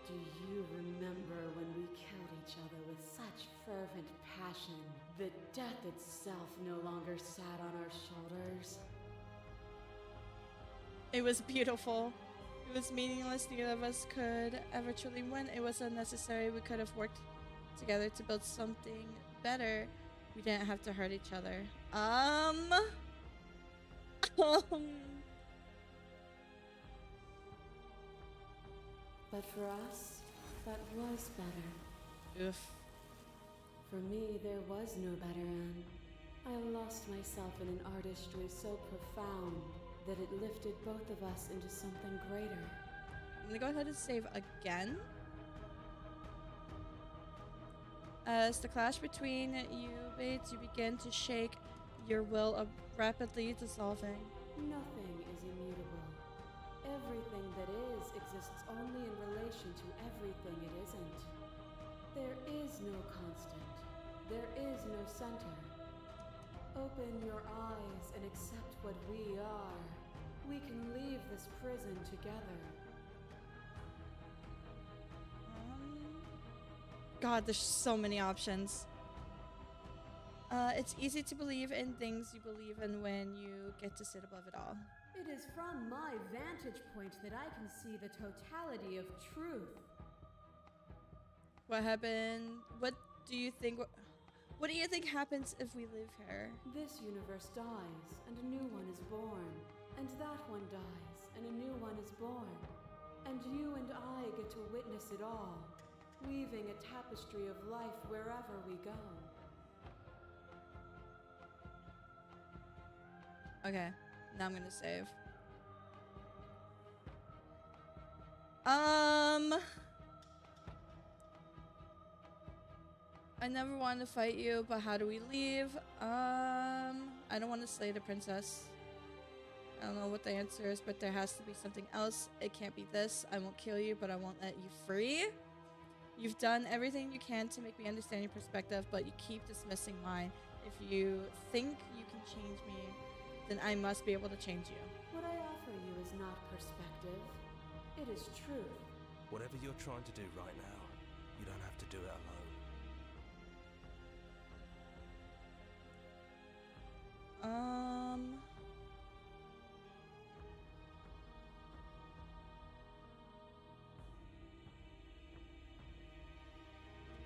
Do you remember when we killed each other with such fervent passion that death itself no longer sat on our shoulders? It was beautiful. It was meaningless. Neither of us could ever truly win. It was unnecessary. We could have worked together to build something better. We didn't have to hurt each other. But for us, that was better. Oof. For me, there was no better end. I lost myself in an artistry so profound that it lifted both of us into something greater. I'm gonna go ahead and save again. As the clash between you bates, you begin to shake, your will rapidly dissolving. Nothing is immutable. Everything that is exists only in relation to everything it isn't. There is no constant. There is no center. Open your eyes and accept what we are. We can leave this prison together. God, there's so many options. It's easy to believe in things you believe in when you get to sit above it all. It is from my vantage point that I can see the totality of truth. What happened? What do you think? What do you think happens if we live here? This universe dies, and a new one is born. And that one dies, and a new one is born. And you and I get to witness it all, weaving a tapestry of life wherever we go. Okay, now I'm gonna save. I never wanted to fight you, but how do we leave? I don't want to slay the princess. I don't know what the answer is, but there has to be something else. It can't be this. I won't kill you, but I won't let you free. You've done everything you can to make me understand your perspective, but you keep dismissing mine. If you think you can change me, then I must be able to change you. What I offer you is not perspective. It is truth. Whatever you're trying to do right now, you don't have to do it alone.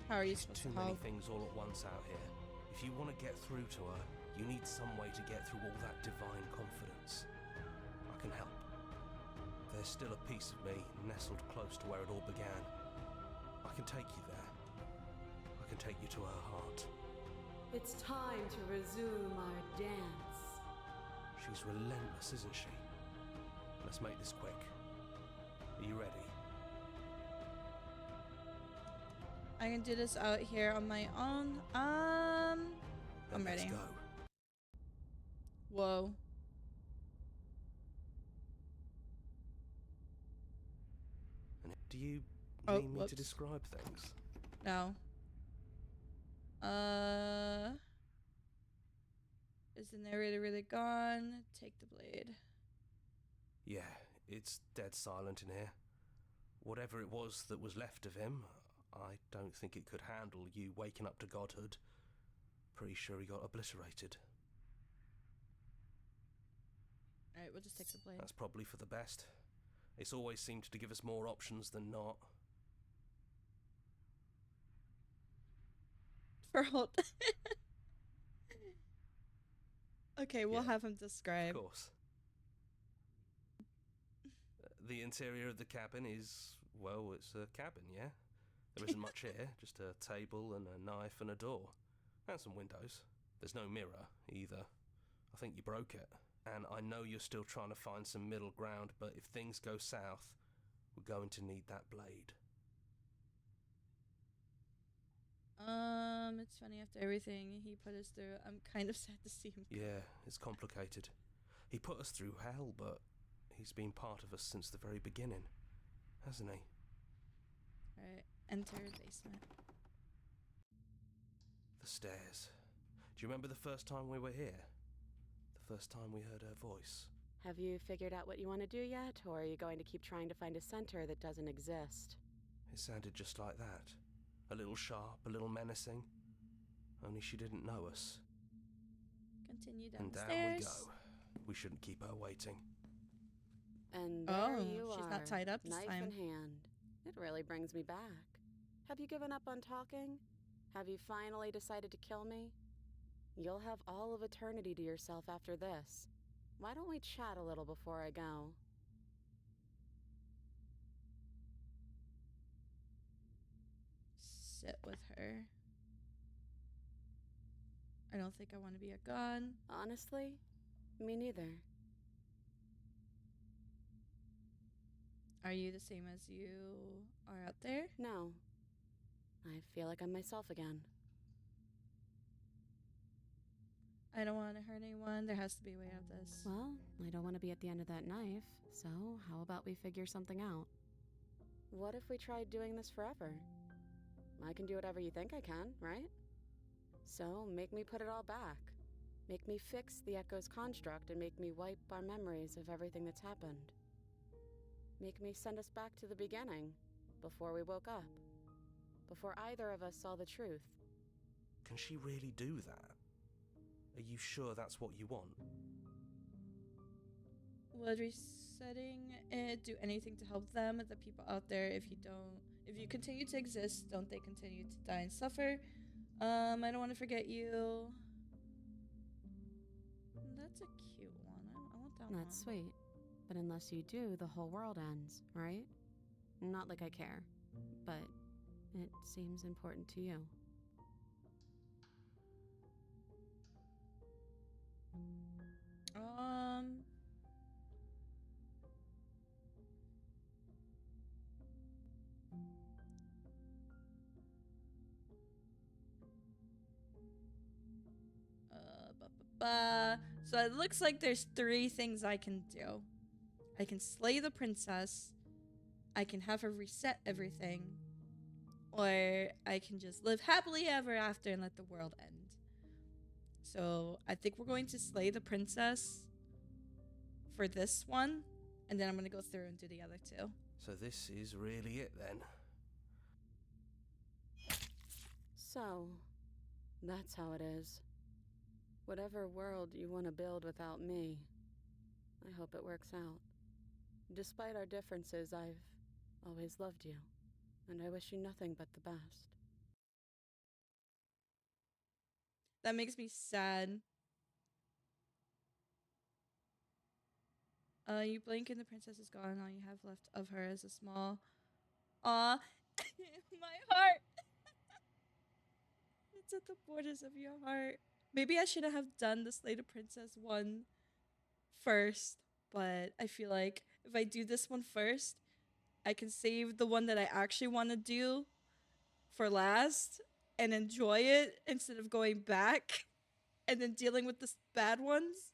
How are you supposed to Too many help? things all at once out here. If you want to get through to her, you need some way to get through all that divine confidence. I can help. There's still a piece of me nestled close to where it all began. I can take you there. I can take you to her heart. It's time to resume our dance. She's relentless, isn't she? Let's make this quick. Are you ready? I can do this out here on my own. I'm Let's ready. go. Whoa. And do you Oh, need me whoops. to describe things? No. Is the narrator really gone? Take the blade. Yeah, it's dead silent in here. Whatever it was that was left of him, I don't think it could handle you waking up to godhood. Pretty sure he got obliterated. Alright, we'll just take the blade. That's probably for the best. It's always seemed to give us more options than not. For hold. Okay, we'll have him describe. Of course. The interior of the cabin is, well, it's a cabin, yeah? There isn't much here, just a table and a knife and a door. And some windows. There's no mirror, either. I think you broke it. And I know you're still trying to find some middle ground, but if things go south, we're going to need that blade. It's funny, after everything he put us through, I'm kind of sad to see him go. Yeah, it's complicated. He put us through hell, but he's been part of us since the very beginning, hasn't he? Alright, enter basement. The stairs. Do you remember the first time we were here? The first time we heard her voice? Have you figured out what you want to do yet, or are you going to keep trying to find a center that doesn't exist? It sounded just like that. A little sharp, a little menacing. Only she didn't know us. Continue down And the down stairs. we go. We shouldn't keep her waiting. And there you she's are, not tied up this knife time. in hand. It really brings me back. Have you given up on talking? Have you finally decided to kill me? You'll have all of eternity to yourself after this. Why don't we chat a little before I go? Sit with her. I don't think I want to be a god. Honestly, me neither. Are you the same as you are out there? No. I feel like I'm myself again. I don't want to hurt anyone. There has to be a way out of this. Well, I don't want to be at the end of that knife, so how about we figure something out? What if we tried doing this forever? I can do whatever you think I can, right? So, make me put it all back. Make me fix the Echo's construct and make me wipe our memories of everything that's happened. Make me send us back to the beginning, before we woke up. Before either of us saw the truth. Can she really do that? Are you sure that's what you want? Would resetting it do anything to help them, the people out there? If you continue to exist, don't they continue to die and suffer? I don't want to forget you. That's a cute one. I want that one. That's sweet. But unless you do, the whole world ends, right? Not like I care, but it seems important to you. So it looks like there's 3 things I can do. I can slay the princess, I can have her reset everything, or I can just live happily ever after and let the world end. So I think we're going to slay the princess for this one, and then I'm going to go through and do the other 2. So this is really it then? So, that's how it is. Whatever world you want to build without me, I hope it works out. Despite our differences, I've always loved you, and I wish you nothing but the best. That makes me sad. You blink and the princess is gone. All you have left of her is a small... Aw, my heart! It's at the borders of your heart. Maybe I should have done the Slay the Princess one first, but I feel like if I do this one first, I can save the one that I actually want to do for last and enjoy it instead of going back and then dealing with the bad ones.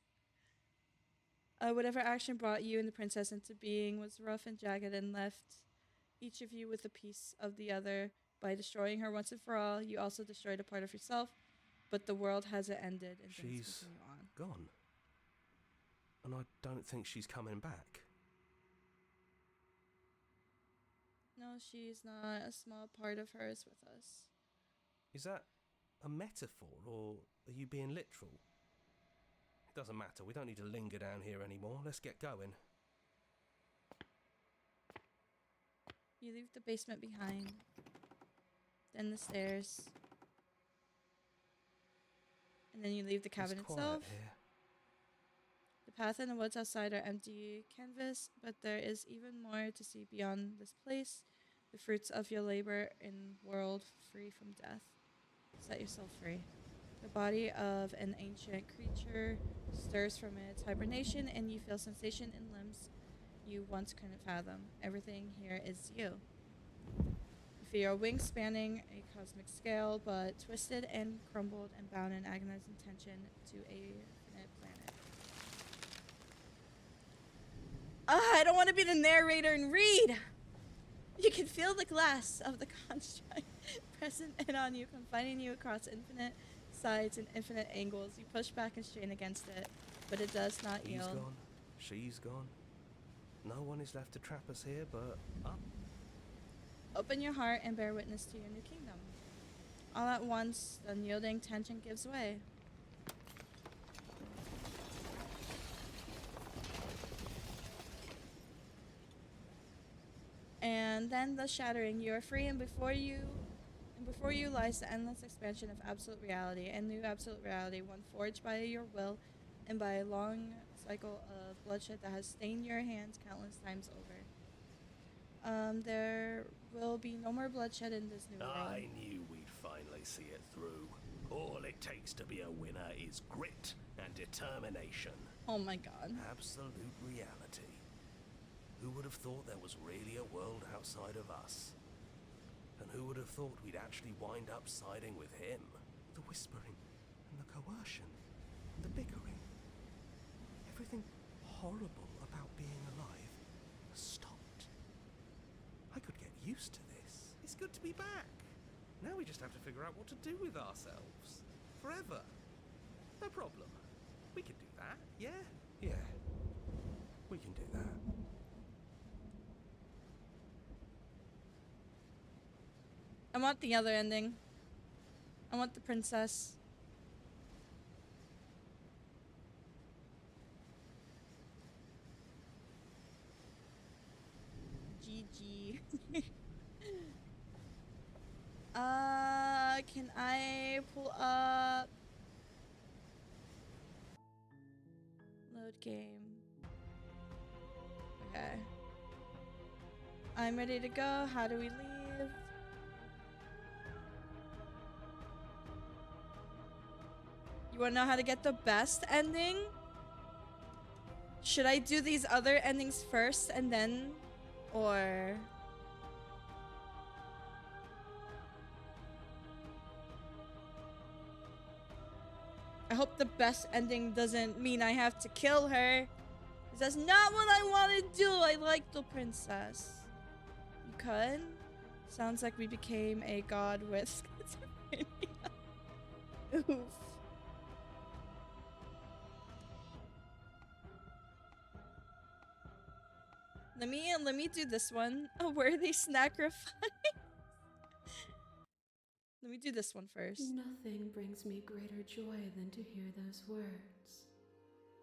Whatever action brought you and the princess into being was rough and jagged and left each of you with a piece of the other. By destroying her once and for all, you also destroyed a part of yourself, but the world hasn't ended and things She's continue on. gone. And I don't think she's coming back. No, she's not. A small part of her is with us. Is that a metaphor, or are you being literal? It doesn't matter, we don't need to linger down here anymore. Let's get going. You leave the basement behind, then the stairs, and then you leave the cabin It's quiet itself. here. The path and the woods outside are empty canvas, but there is even more to see beyond this place. The fruits of your labor in world free from death. Set yourself free. The body of an ancient creature stirs from its hibernation, and you feel sensation in limbs you once couldn't fathom. Everything here is you. You feel your wings spanning a cosmic scale, but twisted and crumbled and bound in agonizing tension to a infinite planet. I don't want to be the narrator and read! You can feel the glass of the construct present in on you, confining you across infinite sides and infinite angles. You push back and strain against it, but it does not He's yield. gone. She's gone. No one is left to trap us here but up. Open your heart and bear witness to your new kingdom. All at once, the unyielding tension gives way. And then the shattering. You are free, and before you lies the endless expansion of absolute reality, and new absolute reality, one forged by your will and by a long cycle of bloodshed that has stained your hands countless times over. There will be no more bloodshed in this new world. I knew we'd finally see it through. All it takes to be a winner is grit and determination. Oh my god. Absolute reality. Who would have thought there was really a world outside of us? And who would have thought we'd actually wind up siding with him? The whispering, and the coercion, and the bickering. Everything horrible about being alive has stopped. I could get used to this. It's good to be back. Now we just have to figure out what to do with ourselves. Forever. No problem. We can do that, yeah? Yeah. We can do that. I want the other ending. I want the princess. GG. Can I pull up load game? Okay. I'm ready to go. How do we leave? You wanna know how to get the best ending? Should I do these other endings first and then, or? I hope the best ending doesn't mean I have to kill her. 'Cause that's not what I want to do. I like the princess. You could? Sounds like we became a god with schizophrenia. Oof. Let me do this one. A worthy sacrifice. Let me do this one first. Nothing brings me greater joy than to hear those words.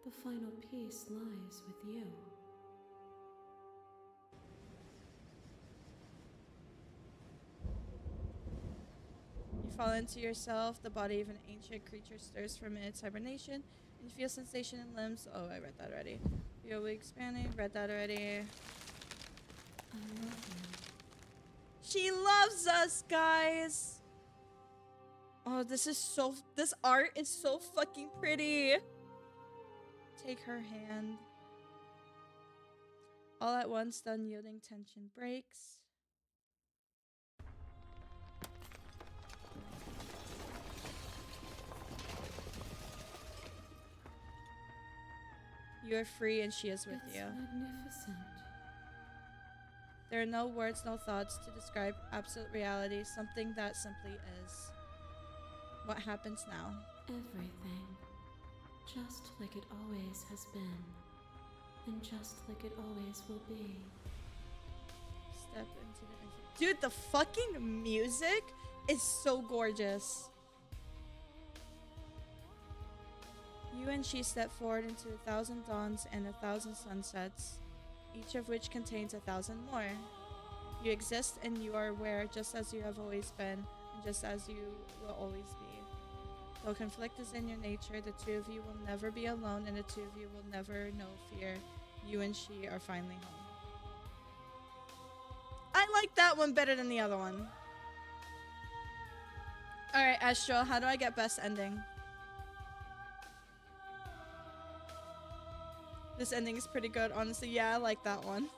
The final piece lies with you. You fall into yourself. The body of an ancient creature stirs from its hibernation. And you feel sensation in limbs. Oh, I read that already. Feel weak expanding. Read that already. I love you. She loves us, guys. Oh, this art is so fucking pretty. Take her hand. All at once, the unyielding tension breaks. You are free and she is with you. Magnificent. There are no words, no thoughts to describe absolute reality, something that simply is. What happens now? Everything. Just like it always has been. And just like it always will be. Step into the infinite. Dude, the fucking music is so gorgeous. You and she step forward into 1,000 dawns and 1,000 sunsets, each of which contains 1,000 more. You exist and you are aware just as you have always been, and just as you will always be. Though conflict is in your nature, the two of you will never be alone, and the two of you will never know fear. You and she are finally home. I like that one better than the other one. Alright, Astral, how do I get best ending? This ending is pretty good, honestly. Yeah, I like that one.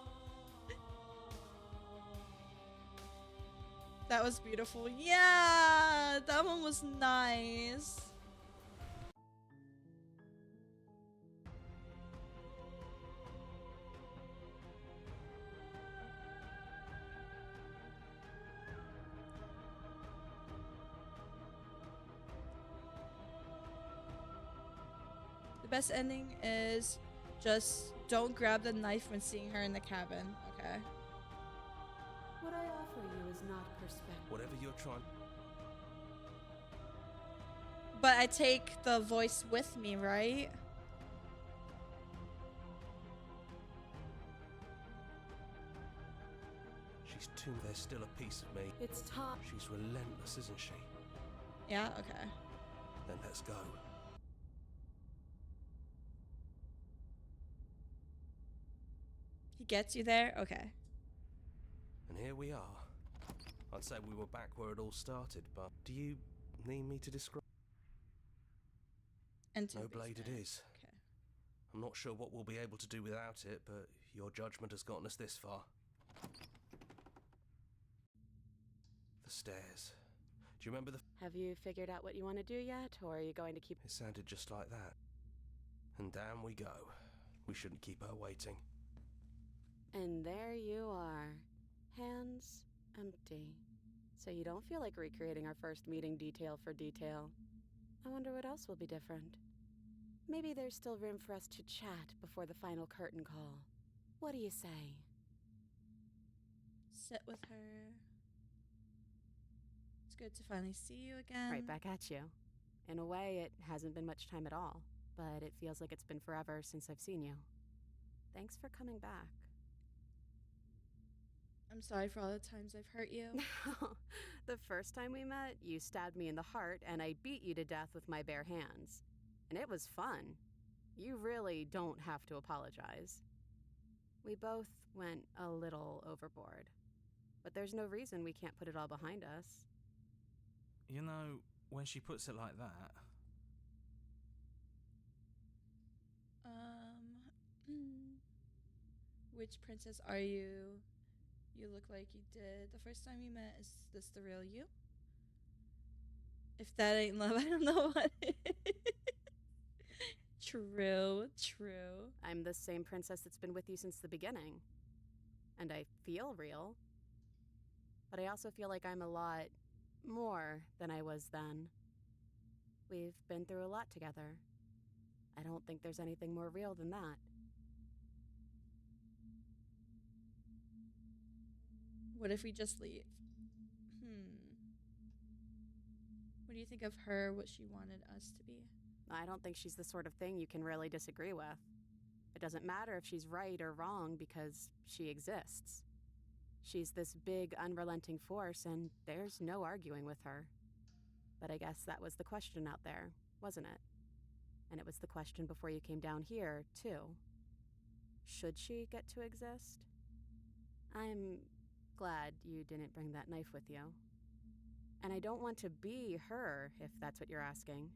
That was beautiful. Yeah, that one was nice. The best ending is just don't grab the knife when seeing her in the cabin. Okay. What I offer you is not perspective. Whatever you're trying. But I take the voice with me, right? She's too. There's still a piece of me. It's time. She's relentless, isn't she? Yeah, okay. Then let's go. He gets you there? Okay. And here we are. I'd say we were back where it all started, but do you need me to describe? No blade it is. Okay. I'm not sure what we'll be able to do without it, but your judgment has gotten us this far. The stairs. Do you remember the... Have you figured out what you want to do yet, or are you going to keep... It sounded just like that. And down we go. We shouldn't keep her waiting. And there you are. Hands empty. So you don't feel like recreating our first meeting detail for detail. I wonder what else will be different. Maybe there's still room for us to chat before the final curtain call. What do you say? Sit with her. It's good to finally see you again. Right back at you. In a way, it hasn't been much time at all, but it feels like it's been forever since I've seen you. Thanks for coming back. I'm sorry for all the times I've hurt you. The first time we met, you stabbed me in the heart and I beat you to death with my bare hands. And it was fun. You really don't have to apologize. We both went a little overboard. But there's no reason we can't put it all behind us. You know, when she puts it like that... Which princess are you? You look like you did the first time we met. Is this the real you? If that ain't love, I don't know what is. True. I'm the same princess that's been with you since the beginning. And I feel real. But I also feel like I'm a lot more than I was then. We've been through a lot together. I don't think there's anything more real than that. What if we just leave? What do you think of her, what she wanted us to be? I don't think she's the sort of thing you can really disagree with. It doesn't matter if she's right or wrong because she exists. She's this big, unrelenting force, and there's no arguing with her. But I guess that was the question out there, wasn't it? And it was the question before you came down here, too. Should she get to exist? I'm glad you didn't bring that knife with you. And I don't want to be her, if that's what you're asking.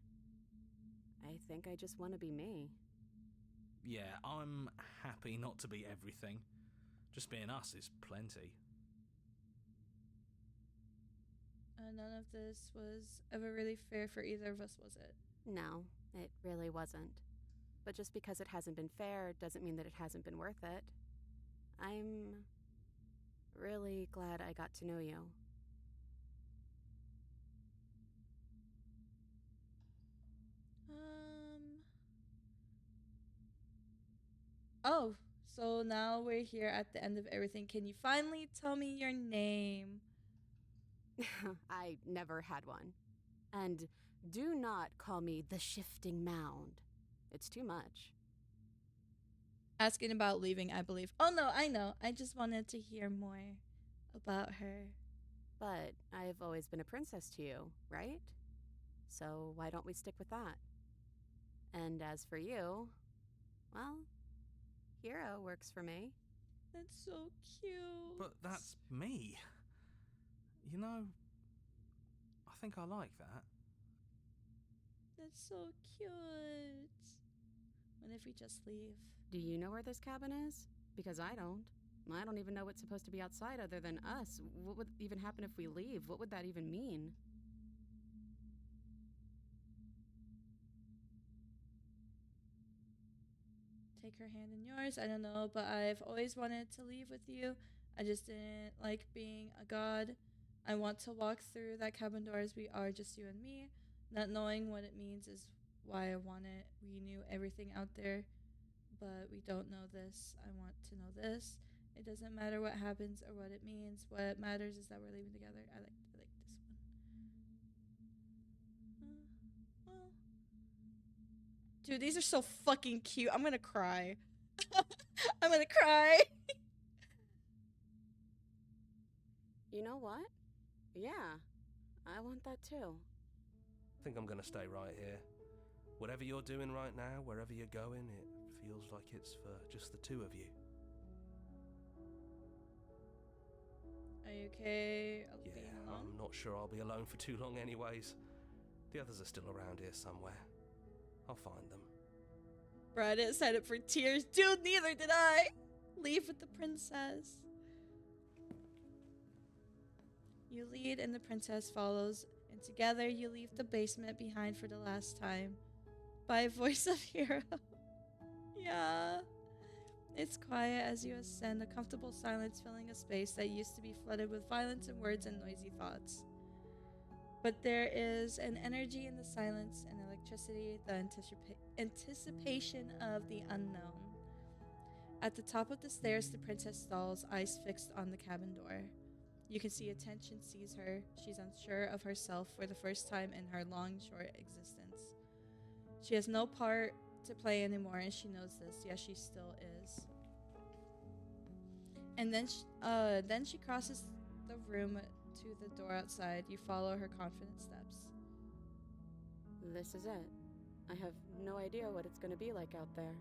I think I just want to be me. Yeah, I'm happy not to be everything. Just being us is plenty. None of this was ever really fair for either of us, was it? No, it really wasn't. But just because it hasn't been fair doesn't mean that it hasn't been worth it. I'm really glad I got to know you. Oh, so now we're here at the end of everything. Can you finally tell me your name? I never had one. And do not call me the Shifting Mound. It's too much. Asking about leaving, I believe. Oh no, I know. I just wanted to hear more about her. But I've always been a princess to you, right? So why don't we stick with that? And as for you, well, hero works for me. That's so cute. But that's me. You know, I think I like that. That's so cute. What if we just leave? Do you know where this cabin is? Because I don't. I don't even know what's supposed to be outside other than us. What would even happen if we leave? What would that even mean? Take her hand in yours. I don't know, but I've always wanted to leave with you. I just didn't like being a god. I want to walk through that cabin door as we are, just you and me. Not knowing what it means is why I want it. We knew everything out there, but we don't know this. I want to know this. It doesn't matter what happens or what it means. What matters is that we're leaving together. I like this one. Well. Dude, these are so fucking cute. I'm gonna cry. I'm gonna cry. You know what? Yeah, I want that too. I think I'm gonna stay right here. Whatever you're doing right now, wherever you're going, it feels like it's for just the two of you. Are you okay? Yeah, I'm not sure I'll be alone for too long anyways. The others are still around here somewhere. I'll find them. Bro, I didn't sign up for tears. Dude, neither did I. Leave with the princess. You lead and the princess follows, and together you leave the basement behind for the last time. By voice of hero. Yeah. It's quiet as you ascend, a comfortable silence filling a space that used to be flooded with violence and words and noisy thoughts. But there is an energy in the silence, an electricity, the anticipation of the unknown. At the top of the stairs, the princess stalls, eyes fixed on the cabin door. You can see attention sees her. She's unsure of herself for the first time in her long, short existence. She has no part to play anymore, and she knows this. Yes, she still is. And then she crosses the room to the door outside. You follow her confident steps. This is it. I have no idea what it's gonna be like out there.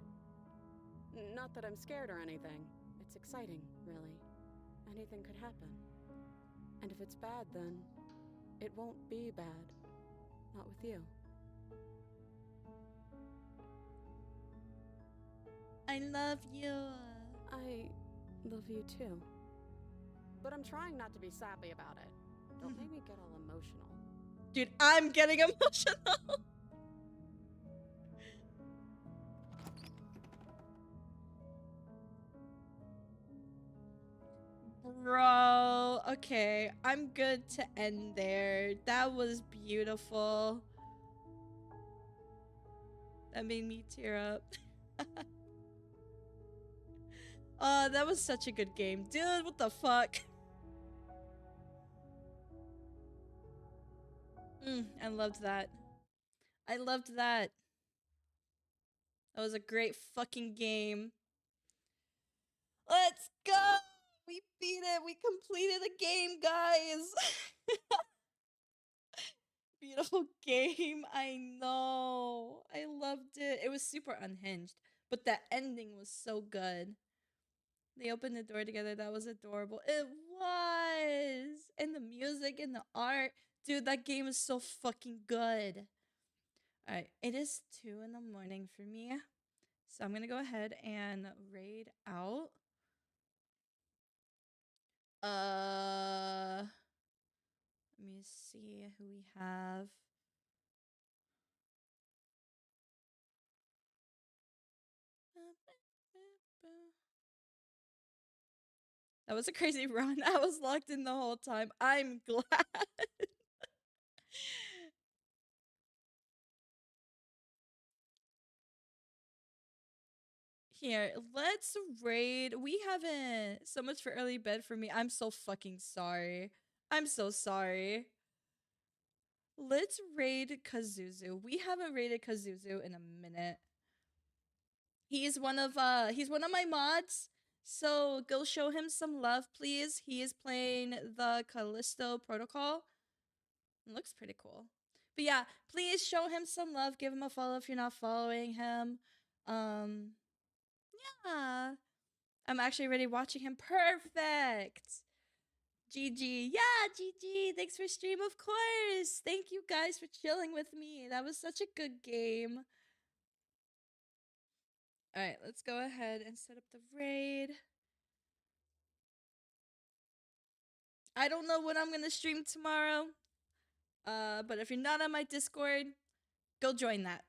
Not that I'm scared or anything. It's exciting, really. Anything could happen. And if it's bad, then it won't be bad. Not with you. I love you. I love you too. But I'm trying not to be sappy about it. Don't make me get all emotional. Dude, I'm getting emotional. Bro, okay, I'm good to end there. That was beautiful. That made me tear up. Oh, that was such a good game. Dude, what the fuck? I loved that. I loved that. That was a great fucking game. Let's go! We beat it! We completed a game, guys! Beautiful game. I know. I loved it. It was super unhinged. But that ending was so good. They opened the door together. That was adorable. It was! And the music and the art. Dude, that game is so fucking good. Alright, it is 2 in the morning for me. So I'm gonna go ahead and raid out. Let me see who we have. That was a crazy run. I was locked in the whole time. I'm glad. Here, let's raid. We haven't. So much for early bed for me. I'm so fucking sorry. I'm so sorry. Let's raid Kazuzu. We haven't raided Kazuzu in a minute. He's one of my mods. So go show him some love, please. He is playing the Callisto Protocol. It looks pretty cool. But yeah, please show him some love. Give him a follow if you're not following him. Yeah. I'm actually already watching him. Perfect. GG. Yeah, GG. Thanks for stream, of course. Thank you guys for chilling with me. That was such a good game. Alright, let's go ahead and set up the raid. I don't know what I'm gonna stream tomorrow. But if you're not on my Discord, go join that.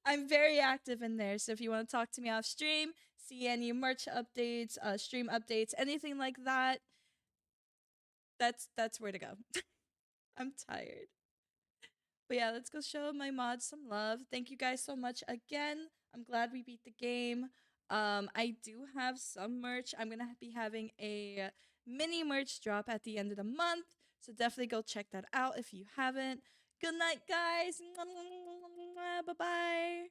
I'm very active in there, so if you want to talk to me off stream, see any merch updates, stream updates, anything like that, that's where to go. I'm tired. But yeah, let's go show my mods some love. Thank you guys so much again. I'm glad we beat the game. I do have some merch. I'm gonna be having a mini merch drop at the end of the month, so definitely go check that out if you haven't. Good night, guys. Bye-bye.